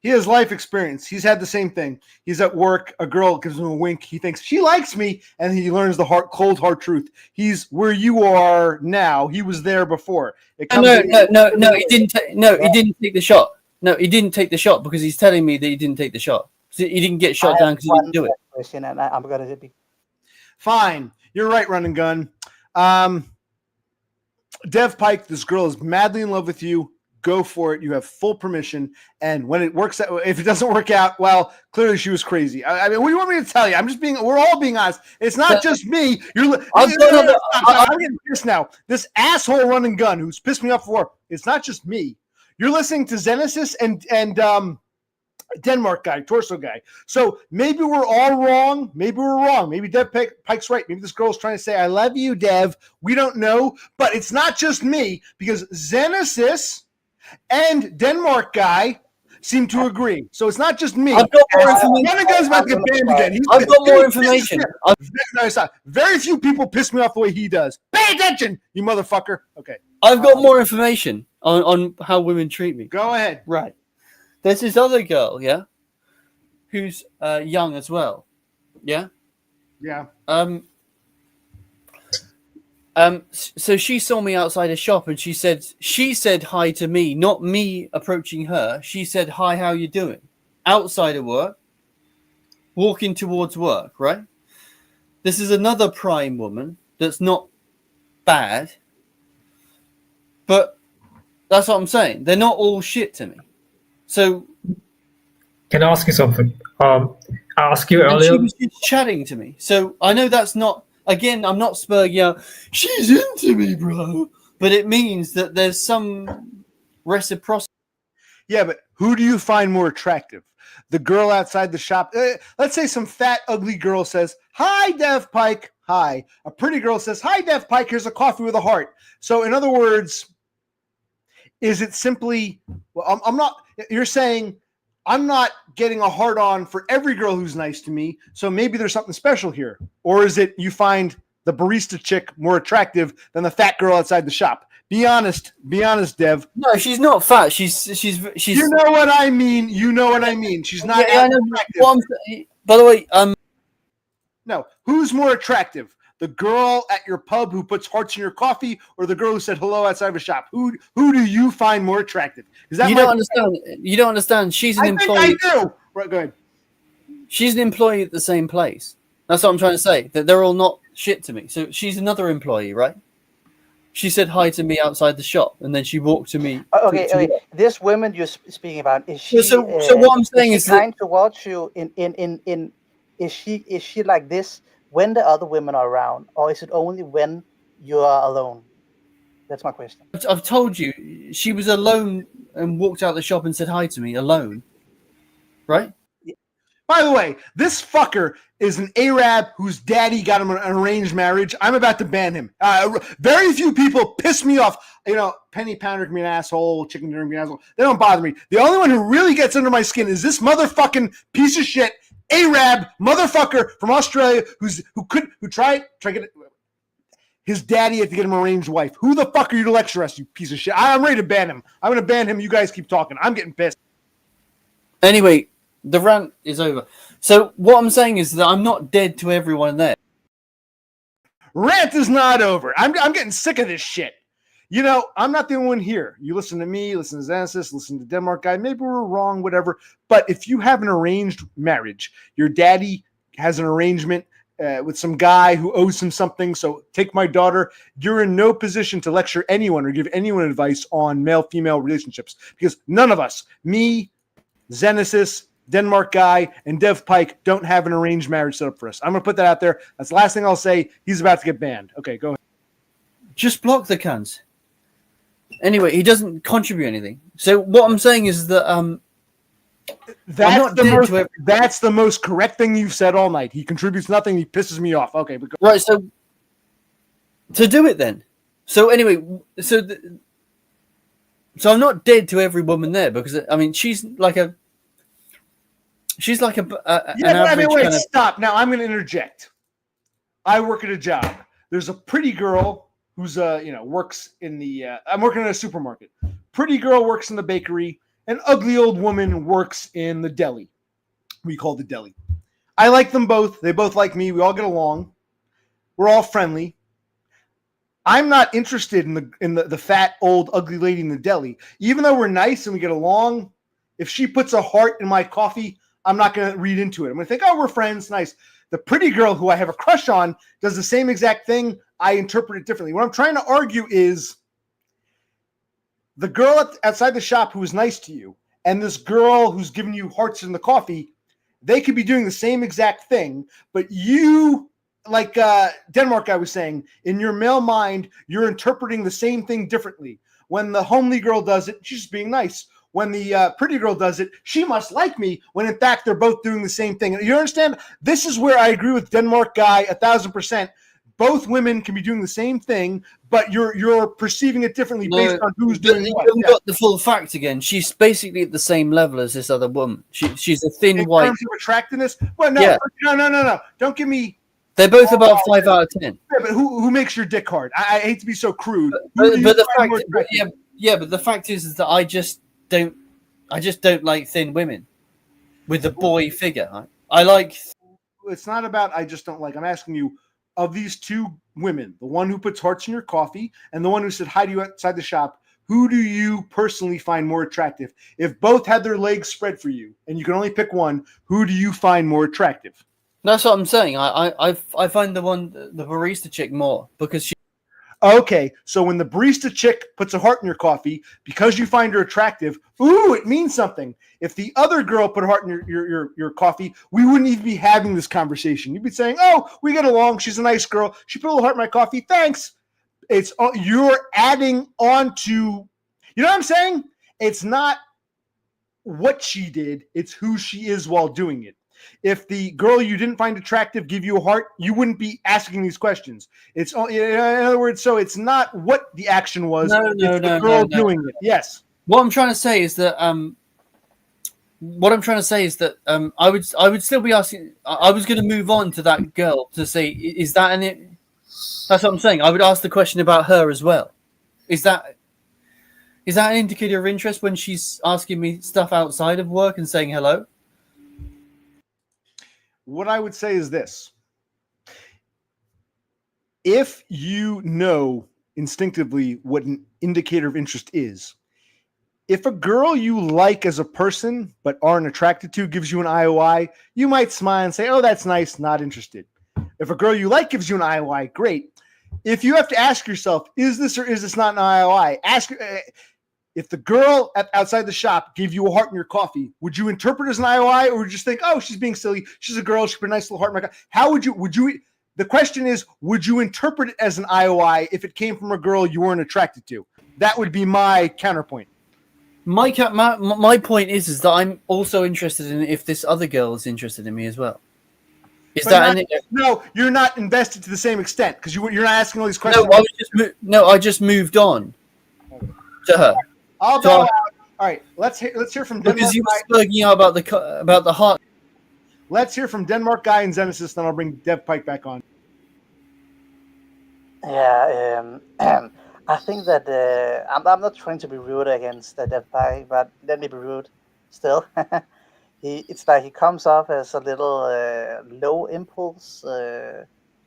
He has life experience. He's had the same thing. He's at work. A girl gives him a wink. He thinks she likes me, and he learns the cold hard truth. He's where you are now. He was there before. No. He didn't. He didn't take the shot. No, he didn't take the shot because he's telling me that he didn't take the shot. He didn't get shot down because he didn't do it. Question, and I'm gonna be fine. You're right, Run and Gun. Dev Pike, this girl is madly in love with you. Go for it. You have full permission. And when it works out, if it doesn't work out, well, clearly she was crazy. I mean, what do you want me to tell you? We're all being honest. It's not just me. I'm getting pissed now. This asshole Run and Gun who's pissed me off before. It's not just me. You're listening to Zenesis and Denmark guy, torso guy. So maybe we're all wrong. Maybe we're wrong. Maybe Dev Pike's right. Maybe this girl's trying to say, I love you, Dev. We don't know. But it's not just me because Zenesis and Denmark guy seem to agree. So it's not just me. I've got more information. Run and Gun's about to get banned again. I've got more information. No, it's not. Very few people piss me off the way he does. Pay attention, you motherfucker. Okay. I've got more information on how women treat me. Go ahead. Right. There's this other girl, yeah, who's young as well. Yeah? Yeah. So she saw me outside a shop and she said hi to me, not me approaching her. She said, hi, how you doing? Outside of work, walking towards work, right? This is another prime woman that's not bad, but that's what I'm saying. They're not all shit to me. So can I ask you something? I asked you earlier. She was just chatting to me. So I know that's not, again, I'm not spurring out, she's into me, bro. But it means that there's some reciprocity. Yeah, but who do you find more attractive? The girl outside the shop. Let's say some fat, ugly girl says, hi, Dev Pike. Hi. A pretty girl says, hi, Dev Pike. Here's a coffee with a heart. So in other words, is it simply, well, I'm not, you're saying I'm not getting a heart on for every girl who's nice to me. So maybe there's something special here. Or is it you find the barista chick more attractive than the fat girl outside the shop? Be honest, Dev. No, she's not fat. She's. You know what I mean. She's not attractive. By the way, No, who's more attractive? The girl at your pub who puts hearts in your coffee, or the girl who said hello outside of a shop? Who do you find more attractive? You don't understand. You don't understand. She's an employee. I do. Right, go ahead. She's an employee at the same place. That's what I'm trying to say. That they're all not shit to me. So she's another employee, right? She said hi to me outside the shop, and then she walked to me. Okay. This woman you're speaking about, is she? So what I'm saying is kind towards you. Is she like this when the other women are around, or is it only when you are alone? That's my question. I've told you, she was alone and walked out the shop and said hi to me alone, right? By the way, this fucker is an Arab whose daddy got him an arranged marriage. I'm about to ban him. Very few people piss me off. You know, Penny Pounder can be an asshole, Chicken Dinner can be an asshole. They don't bother me. The only one who really gets under my skin is this motherfucking piece of shit Arab motherfucker from Australia who tried to get his daddy had to get him an arranged wife. Who the fuck are you to lecture us, you piece of shit? I'm ready to ban him. I'm going to ban him. You guys keep talking. I'm getting pissed. Anyway, the rant is over. So what I'm saying is that I'm not dead to everyone there. Rant is not over. I'm getting sick of this shit. You know, I'm not the only one here. You listen to me, listen to Zenesis, listen to Denmark guy. Maybe we're wrong, whatever. But if you have an arranged marriage, your daddy has an arrangement, with some guy who owes him something. So take my daughter. You're in no position to lecture anyone or give anyone advice on male-female relationships because none of us, me, Zenesis, Denmark guy, and Dev Pike don't have an arranged marriage set up for us. I'm going to put that out there. That's the last thing I'll say. He's about to get banned. Okay, go ahead. Just block the cunts. Anyway, he doesn't contribute anything. So what I'm saying is that that's the most correct thing you've said all night. He contributes nothing. He pisses me off. Okay, but right. So do it then. So anyway, so I'm not dead to every woman there because I mean she's like an average wait, kind of... stop. Now I'm going to interject. I work at a job. There's a pretty girl who's works in the. I'm working at a supermarket. Pretty girl works in the bakery. An ugly old woman works in the deli. We call the deli. I like them both. They both like me. We all get along. We're all friendly. I'm not interested in the fat old ugly lady in the deli. Even though we're nice and we get along, if she puts a heart in my coffee, I'm not going to read into it. I'm going to think, oh, we're friends, nice. The pretty girl who I have a crush on does the same exact thing. I interpret it differently. What I'm trying to argue is the girl outside the shop who is nice to you and this girl who's giving you hearts in the coffee, they could be doing the same exact thing, but you, like Denmark guy was saying, in your male mind, you're interpreting the same thing differently. When the homely girl does it, she's just being nice. When the pretty girl does it, she must like me, when in fact they're both doing the same thing. You understand? This is where I agree with Denmark guy 1,000%. Both women can be doing the same thing, but you're perceiving it differently based on who's doing what. You haven't got the full facts again. She's basically at the same level as this other woman. She's a thin in white. In terms of attractiveness? Well, no, yeah. no. Don't give me... They're both about 5 out of 10. Yeah, but who makes your dick hard? I hate to be so crude. But the fact is that I just don't like thin women with the boy figure. I like... It's not about I just don't like. I'm asking you, of these two women, the one who puts hearts in your coffee and the one who said hi to you outside the shop, who do you personally find more attractive? If both had their legs spread for you and you can only pick one, who do you find more attractive? That's what I'm saying. I find the barista chick more because she... Okay, so when the barista chick puts a heart in your coffee, because you find her attractive, ooh, it means something. If the other girl put a heart in your coffee, we wouldn't even be having this conversation. You'd be saying, oh, we get along. She's a nice girl. She put a little heart in my coffee. Thanks. You're adding on to, you know what I'm saying? It's not what she did. It's who she is while doing it. If the girl you didn't find attractive give you a heart, you wouldn't be asking these questions. It's in other words, so it's not what the action was. It's the girl doing it. Yes. What I'm trying to say is that I would still be asking. I was going to move on to that girl to say, is that an? That's what I'm saying. I would ask the question about her as well. Is that an indicator of interest when she's asking me stuff outside of work and saying hello? What I would say is this. If you know instinctively what an indicator of interest is, if a girl you like as a person but aren't attracted to gives you an IOI, you might smile and say, oh, that's nice, not interested. If a girl you like gives you an IOI, great. If you have to ask yourself, is this or is this not an IOI? If the girl outside the shop gave you a heart in your coffee, would you interpret it as an IOI or would you just think, oh, she's being silly. She's a girl. She put a nice little heart in my coffee. How would you, the question is, would you interpret it as an IOI if it came from a girl you weren't attracted to? That would be my counterpoint. My point is that I'm also interested in if this other girl is interested in me as well. No, you're not invested to the same extent because you're not asking all these questions. I just moved on to her. I'll go out. All right, let's hear from Denmark. Because you were speaking out about the heart. Let's hear from Denmark guy and Zenesis, then I'll bring Dev Pike back on. Yeah, I think that I'm not trying to be rude against Dev Pike, but let me be rude still. It's like he comes off as a little low impulse.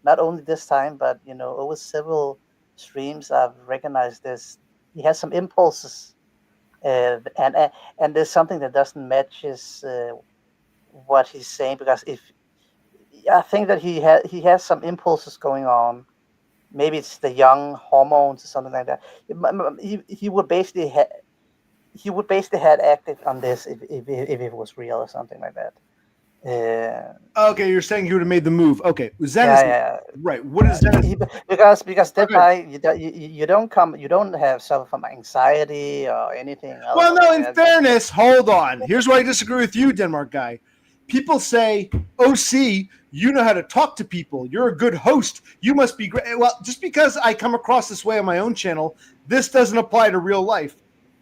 Not only this time, but over several streams, I've recognized this. He has some impulses. And there's something that doesn't match what he's saying, because if I think that he has some impulses going on. Maybe it's the young hormones or something like that. He would basically had acted on this if it was real or something like that. Okay, you're saying he would have made the move. Okay, Zenesis. Yeah. Right. What is Zenesis? Because Dead Pike, you don't have suffer from anxiety or anything. Well, no. In fairness, hold on. Here's where I disagree with you, Denmark guy. People say, OC, you know how to talk to people. You're a good host. You must be great. Well, just because I come across this way on my own channel, this doesn't apply to real life.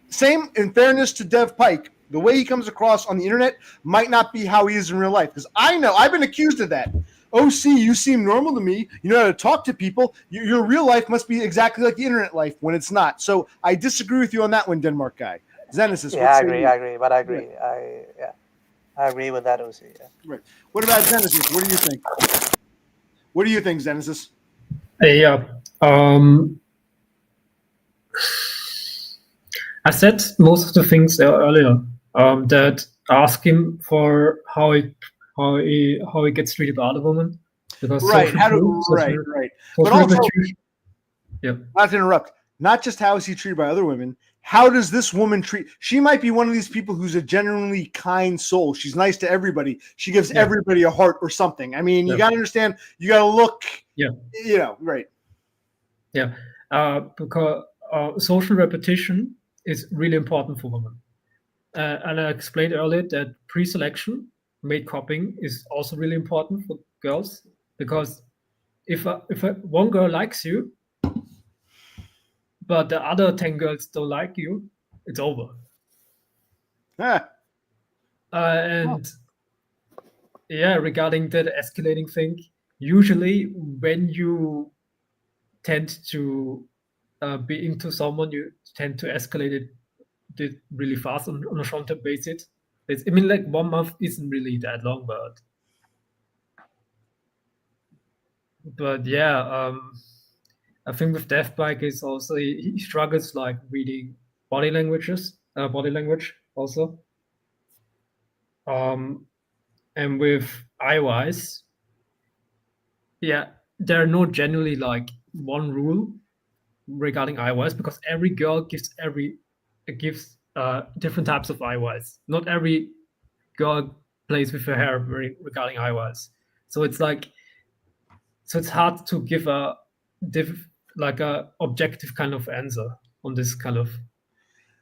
Same, in fairness to Dev Pike, the way he comes across on the internet might not be how he is in real life. Because I know, I've been accused of that. OC, you seem normal to me. You know how to talk to people. Your real life must be exactly like the internet life when it's not. So I disagree with you on that one, Denmark guy. Zenesis. Yeah, I agree. But I agree. Yeah. I agree with that, OC. Yeah. Right. What about Zenesis? What do you think? What do you think, Zenesis? Yeah. I said most of the things there earlier. That ask him for how he gets treated by other women. Because right. But also, not to interrupt. Not just how is he treated by other women. How does this woman treat? She might be one of these people who's a genuinely kind soul. She's nice to everybody. She gives everybody a heart or something. I mean, you got to understand. You got to look. Yeah. You know, right. Yeah. Because social repetition is really important for women. And I explained earlier that pre-selection, mate copying, is also really important for girls, because if one girl likes you, but the other 10 girls don't like you, it's over. Regarding that escalating thing, usually when you tend to be into someone, you tend to escalate it really fast on a short-term basis. I mean, like 1 month isn't really that long, but yeah, I think with Death Pike is also he struggles like reading body language also. And with Eyewise, there are no generally like one rule regarding Eyewise, because every girl gives different types of Eyewise. Not every girl plays with her hair regarding Eyewise. So it's hard to give a objective kind of answer on this kind of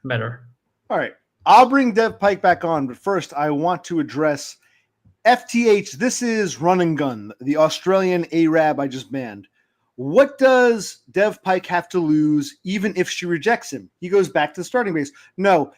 matter. All right. I'll bring Dev Pike back on, but first I want to address FTH. This is Run and Gun, the Australian Arab I just banned. What does Dev Pike have to lose even if she rejects him? He goes back to the starting base. No.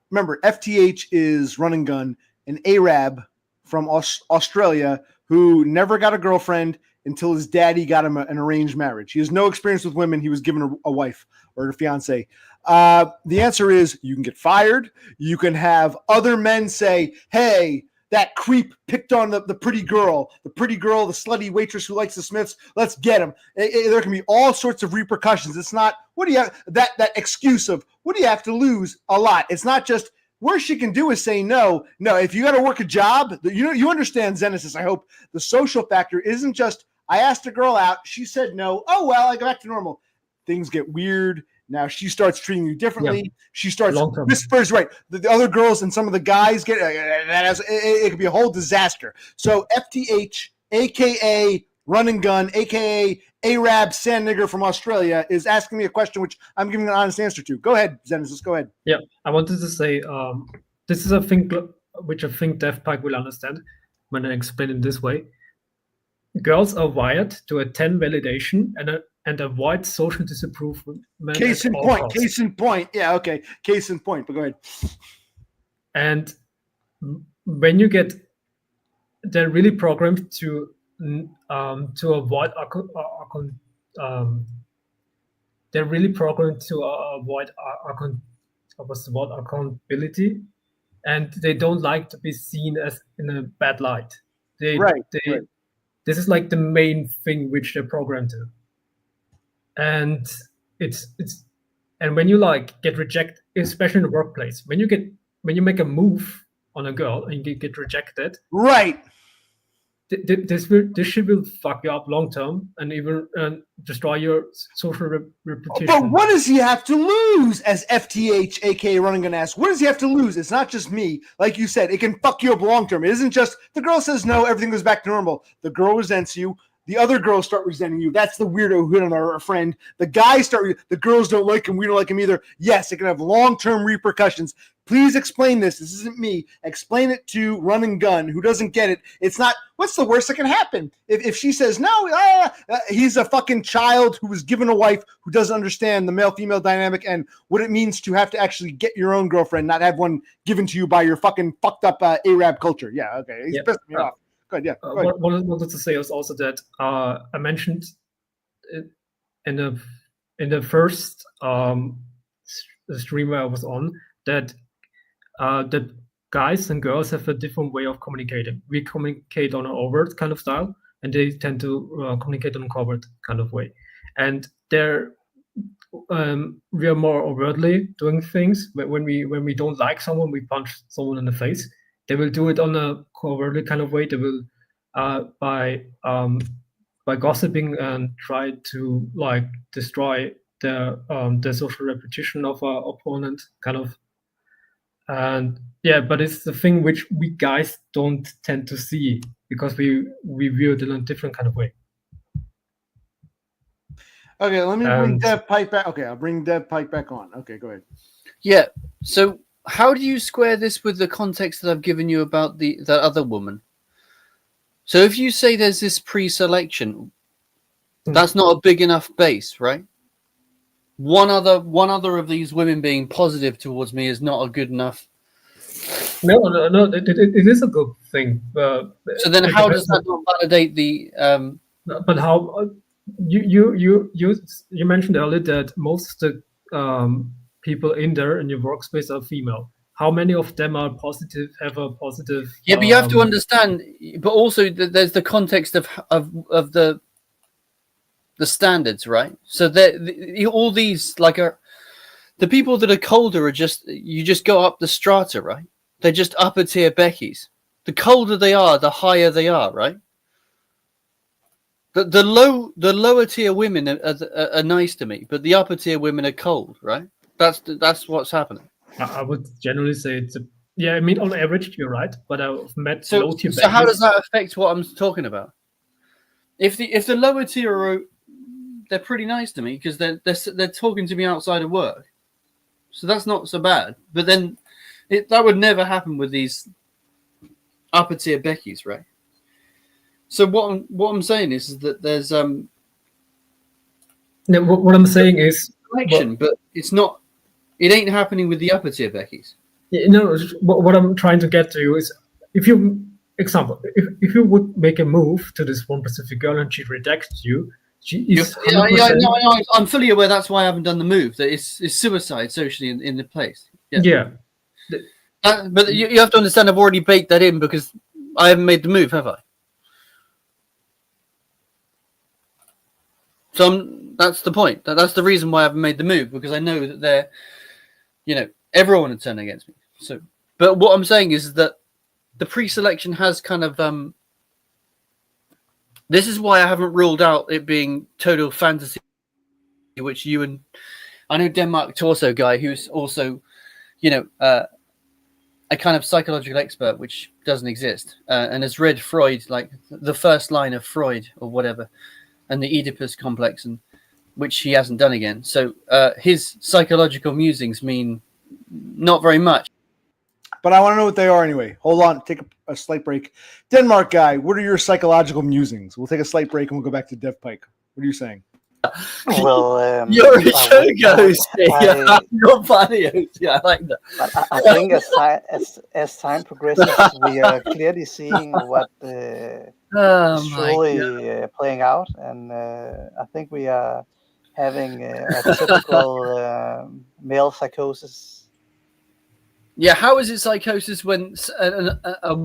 Remember, FTH is Run and Gun, an Arab from Australia who never got a girlfriend until his daddy got him an arranged marriage. He has no experience with women. He was given a wife or a fiance. The answer is you can get fired. You can have other men say, hey, that creep picked on the pretty girl, the slutty waitress who likes the Smiths. Let's get him. There can be all sorts of repercussions. It's not, what do you have, that excuse of, what do you have to lose? A lot. It's not just, worst she can do is say no. No, if you got to work a job, you understand, Zenesis, I hope. The social factor isn't just, I asked a girl out, she said no. Oh, well, I go back to normal. Things get weird. Now she starts treating you differently. Yeah. She starts whispers, right? The other girls and some of the guys get it could be a whole disaster. So FTH, aka Run and Gun, aka Arab sand nigger from Australia, is asking me a question which I'm giving an honest answer to. Go ahead, Zenesis. Go ahead. Yeah, I wanted to say this is a thing which I think Dev Pike will understand when I explain it this way. Girls are wired to attend validation and avoid social disapproval. Case in point. Yeah, okay. Case in point, but go ahead. And when you get, they're really programmed to avoid accountability, and they don't like to be seen as in a bad light. This is like the main thing which they're programmed to. And and when you like get rejected, especially in the workplace, when you make a move on a girl and you get rejected, right? this shit will fuck you up long term and even destroy your social reputation. But what does he have to lose as FTH, aka Running Gun Ass? What does he have to lose? It's not just me. Like you said, it can fuck you up long term. It isn't just the girl says no, everything goes back to normal. The girl resents you. The other girls start resenting you. That's the weirdo who hit on our friend. The guys the girls don't like him. We don't like him either. Yes, it can have long-term repercussions. Please explain this. This isn't me. Explain it to Run and Gun, who doesn't get it. It's not, what's the worst that can happen? If she says, no, he's a fucking child who was given a wife who doesn't understand the male-female dynamic and what it means to have to actually get your own girlfriend, not have one given to you by your fucking fucked up Arab culture. Yeah, okay. He's pissing me off. Good, yeah. Go ahead. What I wanted to say is also that I mentioned in the first stream where I was on that guys and girls have a different way of communicating. We communicate on an overt kind of style, and they tend to communicate on a covert kind of way. And we are more overtly doing things. But when we don't like someone, we punch someone in the face. They will do it on a covertly kind of way. They will by gossiping and try to like destroy the social reputation of our opponent, kind of. And yeah, but it's the thing which we guys don't tend to see because we view it in a different kind of way. Okay, let me bring Dev Pike back. Okay, I'll bring Dev Pike back on. Okay, go ahead. Yeah. So how do you square this with the context that I've given you about that other woman? So if you say there's this pre-selection, that's not a big enough base, right? One other of these women being positive towards me is not a good enough. No, it is a good thing. So then, how does that not validate the? But how you mentioned earlier that most of the people in your workspace are female. How many of them are positive? Have a positive? Yeah, but you have to understand. But also, there's the context of the standards, right? So all these like the people that are colder are you just go up the strata, right? They're just upper tier Beckys. The colder they are, the higher they are, right? The lower tier women are nice to me, but the upper tier women are cold, right? That's what's happening. I would generally say I mean, on average, you're right, but I've met low tier. So how does that affect what I'm talking about? If the lower tier are, they're pretty nice to me because they're talking to me outside of work, so that's not so bad. But then that would never happen with these upper tier Beckys, right? So what I'm saying is that there's No, what I'm saying is selection, but it's not. It ain't happening with the upper tier Beckys. No, what I'm trying to get to is if you would make a move to this one specific girl and she rejects you, she is. I'm fully aware. That's why I haven't done the move. That it's suicide socially in the place. Yeah. But you have to understand. I've already baked that in because I haven't made the move, have I? So that's the point. That's the reason why I haven't made the move because I know that they're. Everyone would turn against me. So, but what I'm saying is that the pre-selection has kind of. This is why I haven't ruled out it being total fantasy, which you and I know Denmark Torso guy who's also, a kind of psychological expert, which doesn't exist, and has read Freud, like the first line of Freud or whatever, and the Oedipus complex and. Which he hasn't done again. So his psychological musings mean not very much. But I want to know what they are anyway. Hold on, take a slight break. Denmark guy, what are your psychological musings? We'll take a slight break and we'll go back to Dev Pike. What are you saying? Well, you're a show host. You're funny. Yeah, I like that. I think as time progresses, we are clearly seeing what is truly playing out, and I think we are having a typical male psychosis. Yeah, how is it psychosis when a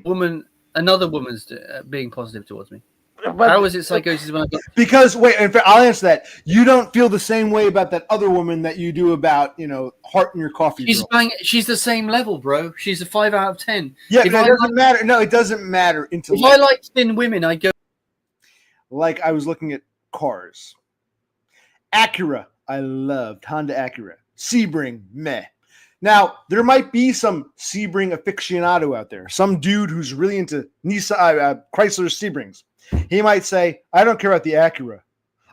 woman, another woman's being positive towards me? How is it psychosis when I got... Because wait, in fact, I'll answer that. You don't feel the same way about that other woman that you do about heart in your coffee. She's the same level, bro. She's a 5 out of 10. Yeah, it doesn't matter. No, it doesn't matter. If I like thin women, I go. Like I was looking at cars. Acura, I loved Honda Acura. Sebring, meh. Now, there might be some Sebring aficionado out there, some dude who's really into Chrysler Sebrings. He might say, I don't care about the Acura.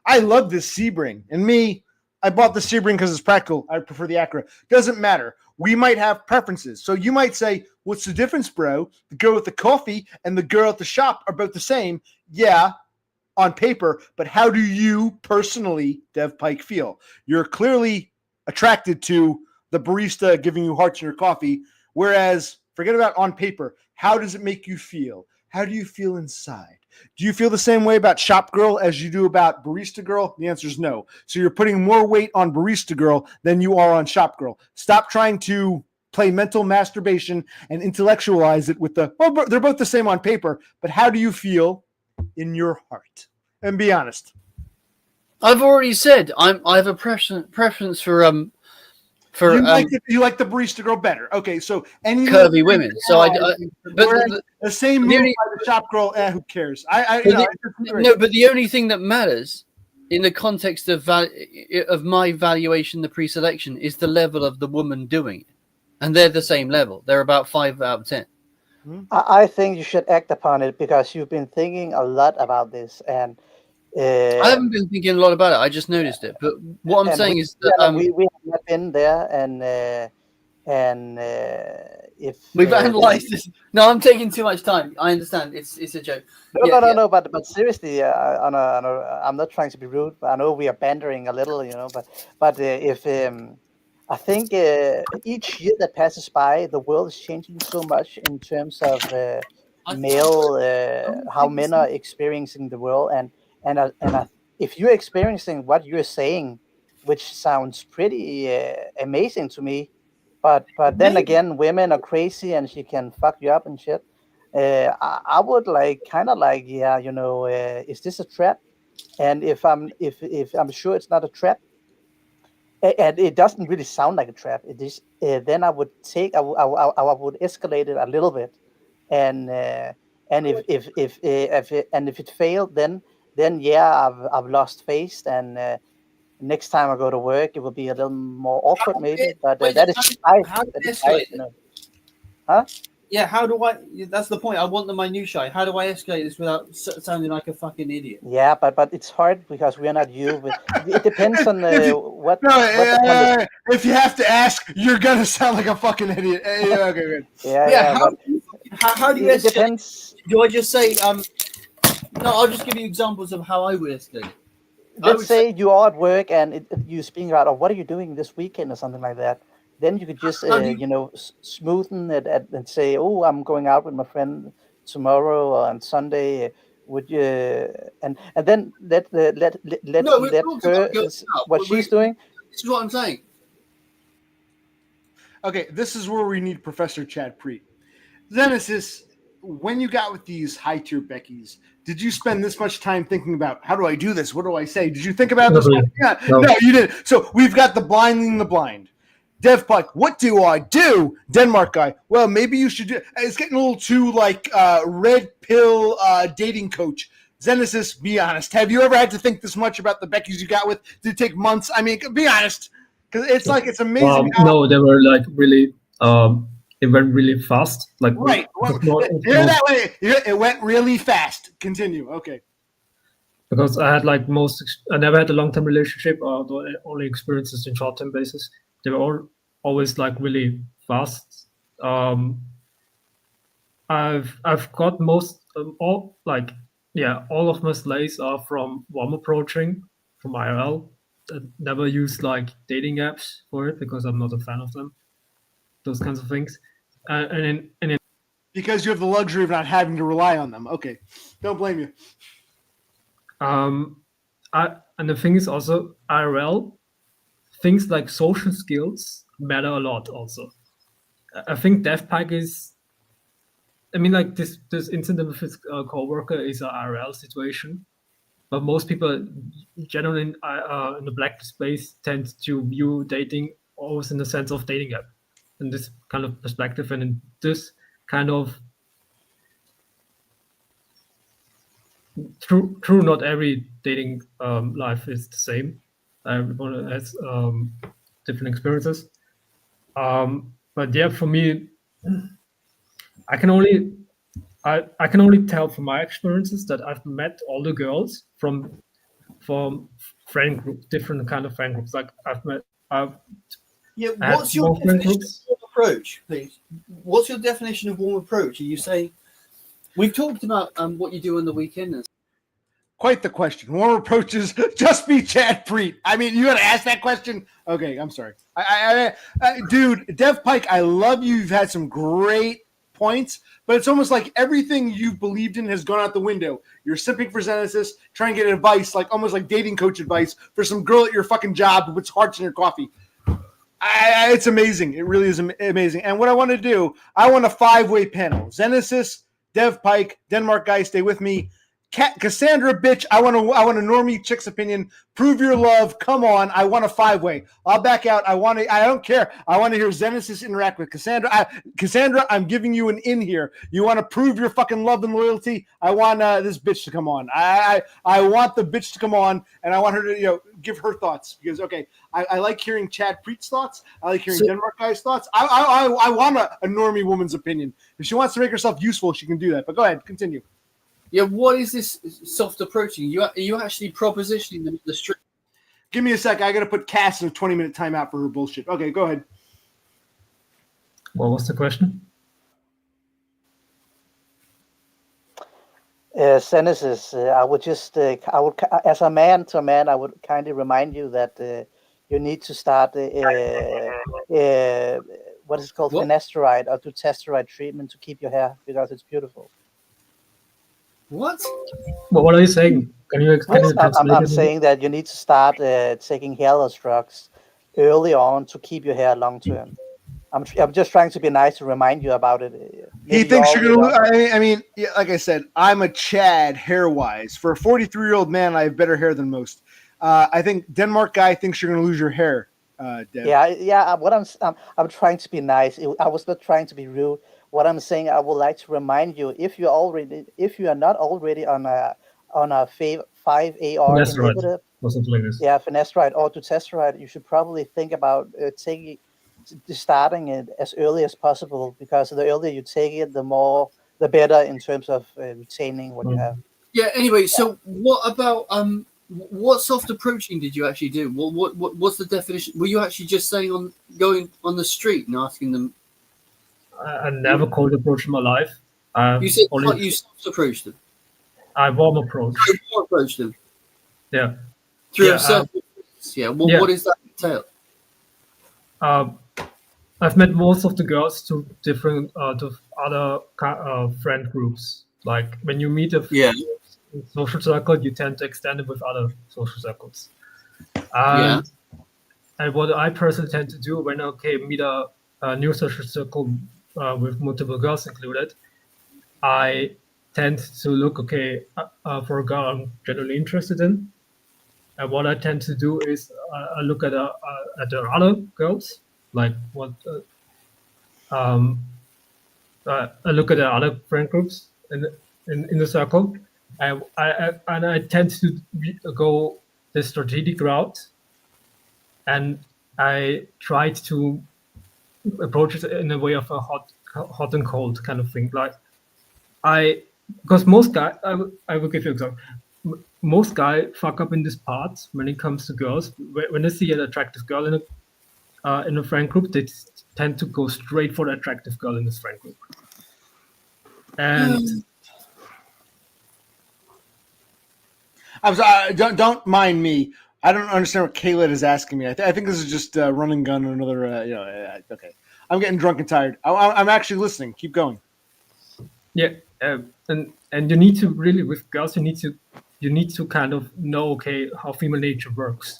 I love this Sebring. And me, I bought the Sebring because it's practical. I prefer the Acura. Doesn't matter. We might have preferences. So you might say, what's the difference, bro? The girl with the coffee and the girl at the shop are both the same. Yeah, on paper. But how do you personally, Dev Pike, feel? You're clearly attracted to the barista giving you hearts in your coffee, whereas, forget about on paper, how does it make you feel? How do you feel inside? Do you feel the same way about shop girl as you do about barista girl? The answer is no. So you're putting more weight on barista girl than you are on shop girl. Stop trying to play mental masturbation and intellectualize it with they're both the same on paper, but how do you feel in your heart? And be honest. I've already said I have a preference for you like the barista girl better. Okay, so any curvy women. So the same move by the shop girl. Who cares? But the only thing that matters in the context of my valuation, the pre-selection, is the level of the woman doing it, and they're the same level. They're about 5 out of 10. I think you should act upon it because you've been thinking a lot about this and. I haven't been thinking a lot about it. I just noticed it. But what I'm saying is that we have not been there, and if we've analyzed this. No, I'm taking too much time. I understand. It's a joke. No. But seriously, I'm not trying to be rude. But I know we are bantering a little, But if I think each year that passes by, the world is changing so much in terms of how men are experiencing the world and if you're experiencing what you're saying, which sounds pretty amazing to me, but then again, women are crazy and she can fuck you up and shit. I would is this a trap? And if I'm sure it's not a trap, and it doesn't really sound like a trap, it is. Then I would would escalate it a little bit, and if it failed, then yeah, I've lost face, and next time I go to work, it will be a little more awkward, maybe. But that is Huh? Yeah, how do I? That's the point. I want the minutiae. How do I escalate this without sounding like a fucking idiot? Yeah, but it's hard because we are not you. It depends on what. If you have to ask, you're gonna sound like a fucking idiot. Okay, good. Yeah. How do you escalate? It depends. Do I just say No, I'll just give you examples of how I would escalate. Let's say you are at work and you speaking about, what are you doing this weekend or something like that. Then you could just, smoothen it and say, oh, I'm going out with my friend tomorrow or on Sunday. Would you? And then let her what she's doing. This is what I'm saying. Okay, this is where we need Professor Chad Preet. Zenesis, when you got with these high-tier Beckys, did you spend this much time thinking about, how do I do this? What do I say? Did you think about this? Yeah, no, you didn't. So we've got the blind leading the blind. Dev Pike, what do I do? Denmark guy, well, maybe you should do. It's getting a little too red pill dating coach. Zenesis, be honest. Have you ever had to think this much about the Beckys you got with? Did it take months? I mean, be honest, because it's amazing. No, they were really. It went really fast. Right. Hear that way? It went really fast. Continue. Okay. Because I had I never had a long-term relationship, or only experiences in short-term basis. They were always really fast. I've got all of my slays are from warm approaching, from IRL. I never used dating apps for it because I'm not a fan of them. Those kinds of things. Because you have the luxury of not having to rely on them. Okay, don't blame you. And the thing is also IRL, things like social skills matter a lot. Also, I think Dev Pike is I mean, like this incident with his coworker is a IRL situation, but most people generally in the black space tend to view dating always in the sense of dating app, in this kind of perspective, and in this kind of true. Not every dating life is the same. Everyone has different experiences. But yeah, for me, I can only tell from my experiences that I've met all the girls from friend groups, different kind of friend groups. Like what's your definition of warm approach, please? What's your definition of warm approach? Are you saying we've talked about what you do on the weekend? And Quite the question. Warm approaches, just be Chad Preet. I mean, you got to ask that question. Okay, I'm sorry. Dude, Dev Pike, I love you. You've had some great points, but it's almost like everything you've believed in has gone out the window. You're sipping for Zenesis, trying to get advice, like almost like dating coach advice for some girl at your fucking job who puts hearts in your coffee. It's amazing. It really is amazing. And what I want to do, I want a 5-way panel. Zenesis, Dev Pike, Denmark guy, stay with me. Cassandra, bitch, I want a normie chick's opinion. Prove your love. Come on. I want a 5-way. I'll back out. I don't care. I want to hear Zenesis interact with Cassandra. Cassandra, I'm giving you an in here. You want to prove your fucking love and loyalty? I want this bitch to come on. I want the bitch to come on, and I want her to give her thoughts because I like hearing Chad Preet's thoughts. I like hearing Denmark guy's thoughts. I want a normie woman's opinion. If she wants to make herself useful, she can do that. But go ahead, continue. Yeah, what is this soft approaching? Are you actually propositioning them in the street? Give me a sec. I got to put Cass in a 20-minute timeout for her bullshit. Okay, go ahead. What was the question? Zenesis, I would just, as a man to a man, I would kindly remind you that you need to start what is it called, finasteride or dutasteride treatment to keep your hair because it's beautiful. What? Well, what are you saying? Can you translate I'm saying that you need to start taking hair loss drugs early on to keep your hair long term. I'm just trying to be nice to remind you about it. He thinks you're going to. I mean, like I said, I'm a Chad hair-wise. For a 43-year-old man, I have better hair than most. I think Denmark guy thinks you're going to lose your hair. Dev. Yeah. What I'm trying to be nice. I was not trying to be rude. What I'm saying, I would like to remind you, if you are not already on a 5-AR inhibitor, finasteride or dutasteride, you should probably think about starting it as early as possible because the earlier you take it, the better in terms of retaining what you have. Yeah. Anyway, so what about what soft approaching did you actually do? What's the definition? Were you actually just saying going on the street and asking them? I never cold approach in my life. You said you soft approached them. I warm approach. You warm approach them. Yeah. Through what does that entail? I've met most of the girls to different to other friend groups. Like when you meet a social circle, you tend to extend it with other social circles. And what I personally tend to do when meet a new social circle with multiple girls included, I tend to look for a girl I'm generally interested in. And what I tend to do is I look at the other girls, like what I look at the other friend groups in the circle, and I tend to go the strategic route, and I tried to approach it in a way of a hot and cold kind of thing. Like because most guys, I will give you an example. Most guys fuck up in this part when it comes to girls. When they see an attractive girl in a friend group, they tend to go straight for the attractive girl in this friend group. And I'm sorry, don't mind me. I don't understand what Kayla is asking me. I think this is just run and gun or another. Okay, I'm getting drunk and tired. I'm actually listening. Keep going. Yeah, and you need to really, with girls, you need to kind of know how female nature works,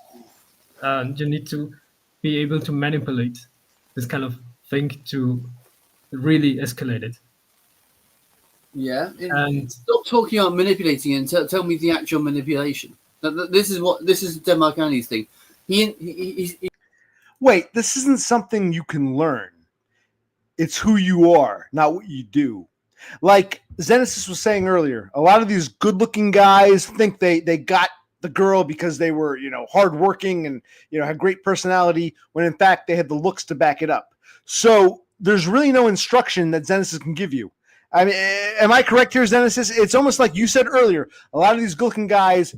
and you need to be able to manipulate this kind of thing to really escalate it. Yeah. And Stop talking about manipulating and tell me the actual manipulation. This is Denmark Andy's thing. He Wait, this isn't something you can learn. It's who you are, not what you do. Like Zenesis was saying earlier, a lot of these good-looking guys think they got the girl because they were, hardworking and, had great personality, when in fact they had the looks to back it up. So there's really no instruction that Zenesis can give you. I mean, am I correct here, Zenesis? It's almost like you said earlier. A lot of these good-looking guys,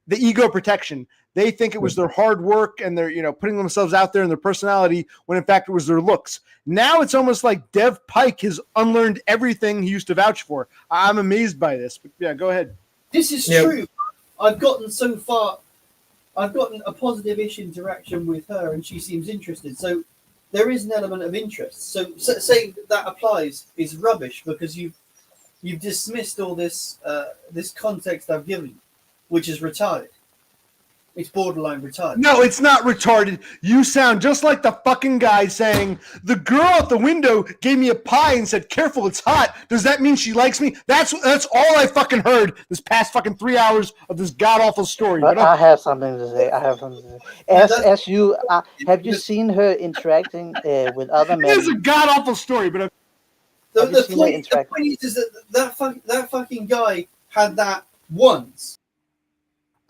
the ego protection, they think it was their hard work and their, putting themselves out there and their personality, when in fact it was their looks. Now it's almost like Dev Pike has unlearned everything he used to vouch for. I'm amazed by this. But yeah, go ahead. This is true. I've gotten a positive-ish interaction with her, and she seems interested. So there is an element of interest. So saying that applies is rubbish, because you've dismissed all this this context I've given you, which is retarded. It's borderline retarded. No, it's not retarded. You sound just like the fucking guy saying, the girl at the window gave me a pie and said, careful, it's hot. Does that mean she likes me? That's all I fucking heard this past fucking 3 hours of this god-awful story. But I have something to say. As you, have you seen her interacting with other men? It's a god-awful story, but... The point is that fucking guy had that once.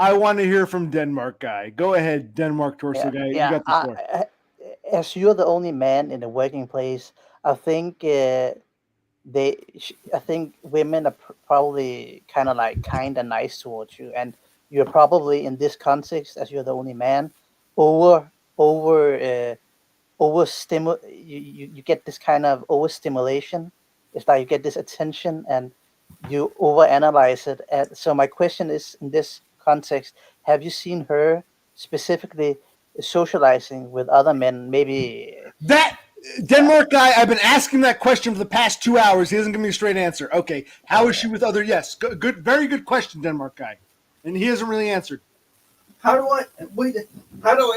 I want to hear from Denmark guy. Go ahead, Denmark torso guy. Yeah, you got the floor. As you're the only man in the working place, I think I think women are probably kind of nice towards you, and you're probably in this context, as you're the only man, you get this kind of overstimulation. It's like you get this attention and you overanalyze it. And so my question is, in this context, have you seen her specifically socializing with other men? Maybe that Denmark guy, I've been asking that question for the past 2 hours. He doesn't give me a straight answer. Okay, how is she with other? Yes, good, very good question, Denmark guy, and he hasn't really answered. How do I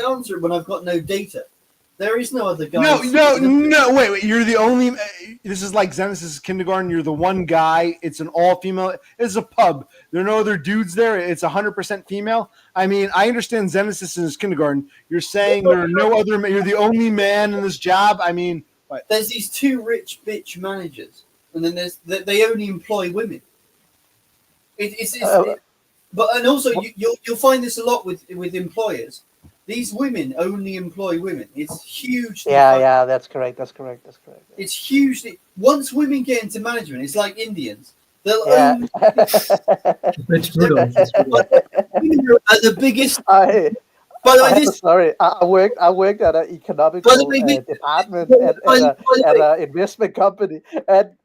answer it when I've got no data? There is no other guy. No. Wait. You're the only. This is like Zenesis' kindergarten. You're the one guy. It's an all-female. It's a pub. There are no other dudes there. It's 100% female. I mean, I understand Zenesis in his kindergarten. You're saying there are no other. You're the only man in this job. I mean, what? There's these two rich bitch managers, and then they only employ women. But also you'll find this a lot with employers. These women only employ women. It's huge. Yeah, that's correct. It's hugely. Once women get into management, it's like Indians. They'll only. It's brutal. Women are the biggest. By the way, sorry, I worked at an economic department at an investment company, and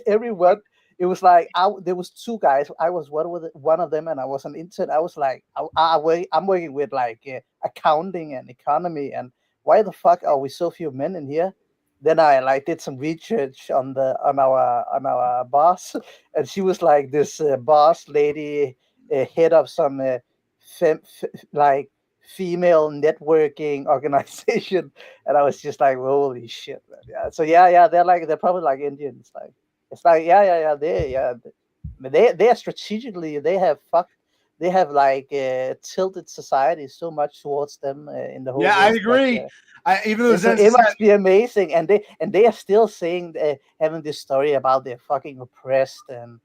everyone. It was like there was two guys. I was one of them, and I was an intern. I was like, I'm working with accounting and economy, and why the fuck are we so few men in here? Then I did some research on our boss, and she was like this boss lady, head of some female networking organization, and I was just like, holy shit, man. Yeah. So they're probably like Indians, like. It's like they are strategically they have tilted society so much towards them in the whole. Yeah, I agree. Even though it must be amazing, and they are still saying having this story about they're fucking oppressed. And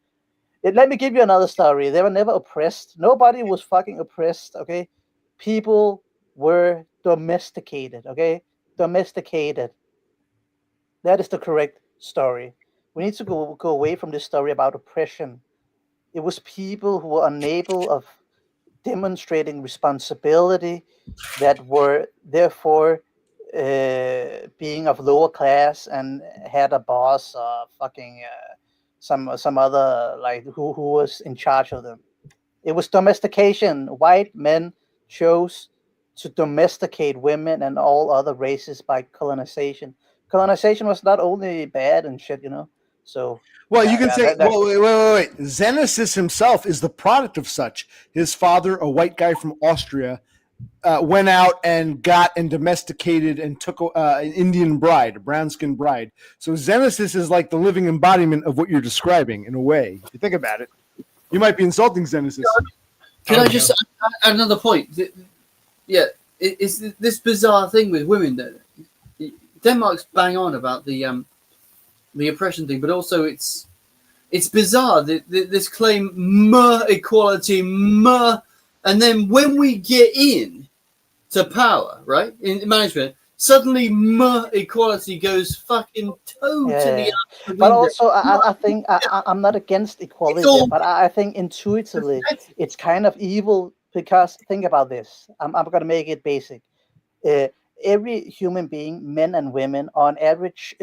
let me give you another story. They were never oppressed. Nobody was fucking oppressed. Okay, people were domesticated. Okay, domesticated. That is the correct story. We need to go away from this story about oppression. It was people who were unable of demonstrating responsibility, that were therefore being of lower class and had a boss or some other who was in charge of them. It was domestication. White men chose to domesticate women and all other races by colonization. Colonization was not only bad and shit, So, well, you can say, wait. Zenesis himself is the product of such. His father, a white guy from Austria, went out and got and domesticated and took an Indian bride, a brown-skinned bride. So Zenesis is like the living embodiment of what you're describing in a way. If you think about it, you might be insulting Zenesis. Can I just add another point? Yeah, it's this bizarre thing with women that Denmark's bang on about the oppression thing, but also it's bizarre that this claim equality, and then when we get in to power, right, in management, suddenly equality goes fucking totally out the But window. also, I think I'm not against equality, but I think intuitively it's kind of evil because think about this. I'm going to make it basic. Every human being, men and women, on average,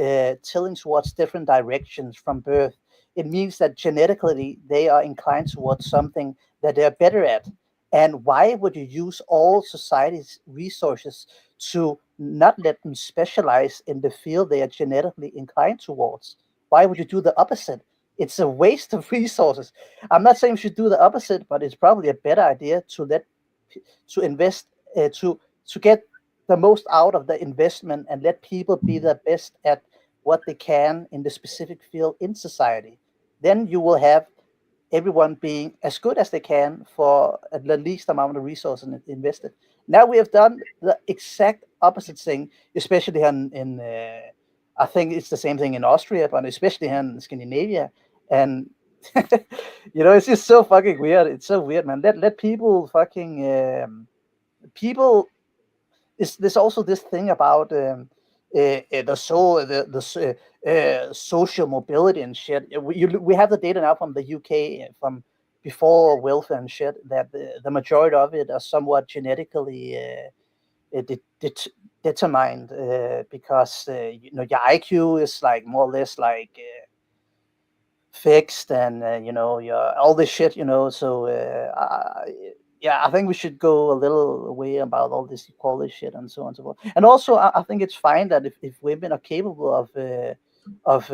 tilting towards different directions from birth. It means that genetically they are inclined towards something that they're better at. And why would you use all society's resources to not let them specialize in the field they are genetically inclined towards? Why would you do the opposite? It's a waste of resources. I'm not saying we should do the opposite, but it's probably a better idea to invest to get the most out of the investment and let people be the best at what they can in the specific field in society. Then you will have everyone being as good as they can for the least amount of resources invested. Now we have done the exact opposite thing, especially in I think it's the same thing in Austria, but especially in Scandinavia. And it's just so fucking weird. It's so weird, man. Let people fucking people. There's also this thing about the social mobility and shit. We have the data now from the UK from before welfare and shit that the majority of it are somewhat genetically determined because your IQ is like more or less like fixed and your all this shit. So I think we should go a little away about all this equality shit and so on and so forth. And also, I think it's fine that if women are capable of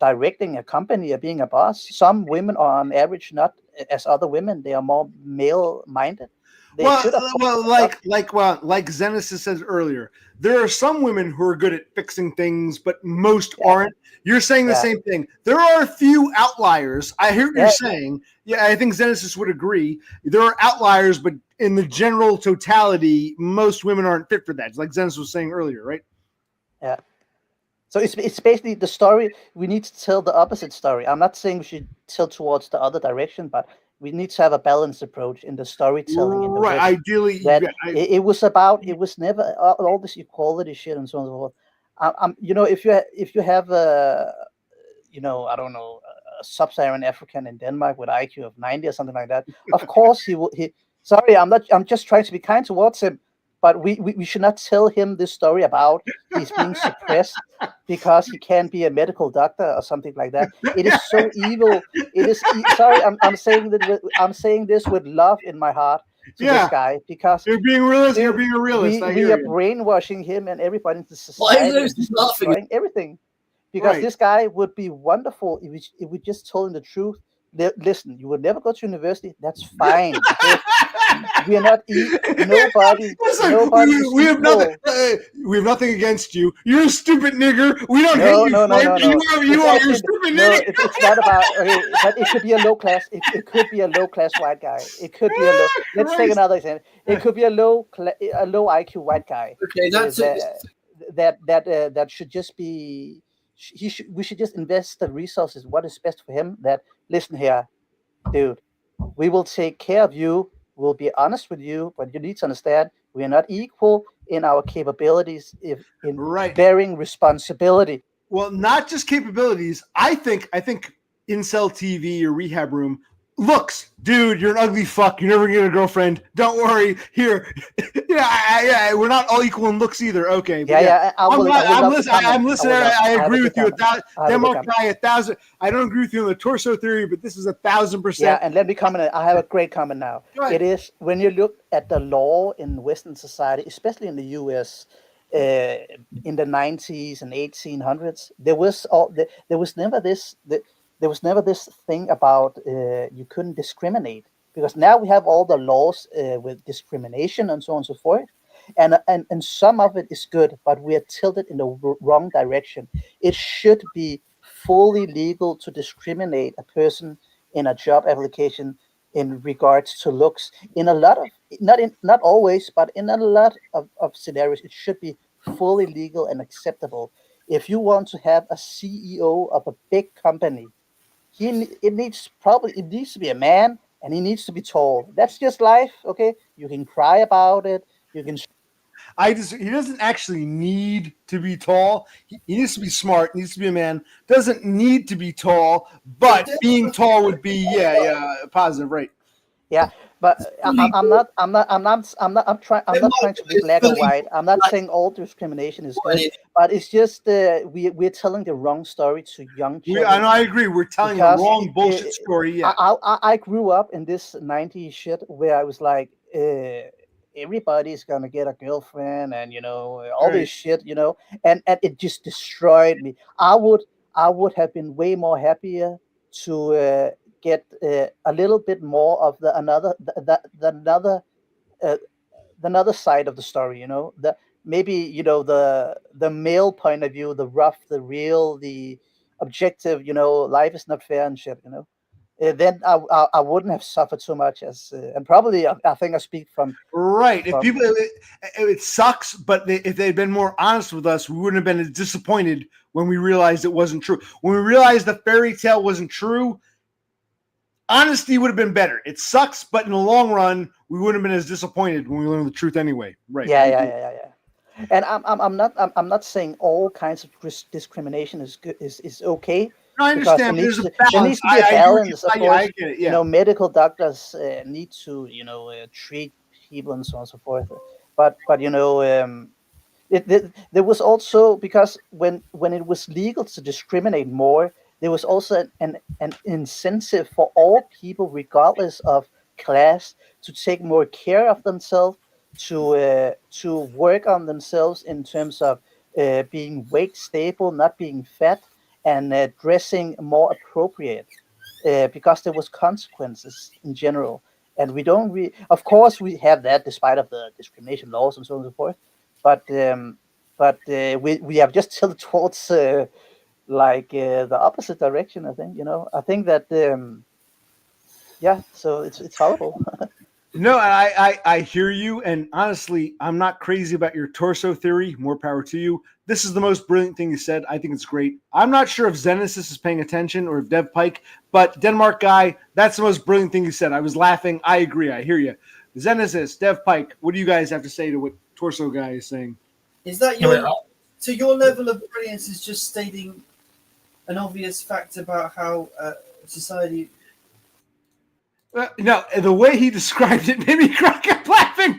directing a company or being a boss, some women are on average not as other women. They are more male-minded. Like Zenesis says earlier, there are some women who are good at fixing things, but most aren't. You're saying the same thing. There are a few outliers. I hear what you're saying. Yeah, I think Zenesis would agree. There are outliers, but in the general totality, most women aren't fit for that. It's like Zenesis was saying earlier, right? Yeah. So it's basically the story. We need to tell the opposite story. I'm not saying we should tilt towards the other direction, but we need to have a balanced approach in the storytelling. Right. Ideally, it was never all this equality shit and so on and so forth. If you have I don't know, a sub-Saharan African in Denmark with IQ of 90 or something like that, of course he will. Sorry, I'm just trying to be kind towards him. But we should not tell him this story about he's being suppressed because he can't be a medical doctor or something like that. It is so evil. It is sorry. I'm saying that. I'm saying this with love in my heart to this guy because you're being realistic. You're being a realist. We are brainwashing him and everybody in the society. Why is he laughing? Destroying everything because this guy would be wonderful if we just told him the truth. Listen, you would never go to university. That's fine. We are not nobody. We have nothing. We have nothing against you. You're a stupid nigger. We don't hate you. No. You are. You're a stupid nigger. It's not about. But it could be a low class. It could be a low class white guy. It could be a low. Let's take another example. It could be a low IQ white guy. Okay, that's that should just be. We should just invest the resources. What is best for him? That listen here, dude. We will take care of you. We'll be honest with you, but you need to understand we are not equal in our capabilities in bearing responsibility. Well, not just capabilities. I think Incel TV or Rehab Room looks, dude, you're an ugly fuck. You're never gonna get a girlfriend. Don't worry. Here, yeah, we're not all equal in looks either. Okay, I'm listening. I agree with you. Denmark guy 1,000. I don't agree with you on the torso theory, but this is 1,000%. Yeah, and let me comment. I have a great comment now. It is when you look at the law in Western society, especially in the U.S. In the 90s and 1800s, there was never this thing about you couldn't discriminate because now we have all the laws with discrimination and so on and so forth. And some of it is good, but we are tilted in the wrong direction. It should be fully legal to discriminate a person in a job application in regards to looks. In a lot of not always, but in a lot of scenarios, it should be fully legal and acceptable. If you want to have a CEO of a big company, it needs to be a man, and he needs to be tall. That's just life, okay? You can cry about it. You can. He doesn't actually need to be tall. He needs to be smart. Needs to be a man. Doesn't need to be tall, but being tall would be positive, right? Yeah, but I'm not trying to be black or white. I'm not saying all discrimination is good, but it's just we're telling the wrong story to young children. I agree. We're telling the wrong bullshit story. Yeah, I grew up in this 90s shit where I was like, everybody's gonna get a girlfriend, and all this shit, and it just destroyed me. I would have been way more happier to get a little bit more of the another side of the story, the male point of view, the rough, the real, the objective, life is not fair and shit, then I wouldn't have suffered so much as, and probably I think I speak from right. If people, it sucks, but if they'd been more honest with us, we wouldn't have been as disappointed when we realized it wasn't true. When we realized the fairy tale wasn't true, honesty would have been better. It sucks, but in the long run, we wouldn't have been as disappointed when we learned the truth anyway. Right? Yeah. And I'm not saying all kinds of discrimination is good, is okay. No, I understand. There needs to be a balance. Of course, I get it. Yeah. Medical doctors need to treat people and so on and so forth. But there was also, because when it was legal to discriminate more, there was also an incentive for all people, regardless of class, to take more care of themselves, to work on themselves in terms of being weight stable, not being fat, and dressing more appropriate, because there was consequences in general. And we don't of course we have that despite of the discrimination laws and so on and so forth, but we have just tilted towards the opposite direction. I think that so it's horrible. No, I hear you, and honestly, I'm not crazy about your torso theory. More power to you. This is the most brilliant thing you said. I think it's great. I'm not sure if Zenesis is paying attention or if Dev Pike, but Denmark guy, that's the most brilliant thing you said. I was laughing. I agree. I hear you. Zenesis, Dev Pike, what do you guys have to say to what torso guy is saying? Is that your level of brilliance is just stating an obvious fact about how society? No, the way he described it made me crack up laughing.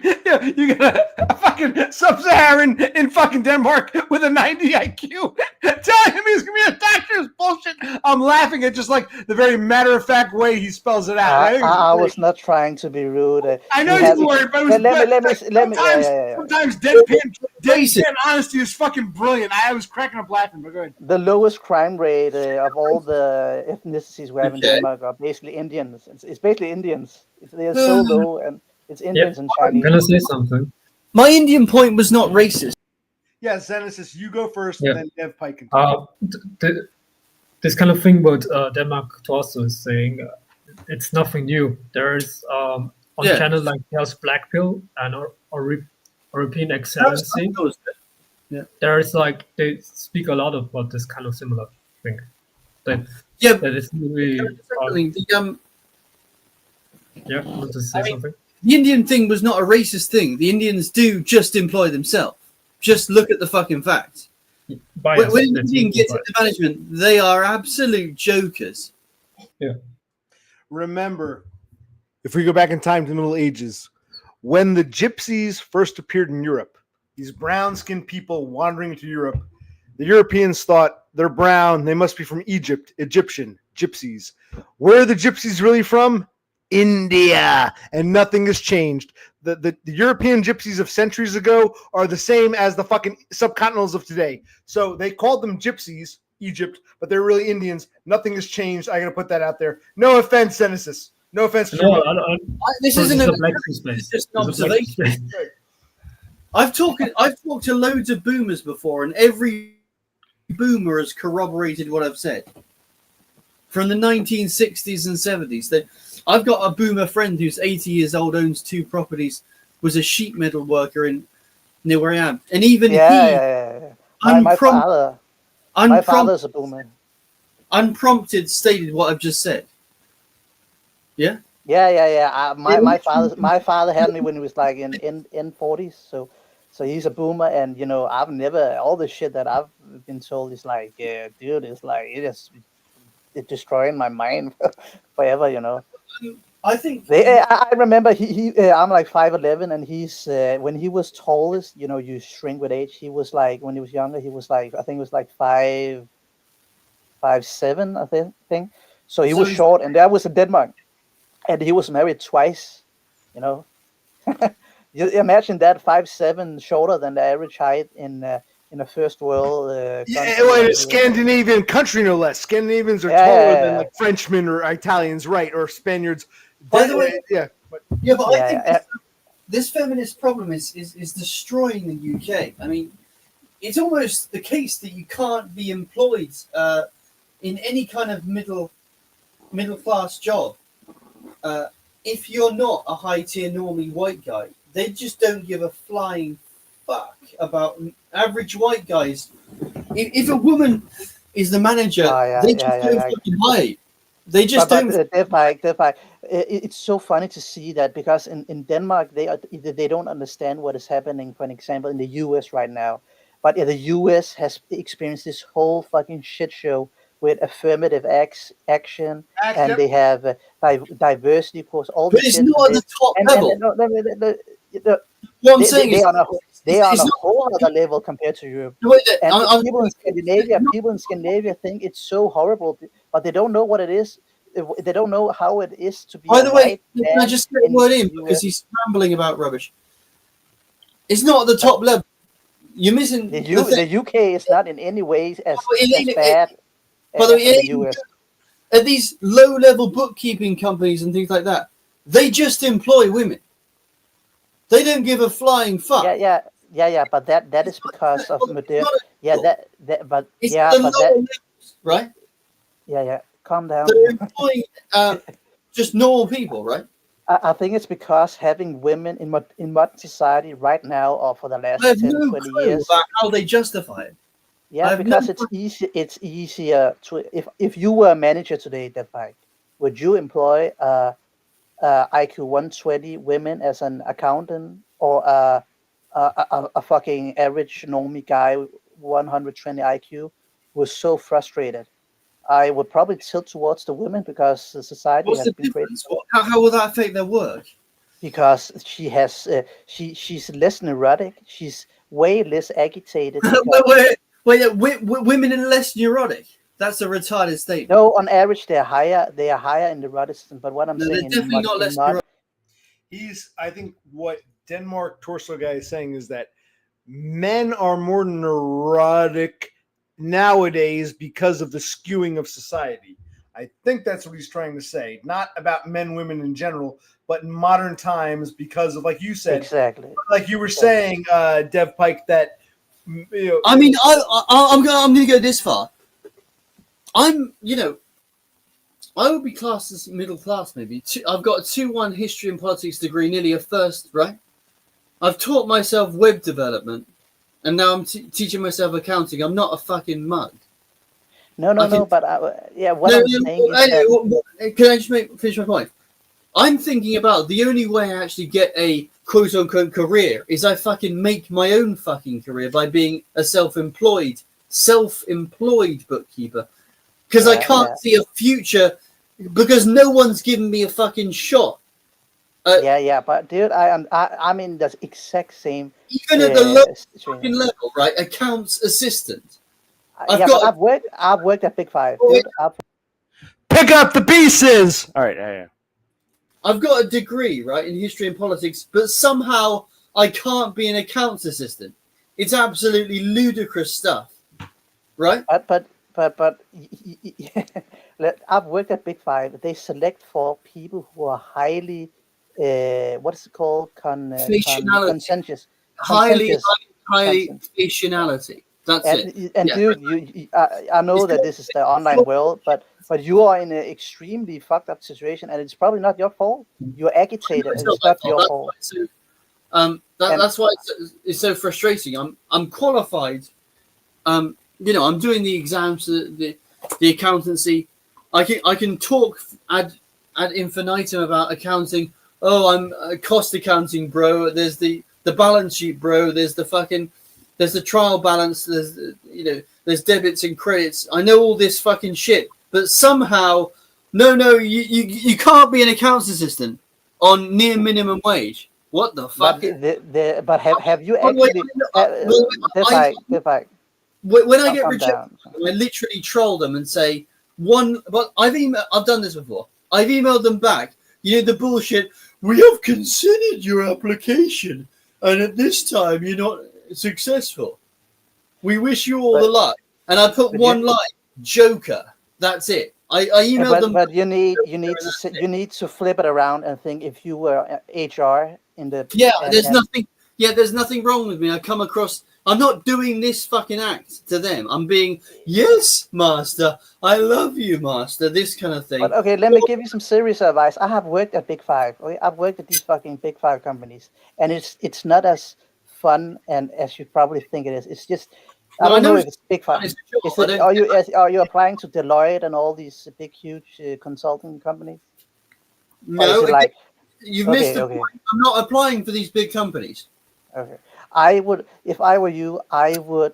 You got a fucking sub-Saharan in fucking Denmark with a 90 IQ telling him he's going to be a doctor is bullshit. I'm laughing at just like the very matter-of-fact way he spells it out. I was not trying to be rude. I know you weren't, but it was sometimes deadpan honesty is fucking brilliant. I was cracking up laughing, but go ahead. The lowest crime rate of all the ethnicities we have in Denmark are basically Indians. It's basically Indians. They're so low, and it's Indians and Chinese. I'm gonna say something. My Indian point was not racist. Yeah, Zenesis, you go first, and then Dev Pike can this kind of thing what Denmark also is saying, it's nothing new. There's on channels like Hell's Black Pill and European Excellency. There's they speak a lot about this kind of similar thing. That is really. Want to say something? The Indian thing was not a racist thing. The Indians do just employ themselves. Just look at the fucking facts. When an Indian gets into management, they are absolute jokers. Yeah. Remember, if we go back in time to the Middle Ages, when the gypsies first appeared in Europe, these brown-skinned people wandering into Europe, the Europeans thought they're brown, they must be from Egypt, Egyptian, gypsies. Where are the gypsies really from? India, and nothing has changed. The European gypsies of centuries ago are the same as the fucking subcontinentals of today. So they called them gypsies, Egypt, but they're really Indians. Nothing has changed. I gotta put that out there. No offense, Zenesis. No offense to No, This so isn't it's a a black space. It's just an It's a black observation. space. I've talked to loads of boomers before, and every boomer has corroborated what I've said. From the 1960s and 70s, I've got a boomer friend who's 80 years old, owns 2 properties, was a sheet metal worker near where I am, and even My father's a boomer. Unprompted, stated what I've just said. Yeah. Yeah. My father had me when he was like in 40s. So he's a boomer, and I've never all the shit that I've been told is like, yeah, dude, it's like it's destroying my mind forever. I think I remember I'm like 5'11", and he's when he was tallest, you shrink with age. He was like, when he was younger, he was like, I think it was like 5'7", I think. So he was short, and that was in Denmark, and he was married twice. You imagine that 5'7", shorter than the average height in a first world country. In a Scandinavian country, no less. Scandinavians are taller than like Frenchmen or Italians, right? Or Spaniards. By the way, I think this feminist problem is destroying the UK. I mean, it's almost the case that you can't be employed in any kind of middle class job if you're not a high tier normie white guy. They just don't give a flying fuck about average white guys. If a woman is the manager, they just don't fucking hire. They just don't. It's so funny to see that, because in Denmark they don't understand what is happening. For an example, in the US right now, but the US has experienced this whole fucking shit show with affirmative action, and they have diversity course. All but it's not at the top level. What I'm saying is they are on a whole other level compared to Europe. People in Scandinavia think it's so horrible, but they don't know what it is. They don't know how it is to be. By the way, can I just get a word in, because he's rambling about rubbish? It's not at the top level. You're missing the UK is not in any way as bad as the US. At these low-level bookkeeping companies and things like that, they just employ women. They don't give a flying fuck. Yeah. But that is because of modern. Right? Yeah. Calm down. They're employing just normal people, right? I think it's because having women in modern society right now, or for the last 10, 20 years, about how they justify it. Yeah, because it's easy. It's easier to if you were a manager today, Pike, would you employ IQ 120 women as an accountant, or a fucking average normie guy 120 IQ who's so frustrated? I would probably tilt towards the women, because the society has been great. How will that affect their work? Because she has she's less neurotic. She's way less agitated. Women are less neurotic. That's a retarded statement. No, on average they are higher in neuroticism. But what I'm saying, they're definitely not less neurotic. I think what Denmark torso guy is saying is that men are more neurotic nowadays because of the skewing of society. I think that's what he's trying to say. Not about men, women in general, but in modern times, because of, like you said, exactly, like you were saying, Dev Pike, that I mean, I'm going to go this far. I would be classed as middle class, maybe. I've got a 2-1 history and politics degree, nearly a first, right? I've taught myself web development, and now I'm teaching myself accounting. I'm not a fucking mug. No. But what I'm saying is can I just finish my point? I'm thinking about the only way I actually get a quote-unquote career is I fucking make my own fucking career by being a self-employed bookkeeper. Because I can't see a future, because no one's given me a fucking shot. But dude, I'm in the exact same. Even at the lowest fucking level, right? Accounts assistant. I've worked at Big Five. Dude. Pick up the pieces. All right, yeah. I've got a degree, right, in history and politics, but somehow I can't be an accounts assistant. It's absolutely ludicrous stuff, right? But I've worked at Big Five. They select for people who are highly, what is it called? Conscientious. Highly Conscientious. faciality. That's it. And Yeah. dude, I know that this is the online world, but you are in an extremely fucked up situation, and it's probably not your fault. You're agitated, and it's not your fault. That's why it's so frustrating. I'm qualified. I'm doing the exams, the accountancy. I can talk ad infinitum about accounting. Oh, I'm a cost accounting, bro. There's the balance sheet, bro. There's the trial balance. There's debits and credits. I know all this fucking shit, but somehow, you can't be an accounts assistant on near minimum wage. What the fuck? But have you actually? When I get rejected, I literally troll them and say but I've done this before. I've emailed them back. The bullshit. We have considered your application, and at this time you're not successful. We wish you all the luck. And I put one line, Joker. That's it. I emailed them. But you need to flip it around and think if you were HR in the there's nothing wrong with me. I come across. I'm not doing this fucking act to them. I'm being, yes, master. I love you, master. This kind of thing. But okay, let me give you some serious advice. I have worked at Big Five. Okay? I've worked at these fucking Big Five companies, and it's not as fun and as you probably think it is. It's just I don't know if it's Big Five. Are you applying to Deloitte and all these big, huge consulting companies? No, you've missed the point. I'm not applying for these big companies. Okay. I would, if I were you, I would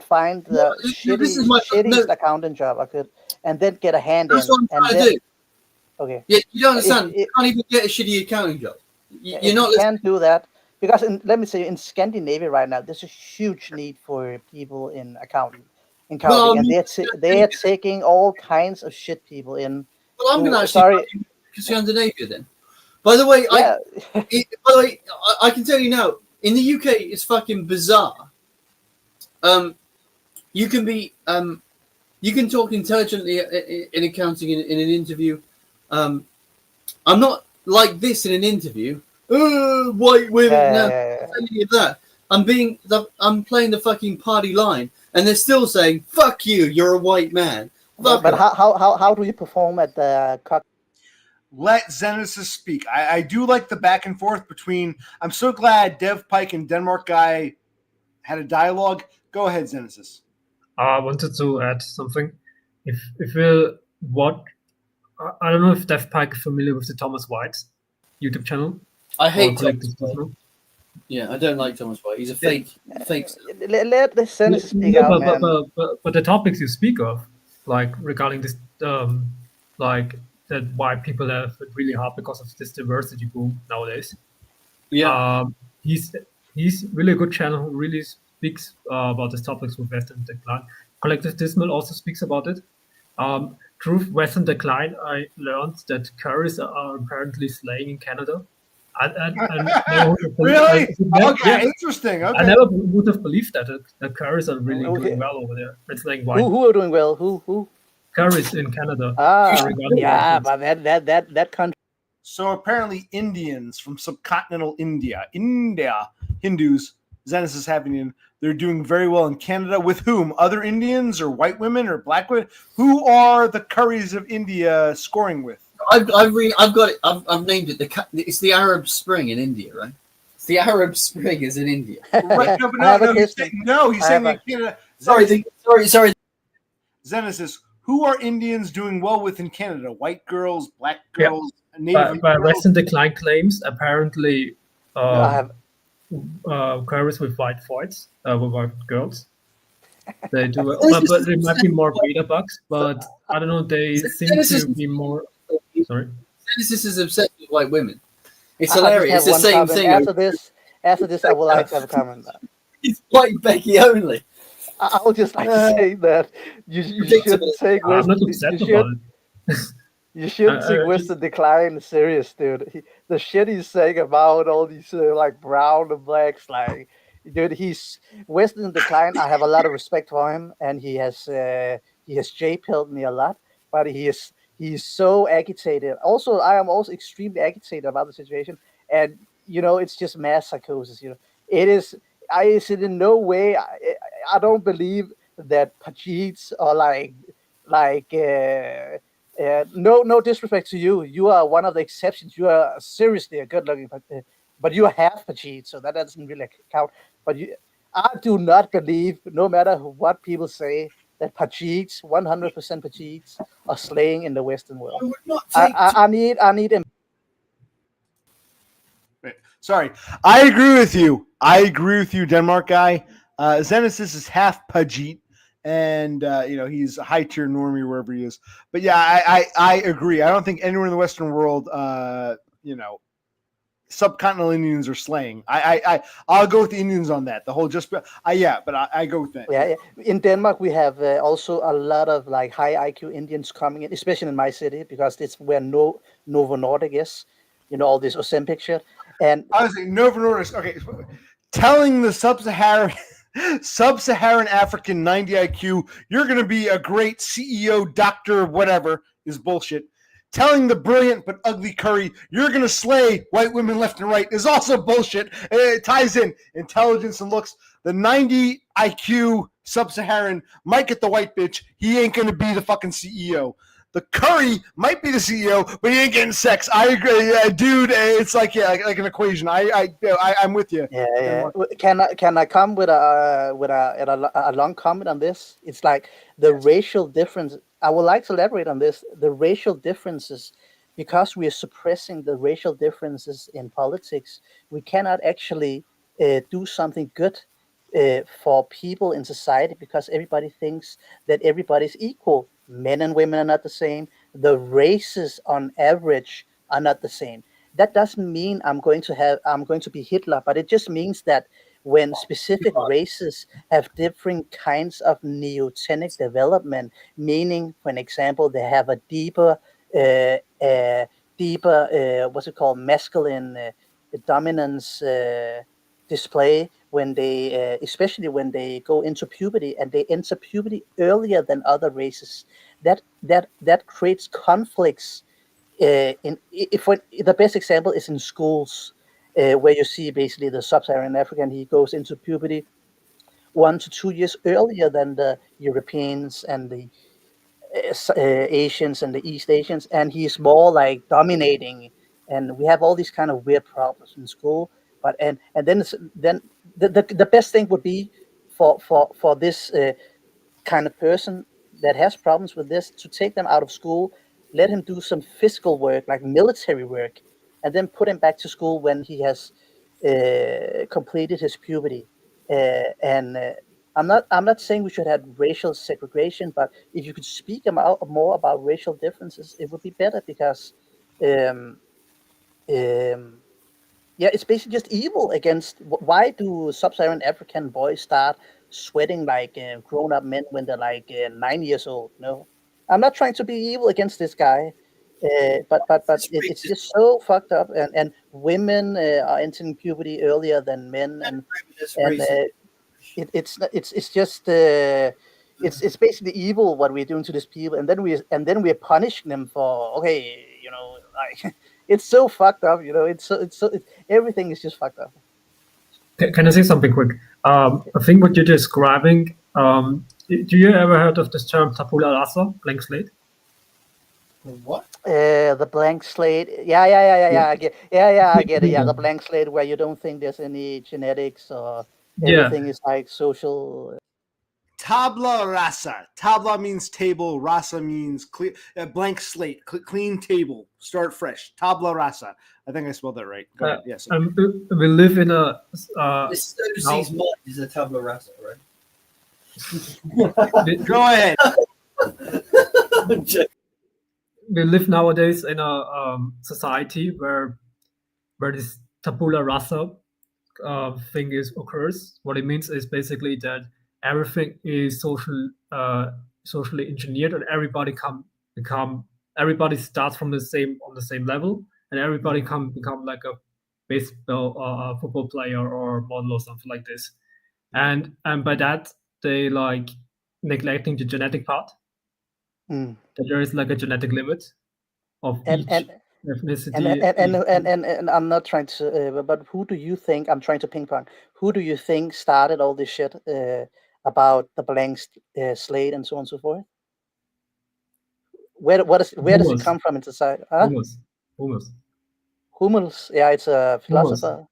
find the shittiest accountant job I could, and then get a hand in. That's what I'm trying to do. Okay. Yeah, you don't understand. You can't even get a shitty accounting job. You can't do that because let me say in Scandinavia right now, there's a huge need for people in accounting, and they're taking all kinds of shit people in. Well, I'm going to actually Scandinavia then. By the way, I can tell you now, in the UK, it's fucking bizarre. You can talk intelligently in accounting in an interview. I'm not like this in an interview. White women, any of that. I'm playing the fucking party line, and they're still saying, "Fuck you, you're a white man." But how do you perform at the cock? Let Zenesis speak. I do like the back and forth between. I'm so glad Dev Pike and Denmark guy had a dialogue. Go ahead, Zenesis. I wanted to add something. If I don't know if Dev Pike is familiar with the Thomas White YouTube channel. I hate Thomas White. Yeah, I don't like Thomas White. He's a fake. Let the Zenesis speak out, man. But the topics you speak of, like regarding this, like that white people have it really hard because of this diversity boom nowadays. Yeah. He's really a good channel who really speaks about these topics with Western Decline. Collective Dismal also speaks about it. Through Western Decline, I learned that curries are apparently slaying in Canada. Really? Okay, interesting. Okay. I never would have believed that the curries are really doing well over there. It's like wine. Who are doing well? Who? Curries in Canada. But that country. So apparently Indians from subcontinental India, Hindus, Zenesis is happening. They're doing very well in Canada. With whom? Other Indians or white women or black women? Who are the curries of India scoring with? I've got it. I've named it. It's the Arab Spring in India, right? It's the Arab Spring is in India. Right, he's saying in Canada. Sorry. Zenesis, who are Indians doing well with in Canada? White girls, black girls, Native by girls? Western Decline claims, apparently curries with white fights, with white girls. They do, but it might be more beta bugs, but I don't know, they seem to be more... Sorry? This is obsessed with white women. It's hilarious. It's the same thing. After this, I would like to have a comment. It's white Becky only. I would just like to say that you shouldn't take I'm not upset about it. You shouldn't take Western Decline serious, dude. The shit he's saying about all these like brown and black dude, he's Western Decline. I have a lot of respect for him, and he has He has J-pilled me a lot, but he's so agitated. Also, I am also extremely agitated about the situation, and it's just mass psychosis. It is. I said in no way. I don't believe that Pajids are like. No disrespect to you. You are one of the exceptions. You are seriously a good-looking, but you are half Pajid, so that doesn't really count. But I do not believe, no matter what people say, that Pajids, 100% Pajids, are slaying in the Western world. I would not take. I need him. Sorry, I agree with you, Denmark guy. Zenesis is half Pajit, and he's a high tier normie wherever he is. But yeah, I agree. I don't think anywhere in the Western world, subcontinental Indians are slaying. I'll go with the Indians on that. The whole but I go with that. Yeah. In Denmark, we have also a lot of like high IQ Indians coming in, especially in my city, because it's where Novo Nordisk is. All this Ozempic shit. And I was saying Novo Nordisk. Okay, telling the Sub-Saharan African 90 IQ, you're going to be a great CEO, doctor, whatever, is bullshit. Telling the brilliant but ugly Curry, you're going to slay white women left and right, is also bullshit. It ties in intelligence and looks. The 90 IQ Sub-Saharan might get the white bitch. He ain't going to be the fucking CEO. The Curry might be the CEO, but he ain't getting sex. I agree, dude. It's like an equation. I'm with you. Yeah. Can I come with a long comment on this? It's like the racial difference. I would like to elaborate on this. The racial differences, because we are suppressing the racial differences in politics, we cannot actually do something good for people in society, because everybody thinks that everybody's equal. Men and women are not the same. The races on average are not the same. That doesn't mean I'm going to be Hitler, but it just means that when specific races have different kinds of neotenic development, meaning, for example, they have a deeper what's it called, masculine dominance display when they, especially when they go into puberty, and they enter puberty earlier than other races. That creates conflicts. The best example is in schools, where you see basically the Sub-Saharan African, he goes into puberty 1 to 2 years earlier than the Europeans and the Asians and the East Asians, and he's more like dominating. And we have all these kind of weird problems in school. But and then the best thing would be for this kind of person that has problems with this, to take them out of school, let him do some physical work, like military work, and then put him back to school when he has completed his puberty. I'm not saying we should have racial segregation, but if you could speak more about racial differences, it would be better, because it's basically just evil against. Why do Sub-Saharan African boys start sweating like grown-up men when they're like 9 years old? No, I'm not trying to be evil against this guy, but it's just so fucked up. And women are entering puberty earlier than men, and it's basically evil what we're doing to these people, and then we're punishing them for like. It's so fucked up, everything is just fucked up. Can I say something quick? I think what you're describing, do you ever heard of this term tabula rasa, blank slate? What? The blank slate. Yeah. I get it. Yeah, the blank slate where you don't think there's any genetics, or everything is like social. Tabla rasa. Tabla means table. Rasa means clear. Blank slate. Clean table. Start fresh. Tabla rasa. I think I spelled that right. Go ahead. Yes. We live in a. This overseas mind is a tabla rasa, right? Go ahead. We live nowadays in a society where this tabula rasa thing occurs. What it means is basically that everything is socially engineered, and everybody starts from on the same level, and everybody become like a baseball football player or model or something like this, and by that they like neglecting the genetic part. that there is like a genetic limit of each ethnicity. And I'm not trying to, but who do you think, I'm trying to ping pong, who do you think started all this shit about the blank slate and so on and so forth? Where does it come from in society? Huh? Hummels, yeah, it's a philosopher.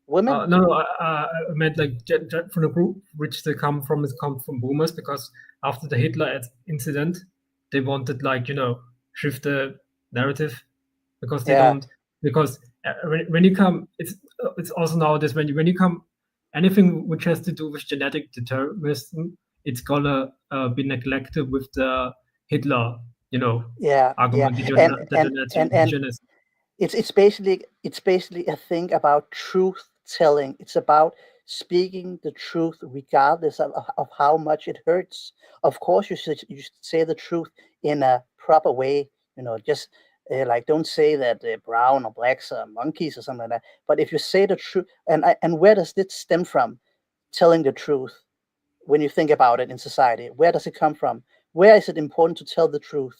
Women? No, I meant like from the group which they come from boomers, because after the Hitler incident, they wanted shift the narrative, because they don't, because when you come, it's also nowadays when you come, anything which has to do with genetic determinism, it's gonna be neglected with the Hitler argument. And it's basically a thing about truth telling. It's about speaking the truth regardless of how much it hurts. Of course, you should say the truth in a proper way. Just like, don't say that brown or blacks are monkeys or something like that. But if you say the truth, and where does this stem from? Telling the truth. When you think about it in society, where does it come from? Where is it important to tell the truth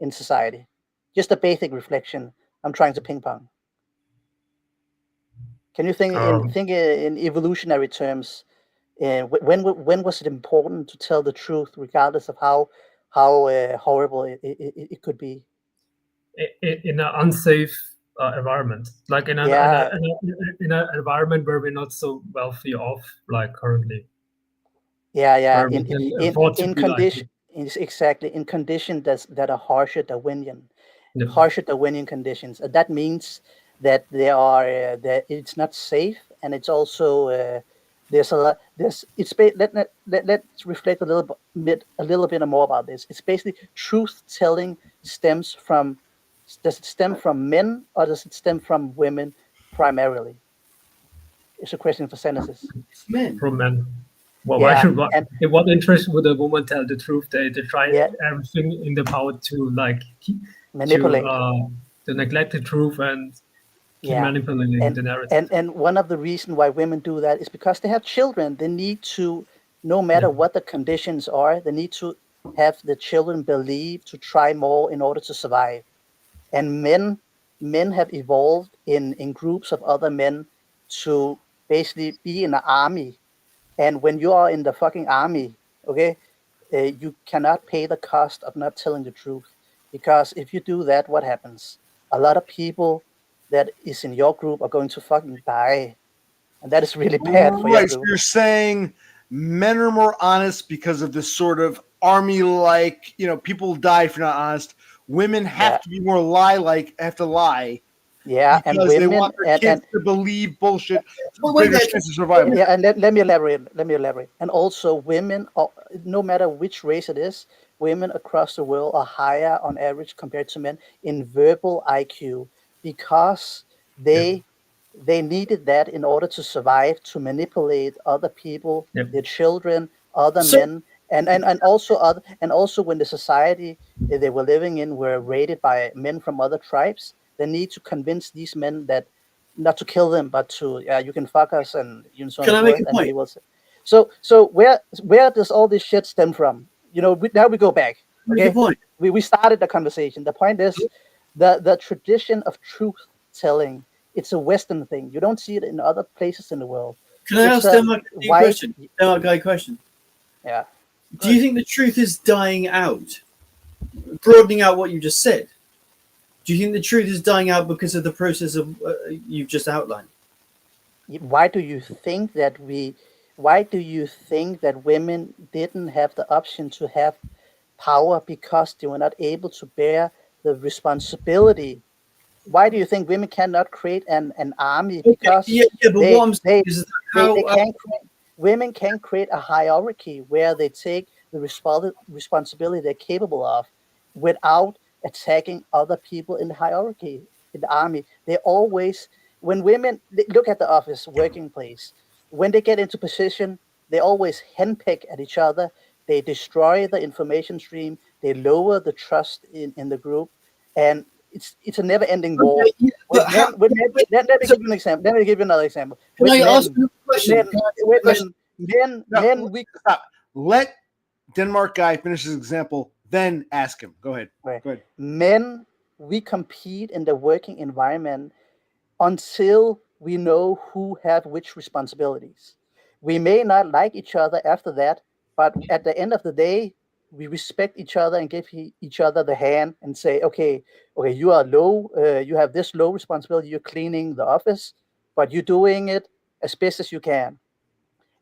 in society? Just a basic reflection. I'm trying to ping pong. Can you think in evolutionary terms? When was it important to tell the truth, regardless of how horrible it could be? In an unsafe environment, like in an environment where we're not so wealthy off, like currently. Yeah. In condition, exactly, in conditions that are harsher Darwinian. Harsher Darwinian conditions. That means that it's not safe, and it's also there's a lot. Let's reflect a little bit more about this. It's basically truth telling stems from. Does it stem from men, or does it stem from women primarily? It's a question for Zenesis. From men. Well, why should in what interest would a woman tell the truth? They try everything in their power to manipulate, to neglect the truth and keep manipulating the narrative. And one of the reasons why women do that is because they have children. They need to, no matter what the conditions are, they need to have the children believe, to try more in order to survive. And men have evolved in groups of other men to basically be in an army. And when you are in the fucking army, okay, you cannot pay the cost of not telling the truth. Because if you do that, what happens? A lot of people that is in your group are going to fucking die. And that is really bad for your group. So you're saying men are more honest because of this sort of army-like, people die if you're not honest. Women have to be more have to lie. Yeah, and women, they want their kids to believe bullshit. Survival. Yeah, and let me elaborate. And also, women, no matter which race it is, women across the world are higher on average compared to men in verbal IQ, because they needed that in order to survive, to manipulate other people, their children, other men. And also when the society they were living in were raided by men from other tribes, they need to convince these men that not to kill them, but to you can fuck us and so on. Can I make a point? So where does all this shit stem from? Now we go back. Okay, we started the conversation. The point is the tradition of truth telling. It's a Western thing. You don't see it in other places in the world. Can I ask them a question? Yeah. Do you think the truth is dying out? Broadening out what you just said. Do you think the truth is dying out because of the process of you've just outlined? Why do you think that women didn't have the option to have power? Because they were not able to bear the responsibility. Why do you think women cannot create an army? Because women can create a hierarchy where they take the responsibility they're capable of without attacking other people in the hierarchy, in the army. They always, when women look at the office, working place, when they get into position, they always henpeck at each other. They destroy the information stream. They lower the trust in the group. And it's a never-ending war. Let me give you an example. Let me give you another example. Can I ask you a question? Men, Let Denmark guy finish his example. then ask him. Go ahead. Right. Go ahead. Men, we compete in the working environment until we know who have which responsibilities. We may not like each other after that, but at the end of the day, we respect each other and give each other the hand and say, okay, you are low, you have this low responsibility, you're cleaning the office, but you're doing it as best as you can.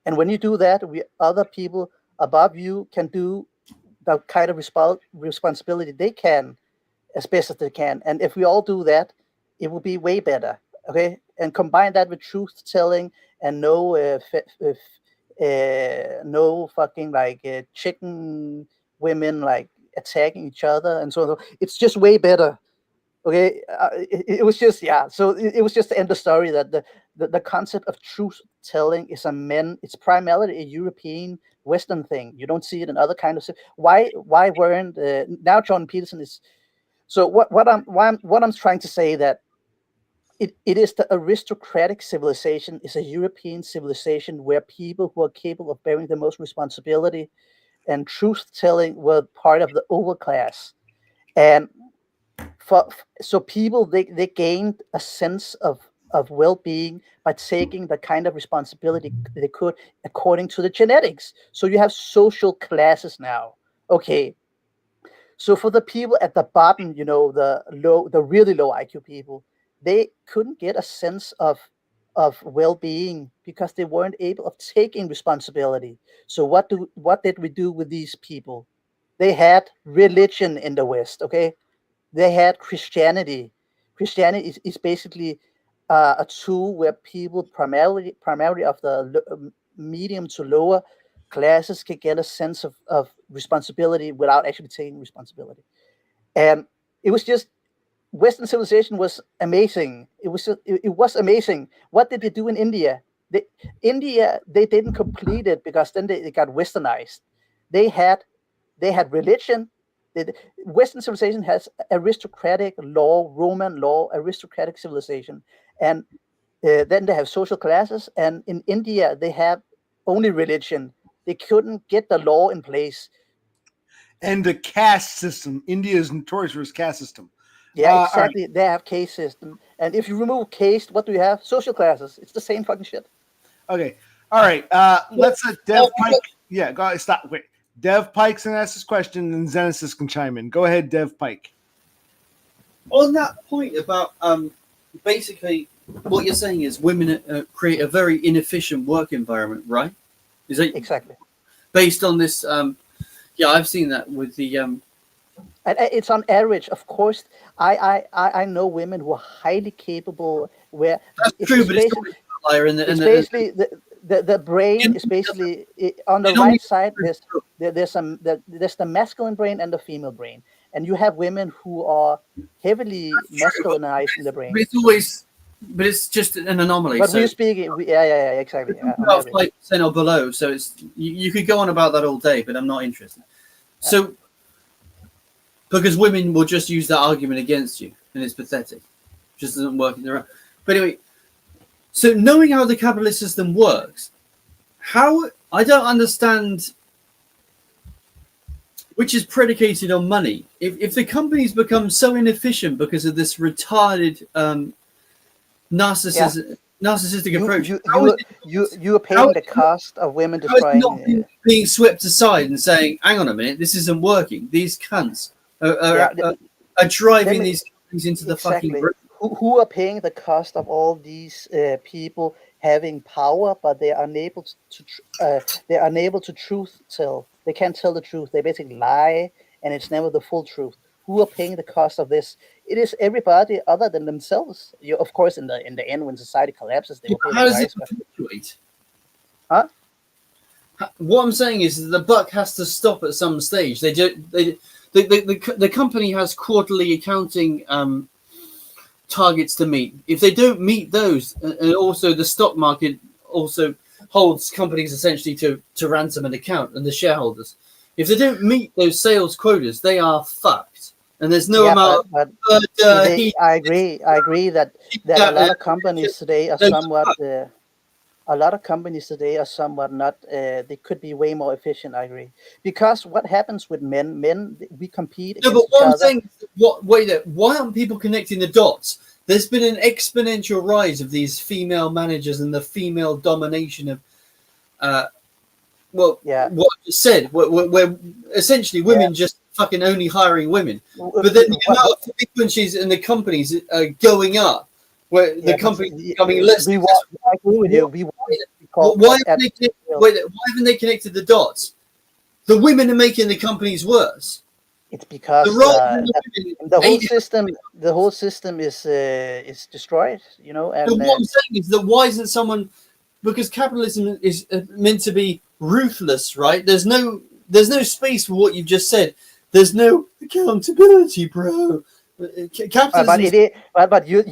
And when you do that, other people above you can do the kind of responsibility they can as best as they can. And if we all do that, it will be way better. Okay, and combine that with truth telling and no fucking like chicken women like attacking each other and so on. It's just way better. Okay, it was just So it was just the end of the story that the concept of truth telling is it's primarily a European Western thing. You don't see it in other kind of. Why weren't now Jordan Peterson is. So what I'm trying to say that it is the aristocratic civilization is a European civilization where people who are capable of bearing the most responsibility and truth telling were part of the overclass, and so people they gained a sense of well-being by taking the kind of responsibility they could according to the genetics. So you have social classes now. Okay. So for the people at the bottom, the really low IQ people, they couldn't get a sense of well-being because they weren't able of taking responsibility. So what did we do with these people? They had religion in the West, okay? They had Christianity. Christianity is basically a tool where people primarily of the medium to lower classes can get a sense of responsibility without actually taking responsibility. And it was just Western civilization was amazing. It was amazing. What did they do in India? They didn't complete it because then they got westernized. They had religion. Western civilization has aristocratic law, Roman law, aristocratic civilization, and then they have social classes. And in India, they have only religion. They couldn't get the law in place. And the caste system. India is notorious for its caste system. Yeah, exactly. Right. They have caste system. And if you remove caste, what do you have? Social classes. It's the same fucking shit. Okay. All right. Let's Dev Pike. Yeah, go ahead. Stop. Wait. Dev Pike's going to ask this question, and Zenesis can chime in. Go ahead, Dev Pike. On that point about basically what you're saying is women create a very inefficient work environment, right? Is that exactly based on this? Yeah, I've seen that with the. And it's on average, of course. I know women who are highly capable. Where that's true, but it's basically the brain is basically on the right side. There's the masculine brain and the female brain, and you have women who are heavily masculinized in the brain. But it's just an anomaly. But we're speaking, exactly. 5% or below, so it's you could go on about that all day, but I'm not interested. So, because women will just use that argument against you, and it's pathetic. It just doesn't work in their own. But anyway, so knowing how the capitalist system works, I don't understand, which is predicated on money. If the companies become so inefficient because of this retarded narcissistic approach, you are paying the cost of women to try being swept aside and saying, hang on a minute, this isn't working. These cunts are driving these companies into the fucking who are paying the cost of all these people having power, but they are unable to truth tell. They can't tell the truth. They basically lie, and it's never the full truth. Who are paying the cost of this? It is everybody other than themselves. Of course, in the end, when society collapses, they will pay the price. Fluctuate? Huh? What I'm saying is the buck has to stop at some stage. The company has quarterly accounting targets to meet. If they don't meet those, and also the stock market also holds companies essentially to ransom an account and the shareholders. If they don't meet those sales quotas, they are fucked. And there's no amount. I agree that a lot of companies today are somewhat. a lot of companies today are somewhat not. They could be way more efficient. I agree. Because what happens with men? We compete No, against but what each I'm other. saying is, why aren't people connecting the dots? There's been an exponential rise of these female managers and the female domination of, what I just said, where essentially women just fucking only hiring women. But then the amount of frequencies in the companies are going up, where the companies are becoming less. I agree with you. Why haven't they connected the dots? The women are making the companies worse. It's because the whole system is destroyed, you know. And what I'm saying is that why isn't someone, because capitalism is meant to be ruthless, right? There's no space for what you've just said. There's no accountability, bro. Capitalism. But you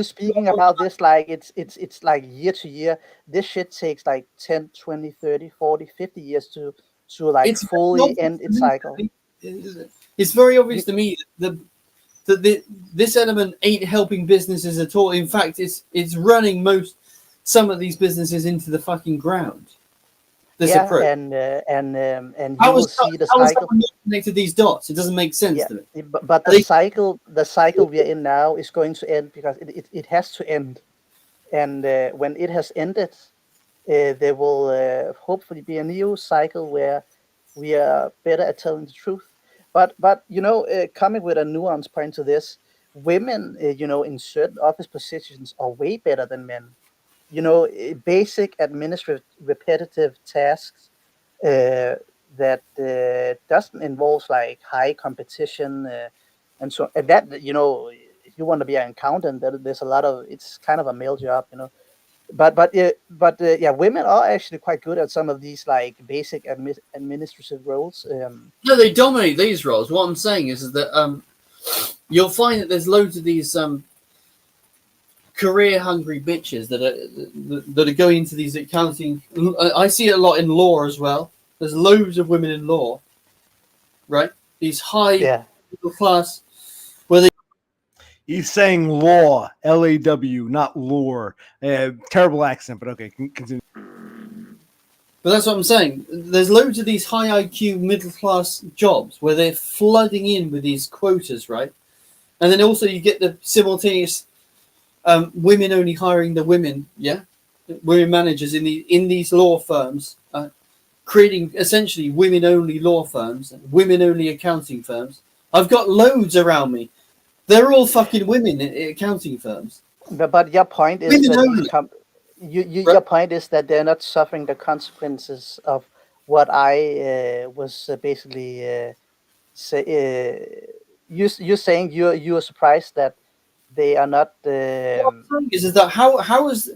speaking about this like it's like year to year. This shit takes like 10, 20, 30, 40, 50 years to like fully end its cycle. It's very obvious to me that this element ain't helping businesses at all. In fact, it's running some of these businesses into the fucking ground. This approach. And you will see the cycle. How is someone not connected these dots? It doesnn't make sense to me. But the cycle we are in now is going to end because it has to end. And when it has ended, there will hopefully be a new cycle where we are better at telling the truth. But you know, coming with a nuanced point to this, women, you know, in certain office positions are way better than men. You know, basic administrative repetitive tasks that doesn't involve like high competition and so. And that, you know, if you want to be an accountant, there's a lot of. It's kind of a male job, you know. But yeah, women are actually quite good at some of these like basic administrative roles. No, they dominate these roles. What I'm saying is that you'll find that there's loads of these career hungry bitches that are going into these accounting. I see it a lot in law as well. There's loads of women in law, right? These high middle class. He's saying law, L-A-W, not lore. Terrible accent, but okay, continue. But that's what I'm saying. There's loads of these high IQ middle class jobs where they're flooding in with these quotas, right? And then also you get the simultaneous women only hiring the women, women managers in these law firms, creating essentially women only law firms, women only accounting firms. I've got loads around me. They're all fucking women in accounting firms. But your point is that your point is that they're not suffering the consequences of what I was basically you're saying you're surprised that they are not. What I'm saying is that how is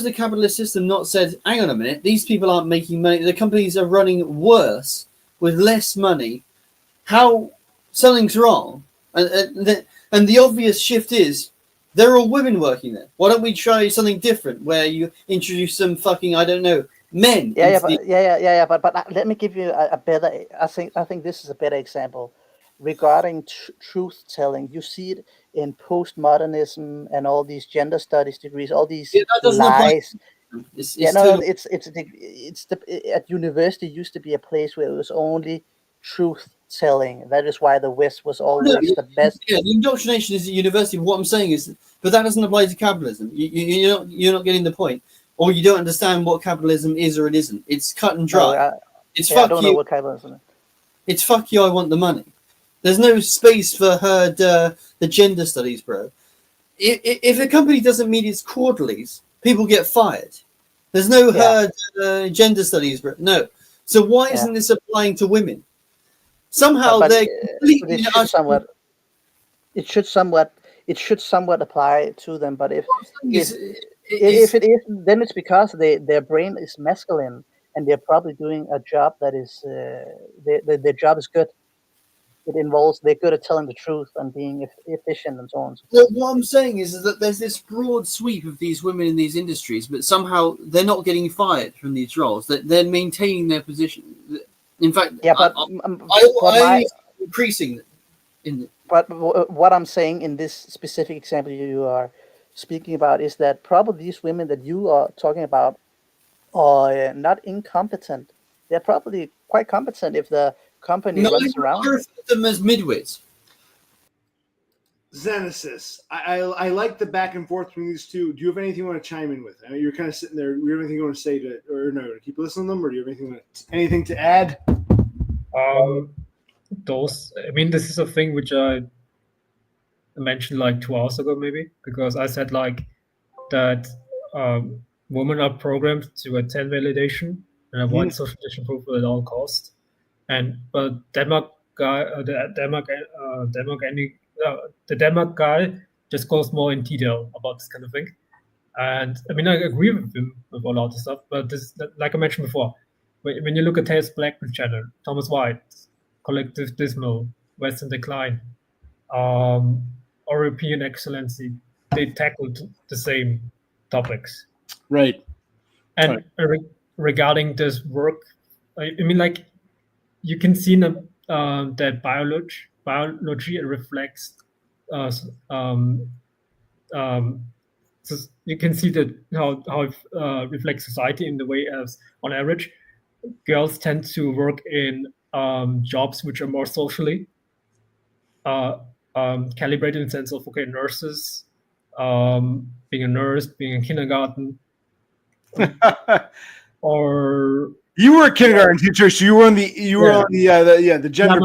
the capitalist system not said? Hang on a minute, these people aren't making money. The companies are running worse with less money. How something's wrong? And the obvious shift is they're all women working there. Why don't we try something different where you introduce some fucking, I don't know, men? But let me give you a better. I think this is a better example regarding truth telling. You see it in postmodernism and all these gender studies degrees, all these lies. At university used to be a place where it was only truth telling. That is why the West was always the best. Yeah, the indoctrination is at university. What I'm saying is, but that doesn't apply to capitalism. You're not getting the point, or you don't understand what capitalism is or it isn't. It's cut and dry. I don't know what capitalism is. It's fuck you. I want the money. There's no space for the gender studies, bro. If a company doesn't meet its quarterlies, people get fired. There's no gender studies, bro. No. So why isn't this applying to women? Somehow they're completely it should somewhat apply to them, but if it is, then it's because their brain is masculine and they're probably doing a job that is their job is good. It involves they're good at telling the truth and being efficient and so on. Well, what I'm saying is that there's this broad sweep of these women in these industries, but somehow they're not getting fired from these roles. That they're maintaining their position. In fact, I'm increasing. But what I'm saying in this specific example you are speaking about is that probably these women that you are talking about are not incompetent. They're probably quite competent if the company No, runs I around. refer to them as midwits. Zenesis, I like the back and forth between these two. Do you have anything you want to chime in with? I mean, you're kind of sitting there. Do you have anything you want to say to, or no, to keep listening to them, or do you have anything to add? I mean, this is a thing which I mentioned like 2 hours ago, maybe, because I said like that women are programmed to attend validation and avoid social disapproval at all costs. But Denmark guy, the Denmark guy just goes more in detail about this kind of thing. And I mean, I agree with him with a lot of stuff, but this, like I mentioned before, when you look at his Blackman channel, Thomas White, Collective Dismal, Western Decline, European Excellency, they tackled the same topics. Right. And regarding this work, I mean, like, you can see that biology reflects so you can see that how it reflects society in the way as on average girls tend to work in jobs which are more socially calibrated in the sense of nurses, being a nurse, being in kindergarten, or you were a kindergarten teacher, so you were on the the gender. I'm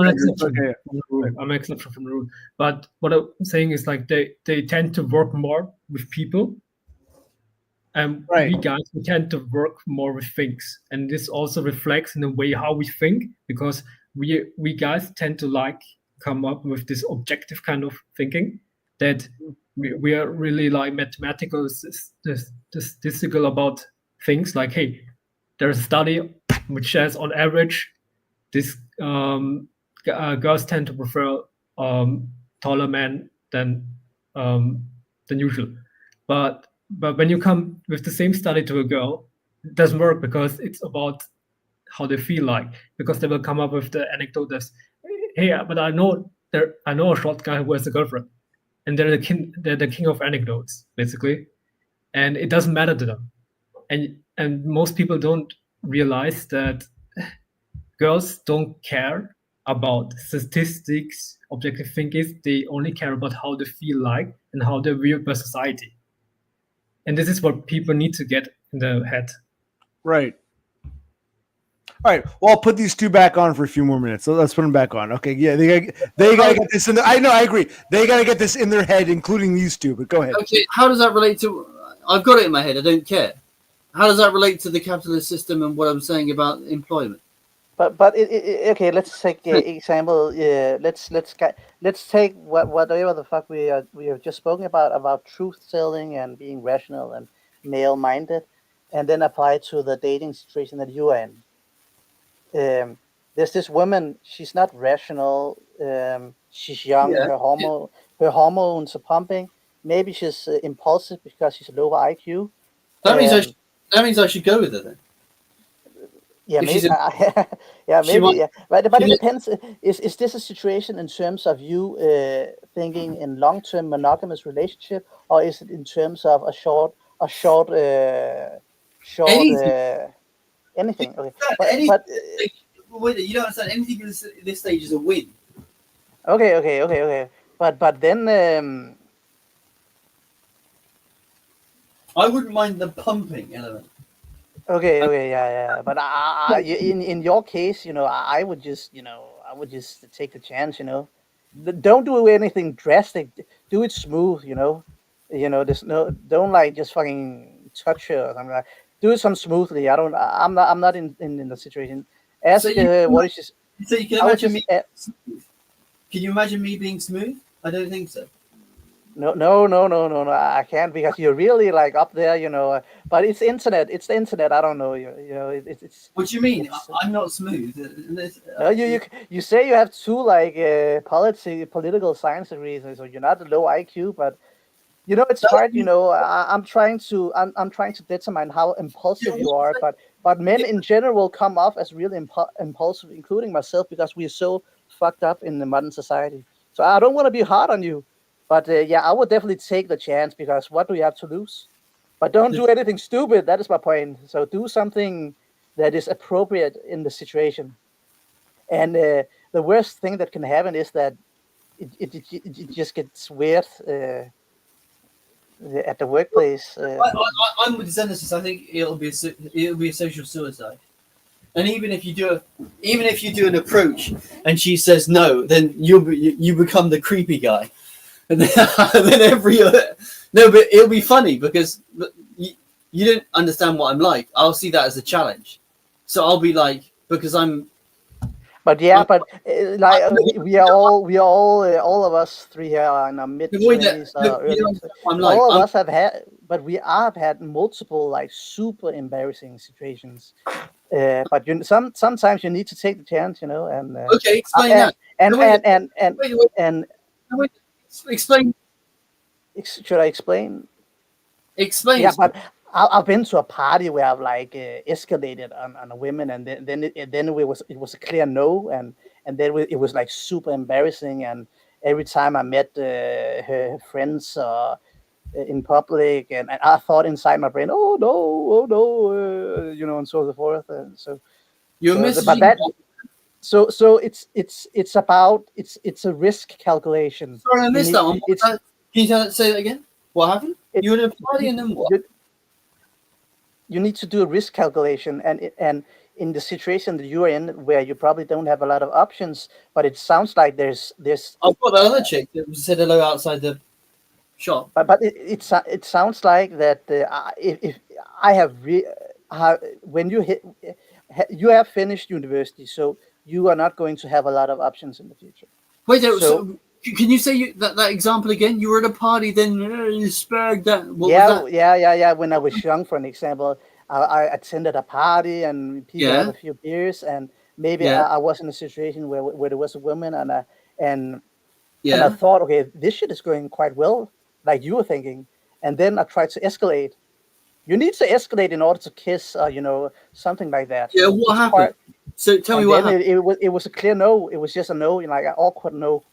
an exception from the rule. But what I'm saying is like they tend to work more with people, and we guys we tend to work more with things, and this also reflects in the way how we think, because we guys tend to like come up with this objective kind of thinking that we are really like mathematical, statistical about things. Like, hey, there's a study which says on average this girls tend to prefer taller men than usual, but when you come with the same study to a girl, it doesn't work, because it's about how they feel like, because they will come up with the anecdote that's, hey, but I know a short guy who has a girlfriend, and they're the king of anecdotes, basically, and it doesn't matter to them, and most people don't realize that girls don't care about statistics, objective thinking. They only care about how they feel like and how they're viewed by society. And this is what people need to get in their head. Right. All right. Well, I'll put these two back on for a few more minutes. So let's put them back on. Okay. Yeah, they gotta get this in there. I know. I agree. They gotta get this in their head, including these two. But go ahead. Okay. How does that relate to? I've got it in my head. I don't care. How does that relate to the capitalist system and what I'm saying about employment? But okay, let's take an example. Let's take whatever the fuck we have just spoken about truth telling and being rational and male minded, and then apply to the dating situation that you are in. There's this woman. She's not rational. She's young. Yeah. Her hormones are pumping. Maybe she's impulsive because she's lower IQ. That means I should go with her then. Yeah, maybe. Maybe. Yeah. But it depends. Is this a situation in terms of you thinking in long-term monogamous relationship, or is it in terms of a short anything? Okay. But you don't understand. Anything at this stage is a win. Okay. But then I wouldn't mind the pumping element. Okay, yeah. But in your case, I would just take the chance, Don't do anything drastic. Do it smooth, don't like just fucking touch her or something like that. Do it some smoothly. I'm not in the situation. Ask her what is she. So you can imagine me. Can you imagine me being smooth? I don't think so. No. I can't, because you're really like up there, But it's internet. It's the internet. I don't know. It's. What do you mean? I'm not smooth. No, you say you have two like political science degrees, so you're not a low IQ, but it's hard. I'm trying to determine how impulsive you are, but men in general come off as really impulsive, including myself, because we're so fucked up in the modern society. So I don't want to be hard on you. But yeah, I would definitely take the chance because what do you have to lose? But don't do anything stupid. That is my point. So do something that is appropriate in the situation. And the worst thing that can happen is that it just gets weird at the workplace. I'm with Zenesis. I think it'll be a social suicide. And even if you do an approach and she says no, then you become the creepy guy, and then every other no, but it'll be funny because you don't understand what I'm like. I'll see that as a challenge, so I'll be like because I'm. But yeah, like we are all of us three here are in our mid-20s. All of us have had, but we have had multiple like super embarrassing situations. But sometimes you need to take the chance, you know. And okay, explain that. Wait. Explain. Should I explain? Explain. Yeah, but I've been to a party where I've like escalated on a women, and then it was a clear no, and then it was like super embarrassing. And every time I met her friends in public, and I thought inside my brain, oh no, you know, and so forth. And so you're but that. So it's about it's a risk calculation. Sorry, I missed that one. Can you say that again? What happened? You were at a party and then what? You need to do a risk calculation, and in the situation that you are in, where you probably don't have a lot of options, but it sounds like there's. I've got that other chick that said hello outside the shop. But it sounds like that if I have when you have finished university, so you are not going to have a lot of options in the future. Wait, so can you say that example again? You were at a party, then you spared that. Yeah. When I was young, for an example, I attended a party and people had a few beers, and maybe I was in a situation where there was a woman, and I thought, okay, this shit is going quite well, like you were thinking, and then I tried to escalate. You need to escalate in order to kiss, you know, something like that. Yeah, what happened? So tell me what happened. It was a clear no. It was just a no, you know, like an awkward no.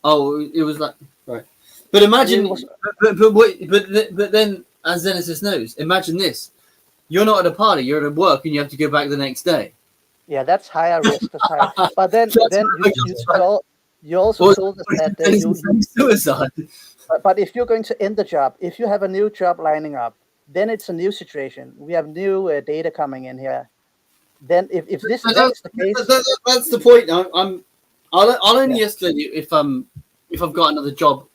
Oh, it was like right. But imagine, but then, as Zenesis knows, imagine this: you're not at a party, you're at work, and you have to go back the next day. Yeah, that's higher risk. But then you also told us that suicide. But if you're going to end the job, if you have a new job lining up, then it's a new situation. We have new data coming in here. Then if this is the case, that's the point. I'll only escalate you if I've got another job.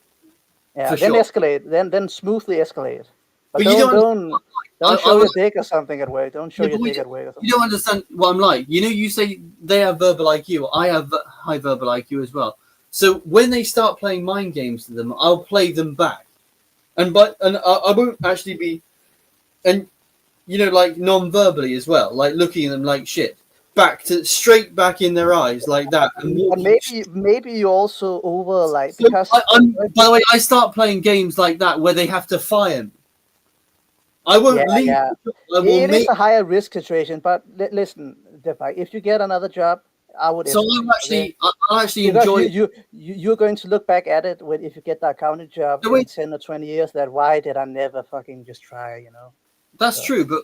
Yeah, then escalate. Then smoothly escalate. But don't show your dick or something at work. Don't show your dick at work or something. You don't understand what I'm like. You know, you say they have verbal IQ. I have high verbal IQ as well. So when they start playing mind games to them, I'll play them back, and I won't actually be, and you know, like non-verbally as well, like looking at them like shit. Straight back in their eyes like that, and maybe you also over like because. By the way, I start playing games like that where they have to fire me. I won't leave. Yeah. It is a higher risk situation, but listen, if you get another job, I would. So I'll actually enjoy. You're going to look back at it if you get that accounting job in 10 or 20 years. That why did I never fucking just try? You know. That's true, but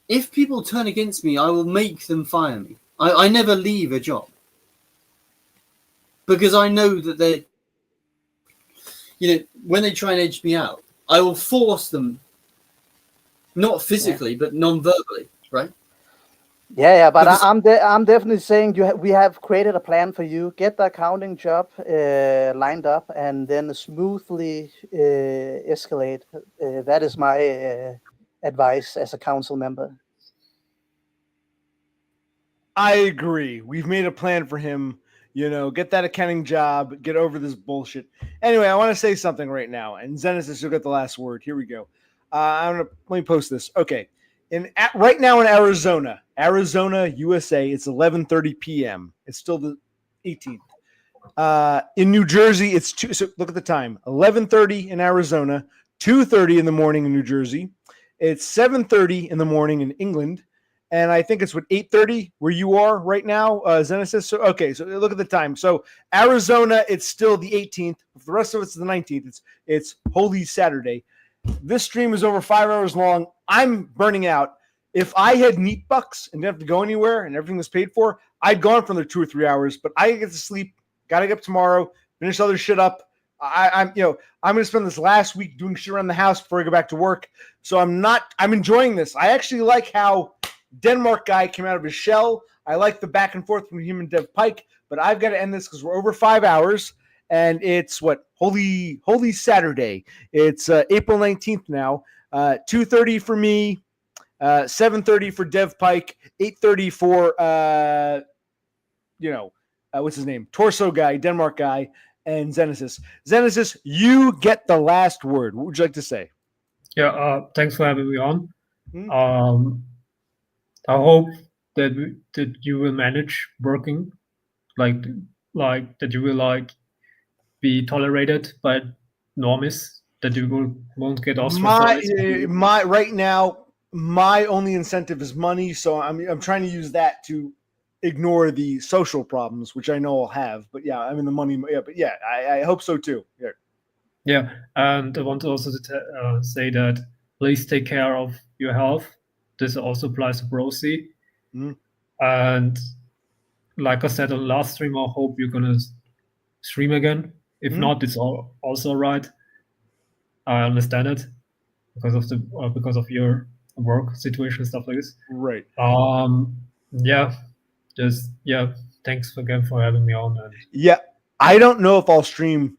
if people turn against me, I will make them fire me. I never leave a job because I know that they, you know, when they try and edge me out, I will force them, not physically, but non-verbally, right? Yeah, but I'm definitely saying we have created a plan for you. Get the accounting job lined up, and then smoothly escalate. That is my advice as a council member. I agree. We've made a plan for him. You know, get that accounting job, get over this bullshit. Anyway, I want to say something right now, and Zenesis, you'll get the last word. Here we go. Let me post this. Okay. Right now in Arizona, USA, it's 11:30 p.m. It's still the 18th. In New Jersey, it's so look at the time. 11:30 in Arizona, 2:30 in the morning in New Jersey. It's 7:30 in the morning in England, and I think it's 8:30 where you are right now, Zenesis. So okay, so look at the time. So Arizona, it's still the 18th. The rest of it's the 19th. It's Holy Saturday. This stream is over 5 hours long. I'm burning out. If I had neat bucks and didn't have to go anywhere and everything was paid for, I'd gone for another 2 or 3 hours. But I get to sleep. Got to get up tomorrow. Finish other shit up. I'm going to spend this last week doing shit around the house before I go back to work. So I'm enjoying this. I actually like how Denmark guy came out of his shell. I like the back and forth between him and Dev Pike, but I've got to end this because we're over 5 hours, and it's Holy Saturday. It's April 19th now. 2:30 for me, 7:30 for Dev Pike, 8:30 for what's his name, Torso guy, Denmark guy, and Zenesis. Zenesis, you get the last word. What would you like to say? Yeah, thanks for having me on. I hope that you will manage working, like that you will be tolerated by normies, that you won't get ostracized. Right now, my only incentive is money, so I'm trying to use that to ignore the social problems, which I know I'll have. But yeah, I'm in the money. Yeah, but yeah, I hope so too. Yeah. Yeah, and I want to also say that please take care of your health. This also applies to Brosi. And like I said on the last stream, I hope you're gonna stream again. If not, it's also right. I understand it because of your work situation, stuff like this. Right. Thanks again for having me on. Yeah, I don't know if I'll stream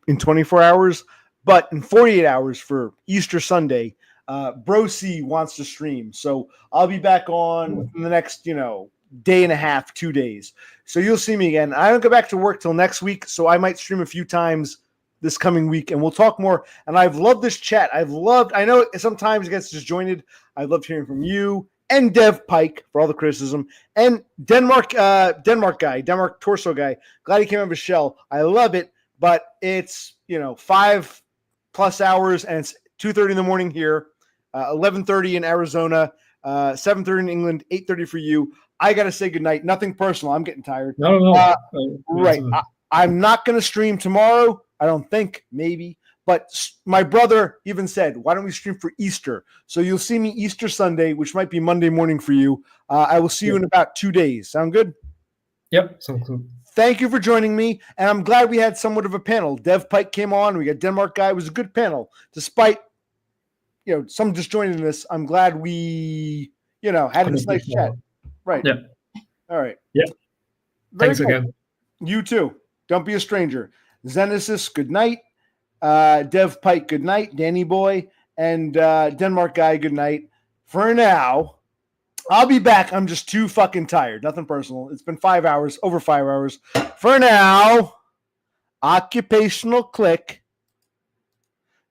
in 24 hours, but in 48 hours for Easter Sunday, Brosi wants to stream. So I'll be back on in the next, day and a half, 2 days. So you'll see me again. I don't go back to work till next week, so I might stream a few times this coming week, and we'll talk more. And I've loved this chat. I know sometimes it gets disjointed. I loved hearing from you and Dev Pike for all the criticism, and Denmark Torso guy. Glad he came out of his shell. I love it, but it's 5+ hours, and it's 2:30 in the morning here, 11:30 in Arizona, 7:30 in England, 8:30 for you. I gotta say goodnight. Nothing personal. I'm getting tired. No. Right. I'm not gonna stream tomorrow. I don't think, maybe. But my brother even said, why don't we stream for Easter? So you'll see me Easter Sunday, which might be Monday morning for you. I will see you in about 2 days. Sound good? Yep, sounds good. Thank you for joining me. And I'm glad we had somewhat of a panel. Dev Pike came on. We got Denmark guy. It was a good panel. Despite, some disjointedness, I'm glad we, had this nice chat. Right. Yeah. All right. Yeah. Very Thanks again. You too. Don't be a stranger. Zenesis, good night. Dev Pike, good night. Danny Boy and Denmark guy, good night. For now, I'll be back. I'm just too fucking tired. Nothing personal. It's been 5 hours, over 5 hours. For now, occupational click.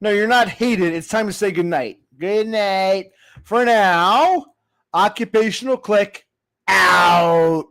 No, you're not hated. It's time to say good night. Good night. For now, occupational click out.